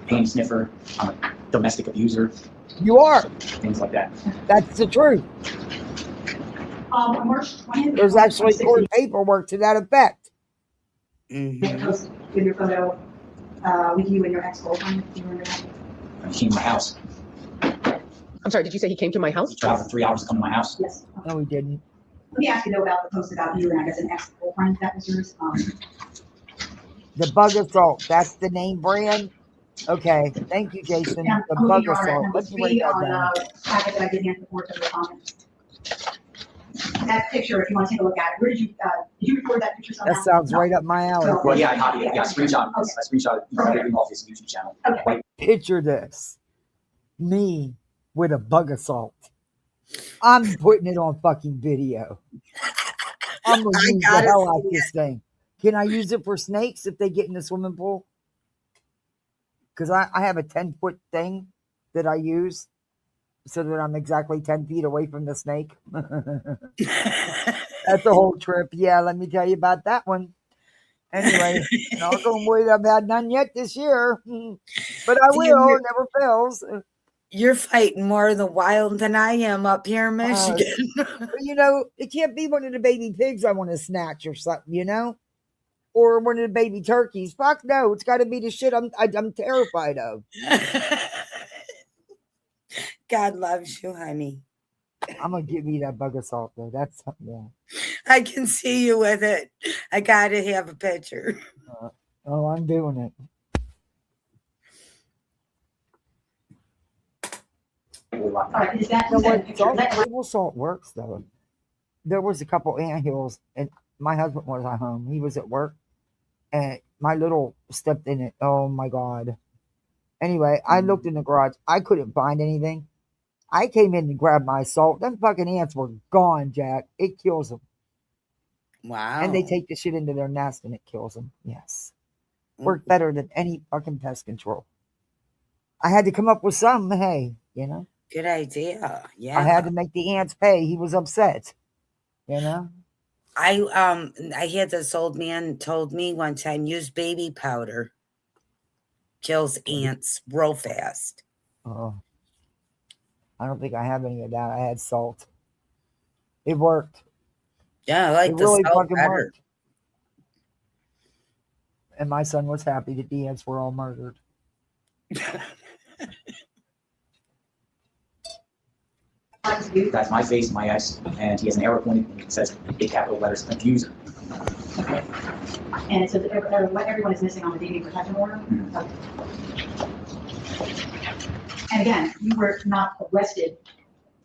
pain sniffer, I'm a domestic abuser. You are. Things like that. That's the truth. On March 20th, there's actually court paperwork to that effect. Post with your photo with you and your ex-girlfriend. Do you remember that? He came to my house. I'm sorry, did you say he came to my house? He traveled for 3 hours to come to my house. Yes. No, he didn't. Let me ask you though about the post about you and I guess an ex-girlfriend that was yours. The Bug Assault. That's the name brand. Okay. Thank you, Jason. The Bug Assault. Let's write that down. Packet that I did hand before to the comments. That picture, if you want to take a look at it, where did you record that picture somehow? That sounds right up my alley. Well, yeah, I copied it. Yeah, I screenshot it off his YouTube channel. Okay. Picture this. Me with a Bug Assault. I'm putting it on fucking video. I'm gonna use the hell out of this thing. Can I use it for snakes if they get in the swimming pool? Because I have a 10-foot thing that I use so that I'm exactly 10 feet away from the snake. That's a whole trip. Yeah, let me tell you about that one. Anyway, knock on wood, I've had none yet this year. But I will, it never fails. You're fighting more of the wild than I am up here in Michigan. It can't be one of the baby pigs I want to snatch or something, or one of the baby turkeys. Fuck no, it's got to be the shit I'm terrified of. God loves you, honey. I'm gonna give you that bug assault though. That's something. Yeah. I can see you with it. I gotta have a picture. I'm doing it. All right, is that Table salt works though. There was a couple anthills, and my husband was at home. He was at work, and my little stepped in it. Oh my god! Anyway, I looked in the garage. I couldn't find anything. I came in and grabbed my salt. Them fucking ants were gone, Jack. It kills them. Wow. And they take the shit into their nest and it kills them. Yes. Work better than any fucking pest control. I had to come up with some, hey, Good idea. Yeah. I had to make the ants pay. He was upset. I had this old man told me one time, use baby powder. Kills ants real fast. Oh. I don't think I have any of that. I had salt. It worked. Yeah, I like the really salt fucking better. worked. And my son was happy that the ants were all murdered. That's my face, my S, and he has an arrow pointing. It says big capital letters abuser. And it says what everyone is missing on the DV protection order. Okay. And again, you were not arrested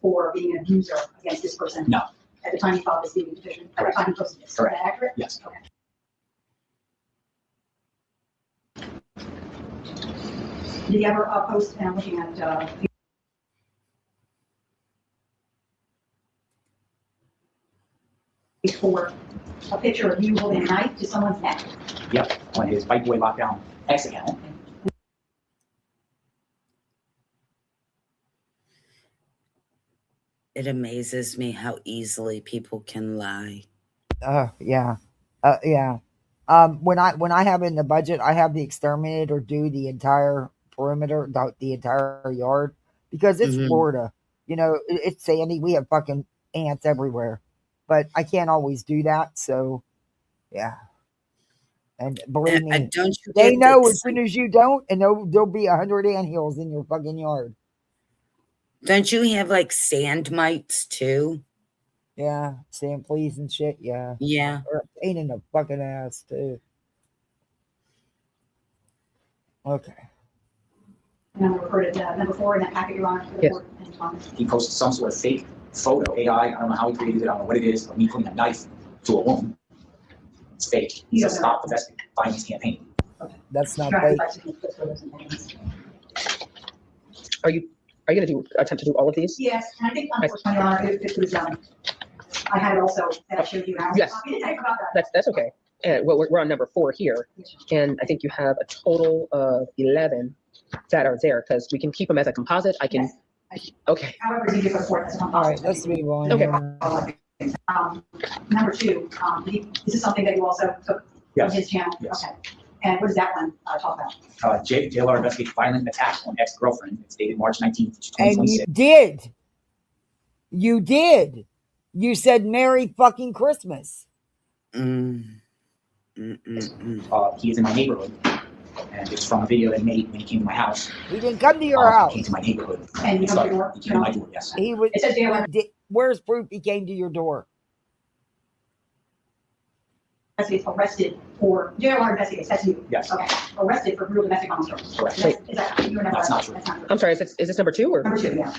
for being an abuser against this person. No. At the time you filed this DV petition. At the time you posted this. Correct. Is that accurate? Yes. Okay. Did you ever post, and I'm looking at for a picture of you holding a knife to someone's neck? Yep, on his Bike Boy Lockdown X account. It amazes me how easily people can lie. Yeah. Yeah. When I have in the budget, I have the exterminator do the entire perimeter, the entire yard, because it's Florida. It's sandy. We have fucking ants everywhere, but I can't always do that. So, yeah. And believe me, they know as soon as you don't, and there'll be 100 anthills in your fucking yard. Don't you have like sand mites too? Yeah, sand fleas and shit. Yeah. Yeah. Or a pain in the fucking ass too. Okay. And I'm referred to number 4 in that packet you're on. Yes. He posted some sort of fake photo, AI. I don't know how he created it. I don't know what it is. But me putting a knife to a woman. It's fake. He says stop the domestic violence campaign. Okay. That's not fake. Are you going to attempt to do all of these? Yes, and I think unfortunately, it was I had it also that I showed you. Yes. I forgot that. That's okay. And we're on number 4 here, and I think you have a total of 11 that are there because we can keep them as a composite. I can. Yes. Okay. However, it's easier for the court as a composite. All right, let's move on. Okay. Number 2, this is something that you also took from his channel. Yes. Okay. And what does that one talk about? JLR investigates violent attack on ex-girlfriend. It's dated March 19th, 2026. And you did. You did. You said Merry fucking Christmas. He is in my neighborhood, and it's from a video that he made when he came to my house. He didn't come to your house. He came to my neighborhood. And he came to your door? He came to my door, yes. He was. It says JLR. Where's proof he came to your door? Arrested for JLR investigates. That's you. Yes. Okay. Arrested for brutal domestic violence charges. Correct. Is that you were never That's not arrested? true. That's not true. I'm sorry. Is this number 2 or Number 2? Yeah.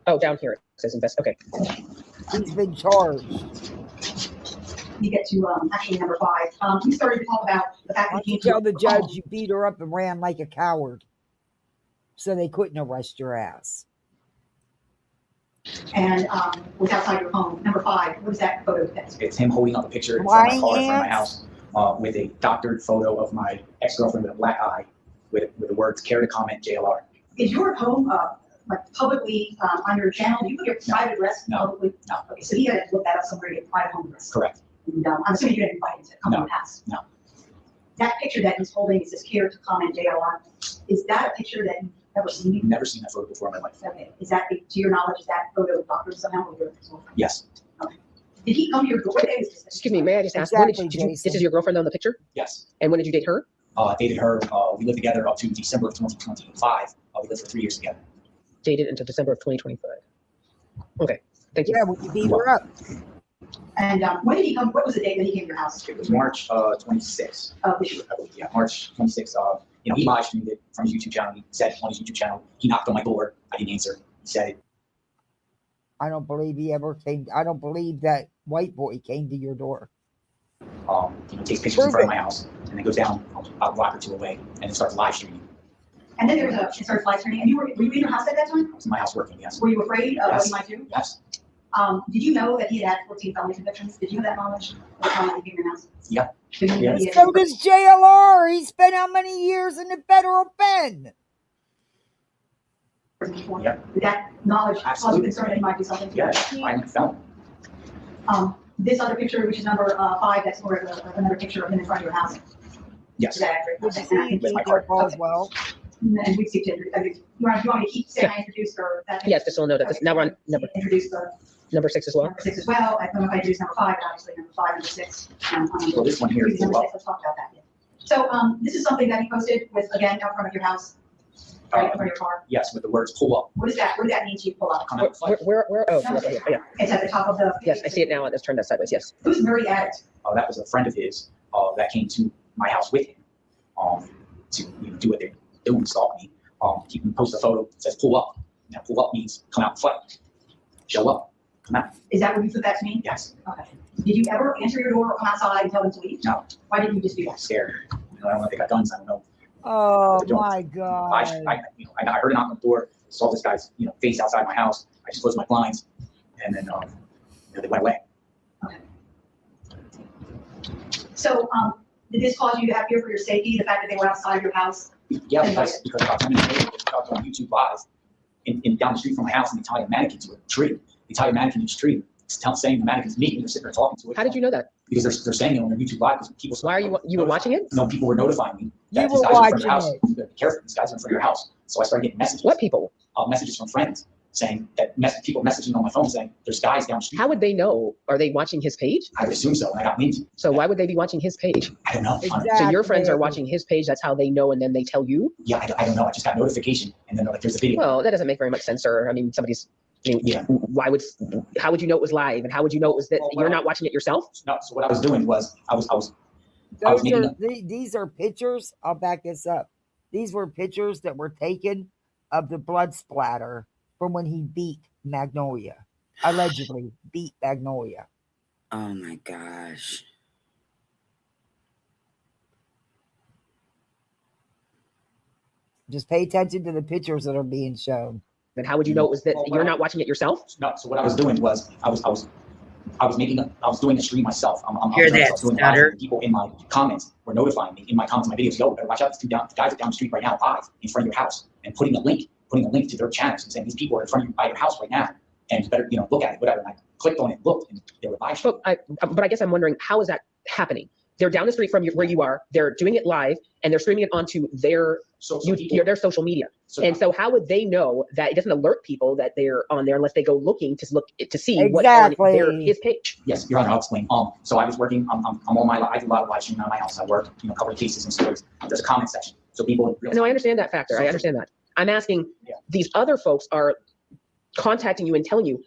Oh, down here it says invest. Okay. He's been charged. You get to actually number 5. You started to talk about the fact that you tell the judge you beat her up and ran like a coward, so they couldn't arrest your ass. and was outside your home. Number 5, what is that photo depict? It's him holding up a picture in front of my car, in front of my Hands. house, with a doctored photo of my ex-girlfriend with a black eye, with the words "care to comment JLR." Is your home like publicly on your channel? Do you put your private address publicly? No. Okay, so he had to look that up somewhere to get private home address. Correct. And, I'm assuming you didn't invite him to come to the house. No. That picture that he's holding, it says "care to comment JLR." Is that a picture that you've ever seen? Never seen that photo before in my life. Okay. Is that, to your knowledge, is that photo doctored somehow with your girlfriend? Yes. Okay. Did he come to your door? What day was this? Excuse me, may I just ask, Exactly, when did you, this Jason. is your girlfriend on the picture? Yes. And when did you date her? Dated her. We lived together up to December of 2025. We lived for 3 years together. Dated until December of 2025. Okay, thank you. Yeah, when you beat her up. And when did he come? What was the date that he came to your house? It was March 26th. This year. I believe, yeah, March 26th. He live streamed it from his YouTube channel. He said on his YouTube channel, he knocked on my door. I didn't answer. He said it. I don't believe he ever came. I don't believe that white boy came to your door. Takes pictures in front of my house and then goes down a block or two away and then starts live streaming. And then there was it started live streaming. And were you in your house at that time? I was in my house working, yes. Were you afraid of what he might do? Yes. Did you know that he had 14 felony convictions? Did you have that knowledge at the time that he came to your house? Yeah. So you knew he had- So does JLR. He spent how many years in the federal pen? Yeah. Did that knowledge cause you concern that he might do something? Yeah, I'm a felon. This other picture, which is number 5, that's more of another picture of him in front of your house. Yes. Is that accurate? Would you Okay. see With my your card. as well? And we see to you want me to keep saying I introduced or that? Yes, just so know that this, now we're on Introduce the number 6 as well. number 6 as well. I don't know if I introduced number 5, but obviously number 5, number 6. Well, this one here is Number well. 6, let's talk about that. So this is something that he posted with, again, out front of your house, right in front of your car. Yes, with the words "pull up." What is that? What does that mean to you, pull up? Come out. Where, oh, yeah. It's at the top of the. Yes, I see it now. Let's turn that sideways, yes. Who's Nerdy Addict? That was a friend of his that came to my house with him to do what they're doing, stalk me. He posts a photo that says "pull up." Now, pull up means come out and fight. Show up. Come out. Is that what you took that to mean? Yes. Okay. Did you ever answer your door or come outside and tell them to leave? No. Why didn't you just do I'm that? scared. I don't know if they got guns. I don't know. Oh They don't. my God. I heard a knock on the door. Saw this guy's face outside my house. I just closed my blinds, and then they went away. So did this cause you to have fear for your safety, the fact that they were outside your house? Yeah, because about 10 minutes later, they talked on YouTube Live in down the street from my house, an Italian mannequin to a tree. The Italian mannequin in the tree, saying the mannequin's me, and they're sitting there talking to it. How did you know that? Because they're saying it on their YouTube Live. Because people. Why are you were watching it? No, people were notifying me that You these were guys are in front of your house. watching You better be careful. These guys are in front of your house. So I started getting messages. What people? Messages from friends saying that people messaging on my phone saying there's guys down the street. How would they know? Are they watching his page? I would assume so. And I got linked. So why would they be watching his page? I don't know. Exactly. So your friends are watching his page. That's how they know, and then they tell you. Yeah, I don't know. I just got notification, and then they're like, "There's a video." Well, that doesn't make very much sense, sir. I mean, Yeah. How would you know it was live, and how would you know it was that Well, you're not watching it yourself? No. So what I was doing was I was making These are pictures. I'll back this up. These were pictures that were taken of the blood splatter from when he beat Magnolia. Allegedly beat Magnolia. Oh my gosh. Just pay attention to the pictures that are being shown. Then how would you know it was that you're not watching it yourself? No. So what I was doing was I was doing a stream myself. Hear that I was doing stutter? live. People in my comments were notifying me in my comments, my videos. Yo, better watch out! The guys are down the street right now, live in front of your house, and putting a link to their channels and saying these people are in front of you by your house right now, and you better look at it, whatever. And I clicked on it, looked, and they were live. But I guess I'm wondering, how is that happening? They're down the street from where you are. They're doing it live, and they're streaming it onto their their social media. So how would they know that it doesn't alert people that they're on there unless they go looking to see what's on his page? Yes, Your Honor, I'll explain. So I was working. I'm on my. I do a lot of live streaming on my house. I work, cover cases and stories. There's a comment section, so people. No, I understand that factor. I understand that. I'm asking, these other folks are contacting you and telling you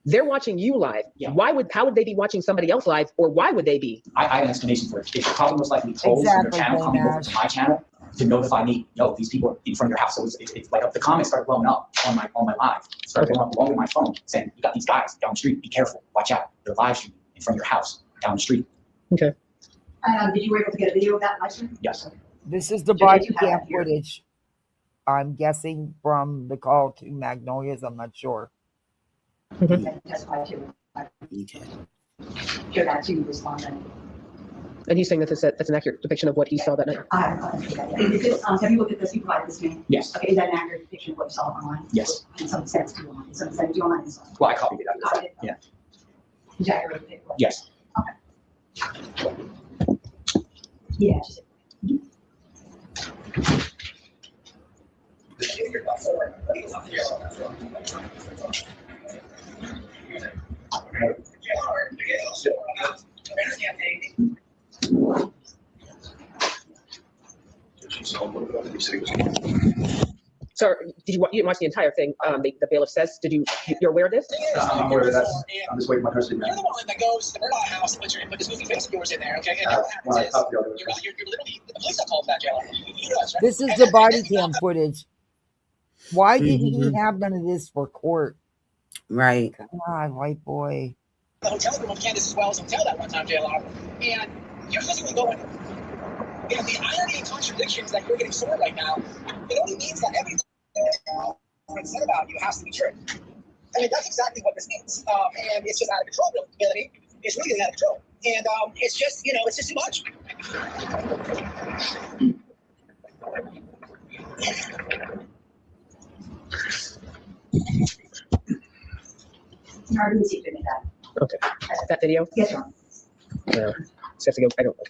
they're watching you live. Yeah. How would they be watching somebody else live, or why would they be? I have an explanation for it. It's probably most likely trolls from their channel coming over to my channel to notify me, yo, these people are in front of your house. So it's like the comments started blowing up on my live. Started blowing up along with my phone saying, you got these guys down the street, be careful, watch out. They're live streaming in front of your house down the street. Okay. Did you were able to get a video of that live stream? Yes. This is the body cam footage. I'm guessing from the call to Magnolias. I'm not sure. Mhm. That he testified to. Okay. Share that to respondent. And he's saying that that's an accurate depiction of what he saw that night. I haven't seen that yet. Is this, have you looked at this? You provided this to me? Yes. Okay, is that an accurate depiction of what you saw online? Yes. And someone sent it to you online. Someone sent it to you online. Well, I copied it. Copied it? Yeah. Is that accurate? Yes. Yeah. Just, So did you didn't watch the entire thing? The bailiff says, you're aware of this? I'm aware of that. I'm just waiting for my custody. You're the one that goes to the Murdoch house and put this movie face of yours in there, okay? And what happens is, you're literally, the police have called that jail. You know that's right. This is the body cam footage. Why didn't he have none of this for court? Right. God, white boy. The hotel room of Candace's Wells Hotel that one time, JLR. And you're physically going, and the irony and contradictions that you're getting sore right now, it only means that everything that's said about you has to be true. I mean, that's exactly what this means. And it's just out of control, really. It's really getting out of control. And it's just, it's just too much. no, I didn't see it in that. Okay. That video? Yes, sir. So have to go. I don't know.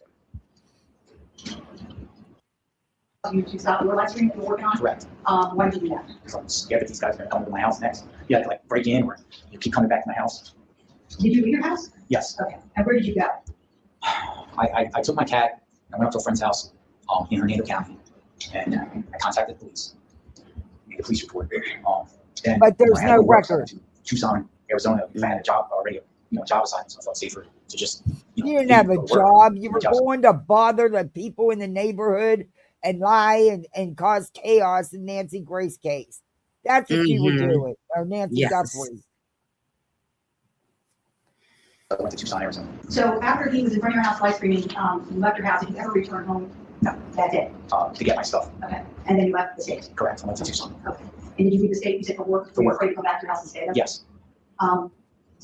You to stop your live stream you're working on? Correct. Why did you do that? Because I'm scared that these guys are going to come to my house next. You have to like break in or you keep coming back to my house. Did you leave your house? Yes. Okay. And where did you go? I took my cat, I went up to a friend's house in Hernando County, and I contacted the police. Made a police report. Then, But there's I had no to work, so I record. went to Tucson, Arizona, because I had a job already, job assignment, so I thought safer to just. You didn't have a go to work. job. You were Just- going to bother the people in the neighborhood and lie and cause chaos in Nancy Grace case. That's what you were doing, or Nancy Yes. Guthrie. I went to Tucson, Arizona. So after he was in front of your house live streaming, you left your house. Did you ever return home? No, that's it. To get my stuff. Okay. And then you left the state. Correct. I went to Tucson. Okay. And did you leave the state? You said for work. For You were work. afraid to come back to your house and stay there? Yes. On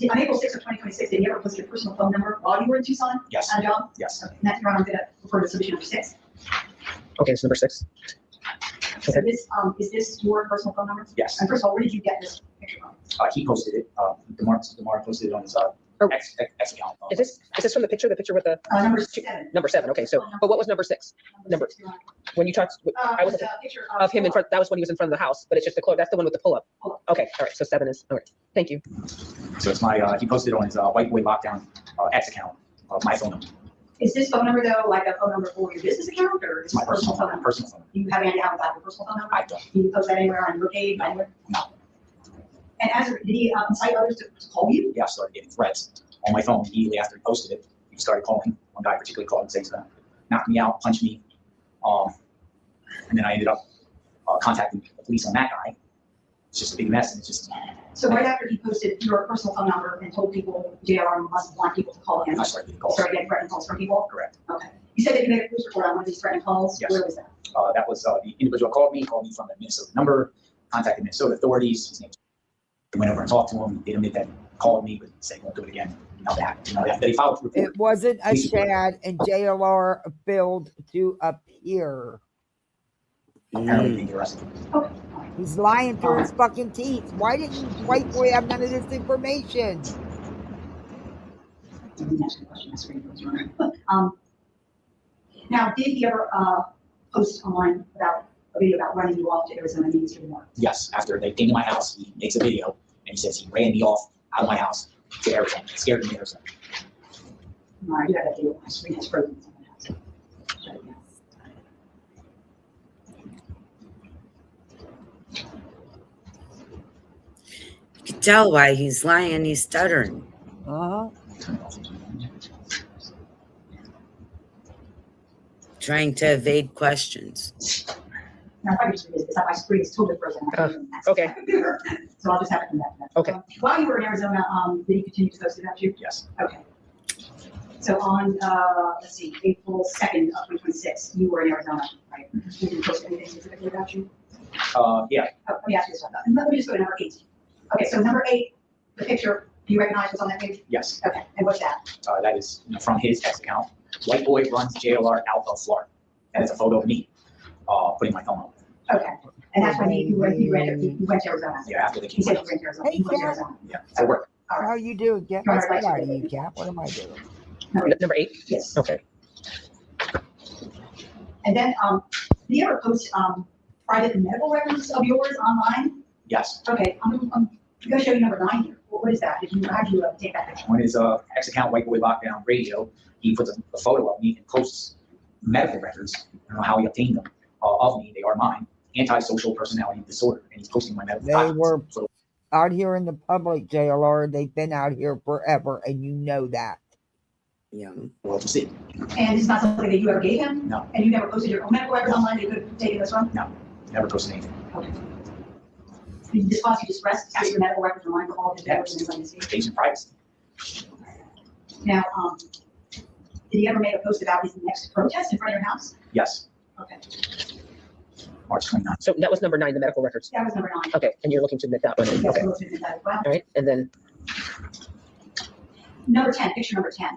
April 6th of 2026, did you ever post your personal phone number while you were in Tucson? Yes. On a job? Yes. Okay. And that's where I'm going to refer to submission number 6. Okay, it's number 6. So this, is this your personal phone number? Yes. And first of all, where did you get this picture from? He posted it. DeMar posted it on his X account. Is this from the picture? The picture with the Number 7. number 7. Okay, so but what was number 6? Number when you talked, I was a picture of him in front. That was when he was in front of the house, but it's just the close. That's the one with the pull up. Okay, all right. So 7 is all right. Thank you. So it's my. He posted it on his White Boy Lockdown X account. My phone number. Is this phone number though like a phone number for your business account or is It's my it personal phone number? Personal phone. Do you have any idea about your personal phone number? I don't. Can you post that anywhere on your page? Anywhere? No. And did he incite others to call you? Yeah, I started getting threats on my phone immediately after he posted it. He started calling. One guy particularly called and saying he's gonna knock me out, punch me. And then I ended up contacting the police on that guy. It's just a big mess, and it's just. So right after he posted your personal phone number and told people JR must want people to call him, I started getting calls. started getting threatening calls from people? Correct. Okay. You said that you made a police report on one of these threatening calls? Yes. Where was that? That was the individual called me from the Minnesota number, contacted Minnesota authorities. His name. I went over and talked to him. They admit that he called me, but said he won't do it again. Now that he filed a report. It wasn't a Police report. Chad, and JLR failed to appear. Apparently, he didn't get arrested. Okay. He's lying through his fucking teeth. Why didn't white boy have none of this information? Now, did he ever post online about a video about running you off to Arizona and Ministry of War? Yes, after they came to my house, he makes a video and he says he ran me off out of my house to Arizona, scared me to Arizona. No, I do have that video. My screen is frozen. You can tell why he's lying, he's stuttering. Uh-huh. Trying to evade questions. Now, if I just read this, my screen is totally frozen. Okay. So I'll just have to come back to that. Okay. While you were in Arizona, did he continue to post about you? Yes. Okay. So on, let's see, April 2nd of 2026, you were in Arizona, right? Did he post anything specifically about you? Yeah. Oh, let me ask you this one. Let me just go to number 8. Okay, so number 8, The picture, do you recognize what's on that page? Yes. Okay, and what's that? That is from his ex account. White boy runs JLR out of Florida. And it's a photo of me putting my phone on. Okay, and that's when you went to Arizona? Yeah, after the You said you went to Arizona. Hey, You went to Kat. Arizona. Yeah, for work. All right. How you doing, Kat? All Let's right, get out of right. you, Kat. What am I doing? Number 8? Yes. Okay. And then, do you ever post private medical records of yours online? Yes. Okay, I'm gonna show you number 9 here. What is that? How'd you take that picture? On his ex account, White Boy Lockdown Radio, he puts a photo of me and posts medical records. I don't know how he obtained them of me. They are mine. Antisocial personality disorder, and he's posting my medical. They were out here in the public, JLR. They've been out here forever, and you know that. Yeah. Well, to see. And it's not something that you ever gave him? No. And you never posted your own medical records online that you could have taken this from? No. Never posted anything. Okay. This policy just rests as your medical records online for all of his records and everybody to see? Patient privacy. Now, did he ever make a post about his next protest in front of your house? Yes. Okay. March 29th. So that was number 9, the medical records. That was number 9. Okay, and you're looking to admit that one. Yes, Okay. we'll look at that as well. All right, and then Number 10, picture number 10.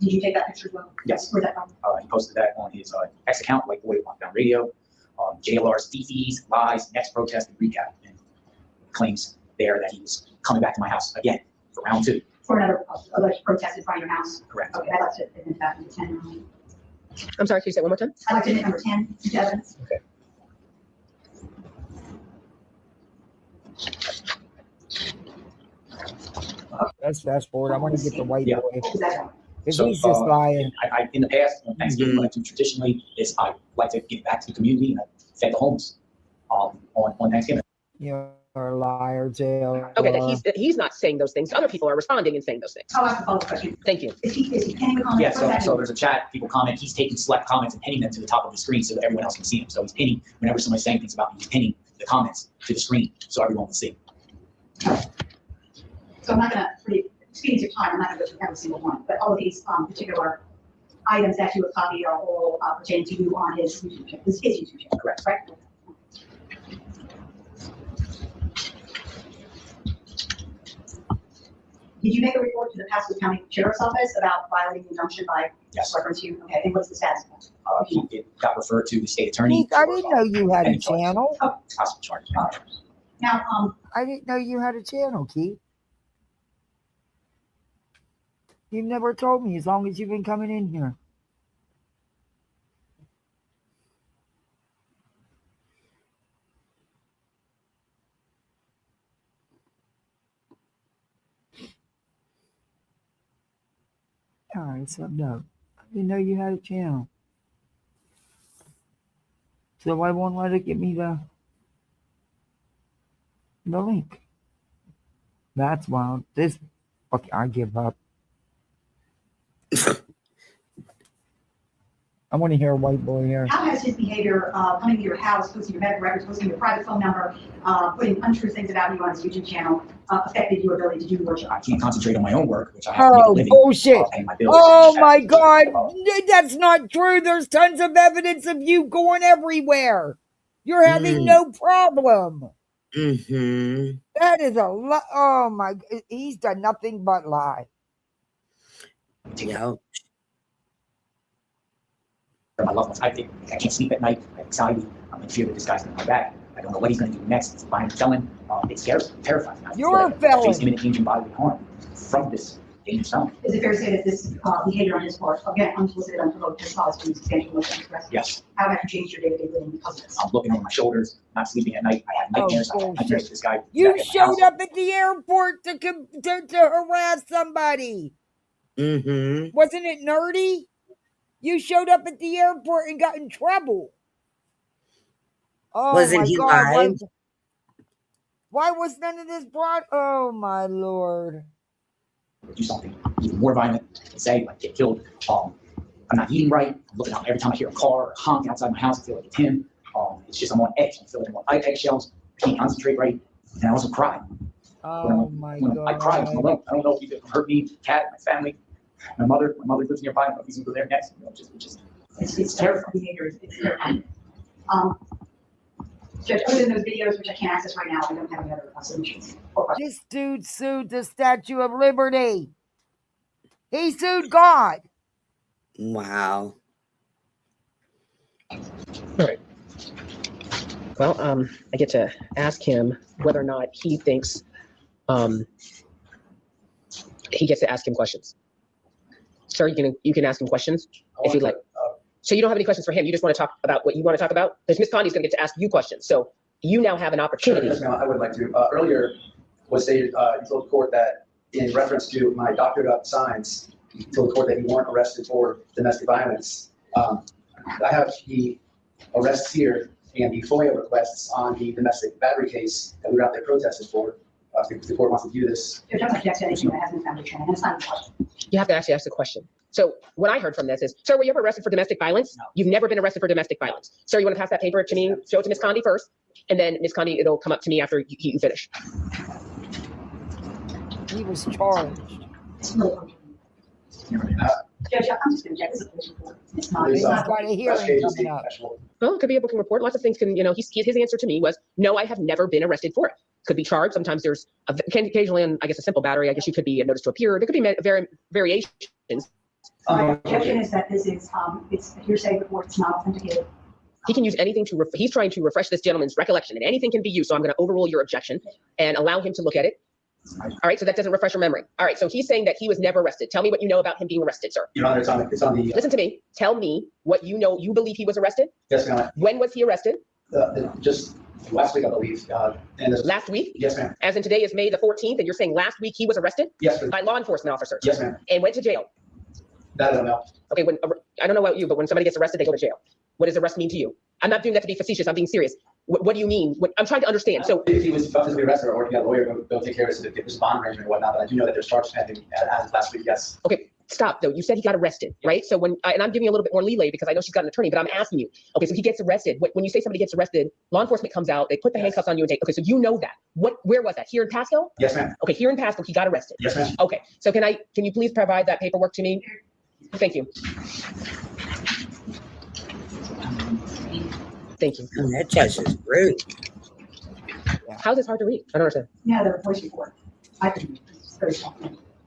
Did you take that picture as well? Yes. Where's that from? He posted that on his ex account, White Boy Lockdown Radio. JLR's fifis, lies, next protest, and recap. And claims there that he was coming back to my house again for round 2. For another alleged protest in front of your house? Correct. Okay, I'd like to admit that number 10. I'm sorry, can you say it one more time? I'd like to admit number 10 into evidence. Okay. Let's fast forward. I want to get the white boy. Because So, he's just lying. I in the past, on Thanksgiving, what I do traditionally is I like to give back to the community, and I fed the homeless on Thanksgiving. You're a liar, JLR. Okay, that he's not saying those things. Other people are responding and saying those things. I'll ask a follow-up question. Thank you. Is he pinning the comment? Yeah, What does that so mean? there's a chat, people comment, he's taking select comments and pinning them to the top of the screen so that everyone else can see them. So he's pinning, whenever somebody's saying things about me, he's pinning the comments to the screen so everyone can see. So I'm not gonna, for the expedience of time, I'm not gonna go through every single one, but all of these particular items that you have copied are all pertaining to you on his YouTube channel, his YouTube channel. Correct. Correct? Did you make a report to the Pasco County Sheriff's Office about violating the injunction by reference to you? Okay, and what's the status of that? It got referred to the state attorney. I didn't know you had a Any charges. channel. Possible charges. Now, I didn't know you had a channel, Keith. You've never told me as long as you've been coming in here. All right, so no, I didn't know you had a channel. So why won't let it give me the link? That's wild. This, okay, I give up. I want to hear a white boy here. how has his behavior coming to your house, posting your medical records, posting your private phone number, putting untrue things about you on his YouTube channel affected your ability to do your job? I can't concentrate on my own work, which I have to make a living. Bullshit. Paying my bills. Oh my God. That's not true. There's tons of evidence of you going everywhere. You're having no problem. Mm-hmm. That is a lot. Oh my, he's done nothing but lie. Yep. My loved ones. I can't sleep at night. I have anxiety. I'm in fear that this guy's going to come back. I don't know what he's going to do next. He's a violent felon. It scares me. It terrifies me. I feel You're a like I felon. face imminent danger and bodily harm from this dangerous felon. Is it fair to say that this behavior on his part, again, unsolicited, unprovoked, has caused you substantial emotional stress? Yes. How have you changed your day-to-day living because of this? I'm looking over my shoulders, not sleeping at night. I have nightmares. I have nightmares bullshit. of this guy. You back at my house. showed up at the airport to harass somebody. Mm-hmm. Wasn't it nerdy? You showed up at the airport and got in trouble. Oh Wasn't my he God. live? Why was none of this brought? Oh my Lord. Do something even more violent and say, like, get killed. I'm not eating right. I'm looking out every time I hear a car or a honk outside my house. I feel like it's him. It's just I'm on edge. I feel like I'm on eggshells. I can't concentrate right. And I also cry. Oh my God. I cry. I don't know if he could hurt me, Kat, my family. My mother lives nearby. I don't know if he's gonna go there next. You know, it's terrifying. Behavior is terrifying. Judge, other than those videos, which I can't access right now, I don't have any other submissions. This dude sued the Statue of Liberty. He sued God. Wow. All right. Well, I get to ask him whether or not he thinks he gets to ask him questions. Sir, you can ask him questions if you'd like. So you don't have any questions for him. You just want to talk about what you want to talk about? Because Ms. Condi's going to get to ask you questions. So you now have an opportunity. Yes, ma'am, I would like to. Earlier was stated, you told the court that in reference to my doctorate of science, you told the court that you weren't arrested for domestic violence. I have the arrests here and the FOIA requests on the domestic battery case that we were out there protesting for. If the court wants to view this. Judge, I'm object to anything that has been foundation, and it's not a question. You have to actually ask the question. So what I heard from this is, sir, were you ever arrested for domestic violence? No. You've never been arrested for domestic violence. Sir, you want to pass that paper to me? Show it to Ms. Condi first, and then Ms. Condi, it'll come up to me after you finish. He was charged. Judge, I'm just going to check this report. It's not. He's got a hearing coming up. Well, it could be a booking report. Lots of things can, his answer to me was, no, I have never been arrested for it. Could be charged. Sometimes there's occasionally, I guess, a simple battery. I guess you could be a notice to appear. There could be variations. My objection is that this is, it's a hearsay report. It's not authenticated. He can use anything to, he's trying to refresh this gentleman's recollection, and anything can be used. So I'm going to overrule your objection and allow him to look at it. All right, so that doesn't refresh your memory. All right, so he's saying that he was never arrested. Tell me what you know about him being arrested, sir. Your Honor, it's on the. Listen to me. Tell me what you know. You believe he was arrested? Yes, ma'am. When was he arrested? Just last week, I believe. Last week? Yes, ma'am. As in today is May the 14th, and you're saying last week he was arrested? Yes, ma'am. By law enforcement officers? Yes, ma'am. And went to jail? That I don't know. Okay, I don't know about you, but when somebody gets arrested, they go to jail. What does arrest mean to you? I'm not doing that to be facetious. I'm being serious. What do you mean? I'm trying to understand. So if he was about to be arrested or if he had a lawyer, they'll take care of it. If there's a bond arrangement or whatnot, but I do know that there's charges pending as of last week, yes. Okay, stop though. You said he got arrested, right? So and I'm giving you a little bit more leeway because I know she's got an attorney, but I'm asking you. Okay, so he gets arrested. When you say somebody gets arrested, law enforcement comes out, they put the handcuffs on you and take, okay, so you know that. Where was that? Here in Pasco? Yes, ma'am. Okay, here in Pasco, he got arrested. Yes, ma'am. Okay, so can you please provide that paperwork to me? Thank you. Thank you. Oh, that judge is rude. How's this hard to read? I don't understand. Yeah, the voice report. I can, it's very small.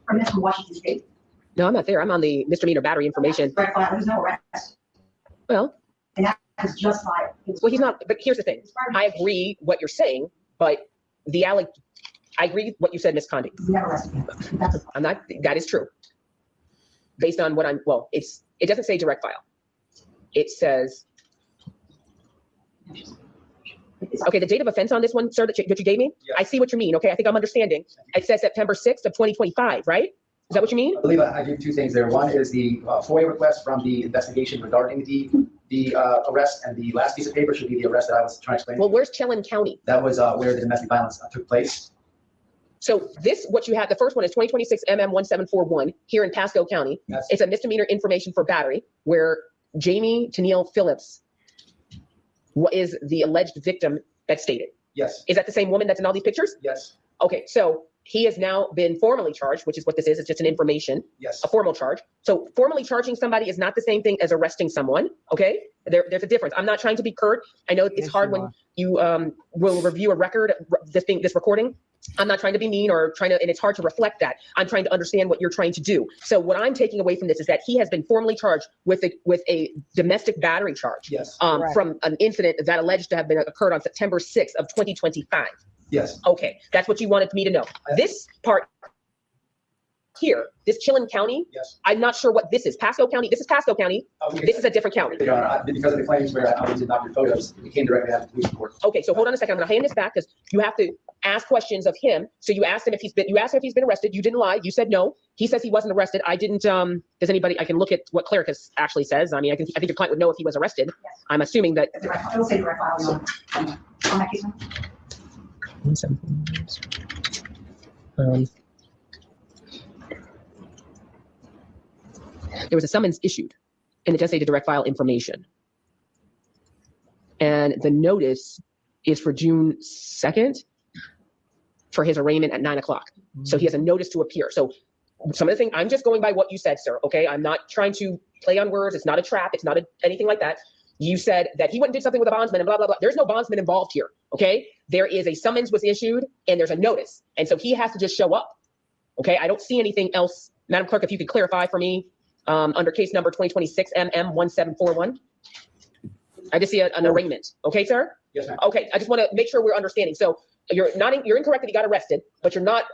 From this from Washington State. No, I'm not there. I'm on the misdemeanor battery information. Right, there's no arrest. Well. And that is just filed. Well, he's not, but here's the thing. I agree what you're saying, but I agree what you said, Ms. Condi. Never arrested him. I'm not, that is true. Based on what it doesn't say direct file. It says, okay, the date of offense on this one, sir, that you gave me? Yes. I see what you mean, okay? I think I'm understanding. It says September 6th of 2025, right? Is that what you mean? I believe I gave two things there. One is the FOIA request from the investigation regarding the arrest, and the last piece of paper should be the arrest that I was trying to explain. Well, where's Chelan County? That was where the domestic violence took place. So what you have, the first one is 2026 MM1741 here in Pasco County. Yes. It's a misdemeanor information for battery where Jamie Tennille Phillips is the alleged victim that's stated. Yes. Is that the same woman that's in all these pictures? Yes. Okay, so he has now been formally charged, which is what this is. It's just an information. Yes. A formal charge. So formally charging somebody is not the same thing as arresting someone. Okay, there's a difference. I'm not trying to be curt. I know it's hard when you will review a record, this recording. I'm not trying to be mean or and it's hard to reflect that. I'm trying to understand what you're trying to do. So what I'm taking away from this is that he has been formally charged with a domestic battery charge. Yes. From an incident that alleged to have occurred on September 6th of 2025. Yes. Okay, that's what you wanted me to know. This part here, this Chelan County, yes. I'm not sure what this is. Pasco County, this is Pasco County. Okay. This is a different county. Your Honor, because of the claims where I was in doctor photos, it came directly out of the police report. Okay, so hold on a second. I'm gonna hand this back because you have to ask questions of him. So you asked him if you asked him if he's been arrested. You didn't lie. You said no. He says he wasn't arrested. I didn't, does anybody, I can look at what Clericus actually says. I mean, I think your client would know if he was arrested. Yes. I'm assuming that. I will say direct file on that case. There was a summons issued, and it does say the direct file information. And the notice is for June 2nd for his arraignment at 9 o'clock. So he has a notice to appear. So some of the things, I'm just going by what you said, sir, okay? I'm not trying to play on words. It's not a trap. It's not anything like that. You said that he went and did something with a bondsman and blah, blah, blah. There's no bondsman involved here, okay? There is a summons was issued and there's a notice. And so he has to just show up, okay? I don't see anything else. Madam Clerk, if you could clarify for me under case number 2026 MM1741. I just see an arraignment, okay, sir? Yes, ma'am. Okay, I just want to make sure we're understanding. So you're incorrect that he got arrested, but you're not,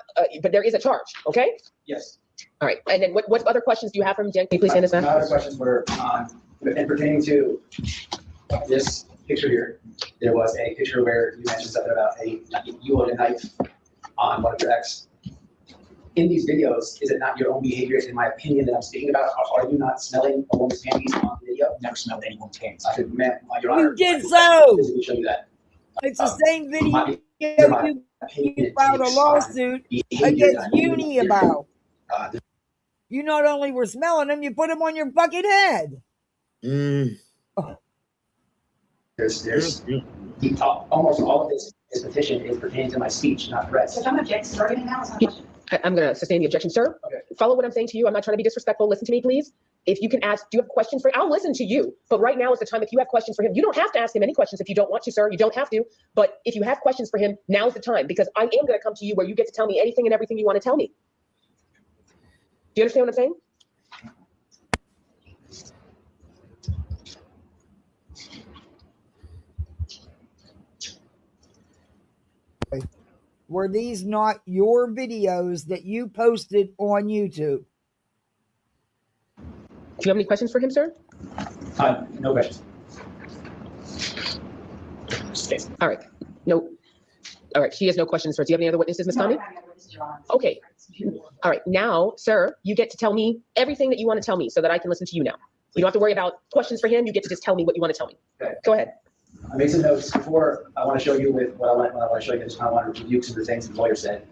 but there is a charge, okay? Yes. All right, and then what other questions do you have from him, Jen? Can you please hand this My down? other questions were and pertaining to this picture here. There was a picture where you mentioned something about you owed a knife on one of your ex. In these videos, is it not your own behavior, in my opinion, that I'm speaking about? Are you not smelling a woman's panties on the video? Never smelled any woman's panties. I could, Your Honor, You did so. Physically show you that. It's the same video you opinion filed a takes lawsuit behavior against that I do Uni here. about. You not only were smelling them, you put them on your fucking head. There's almost all of this petition is pertaining to my speech, not threats. So I'm objecting to everything now. It's not a question. I'm going to sustain the objection, sir. Okay. Follow what I'm saying to you. I'm not trying to be disrespectful. Listen to me, please. If you can ask, do you have questions for him? I'll listen to you. But right now is the time if you have questions for him. You don't have to ask him any questions if you don't want to, sir. You don't have to. But if you have questions for him, now's the time, because I am going to come to you where you get to tell me anything and everything you want to tell me. Do you understand what I'm saying? Were these not your videos that you posted on YouTube? Do you have any questions for him, sir? No questions. All right. No. All right. She has no questions for. Do you have any other witnesses, Ms. Connie? Okay. All right. Now, sir, you get to tell me everything that you want to tell me so that I can listen to you now. You don't have to worry about questions for him. You get to just tell me what you want to tell me. Okay. Go ahead. I made some notes before. I want to show you with what I want to show you. I just kind of want to review some of the things the lawyer said.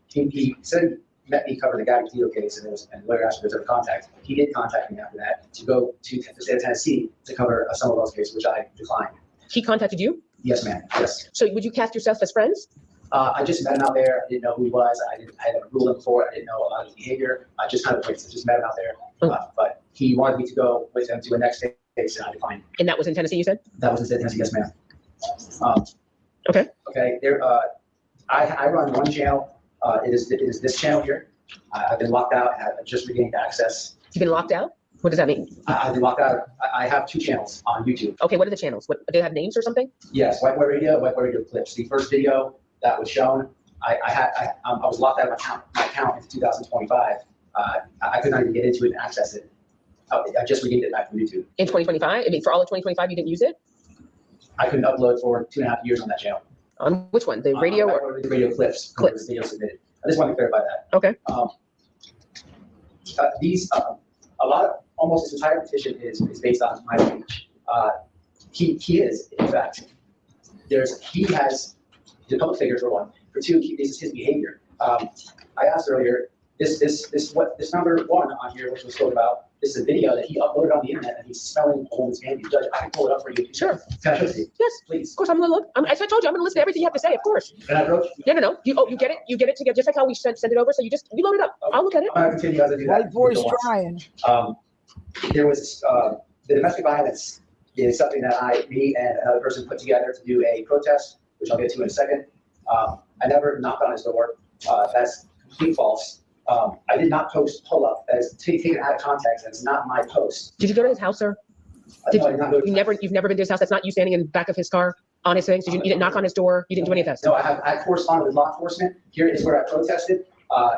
He said he met me cover the Gabby Tito case, and the lawyer asked if there's ever contact. He did contact me after that to go to the state of Tennessee to cover some of those cases, which I declined. He contacted you? Yes, ma'am. Yes. So would you cast yourself as friends? I just met him out there. I didn't know who he was. I had never ruled him before. I didn't know about his behavior. I just kind of just met him out there. But he wanted me to go with him to a next case, and I declined. And that was in Tennessee, you said? That was in Tennessee, yes, ma'am. Okay. Okay. There. I run one channel. It is this channel here. I've been locked out, and I've just regained access. You've been locked out? What does that mean? I've been locked out. I have two channels on YouTube. Okay. What are the channels? What do they have names or something? Yes, White Boy Radio clips. The first video that was shown, I was locked out of my account in 2025. I could not even get into it and access it. I just regained it back from YouTube. In 2025? I mean, for all of 2025, you didn't use it? I couldn't upload for 2.5 years on that channel. On which one? The radio? The radio clips. Clips. Video submitted. I just want to clarify that. Okay. A lot of, almost this entire petition is based on my speech. He is, in fact, he has the public figure for one. For two, this is his behavior. I asked earlier, this number one on here, which was spoken about, this is a video that he uploaded on the internet, and he's smelling a woman's panties. Judge, I can pull it up for you. Sure. Can I show it to you? Yes, please. Of course, I'm gonna look. As I told you, I'm gonna listen to everything you have to say. Of course. Can I approach? No. You get it. You get it together, just like how we send it over. So you load it up. I'll look at it. I'm gonna continue as I do that. White boy's trying. There was the domestic violence is something that me and another person put together to do a protest, which I'll get to in a second. I never knocked on his door. That's complete false. I did not post pull up. That is taken out of context. That's not my post. Did you go to his house, sir? No, I did not go to his house. You've never been to his house. That's not you standing in the back of his car on his things. You didn't knock on his door. You didn't do any of that No, stuff. I corresponded with law enforcement. Here is where I protested.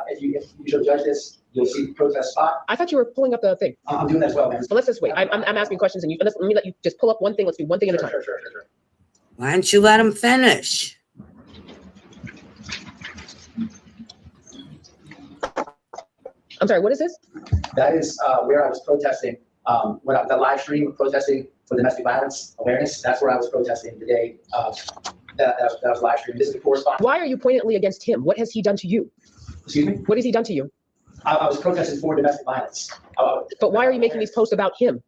If you should judge this, you'll see the protest spot. I thought you were pulling up the thing. I'm doing that as well, man. But let's just wait. I'm asking questions, and let me let you just pull up one thing. Let's do one thing at a time. Sure. Why don't you let him finish? I'm sorry, what is this? That is where I was protesting. The live stream of protesting for domestic violence awareness, that's where I was protesting the day that was live stream. This is the correspondence. Why are you pointedly against him? What has he done to you? Excuse me? What has he done to you? I was protesting for domestic violence. But why are you making these posts about him?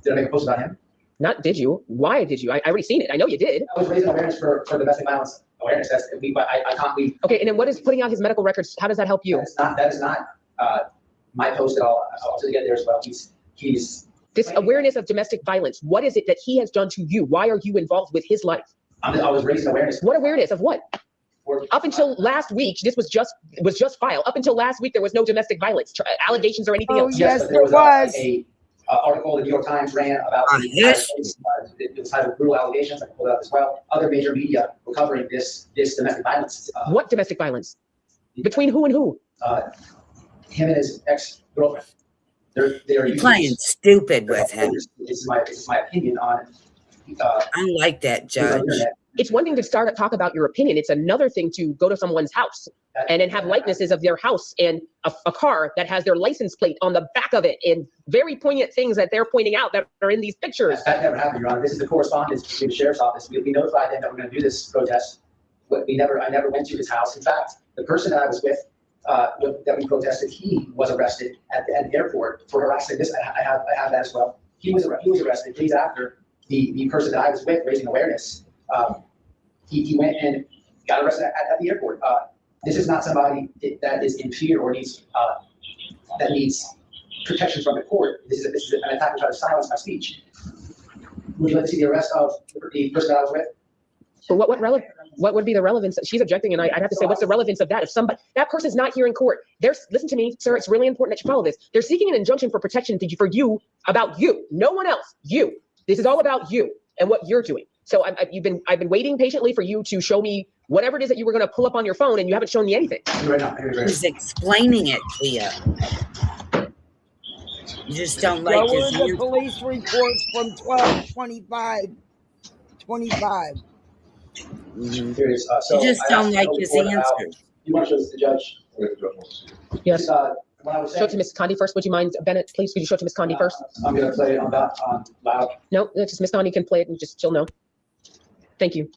Did I make a post about him? Not did you? Why did you? I already seen it. I know you did. I was raising awareness for domestic violence awareness. But I can't leave. Okay, and then what is putting out his medical records? How does that help you? That is not my post at all. I'll also get there as well. He's This awareness of domestic violence, what is it that he has done to you? Why are you involved with his life? I was raising awareness. What awareness of what? Up until last week, this was just filed. Up until last week, there was no domestic violence allegations or anything else. Yes, but there was a article the New York Times ran about Yes. it was titled "Brutal Allegations." I pulled it up as well. Other major media were covering this domestic violence. What domestic violence? Between who and who? Him and his ex-girlfriend. They're playing stupid with him. It's my opinion on. I like that, Judge. It's one thing to talk about your opinion. It's another thing to go to someone's house and then have likenesses of their house and a car that has their license plate on the back of it and very poignant things that they're pointing out that are in these pictures. That never happened, Your Honor. This is the correspondence between the sheriff's office. We notified them that we're going to do this protest. I never went to his house. In fact, the person that I was with, that we protested, he was arrested at the airport for harassing this. I have that as well. He was arrested days after the person that I was with raising awareness. He went and got arrested at the airport. This is not somebody that is in fear or needs protection from the court. This is an attack to try to silence my speech. Would you like to see the arrest of the person that I was with? So what would be the relevance? She's objecting, and I'd have to say, what's the relevance of that? If that person's not here in court, listen to me, sir, it's really important that you follow this. They're seeking an injunction for protection for you, about you, no one else, you. This is all about you and what you're doing. So I've been waiting patiently for you to show me whatever it is that you were going to pull up on your phone, and you haven't shown me anything. He's explaining it to you. You just don't like his the police reports from 12/25/25. Here it is. You just don't like his answers. You want to show this to the judge? Yes. Show it to Ms. Condi first. Would you mind, Bennett, please? Could you show it to Ms. Condi first? I'm going to play it on loud. No, just Ms. Condi can play it and she'll know. Thank you.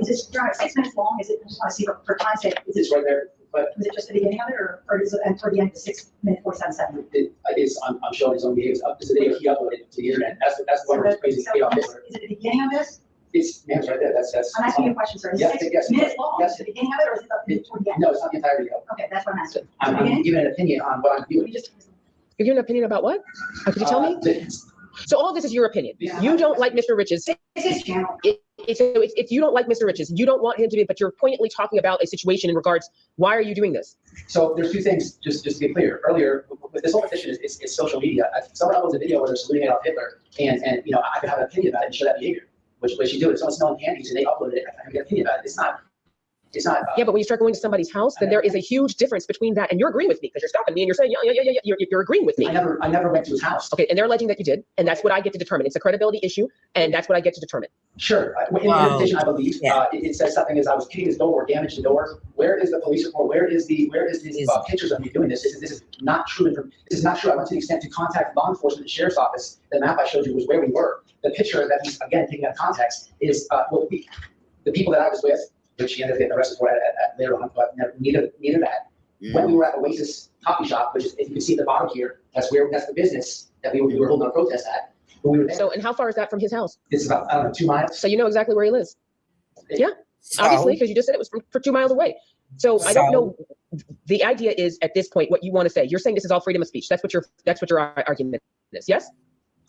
Is this 6 minutes long? Is it? I see for time's sake. Is It's right there. But was it just the beginning of it, or is it for the end of 6 minutes 47 seconds? I'm showing his own videos. It's a video he uploaded to the internet. That's one of his crazy videos. Is it the beginning of this? It's right there. That's. I'm asking you a question, sir. Is it 6 minutes long? Is it the beginning of it, or is it toward the end? No, it's not the entire video. Okay, that's what I'm asking. I'm giving an opinion on what I'm doing. You're giving an opinion about what? Could you tell me? So all of this is your opinion. You don't like Mr. Riches. If you don't like Mr. Riches, you don't want him to be, but you're poignantly talking about a situation in regards, why are you doing this? So there's two things, just to be clear. Earlier, this whole petition is social media. Someone uploads a video where they're saluting Adolf Hitler, and I could have an opinion about it and show that behavior, which you do. If someone's smelling candies and they uploaded it, I have an opinion about it. It's not. Yeah, but when you start going to somebody's house, then there is a huge difference between that, and you're agreeing with me because you're stopping me and you're saying, yeah, you're agreeing with me. I never went to his house. Okay, and they're alleging that you did, and that's what I get to determine. It's a credibility issue, and that's what I get to determine. Sure. In the petition, I believe it says something as I was kicking his door or damaged the door. Where is the police report? Where is these pictures of me doing this? This is not true. This is not true. I went to the extent to contact law enforcement, the sheriff's office. The map I showed you was where we were. The picture that he's again taking out of context is the people that I was with, which he ended up getting arrested for at later on, but neither that. When we were at Oasis Coffee Shop, which is, if you can see at the bottom here, that's the business that we were holding a protest at. But we were there. So, and how far is that from his house? It's about, I don't know, 2 miles. So you know exactly where he lives? Yeah, obviously, because you just said it was for 2 miles away. So I don't know. The idea is at this point what you want to say. You're saying this is all freedom of speech. That's what your argument is. Yes.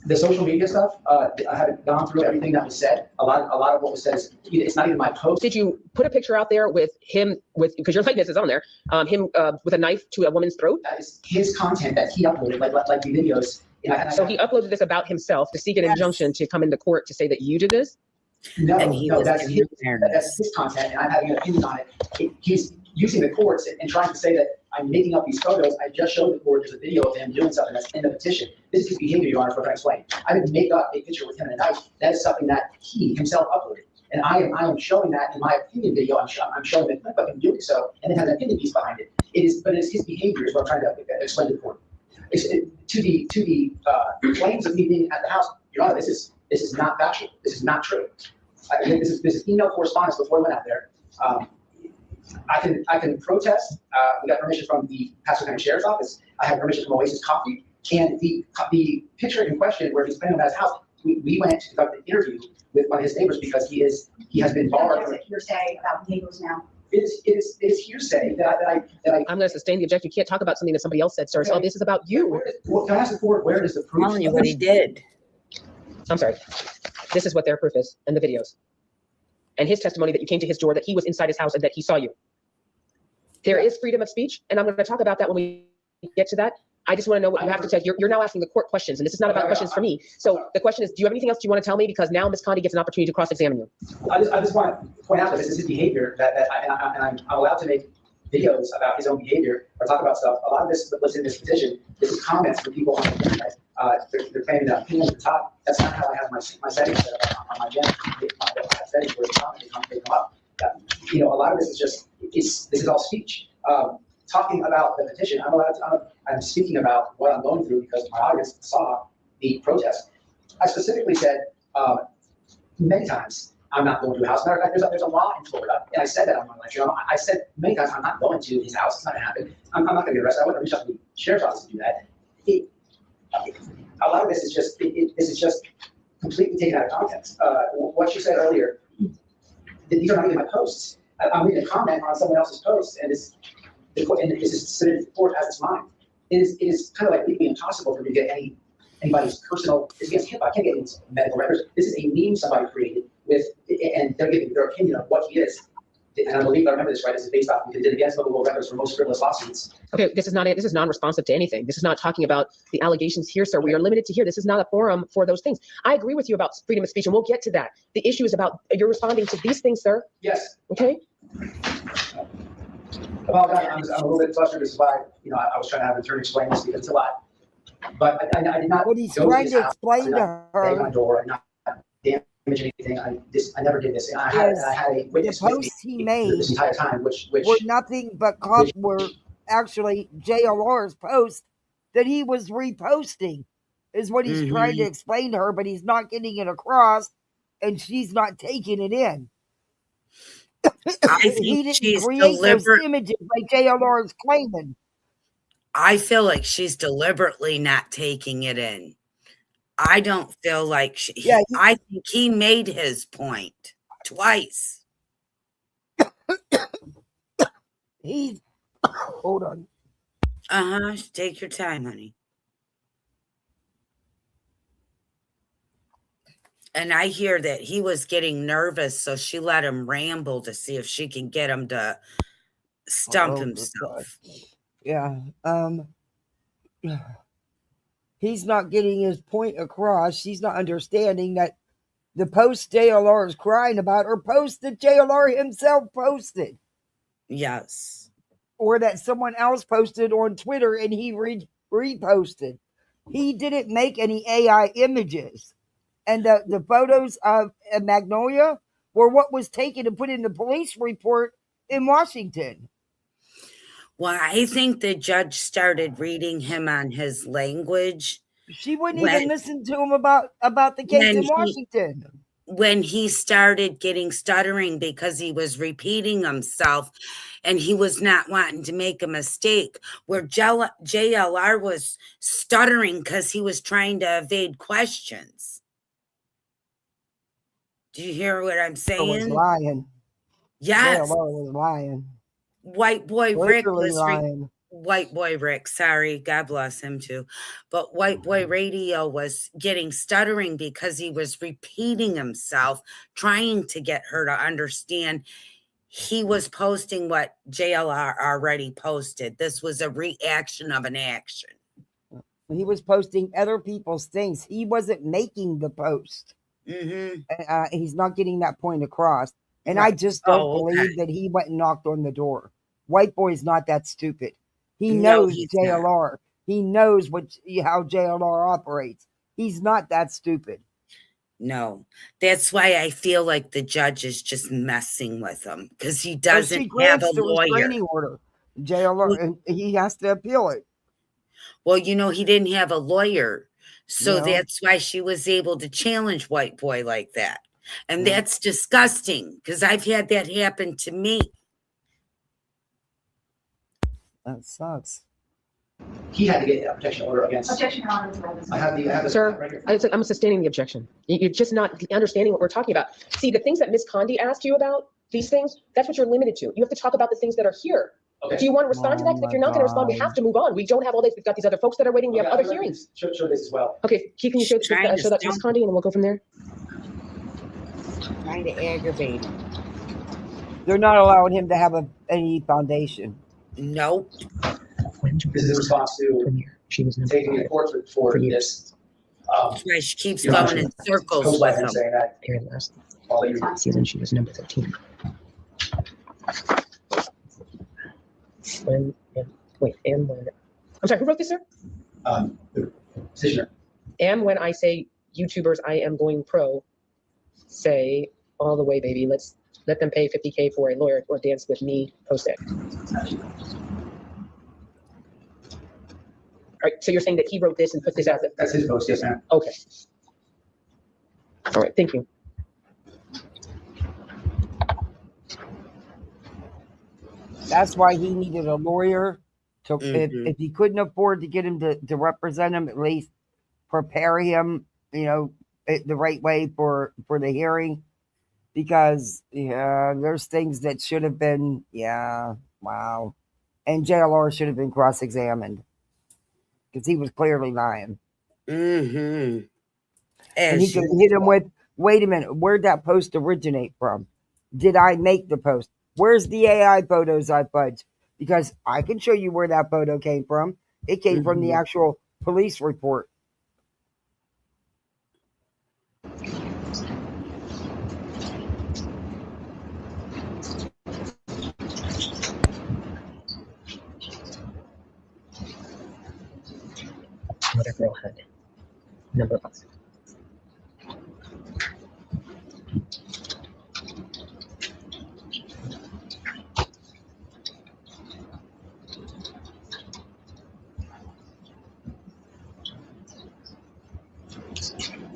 The social media stuff, I haven't gone through everything that was said. A lot of what was said is, it's not even my post. Did you put a picture out there with him because your likeness is on there, him with a knife to a woman's throat? That is his content that he uploaded, like the videos. So he uploaded this about himself to seek an injunction to come into court to say that you did this? No, that's his content, and I'm having an opinion on it. He's using the courts and trying to say that I'm making up these photos. I just showed the court there's a video of him doing something that's in the petition. This is his behavior, Your Honor, for what I explained. I didn't make up a picture with him and a knife. That is something that he himself uploaded. And I am showing that in my opinion video. I'm showing the clip of him doing so, and then have an opinion piece behind it. But it's his behavior is what I'm trying to explain to the court. To the claims of me being at the house, Your Honor, this is not factual. This is not true. This is email correspondence before I went out there. I can protest. We got permission from the Pasco County Sheriff's Office. I have permission from Oasis Coffee, and the picture in question where he's playing about his house. We went to conduct an interview with one of his neighbors because he has been barred. That's hearsay about neighbors now. It is hearsay that I. I'm going to sustain the objection. You can't talk about something that somebody else said, sir. So this is about you. Well, can I ask the court where is the proof? Telling you what he did. I'm sorry. This is what their proof is and the videos. And his testimony that you came to his door, that he was inside his house and that he saw you. There is freedom of speech, and I'm going to talk about that when we get to that. I just want to know what you have to say. You're now asking the court questions, and this is not about questions for me. So the question is, do you have anything else you want to tell me? Because now Ms. Condi gets an opportunity to cross-examine you. I just want to point out that this is his behavior, I'm allowed to make videos about his own behavior or talk about stuff. A lot of this was in this petition. This is comments from people on the internet. They're claiming that opinion at the top. That's not how I have my settings set up on my channel. I have settings where they come up. A lot of this is just, this is all speech. Talking about the petition, I'm speaking about what I'm going through because my audience saw the protest. I specifically said many times, I'm not going to a house. Matter of fact, there's a law in Florida, and I said that on my lecture. I said many times, I'm not going to his house. It's not going to happen. I'm not going to get arrested. I wouldn't reach out to the sheriff's office to do that. A lot of this is just, this is just completely taken out of context. What you said earlier, these are not even my posts. I'm reading a comment on someone else's post, and this is submitted to the court as it's mine. It is kind of like legally impossible for me to get anybody's personal. It's against HIPAA. I can't get any medical records. This is a meme somebody created and they're giving their opinion on what he is. And I believe I remember this right. This is based off because it did against medical records for most frivolous lawsuits. Okay, this is non-responsive to anything. This is not talking about the allegations here, sir. We are limited to here. This is not a forum for those things. I agree with you about freedom of speech, and we'll get to that. The issue is about you're responding to these things, sir. Yes. Okay. Well, I'm a little bit flustered. This is why I was trying to have an attorney explain this because it's a lot. But I did not. What he's trying to explain to her. My door, and not damage anything. I never did this. And I had a witness the posts he made this entire time, which were nothing but were actually JLR's post that he was reposting, is what he's trying to explain to her, but he's not getting it across, and she's not taking it in. I think he didn't she's create those images like JLR is claiming. I feel like she's deliberately not taking it in. I don't feel like I think he made his point twice. Hold on. Take your time, honey. And I hear that he was getting nervous, so she let him ramble to see if she can get him to stump himself. Yeah. He's not getting his point across. She's not understanding that the post JLR is crying about are posts that JLR himself posted. Yes. Or that someone else posted on Twitter and he reposted. He didn't make any AI images. And the photos of Magnolia were what was taken and put in the police report in Washington. Well, I think the judge started reading him on his language. She wouldn't even listen to him about the case in Washington. When he started getting stuttering because he was repeating himself and he was not wanting to make a mistake, where JLR was stuttering because he was trying to evade questions. Do you hear what I'm saying? I was lying. Yes. JLR was lying. White boy Rick was lying. White boy Rick, sorry, God bless him too. But White Boy Radio was getting stuttering because he was repeating himself, trying to get her to understand. He was posting what JLR already posted. This was a reaction of an action. He was posting other people's things. He wasn't making the post. He's not getting that point across. And I just don't believe that he went and knocked on the door. White boy's not that stupid. He knows JLR. Not. He knows how JLR operates. He's not that stupid. No, that's why I feel like the judge is just messing with him because he doesn't have a lawyer. Order. JLR, and he has to appeal it. Well, you know, he didn't have a lawyer. So No. that's why she was able to challenge White Boy like that. And Yeah. that's disgusting because I've had that happen to me. That sucks. He had to get a protection order against. Objection, Your Honor. I have the Sir, right here. I'm sustaining the objection. You're just not understanding what we're talking about. See, the things that Ms. Condi asked you about, these things, that's what you're limited to. You have to talk about the things that are here. Okay. Do you want to respond to that? 'Cause if you're not going to respond, we have to move on. We don't have all this. We've got these other folks that are waiting. We have other hearings. Show this as well. Okay, Keith, can you show that to Ms. Condi and then we'll go from there? Trying to aggravate him. They're not allowing him to have any foundation. Nope. This is in response to taking me to court for this. Right, she keeps going in circles with him. Saying that all the years. Season, she was number 13. I'm sorry, who wrote this, sir? The petitioner. And when I say YouTubers, I am going pro, say all the way, baby. Let them pay $50K for a lawyer or dance with me, post it. All right, so you're saying that he wrote this and put this out? That's his post, yes, ma'am. Okay. All right, thank you. That's why he needed a lawyer. To if he couldn't afford to get him to represent him, at least prepare him, you know, the right way for the hearing. Because there's things that should have been, wow. And JLR should have been cross-examined. Because he was clearly lying. Mm-hmm. And he could hit him with, wait a minute, where'd that post originate from? Did I make the post? Where's the AI photos I fudged? Because I can show you where that photo came from. It came from the actual police report. What a girl had. Number 5.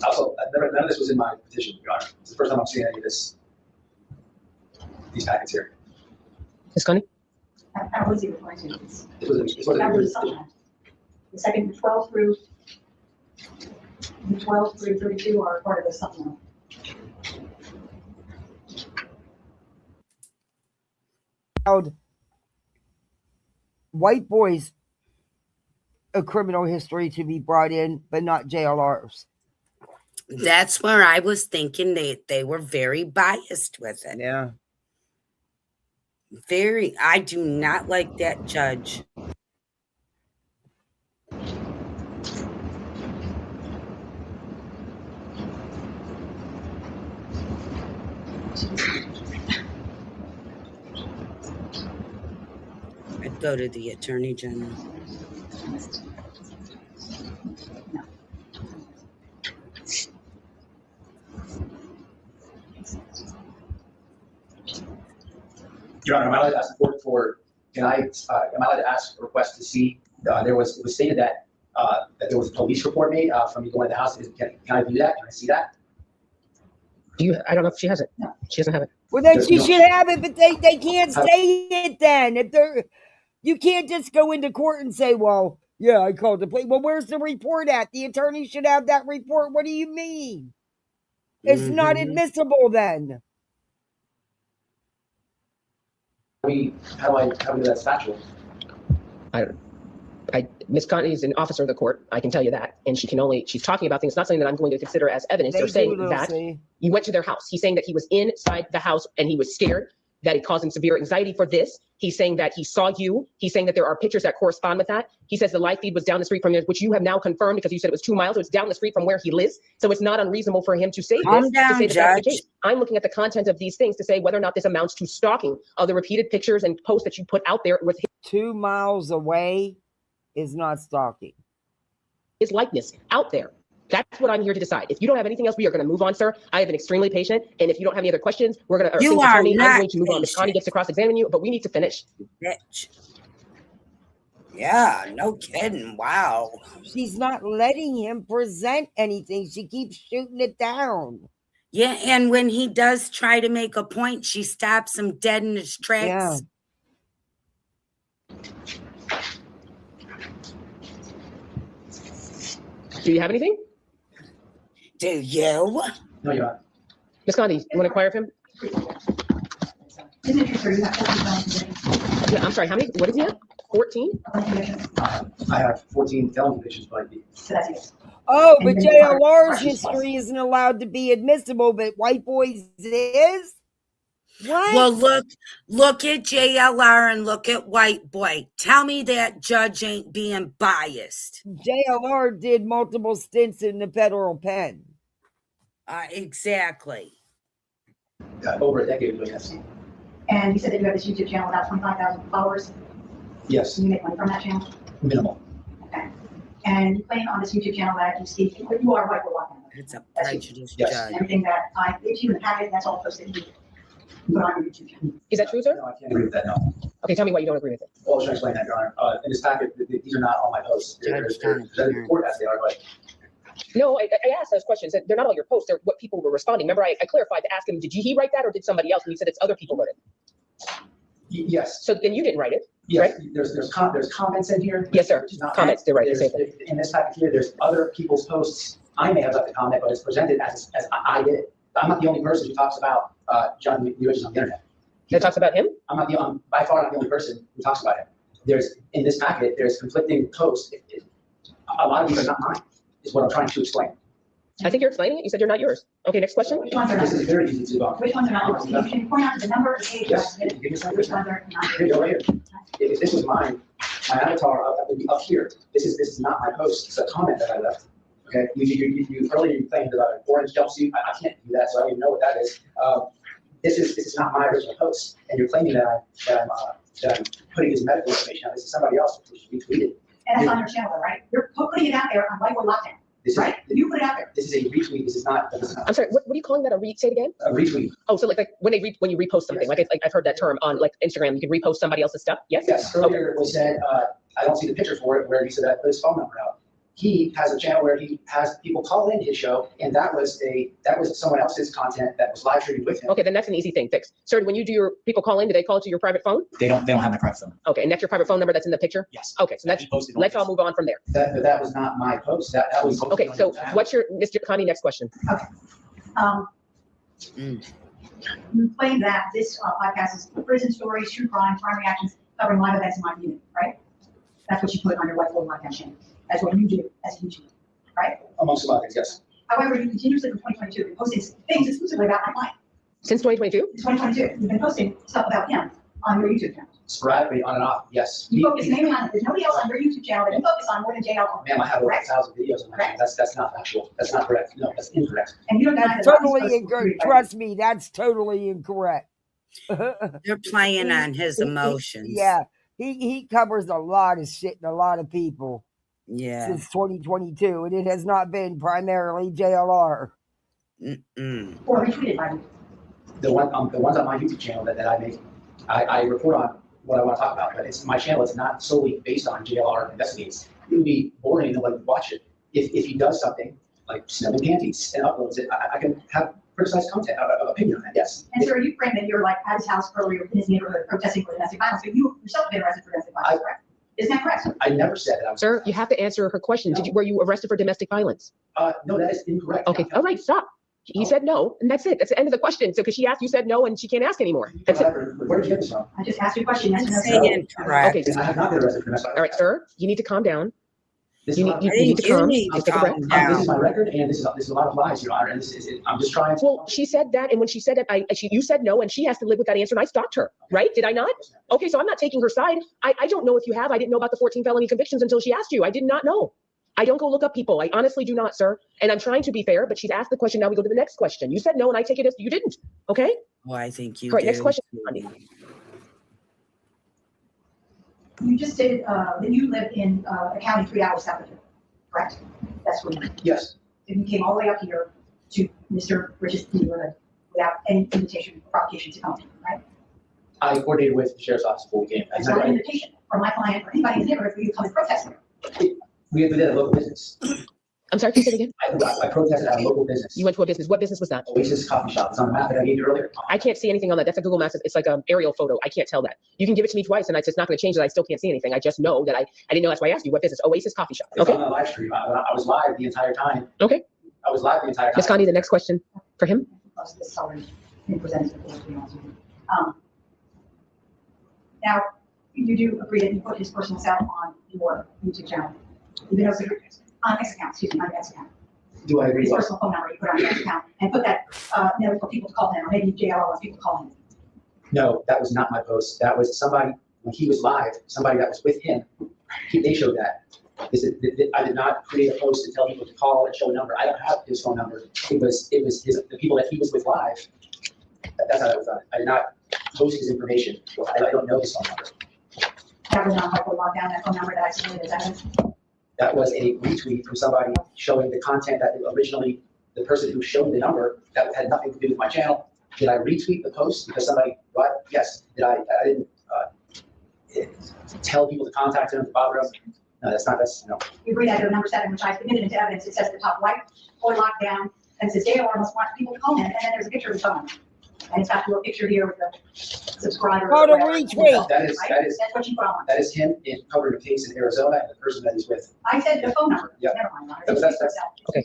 Also, none of this was in my petition, Your Honor. It's the first time I'm seeing any of this. These packets here. Ms. Connie? How was he referring to this? This was That was supplement. The second 12 through 32 are part of the supplement. Allowed White Boys a criminal history to be brought in, but not JLR's. That's where I was thinking they were very biased with it. Yeah. Very. I do not like that judge. I'd go to the Attorney General. Your Honor, am I allowed to ask the court for? Am I allowed to ask a request to see? It was stated that there was a police report made from me going to the house. Can I view that? Can I see that? I don't know if she has it. No, she doesn't have it. Well, then she should have it, but they can't say it then. If they're, you can't just go into court and say, well, yeah, I called the police. Well, where's the report at? The attorney should have that report. What do you mean? It's not admissible then. How do that's factual? Ms. Connie is an officer of the court. I can tell you that. And she's talking about things, not something that I'm going to consider as evidence. They're saying that you went to their house. He's saying that he was inside the house and he was scared, that it caused him severe anxiety for this. He's saying that he saw you. He's saying that there are pictures that correspond with that. He says the live feed was down the street from there, which you have now confirmed because you said it was 2 miles. So it's down the street from where he lives. So it's not unreasonable for him to say Calm down, to say that Judge. that's the case. I'm looking at the content of these things to say whether or not this amounts to stalking of the repeated pictures and posts that you put out there with 2 miles away is not stalking. His likeness out there. That's what I'm here to decide. If you don't have anything else, we are going to move on, sir. I have been extremely patient. And if you don't have any other questions, we're going to. You are I'm not going to move on. Ms. Connie gets to cross-examine you, but we need to finish. Bitch. Yeah, no kidding. Wow. She's not letting him present anything. She keeps shooting it down. Yeah, and when he does try to make a point, she stops him dead in his tracks. Do you have anything? Do you? No, you're not. Miss Gandhi, you want to inquire of him? Yeah, I'm sorry, how many? What is he at? 14? I have 14 felony convictions, but Oh, but JLR's history isn't allowed to be admissible, but white boys is? What? Well, look at JLR and look at White Boy. Tell me that judge ain't being biased. JLR did multiple stints in the federal pen. Exactly. Over a decade ago, yes. And you said that you have this YouTube channel with about 25,000 followers. Yes. Can you make money from that channel? Minimal. Okay. And you claim on this YouTube channel that you speak, you are white or white. It's a prejudiced Yes. judge. Everything that I gave you in the packet, that's all posted. You put on your YouTube channel. Is that true, sir? No, I can't agree with that, no. Okay, tell me why you don't agree with it. Well, I'll try to explain that, Your Honor. In this packet, these are not all my posts. They're presented in court as they are, but No, I asked those questions. They're not all your posts. They're what people were responding. Remember, I clarified to ask him, did he write that or did somebody else? And he said it's other people wrote it. yes. So then you didn't write it, Yes, right? there's comments in here. Yes, sir. Which is not Comments, they're right. They there's- say that. In this packet here, there's other people's posts. I may have left a comment, but it's presented as I did it. I'm not the only person who talks about John Delusions on the internet. That talks about him? I'm by far not the only person who talks about him. In this packet, there's conflicting posts. A lot of these are not mine, is what I'm trying to explain. I think you're explaining it. You said you're not yours. Okay, next question. Which ones are This not? is very easy to Which ones are not yours? You can point out the number, the page. Yes, give me some. Which ones are not Here you go, right here. If this was mine, my avatar would be up here. This is not my post. It's a comment that I left. Okay, you earlier you claimed about an orange jumpsuit. I can't do that, so I don't even know what that is. This is not my original post, and you're claiming that I'm putting his medical information out. This is somebody else who retweeted. And that's on your channel, right? You're putting it out there on White Boy Lockdown. Right? You put it out there. This is a retweet. This is not. I'm sorry. What are you calling that? Say it again. A retweet. Oh, so like when you repost something, like I've heard that term on like Instagram. You can repost somebody else's stuff. Yes. Yes. Earlier we said I don't see the picture for it where he said that put his phone number out. He has a channel where he has people call in his show, and that was someone else's content that was live streamed with him. Okay, then that's an easy thing. Fix. Sir, when you do your people call in, do they call to your private phone? They don't have my private phone. Okay, and that's your private phone number that's in the picture? Yes. Okay, so let's all move on from there. That was not my post. That was okay. So what's your Mr. Connie next question? Okay. You claim that this podcast is prison stories, true crime reactions, covering live events in my community, right? That's what you put on your White Boy Lockdown channel. That's what you do as a YouTuber, right? Amongst a lot of things, yes. However, you continuously from 2022 been posting things exclusively about my client. Since 2022? 2022. You've been posting stuff about him on your YouTube channel. Sporadically, on and off, yes. You focus mainly on, there's nobody else on your YouTube channel that you focus on more than JL. Ma'am, I have over 1,000 videos on my channel. That's not factual. That's not correct. No, that's incorrect. And you don't That's totally incorrect. Trust me, that's totally incorrect. You're playing on his emotions. Yeah, he covers a lot of shit and a lot of people. Yeah. Since 2022, and it has not been primarily JLR. Or retweeted by you. The ones on my YouTube channel that I make, I report on what I want to talk about, but it's my channel is not solely based on JLR investigates. It would be boring and nobody would watch it. If he does something like smelling panties and uploads it, I can have criticized content, opinion on that, yes. And so you claim that you're like at his house earlier in his neighborhood protesting for domestic violence, but you yourself have been arrested for domestic violence, correct? Isn't that correct? I never said that. Sir, you have to answer her question. No. Were you arrested for domestic violence? No, that is incorrect. Okay, all right, stop. He said no, and that's it. That's the end of the question. So because she asked, you said no, and she can't ask anymore. That's it. Where did you get this from? I just asked you a question. Yes or no? Say incorrect. Okay. I have not been arrested for domestic violence. All right, sir, you need to calm down. You need to You calm. need to Just take a breath. calm down. This is my record, and this is a lot of lies, Your Honor. And I'm just trying to. Well, she said that, and when she said it, you said no, and she has to live with that answer, and I stopped her, right? Did I not? Okay, so I'm not taking her side. I don't know if you have. I didn't know about the 14 felony convictions until she asked you. I did not know. I don't go look up people. I honestly do not, sir. And I'm trying to be fair, but she's asked the question. Now we go to the next question. You said no, and I take it as you didn't. Okay? Well, I think you All right, do. next question. You just said that you live in a county 3 hours south of here, correct? That's where you live. Yes. And you came all the way up here to Mr. Rich's neighborhood without any invitation or provocation to come to, right? I coordinated with the sheriff's office before we came. That's not an invitation from my client or anybody in the neighborhood for you to come and protest here. We did a local business. I'm sorry, can you say it again? I protested at a local business. You went to a business. What business was that? Oasis Coffee Shop. It's on the map that I gave you earlier. I can't see anything on that. That's a Google Maps. It's like an aerial photo. I can't tell that. You can give it to me twice, and it's not going to change that. I still can't see anything. I just know that I didn't know. That's why I asked you what business. Oasis Coffee Shop. It's on the live stream. I was live the entire time. Okay. I was live the entire time. Ms. Connie, the next question for him. This is already been presented to the board, to be honest with you. Now, you do agree that you put his personal cell on your YouTube channel, even though it's on X account, excuse me, on X account. Do I agree? His personal phone number you put on your X account and put that, for people to call him, or maybe JR wants people to call him. No, that was not my post. That was somebody, when he was live, somebody that was with him, they showed that. I did not create a post to tell people to call and show a number. I don't have his phone number. It was the people that he was with live. That's how that was done. I did not post his information. I don't know his phone number. That was not helpful lock down that phone number that I submitted as evidence. That was a retweet from somebody showing the content that originally the person who showed the number that had nothing to do with my channel. Did I retweet the post because somebody? What? Yes. Did I didn't tell people to contact him to bother him. No, that's no. You agree that number 7, which I submitted into evidence, it says at the top right or lockdown, and it says JR must want people to call him, and then there's a picture of his phone. And it's got a little picture here with the subscriber. Photo retweet. That is that's what you put on. That is him in covering a case in Arizona and the person that he's with. I said the phone number. Yeah. Never mind. That's okay.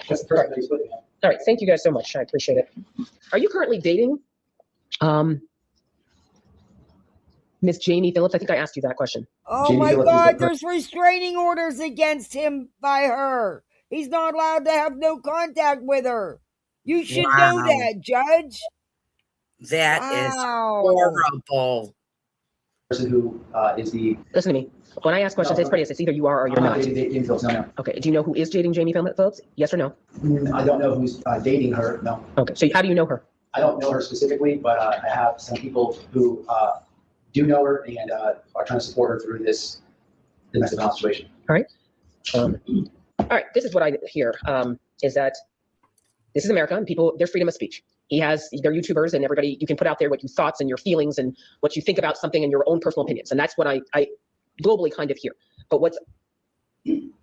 That's the person that he's with. All right. Thank you guys so much. I appreciate it. Are you currently dating Miss Jamie Phillips? I think I asked you that question. Oh Jamie my Phillips God, there's restraining orders against him by her. He's not allowed to have no contact with her. You should know that, Judge. That is horrible. Person who is the. Listen to me. When I ask questions, it's pretty. It's either you are or you're not. Jamie Phillips, no. Okay. Do you know who is dating Jamie Phillips? Yes or no? I don't know who's dating her. No. Okay. So how do you know her? I don't know her specifically, but I have some people who do know her and are trying to support her through this domestic violence situation. All right. All right. This is what I hear. Is that this is America and people, there's freedom of speech. They're YouTubers and everybody, you can put out there what your thoughts and your feelings and what you think about something and your own personal opinions. And that's what I globally kind of hear. But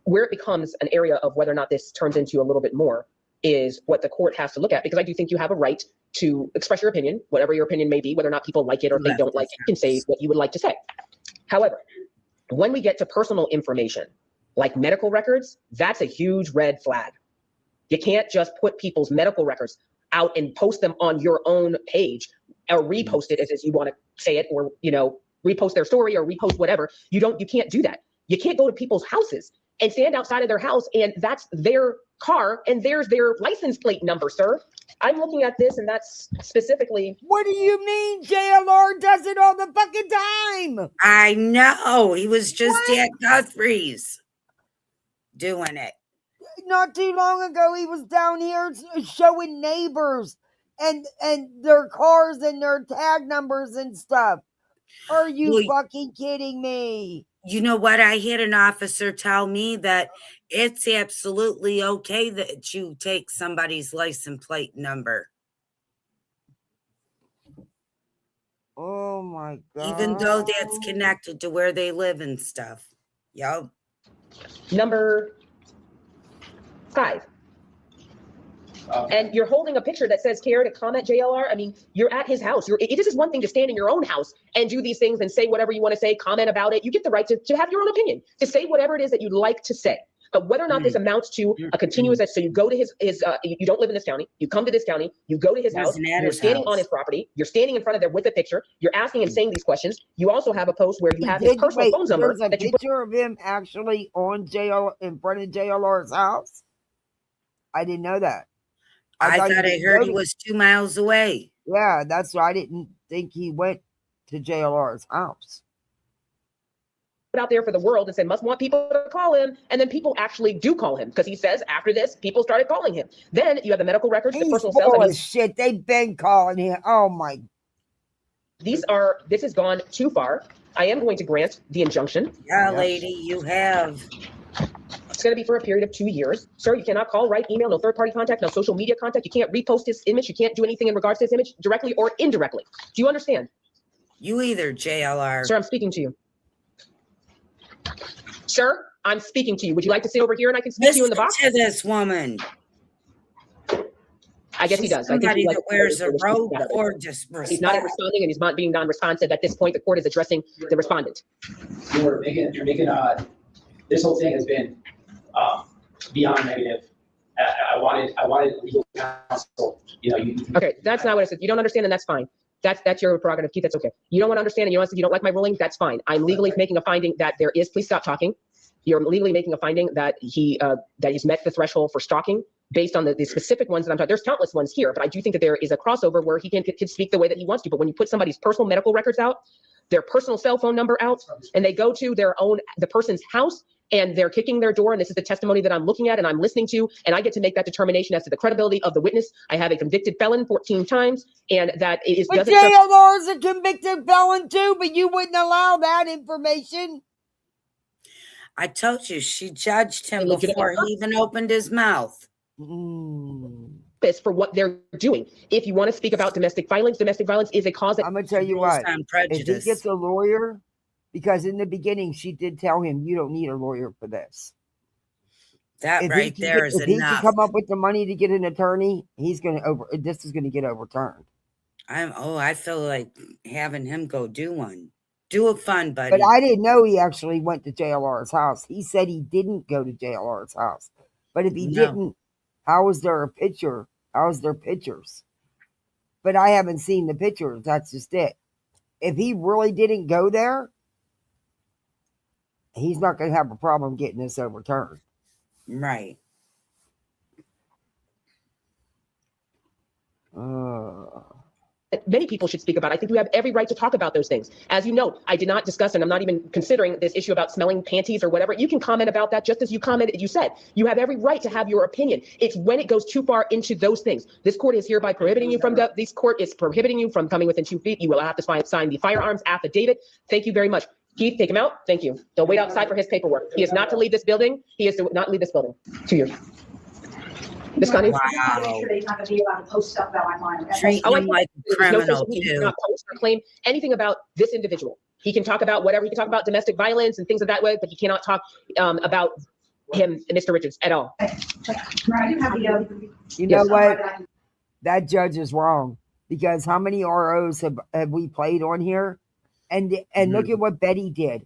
where it becomes an area of whether or not this turns into a little bit more is what the court has to look at, because I do think you have a right to express your opinion, whatever your opinion may be, whether or not people like it or if they don't like it, you can say what you would like to say. However, when we get to personal information, like medical records, that's a huge red flag. You can't just put people's medical records out and post them on your own page or repost it as you want to say it, or, repost their story or repost whatever. You can't do that. You can't go to people's houses and stand outside of their house and that's their car and there's their license plate number, sir. I'm looking at this and that's specifically. What do you mean JLR does it all the fucking time? I know. He was just at Guthrie's doing it. Not too long ago, he was down here showing neighbors and their cars and their tag numbers and stuff. Are you fucking kidding me? You know what? I had an officer tell me that it's absolutely okay that you take somebody's license plate number. Oh my God. Even though that's connected to where they live and stuff. Yep. Number 5. And you're holding a picture that says care to comment JLR. I mean, you're at his house. This is one thing to stand in your own house and do these things and say whatever you want to say, comment about it. You get the right to have your own opinion, to say whatever it is that you'd like to say. But whether or not this amounts to a continuous, so you go to his you don't live in this county, you come to this county, you go to his house, you're standing on his property, you're standing in front of there with a picture, you're asking and saying these questions. You also have a post where you have his personal phone number. There's a picture of him actually on JL in front of JLR's house. I didn't know that. I thought I heard he was 2 miles away. Yeah, that's why I didn't think he went to JLR's house. Out there for the world and said must want people to call him, and then people actually do call him because he says after this people started calling him. Then you have the medical records, the personal cells. Shit, they've been calling him. Oh my! This has gone too far. I am going to grant the injunction. Yeah, lady, you have. It's going to be for a period of 2 years. Sir, you cannot call, write, email, no third-party contact, no social media contact. You can't repost his image. You can't do anything in regards to his image directly or indirectly. Do you understand? You either, JLR. Sir, I'm speaking to you. Sir, I'm speaking to you. Would you like to sit over here and I can speak to you in the box? To this woman. I guess he does. I think Somebody he that wears a robe or just He's not responding and he's not being non-responsive. At this point, the court is addressing the respondent. You're making this whole thing has been beyond negative. I wanted legal counsel. Okay, that's not what I said. You don't understand, and that's fine. That's your prerogative, Keith. That's okay. You don't want to understand, and you don't like my ruling. That's fine. I'm legally making a finding that there is. Please stop talking. You're legally making a finding that he's met the threshold for stalking based on the specific ones that I'm talking. There's countless ones here, but I do think that there is a crossover where he can speak the way that he wants to. But when you put somebody's personal medical records out, their personal cell phone number out, and they go to the person's house, and they're kicking their door, and this is the testimony that I'm looking at and I'm listening to, and I get to make that determination as to the credibility of the witness. I have a convicted felon 14 times, and that it is. But JLR is a convicted felon too, but you wouldn't allow that information. I told you, she judged him before he even opened his mouth. For what they're doing. If you want to speak about domestic violence is a cause that I'm going to tell you what, if he gets a lawyer, because in the beginning, she did tell him, you don't need a lawyer for this. That right there is enough. If he can come up with the money to get an attorney, this is going to get overturned. I feel like having him go do one. Do a fun, buddy. But I didn't know he actually went to JLR's house. He said he didn't go to JLR's house. But if he didn't, how was there a picture? How was there pictures? But I haven't seen the pictures. That's just it. If he really didn't go there, he's not going to have a problem getting this overturned. Right. Many people should speak about. I think you have every right to talk about those things. As you know, I did not discuss, and I'm not even considering this issue about smelling panties or whatever. You can comment about that just as you commented. You said you have every right to have your opinion. It's when it goes too far into those things. This court is hereby prohibiting you from this court is prohibiting you from coming within 2 feet. You will have to sign the firearms affidavit. Thank you very much. Keith, take him out. Thank you. They'll wait outside for his paperwork. He is not to leave this building. He is to not leave this building. 2 years. Miss Connie? Wow. He's not going to be allowed to post stuff about my client. Treat him like a criminal, He cannot post or claim anything about this individual. He can talk about whatever. He can talk about domestic violence and things of that way, but he cannot talk about him, Mr. Richards, at all. You know what? That judge is wrong, because how many ROs have we played on here? And look at what Betty did.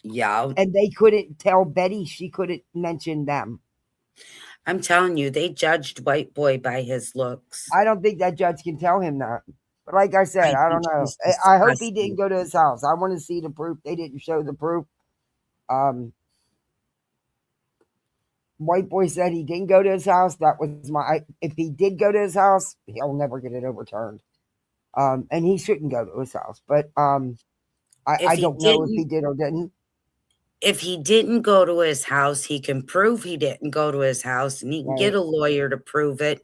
Yeah. And they couldn't tell Betty, she couldn't mention them. I'm telling you, they judged White Boy by his looks. I don't think that judge can tell him that. But like I said, I don't know. I hope he didn't go to his house. I want to see the proof. They didn't show the proof. White Boy said he didn't go to his house. That was if he did go to his house, he'll never get it overturned. And he shouldn't go to his house. But I don't know if he did or didn't. If he didn't go to his house, he can prove he didn't go to his house, and he can get a lawyer to prove it.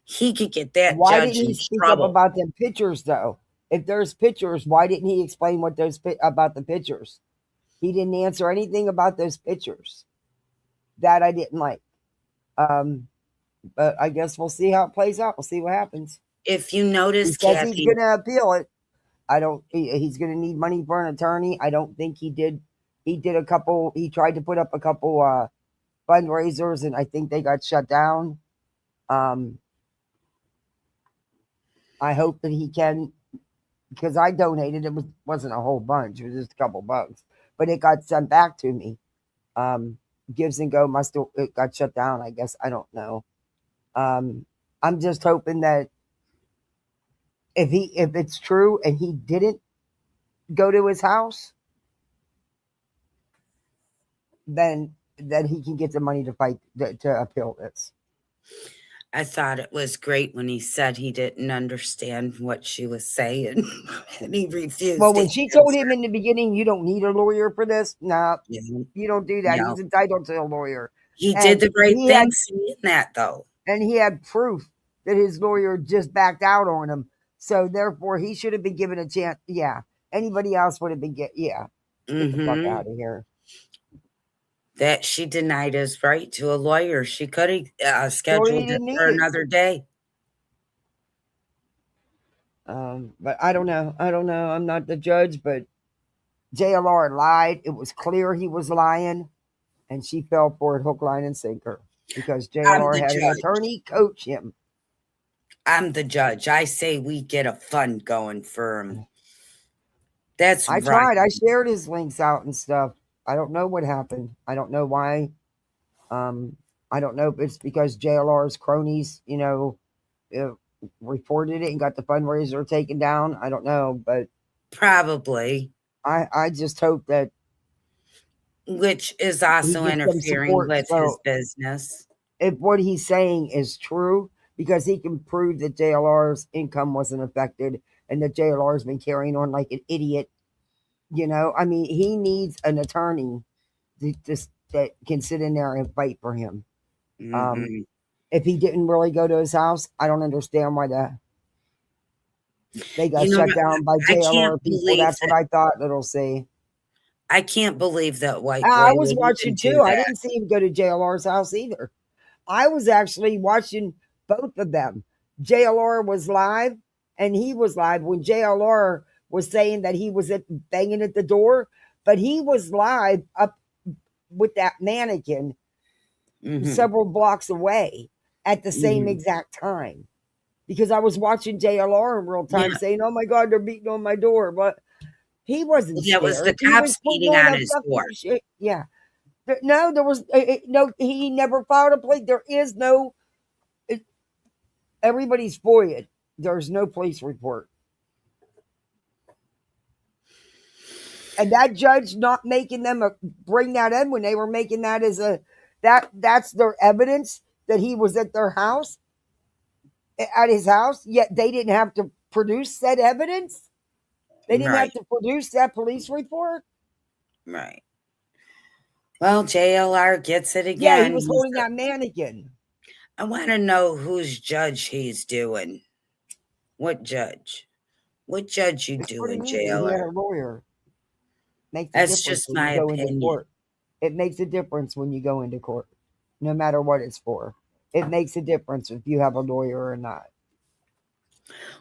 He could get that Why judge didn't he in speak trouble. up about them pictures, though? If there's pictures, why didn't he explain what about the pictures? He didn't answer anything about those pictures. That I didn't like. But I guess we'll see how it plays out. We'll see what happens. If you notice, he says Kathy, he's going to appeal it. He's going to need money for an attorney. I don't think he did. He tried to put up a couple fundraisers, and I think they got shut down. I hope that he can, because I donated. It wasn't a whole bunch. It was just a couple bucks, but it got sent back to me. Gives and Go it got shut down, I guess. I don't know. I'm just hoping that if it's true and he didn't go to his house, then he can get the money to fight to appeal this. I thought it was great when he said he didn't understand what she was saying, and he refused. Well, when she told him in the beginning, you don't need a lawyer for this, no, you don't do that. No. He's entitled to a lawyer. He did the right thing seeing that, though. And he had proof that his lawyer just backed out on him. So, therefore, he should have been given a chance. Yeah. Anybody else would have been get the fuck out of here. That she denied his right to a lawyer. She could have scheduled it for another day. But I don't know. I'm not the judge, but JLR lied. It was clear he was lying, and she fell for it hook, line, and sinker because JLR had an attorney coach him. I'm the judge. I say we get a fund going for him. That's I right. tried. I shared his links out and stuff. I don't know what happened. I don't know why. I don't know if it's because JLR's cronies, reported it and got the fundraiser taken down. I don't know, but probably. I just hope that, which is also interfering with his business. If what he's saying is true, because he can prove that JLR's income wasn't affected and that JLR's been carrying on like an idiot, I mean, he needs an attorney that can sit in there and fight for him. Mm-hmm. If he didn't really go to his house, I don't understand why they got shut down by JLR people. That's what I thought it'll say. I can't believe that white boy. I was watching too. I didn't see him go to JLR's house either. I was actually watching both of them. JLR was live and he was live when JLR was saying that he was banging at the door, but he was live up with that mannequin several blocks away at the same exact time, because I was watching JLR in real time saying, "Oh my God, they're beating on my door," but he wasn't scared. That was the cops beating on his door. Yeah. No, there was no. He never filed a plea. There is no. Everybody's FOIA'd. There's no police report. And that judge not making them bring that in when they were making that as that's their evidence that he was at their house, at his house, yet they didn't have to produce that evidence. They didn't have to produce that police report. Right. Well, JLR gets it again. Yeah, he was holding that mannequin. I want to know whose judge he's doing. What judge? What judge you doing, JLR? He had a lawyer. That's just my opinion. It makes a difference when you go into court, no matter what it's for. It makes a difference if you have a lawyer or not.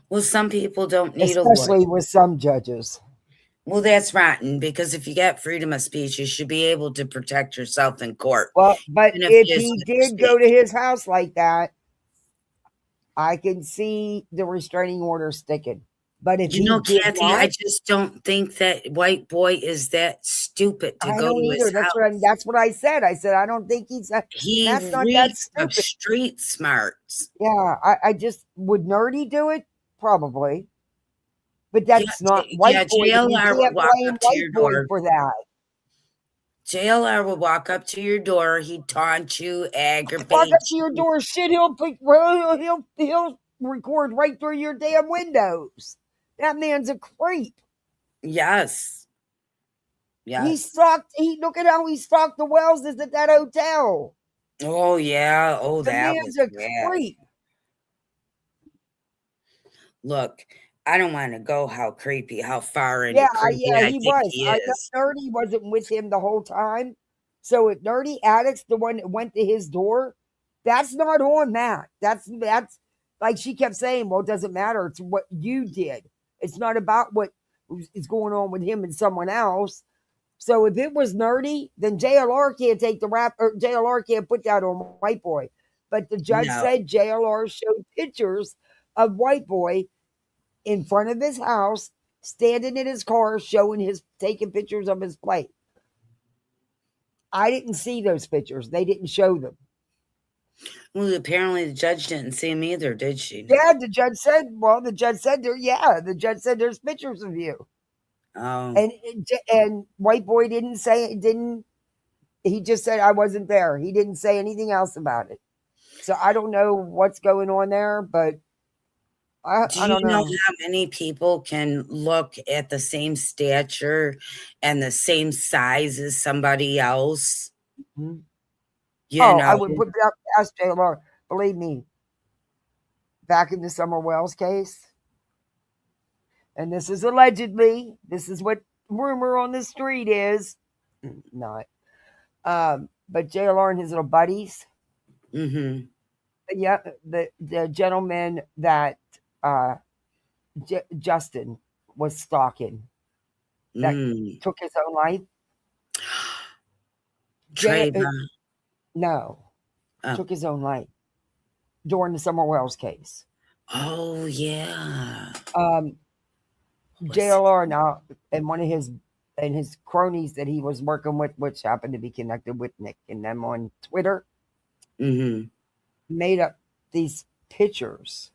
Well, some people don't need a lawyer. Especially with some judges. Well, that's rotten, because if you get freedom of speech, you should be able to protect yourself in court. Well, but if he did go to his house like that, I can see the restraining order sticking. But if Kathy, I just don't think that white boy is that stupid to go to his house. That's what I said. I said I don't think he's. He reads of street smarts. Yeah, I just would Nerdy do it probably, but that's not white boy. JLR would walk up to your door for that. JLR will walk up to your door. He'd taunt you, aggravate. Walk up to your door, shit. He'll record right through your damn windows. That man's a creep. Yes. Yes. Look at how he stalked the Welleses at that hotel. Oh, yeah. Oh, that man's a creep. Look, I don't want to go how far into creepy he was. I know Nerdy wasn't with him the whole time. So if Nerdy Addict's the one that went to his door, that's not on that. That's like she kept saying, well, it doesn't matter. It's what you did. It's not about what is going on with him and someone else. So if it was Nerdy, then JLR can't take the rap, or JLR can't put that on white boy. But the judge said JLR showed pictures of white boy in front of his house, standing in his car, taking pictures of his plate. I didn't see those pictures. They didn't show them. Well, apparently the judge didn't see him either, did she? Yeah, the judge said there's pictures of you. Oh. And white boy he just said I wasn't there. He didn't say anything else about it. So I don't know what's going on there, but I don't know how many people can look at the same stature and the same size as somebody else? Mm-hmm. I would put that past JLR. Believe me, back in the Summer Wells case, and this is allegedly, this is what rumor on the street is, not. But JLR and his little buddies. Mm-hmm. Yeah, the gentleman that Justin was stalking that took his own life. No, took his own life during the Summer Wells case. Oh yeah. JLR now, and one of his cronies that he was working with, which happened to be connected with Nick and them on Twitter, made up these pictures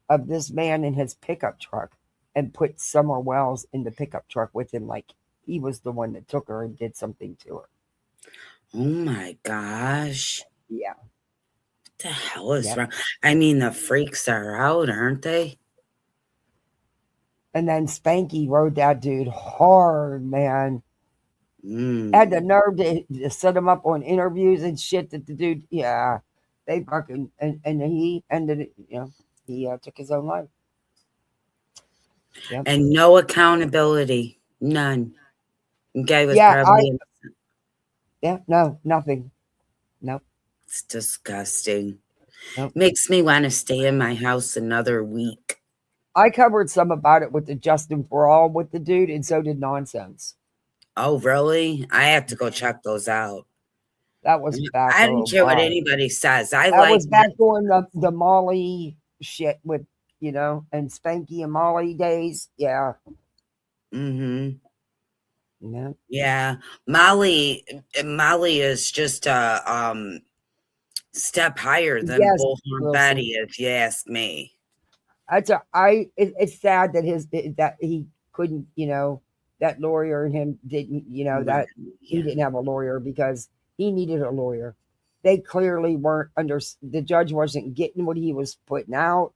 of this man in his pickup truck and put Summer Wells in the pickup truck with him, like he was the one that took her and did something to her. Oh my gosh. Yeah. What the hell is wrong? I mean, the freaks are out, aren't they? And then Spanky rode that dude hard, man. Had the nerve to set him up on interviews and shit that the dude, they fucking, and he ended it, he took his own life. Yep. And no accountability. None. The guy was probably innocent. No, nothing. Nope. It's disgusting. Nope. Makes me want to stay in my house another week. I covered some about it with the Justin for All with the dude, and so did Nonsense. Oh, really? I have to go check those out. That was back. I don't care what anybody says. That was back during the Molly shit with, and Spanky and Molly days. Yeah. Yeah. Yeah. Molly is just a step higher than Bullhorn Betty, if you ask me. It's sad that that he couldn't, that lawyer and him didn't, that he didn't have a lawyer because he needed a lawyer. They clearly weren't the judge wasn't getting what he was putting out,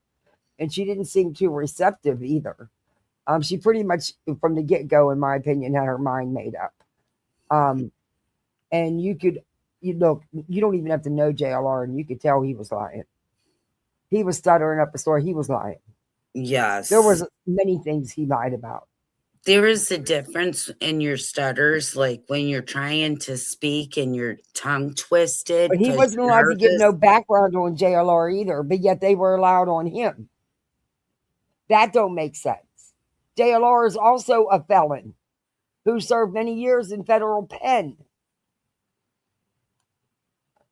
and she didn't seem too receptive either. She pretty much from the get-go, in my opinion, had her mind made up. And you don't even have to know JLR, and you could tell he was lying. He was stuttering up a story. He was lying. Yes. There was many things he lied about. There is a difference in your stutters, like when you're trying to speak and your tongue twisted. But he wasn't allowed to give no background on JLR either, but yet they were allowed on him. That don't make sense. JLR is also a felon who served many years in federal pen.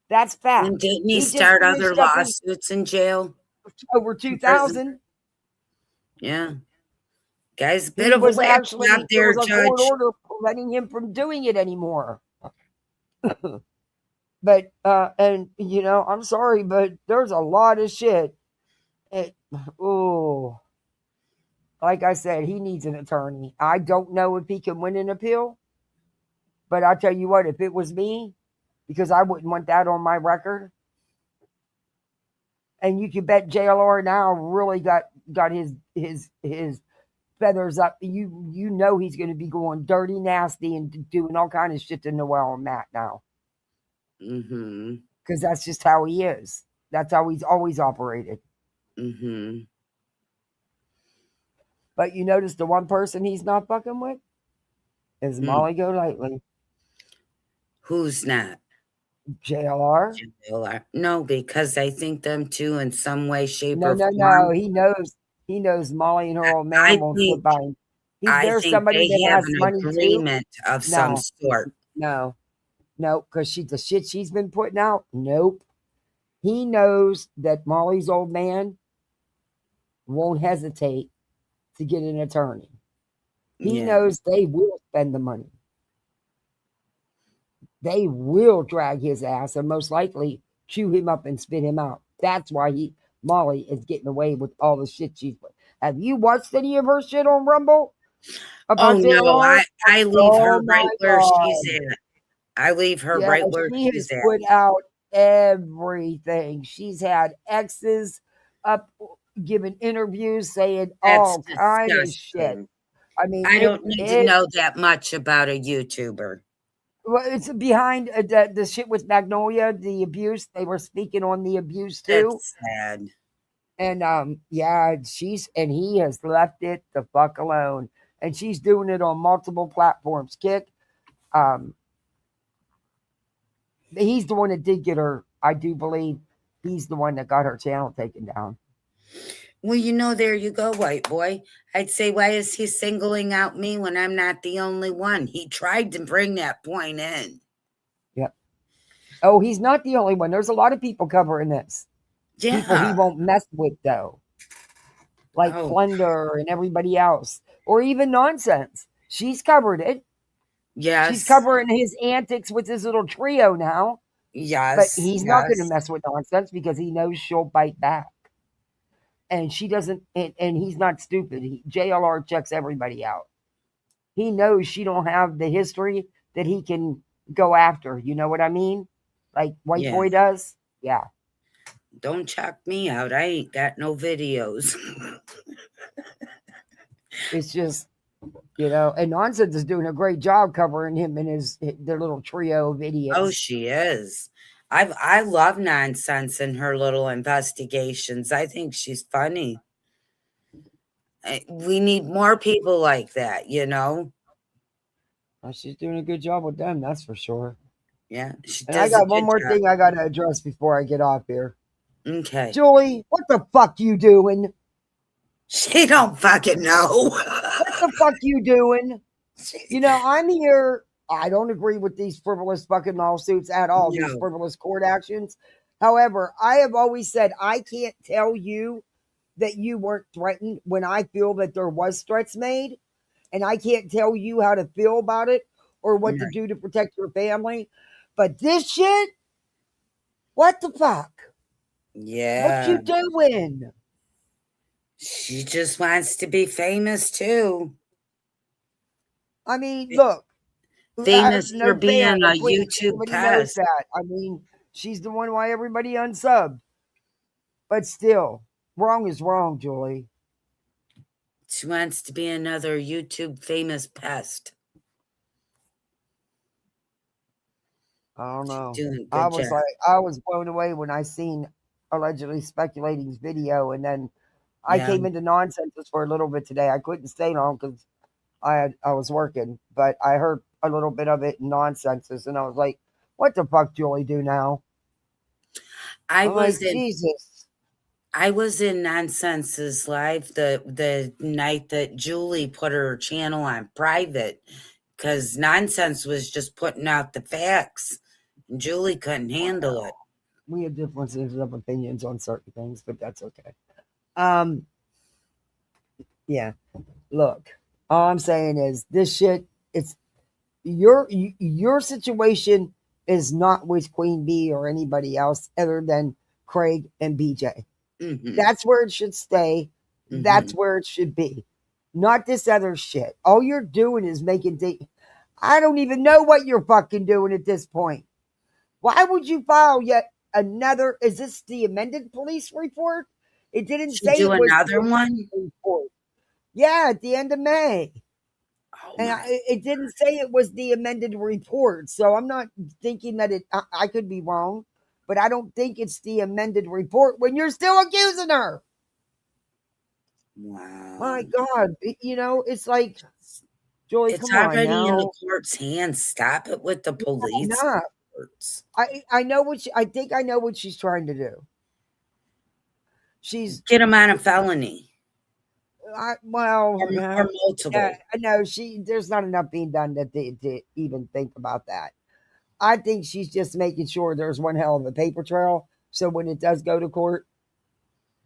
That's fact. And didn't he start other lawsuits in jail? Over 2,000. Yeah. Guy's a bit of a witch out there, Judge. Court order preventing him from doing it anymore. But, and, I'm sorry, but there's a lot of shit. Like I said, he needs an attorney. I don't know if he can win an appeal, but I'll tell you what, if it was me, because I wouldn't want that on my record. And you can bet JLR now really got his feathers up. You know he's going to be going dirty, nasty, and doing all kind of shit to Noel and Matt now. Because that's just how he is. That's how he's always operated. But you notice the one person he's not fucking with is Molly Golightly. Who's not? JLR? No, because I think them two in some way, shape, or form. No. He knows Molly and her old man won't sit by him. There's somebody that has money agreement of some sort. No, because the shit she's been putting out. Nope. He knows that Molly's old man won't hesitate to get an attorney. He knows they will spend the money. They will drag his ass and most likely chew him up and spit him out. That's why Molly is getting away with all the shit she's put. Have you watched any of her shit on Rumble? Oh no, I leave her right where she's at. I leave her right where she's at. She has put out everything. She's had exes up giving interviews saying all kinds of shit. I mean, I don't need to know that much about a YouTuber. Well, it's behind the shit with Magnolia, the abuse. They were speaking on the abuse too. That's sad. And he has left it the fuck alone. And she's doing it on multiple platforms. Kick. He's the one that did get her. I do believe he's the one that got her channel taken down. Well, there you go, white boy. I'd say, why is he singling out me when I'm not the only one? He tried to bring that point in. Yep. Oh, he's not the only one. There's a lot of people covering this. Yeah. People he won't mess with, though. Like Plunder and everybody else. Or even Nonsense. She's covered it. Yes. She's covering his antics with his little trio now. Yes. But he's not going to mess with Nonsense because he knows she'll bite back. And she doesn't, and he's not stupid. JLR checks everybody out. He knows she don't have the history that he can go after. You know what I mean? Like White Boy does? Yeah. Don't check me out. I ain't got no videos. It's just, and Nonsense is doing a great job covering him in their little trio videos. Oh, she is. I love Nonsense and her little investigations. I think she's funny. We need more people like that, Well, she's doing a good job with them, that's for sure. Yeah. And I got one more thing I got to address before I get off here. Okay. Julie, what the fuck you doing? She don't fucking know. What the fuck you doing? I'm here. I don't agree with these frivolous fucking lawsuits at all, these frivolous court actions. However, I have always said I can't tell you that you weren't threatened when I feel that there was threats made. And I can't tell you how to feel about it or what to do to protect your family. But this shit, what the fuck? Yeah. What you doing? She just wants to be famous too. I mean, look. Famous for being a YouTube pest. That. I mean, she's the one why everybody unsubbed. But still, wrong is wrong, Julie. She wants to be another YouTube famous pest. I don't know. I was blown away when I seen allegedly speculating's video, and then I came into Nonsense for a little bit today. I couldn't stay long because I was working, but I heard a little bit of it in Nonsenses, and I was like, "What the fuck, Julie, do now?" I was in Nonsenses live the night that Julie put her channel on private because Nonsense was just putting out the facts. And Julie couldn't handle it. We have differences of opinions on certain things, but that's okay. Yeah. Look, all I'm saying is this shit, it's your situation is not with Queen Bee or anybody else other than Craig and BJ. Mm-hmm. That's where it should stay. Mm-hmm. That's where it should be. Not this other shit. All you're doing is making I don't even know what you're fucking doing at this point. Why would you file yet another? Is this the amended police report? It didn't say do another one. Report. Yeah, at the end of May. Oh, and it didn't say it was the amended report. So I'm not thinking that I could be wrong, but I don't think it's the amended report when you're still accusing her. Wow. My God. It's like, Joey, it's come on already now. In the court's hands. Stop it with the police. I know I think I know what she's trying to do. She's get him on a felony. Or multiple. Yeah, no, there's not enough being done to even think about that. I think she's just making sure there's one hell of a paper trail. So when it does go to court,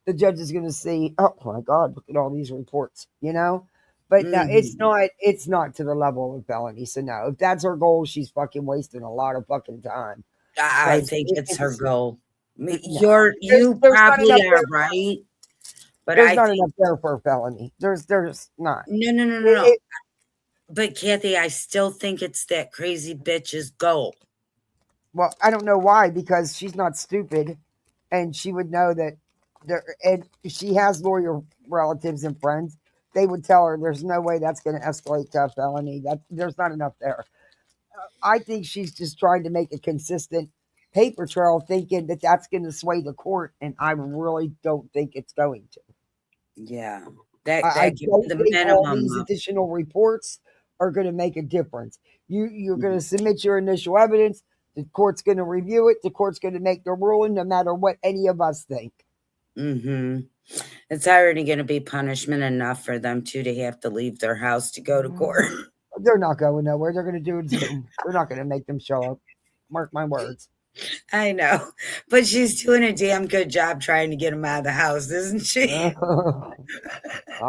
the judge is going to see, oh my God, look at all these reports, But no, it's not to the level of felony. So no, if that's her goal, she's fucking wasting a lot of fucking time. I think it's her goal. You probably are right. But there's not enough there for a felony. There's not. No. But Kathy, I still think it's that crazy bitch's goal. Well, I don't know why, because she's not stupid, and she would know that and she has lawyer relatives and friends. They would tell her there's no way that's going to escalate to a felony. That there's not enough there. I think she's just trying to make a consistent paper trail, thinking that that's going to sway the court, and I really don't think it's going to. Yeah, I don't think all these additional reports are going to make a difference. You're going to submit your initial evidence. The court's going to review it. The court's going to make the ruling, no matter what any of us think. Mm-hmm. It's already going to be punishment enough for them to have to leave their house to go to court. They're not going nowhere. They're going to do it Zoom. They're not going to make them show up. Mark my words. I know, but she's doing a damn good job trying to get them out of the house, isn't she? I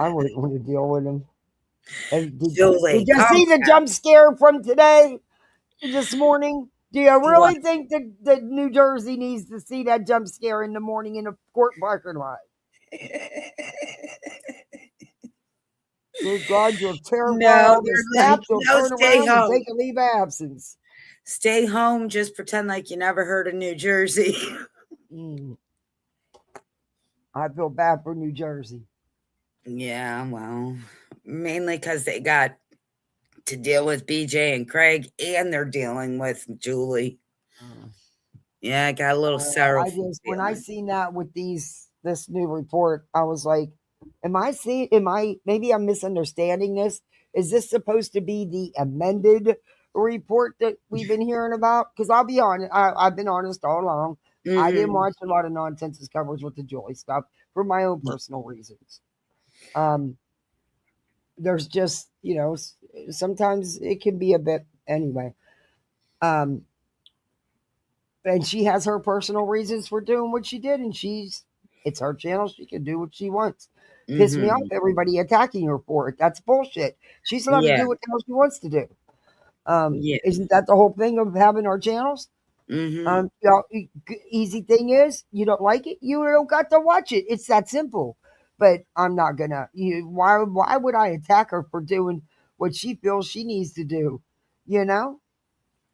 wouldn't want to deal with them. Hey, Julie, did you see the jump scare from today, this morning? Do you really think that New Jersey needs to see that jump scare in the morning in a court parking lot? Good God, you're terrified. No, You'll turn around and take a leave of absence. Stay home. Just pretend like you never heard of New Jersey. I feel bad for New Jersey. Yeah, well, mainly because they got to deal with BJ and Craig, and they're dealing with Julie. Yeah, I got a little sorrowful. When I seen that with this new report, I was like, maybe I'm misunderstanding this? Is this supposed to be the amended report that we've been hearing about? Because I'll be honest, I've been honest all along. I didn't watch a lot of nonsense coverage with the Julie stuff for my own personal reasons. There's just, sometimes it can be a bit anyway. And she has her personal reasons for doing what she did, and it's her channel. She can do what she wants. Piss me off, everybody attacking her for it. That's bullshit. She's allowed to do what the hell she wants to do. Isn't that the whole thing of having our channels? Easy thing is, you don't like it, you don't got to watch it. It's that simple. But I'm not gonna. Why would I attack her for doing what she feels she needs to do?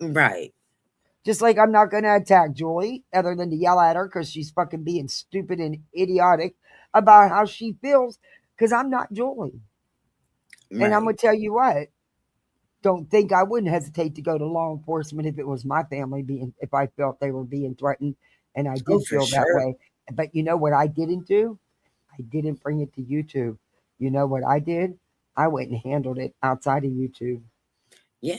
Right. Just like I'm not gonna attack Julie, other than to yell at her because she's fucking being stupid and idiotic about how she feels. Because I'm not Julie, and I'm gonna tell you what. Don't think I wouldn't hesitate to go to law enforcement if it was my family if I felt they were being threatened, and I did feel that way. But you know what I didn't do? I didn't bring it to YouTube. You know what I did? I went and handled it outside of YouTube. Yeah.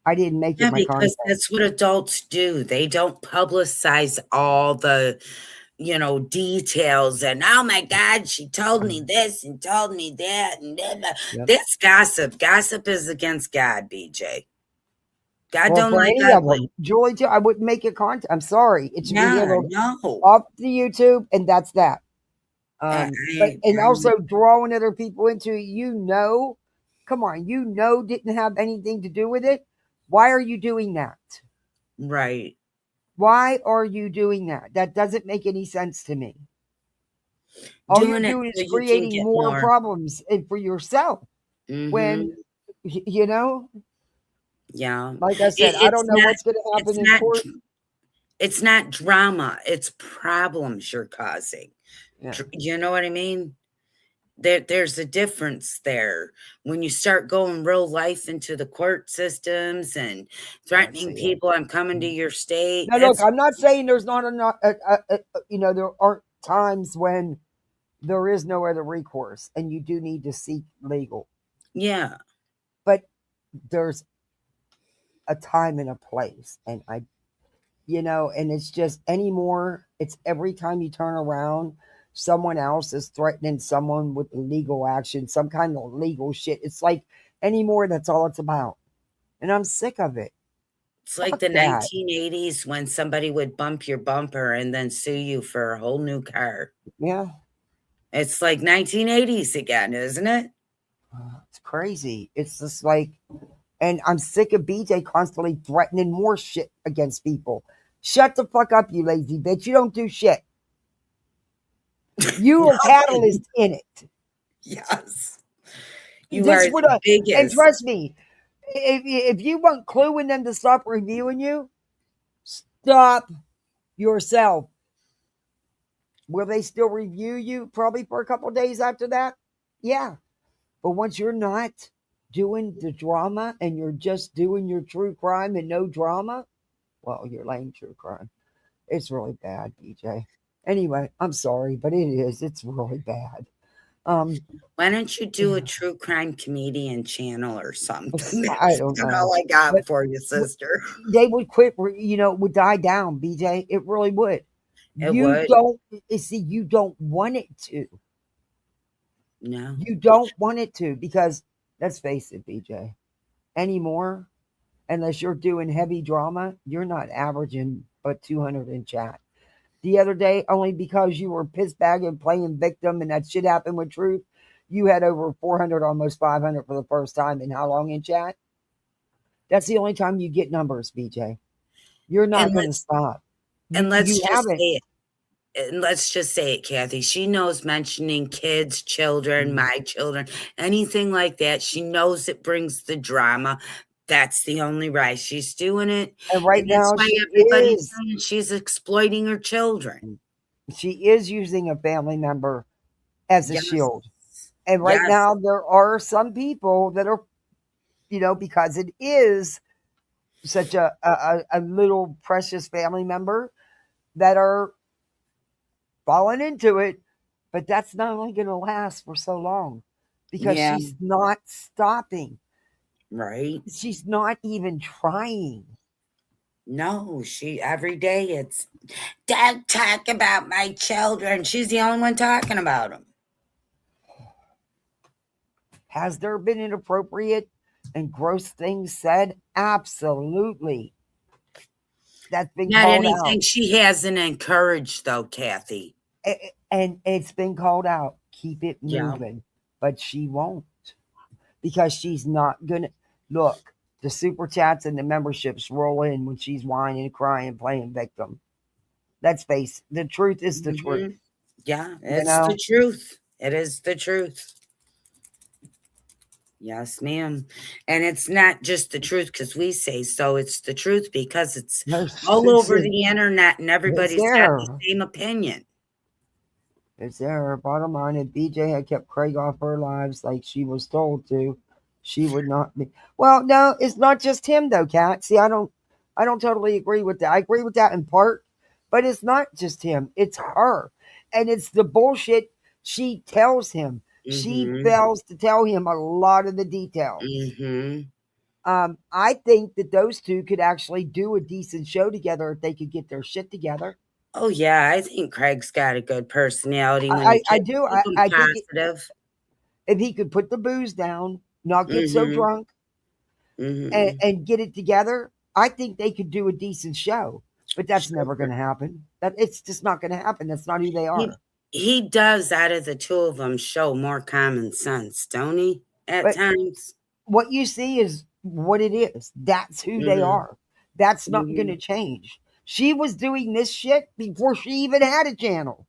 I didn't make it my content. Because that's what adults do. They don't publicize all the, details and, oh my God, she told me this and told me that. And That's gossip. Gossip is against God, BJ. God don't like ugly. Julie, I wouldn't make it content. I'm sorry. It should be handled no. off the YouTube, and that's that. Also drawing other people into it, come on, didn't have anything to do with it. Why are you doing that? Right. Why are you doing that? That doesn't make any sense to me. All you're doing is creating more problems for yourself. When, Yeah. Like I said, I don't know what's going to happen in court. It's not drama. It's problems you're causing. Yeah. You know what I mean? There's a difference there. When you start going real life into the court systems and threatening people, I'm coming to your state. Now, look, I'm not saying there's not enough, there aren't times when there is no other recourse and you do need to seek legal. Yeah. But there's a time and a place. And and it's just anymore. It's every time you turn around, someone else is threatening someone with legal action, some kind of legal shit. It's like anymore, that's all it's about. And I'm sick of it. It's like the 1980s when somebody would bump your bumper and then sue you for a whole new car. Yeah. It's like 1980s again, isn't it? It's crazy. It's just like, and I'm sick of BJ constantly threatening more shit against people. Shut the fuck up, you lazy bitch. You don't do shit. You are catalyst in it. Yes. You are the biggest. And trust me, if you want Clue and them to stop reviewing you, stop yourself. Will they still review you probably for a couple of days after that? Yeah. But once you're not doing the drama and you're just doing your true crime and no drama, well, you're lame true crime. It's really bad, BJ. Anyway, I'm sorry, but it is. It's really bad. Why don't you do a true crime comedian channel or something? I don't know. That's all I got for you, sister. They would quit, would die down, BJ. It really would. It You would. don't see, you don't want it to. No. You don't want it to, because let's face it, BJ, anymore, unless you're doing heavy drama, you're not averaging but 200 in chat. The other day, only because you were piss bagging, playing victim, and that shit happened with Truth, you had over 400, almost 500 for the first time in how long in chat? That's the only time you get numbers, BJ. You're not going to stop. And let's You just haven't. say it. And let's just say it, Kathy. She knows mentioning kids, children, my children, anything like that. She knows it brings the drama. That's the only right. She's doing it. And right And that's now why she everybody's is. saying she's exploiting her children. She is using a family member as a Yes. shield. And right Yes. now there are some people that are, because it is such a little precious family member, that are falling into it. But that's not only going to last for so long, because Yeah. she's not stopping. Right. She's not even trying. No, every day it's, don't talk about my children. She's the only one talking about them. Has there been inappropriate and gross things said? Absolutely. That's been Not called anything out. she hasn't encouraged, though, Kathy. And it's been called out. Keep it Yeah. moving. But she won't. Because she's not going to. Look, the super chats and the memberships roll in when she's whining, crying, playing victim. Let's face it. The truth is the truth. Yeah, it's the truth. It is the truth. Yes, ma'am. And it's not just the truth because we say so. It's the truth because it's all over the internet and everybody's got the same opinion. It's there. Bottom line, if BJ had kept Craig off her lives like she was told to, she would not be. Well, no, it's not just him though, Kat. See, I don't totally agree with that. I agree with that in part, but it's not just him. It's her, and it's the bullshit she tells him. She fails to tell him a lot of the details. I think that those two could actually do a decent show together if they could get their shit together. Oh yeah, I think Craig's got a good personality. When I do. I think positive. If he could put the booze down, not get so drunk, and get it together, I think they could do a decent show. But that's never going to happen. It's just not going to happen. That's not who they are. He does, out of the two of them, show more common sense, don't he? At times. What you see is what it is. That's who they are. That's not going to change. She was doing this shit before she even had a channel.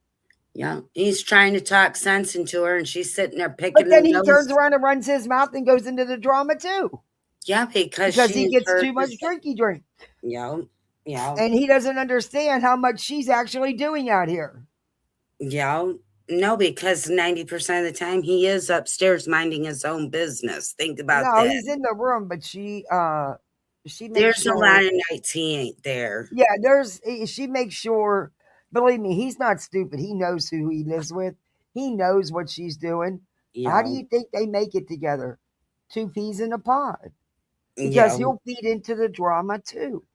Yeah, he's trying to talk sense into her, and she's sitting there picking. But then he turns around and runs his mouth and goes into the drama too. Yeah, because he gets too much drinky drink. Yeah. And he doesn't understand how much she's actually doing out here. Yeah. No, because 90% of the time he is upstairs minding his own business. Think about that. No, he's in the room, but she makes There's a lot of nights he ain't there. Yeah, she makes sure. Believe me, he's not stupid. He knows who he lives with. He knows what she's doing. Yeah. How do you think they make it together? 2 peas in a pod. Because he'll feed into the drama too.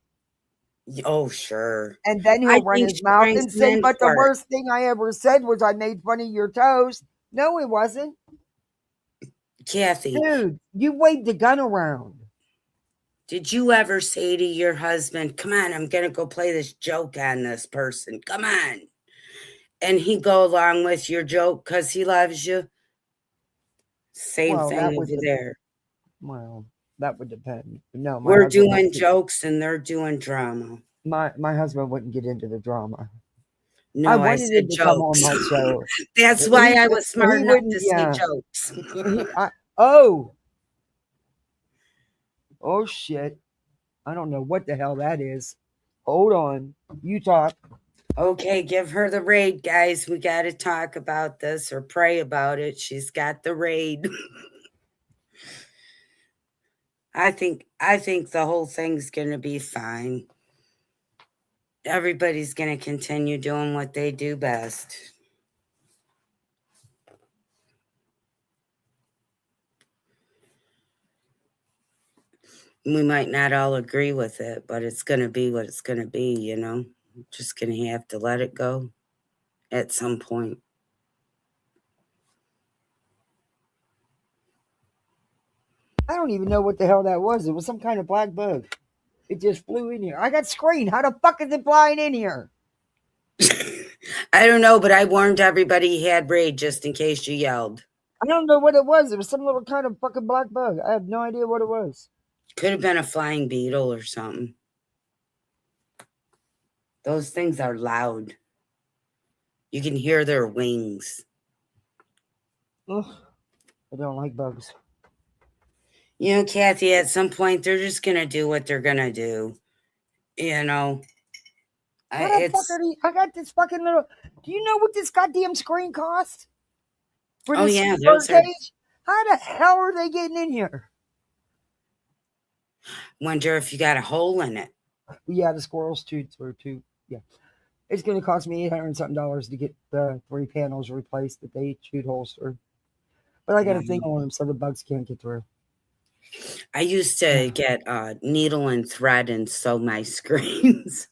Oh, sure. And then he'll run his mouth and say, but the worst thing I ever said was I made fun of your toes. No, it wasn't. Kathy. Dude, you waved the gun around. Did you ever say to your husband, come on, I'm going to go play this joke on this person. Come on. And he go along with your joke because he loves you? Same thing over there. Well, that would depend. No, we're doing jokes and they're doing drama. My husband wouldn't get into the drama. No, I said jokes. Come on my show. That's why I was smart enough to say jokes. Oh shit! I don't know what the hell that is. Hold on, you talk. Okay, give her the raid, guys. We got to talk about this or pray about it. She's got the raid. I think the whole thing's going to be fine. Everybody's going to continue doing what they do best. We might not all agree with it, but it's going to be what it's going to be, you know? Just going to have to let it go at some point. I don't even know what the hell that was. It was some kind of black bug. It just flew in here. I got screened. How the fuck is it flying in here? I don't know, but I warned everybody he had raid just in case you yelled. I don't know what it was. It was some little kind of fucking black bug. I have no idea what it was. Could have been a flying beetle or something. Those things are loud. You can hear their wings. Ugh, I don't like bugs. You know, Kathy, at some point, they're just going to do what they're going to do. You know? How the fuck are these? I got this fucking little... Do you know what this goddamn screen cost? For this bird cage? How the hell are they getting in here? Wonder if you got a hole in it. Yeah, the squirrels chewed through too. Yeah. It's going to cost me $800 and something to get the 3 panels replaced that they chewed holes through. But I got a thing on them so the bugs can't get through. I used to get needle and thread and sew my screens.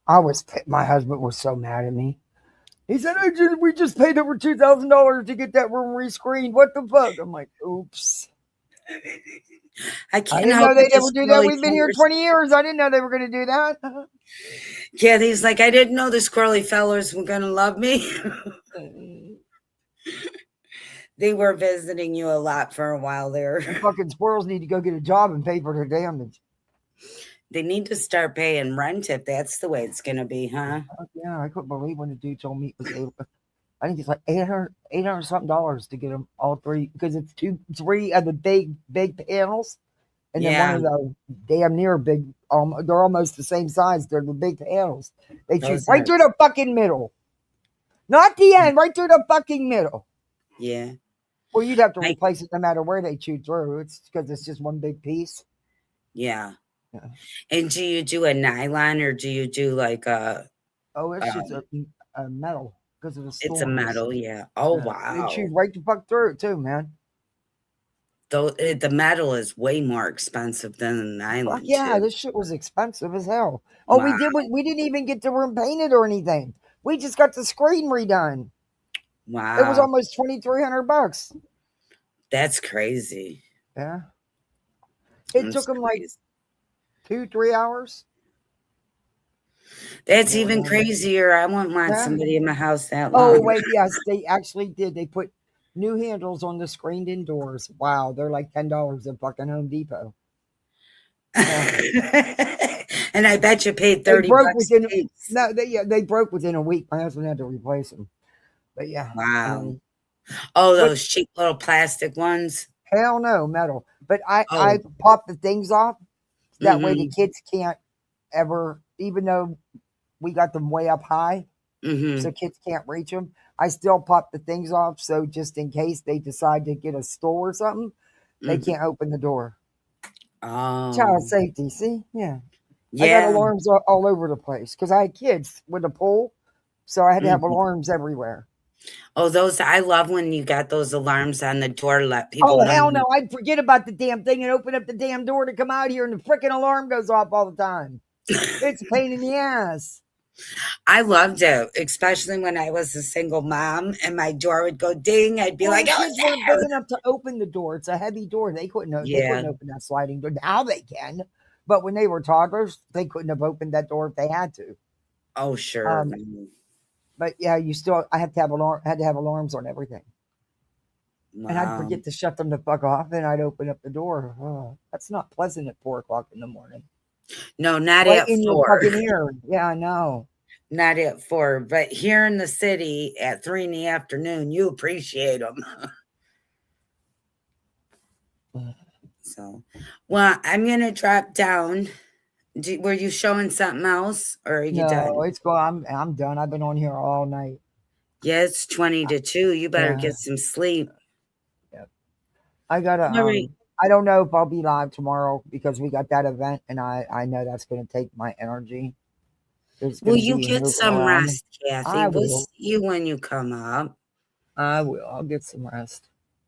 My husband was so mad at me. He said, we just paid over $2,000 to get that room rescreened. What the fuck? I'm like, oops. I didn't know they'd ever do that. We've been here 20 years. I didn't know they were going to do that. Yeah, he's like, I didn't know the squirrely fellas were going to love me. They were visiting you a lot for a while there. The fucking squirrels need to go get a job and pay for their damage. They need to start paying rent if that's the way it's going to be, huh? Yeah, I couldn't believe when the dude told me it was able to, I think it's like $800 something to get them all 3 because it's 3 of the big panels, and then one of the damn near big. They're almost the same size. They're the big panels. They shoot right through the fucking middle, not the end, right through the fucking middle. Yeah. Well, you'd have to replace it no matter where they chewed through. It's because it's just one big piece. Yeah. And do you do a nylon or do you do like a? Oh, it's just a metal because of the storms. It's a metal, yeah. Oh wow! They chewed right the fuck through it too, man. Though the metal is way more expensive than the nylon. Yeah, this shit was expensive as hell. Oh, we didn't even get the room painted or anything. We just got the screen redone. Wow! It was almost $2,300. That's crazy. Yeah. It took them like 2-3 hours. That's even crazier. I wouldn't want somebody in my house that long. Oh wait, yes, they actually did. They put new handles on the screened in doors. Wow, they're like $10 at fucking Home Depot. And I bet you paid $30. They broke within a week. My husband had to replace them. But yeah. Wow. Those cheap little plastic ones. Hell no, metal. But I popped the things off. That way the kids can't ever, even though we got them way up high, so kids can't reach them. I still pop the things off. So just in case they decide to get a store or something, they can't open the door. Oh. Child safety. See? Yeah. I got alarms all over the place because I had kids with a pool. So I had to have alarms everywhere. Oh, I love when you got those alarms on the door. Let people know. Hell no. I'd forget about the damn thing and open up the damn door to come out here and the freaking alarm goes off all the time. It's a pain in the ass. I loved it, especially when I was a single mom and my door would go ding. I'd be like, kids weren't big enough to open the door. It's a heavy door. They couldn't open that sliding door. Now they can. But when they were toddlers, they couldn't have opened that door if they had to. Oh, sure. But yeah, I had to have alarms on everything. Wow. And I'd forget to shut them the fuck off and I'd open up the door. Oh, that's not pleasant at 4:00 in the morning. No, not at 4. Your fucking ear. Yeah, I know. Not at 4, but here in the city at 3 in the afternoon, you appreciate them. So, well, I'm going to drop down. Were you showing something else or are you done? No, it's going. I'm done. I've been on here all night. Yeah, it's 20 to 2. You better get some sleep. Yep. I got to, I don't know if I'll be live tomorrow because we got that event and I know that's going to take my energy. Will you get some rest, Kathy? We'll see you when you come up. I will. I'll get some rest.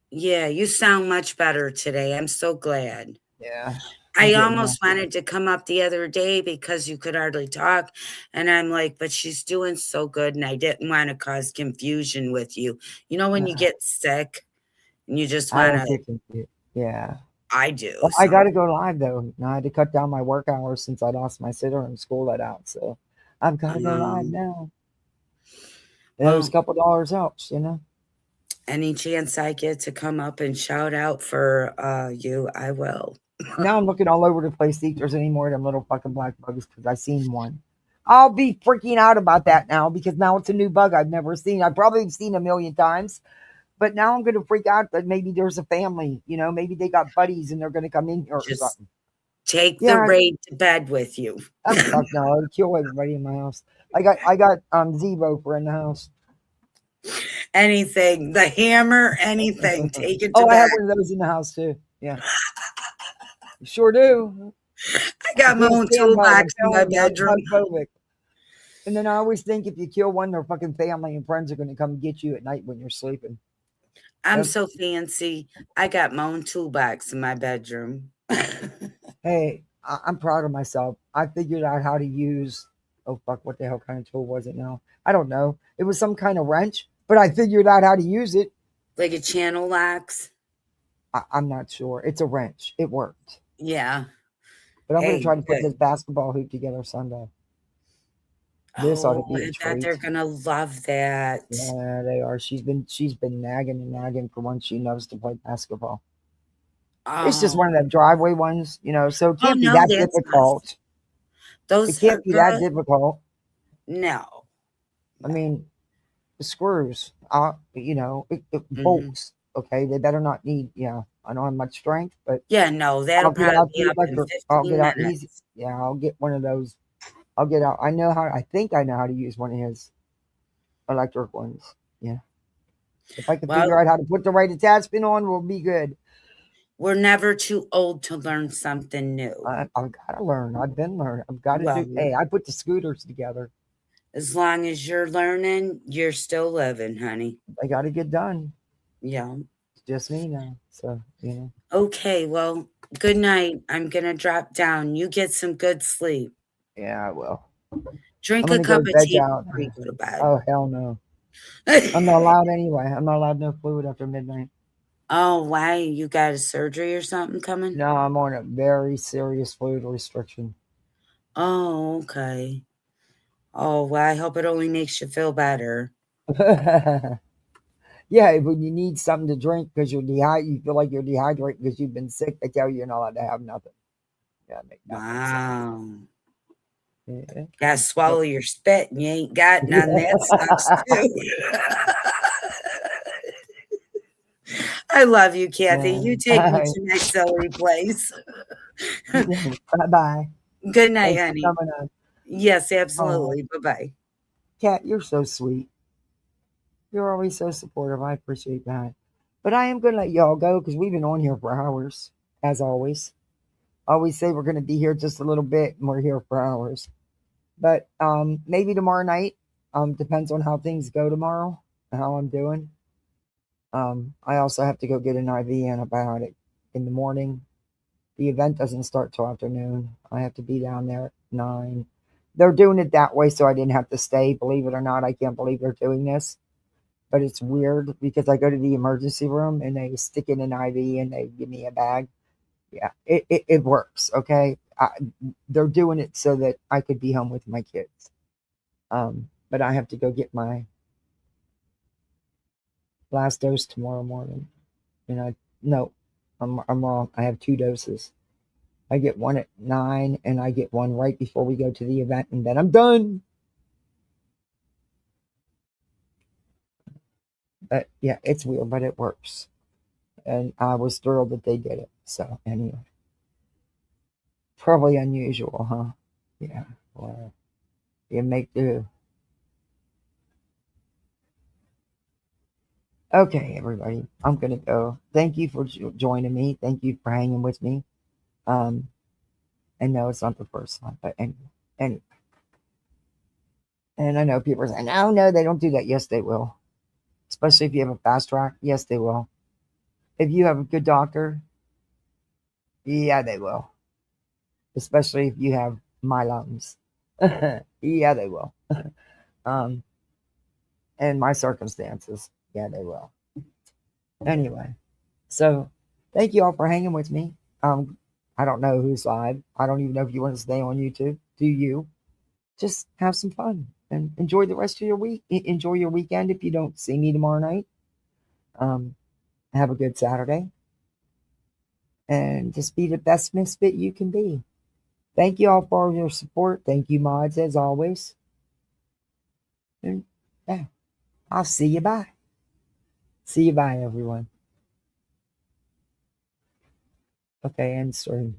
Yeah, you sound much better today. I'm so glad. Yeah. I almost wanted to come up the other day because you could hardly talk. And I'm like, but she's doing so good. And I didn't want to cause confusion with you. You know, when you get sick and you just I want don't to, get confused. Yeah. I do. Well, I So, got to go live though. Now I had to cut down my work hours since I lost my sitter and school let out. So I've got to go live now. Those well, couple dollars helps, you know. any chance I get to come up and shout out for you, I will. Now I'm looking all over the place. See if there's any more of them little fucking black bugs because I seen one. I'll be freaking out about that now because now it's a new bug I've never seen. I've probably seen a million times, but now I'm going to freak out that maybe there's a family. You know, maybe they got buddies and they're going to come in here or something. Take the raid to bed with you. Oh, fuck no! I'd kill everybody in my house. I got Zebo for in the house. Anything, the hammer, anything. Take it to Oh, bed. I have one of those in the house too. Yeah, sure do. I got my own toolbox in my bedroom. And then I always think if you kill one, their fucking family and friends are going to come get you at night when you're sleeping. I'm so fancy. I got my own toolbox in my bedroom. Hey, I'm proud of myself. I figured out how to use. Oh fuck! What the hell kind of tool was it now? I don't know. It was some kind of wrench, but I figured out how to use it. Like a channel locks? I'm not sure. It's a wrench. It worked. Yeah. But I'm going to try to put this basketball hoop together Sunday. This ought to be a I treat. bet they're gonna love that. Yeah, they are. She's been nagging and nagging for once she knows to play basketball. It's just one of them driveway ones, you know, so it can't be that difficult. Those it can't be that difficult. No. I mean, the screws, you know, it bolts. Okay, they better not need. Yeah, I don't have much strength, but yeah, no, that'll probably be up in 15 I'll get out minutes. easy. Yeah, I'll get one of those. I'll get out. I think I know how to use one of his electric ones. Yeah. If I can figure out how to put the right attachment on, we'll be good. We're never too old to learn something new. I've got to learn. I've been learning. I've got to do. Hey, I put the scooters together. As long as you're learning, you're still living, honey. I got to get done. Yeah. It's just me now. So, you know. Okay, well, good night. I'm going to drop down. You get some good sleep. Yeah, I will. Drink a cup of tea before you go to bed. Oh, hell no. I'm not allowed anyway. I'm not allowed no fluid after midnight. Oh, why? You got a surgery or something coming? No, I'm on a very serious fluid restriction. Oh, okay. Oh, well, I hope it only makes you feel better. Yeah, when you need something to drink because you feel like you're dehydrated because you've been sick, they tell you you're not allowed to have nothing. Yeah, wow. Yeah. Gotta swallow your spit and you ain't got none. That sucks too. I love you, Kathy. You take me to my silly place. Bye-bye. Good night, Thanks honey. Yes, absolutely. Bye-bye. Kat, you're so sweet. You're always so supportive. I appreciate that. But I am going to let y'all go because we've been on here for hours, as always. I always say we're going to be here just a little bit, and we're here for hours. But maybe tomorrow night. Depends on how things go tomorrow and how I'm doing. I also have to go get an IV antibiotic in the morning. The event doesn't start till afternoon. I have to be down there at 9. They're doing it that way so I didn't have to stay. Believe it or not, I can't believe they're doing this. But it's weird because I go to the emergency room and they stick in an IV and they give me a bag. Yeah, it works, okay? They're doing it so that I could be home with my kids. But I have to go get my last dose tomorrow morning. And I'm wrong. I have 2 doses. I get one at 9 and I get one right before we go to the event, and then I'm done. But yeah, it's weird, but it works. And I was thrilled that they did it. So anyway. Probably unusual, huh? Yeah. Well, you make do. Okay, everybody. I'm going to go. Thank you for joining me. Thank you for hanging with me. And no, it's not the first time, but anyway. And I know people are saying, no, they don't do that. Yes, they will. Especially if you have a fast track. Yes, they will. If you have a good doctor, yeah, they will. especially if you have my lungs. Yeah, they will. And my circumstances, yeah, they will. Anyway, so thank you all for hanging with me. I don't know who's live. I don't even know if you want to stay on YouTube. Do you? Just have some fun and enjoy the rest of your week. Enjoy your weekend if you don't see me tomorrow night. Have a good Saturday. And just be the best misfit you can be. Thank you all for your support. Thank you, mods, as always. And yeah, I'll see you. Bye. See you. Bye, everyone. Okay, end stream.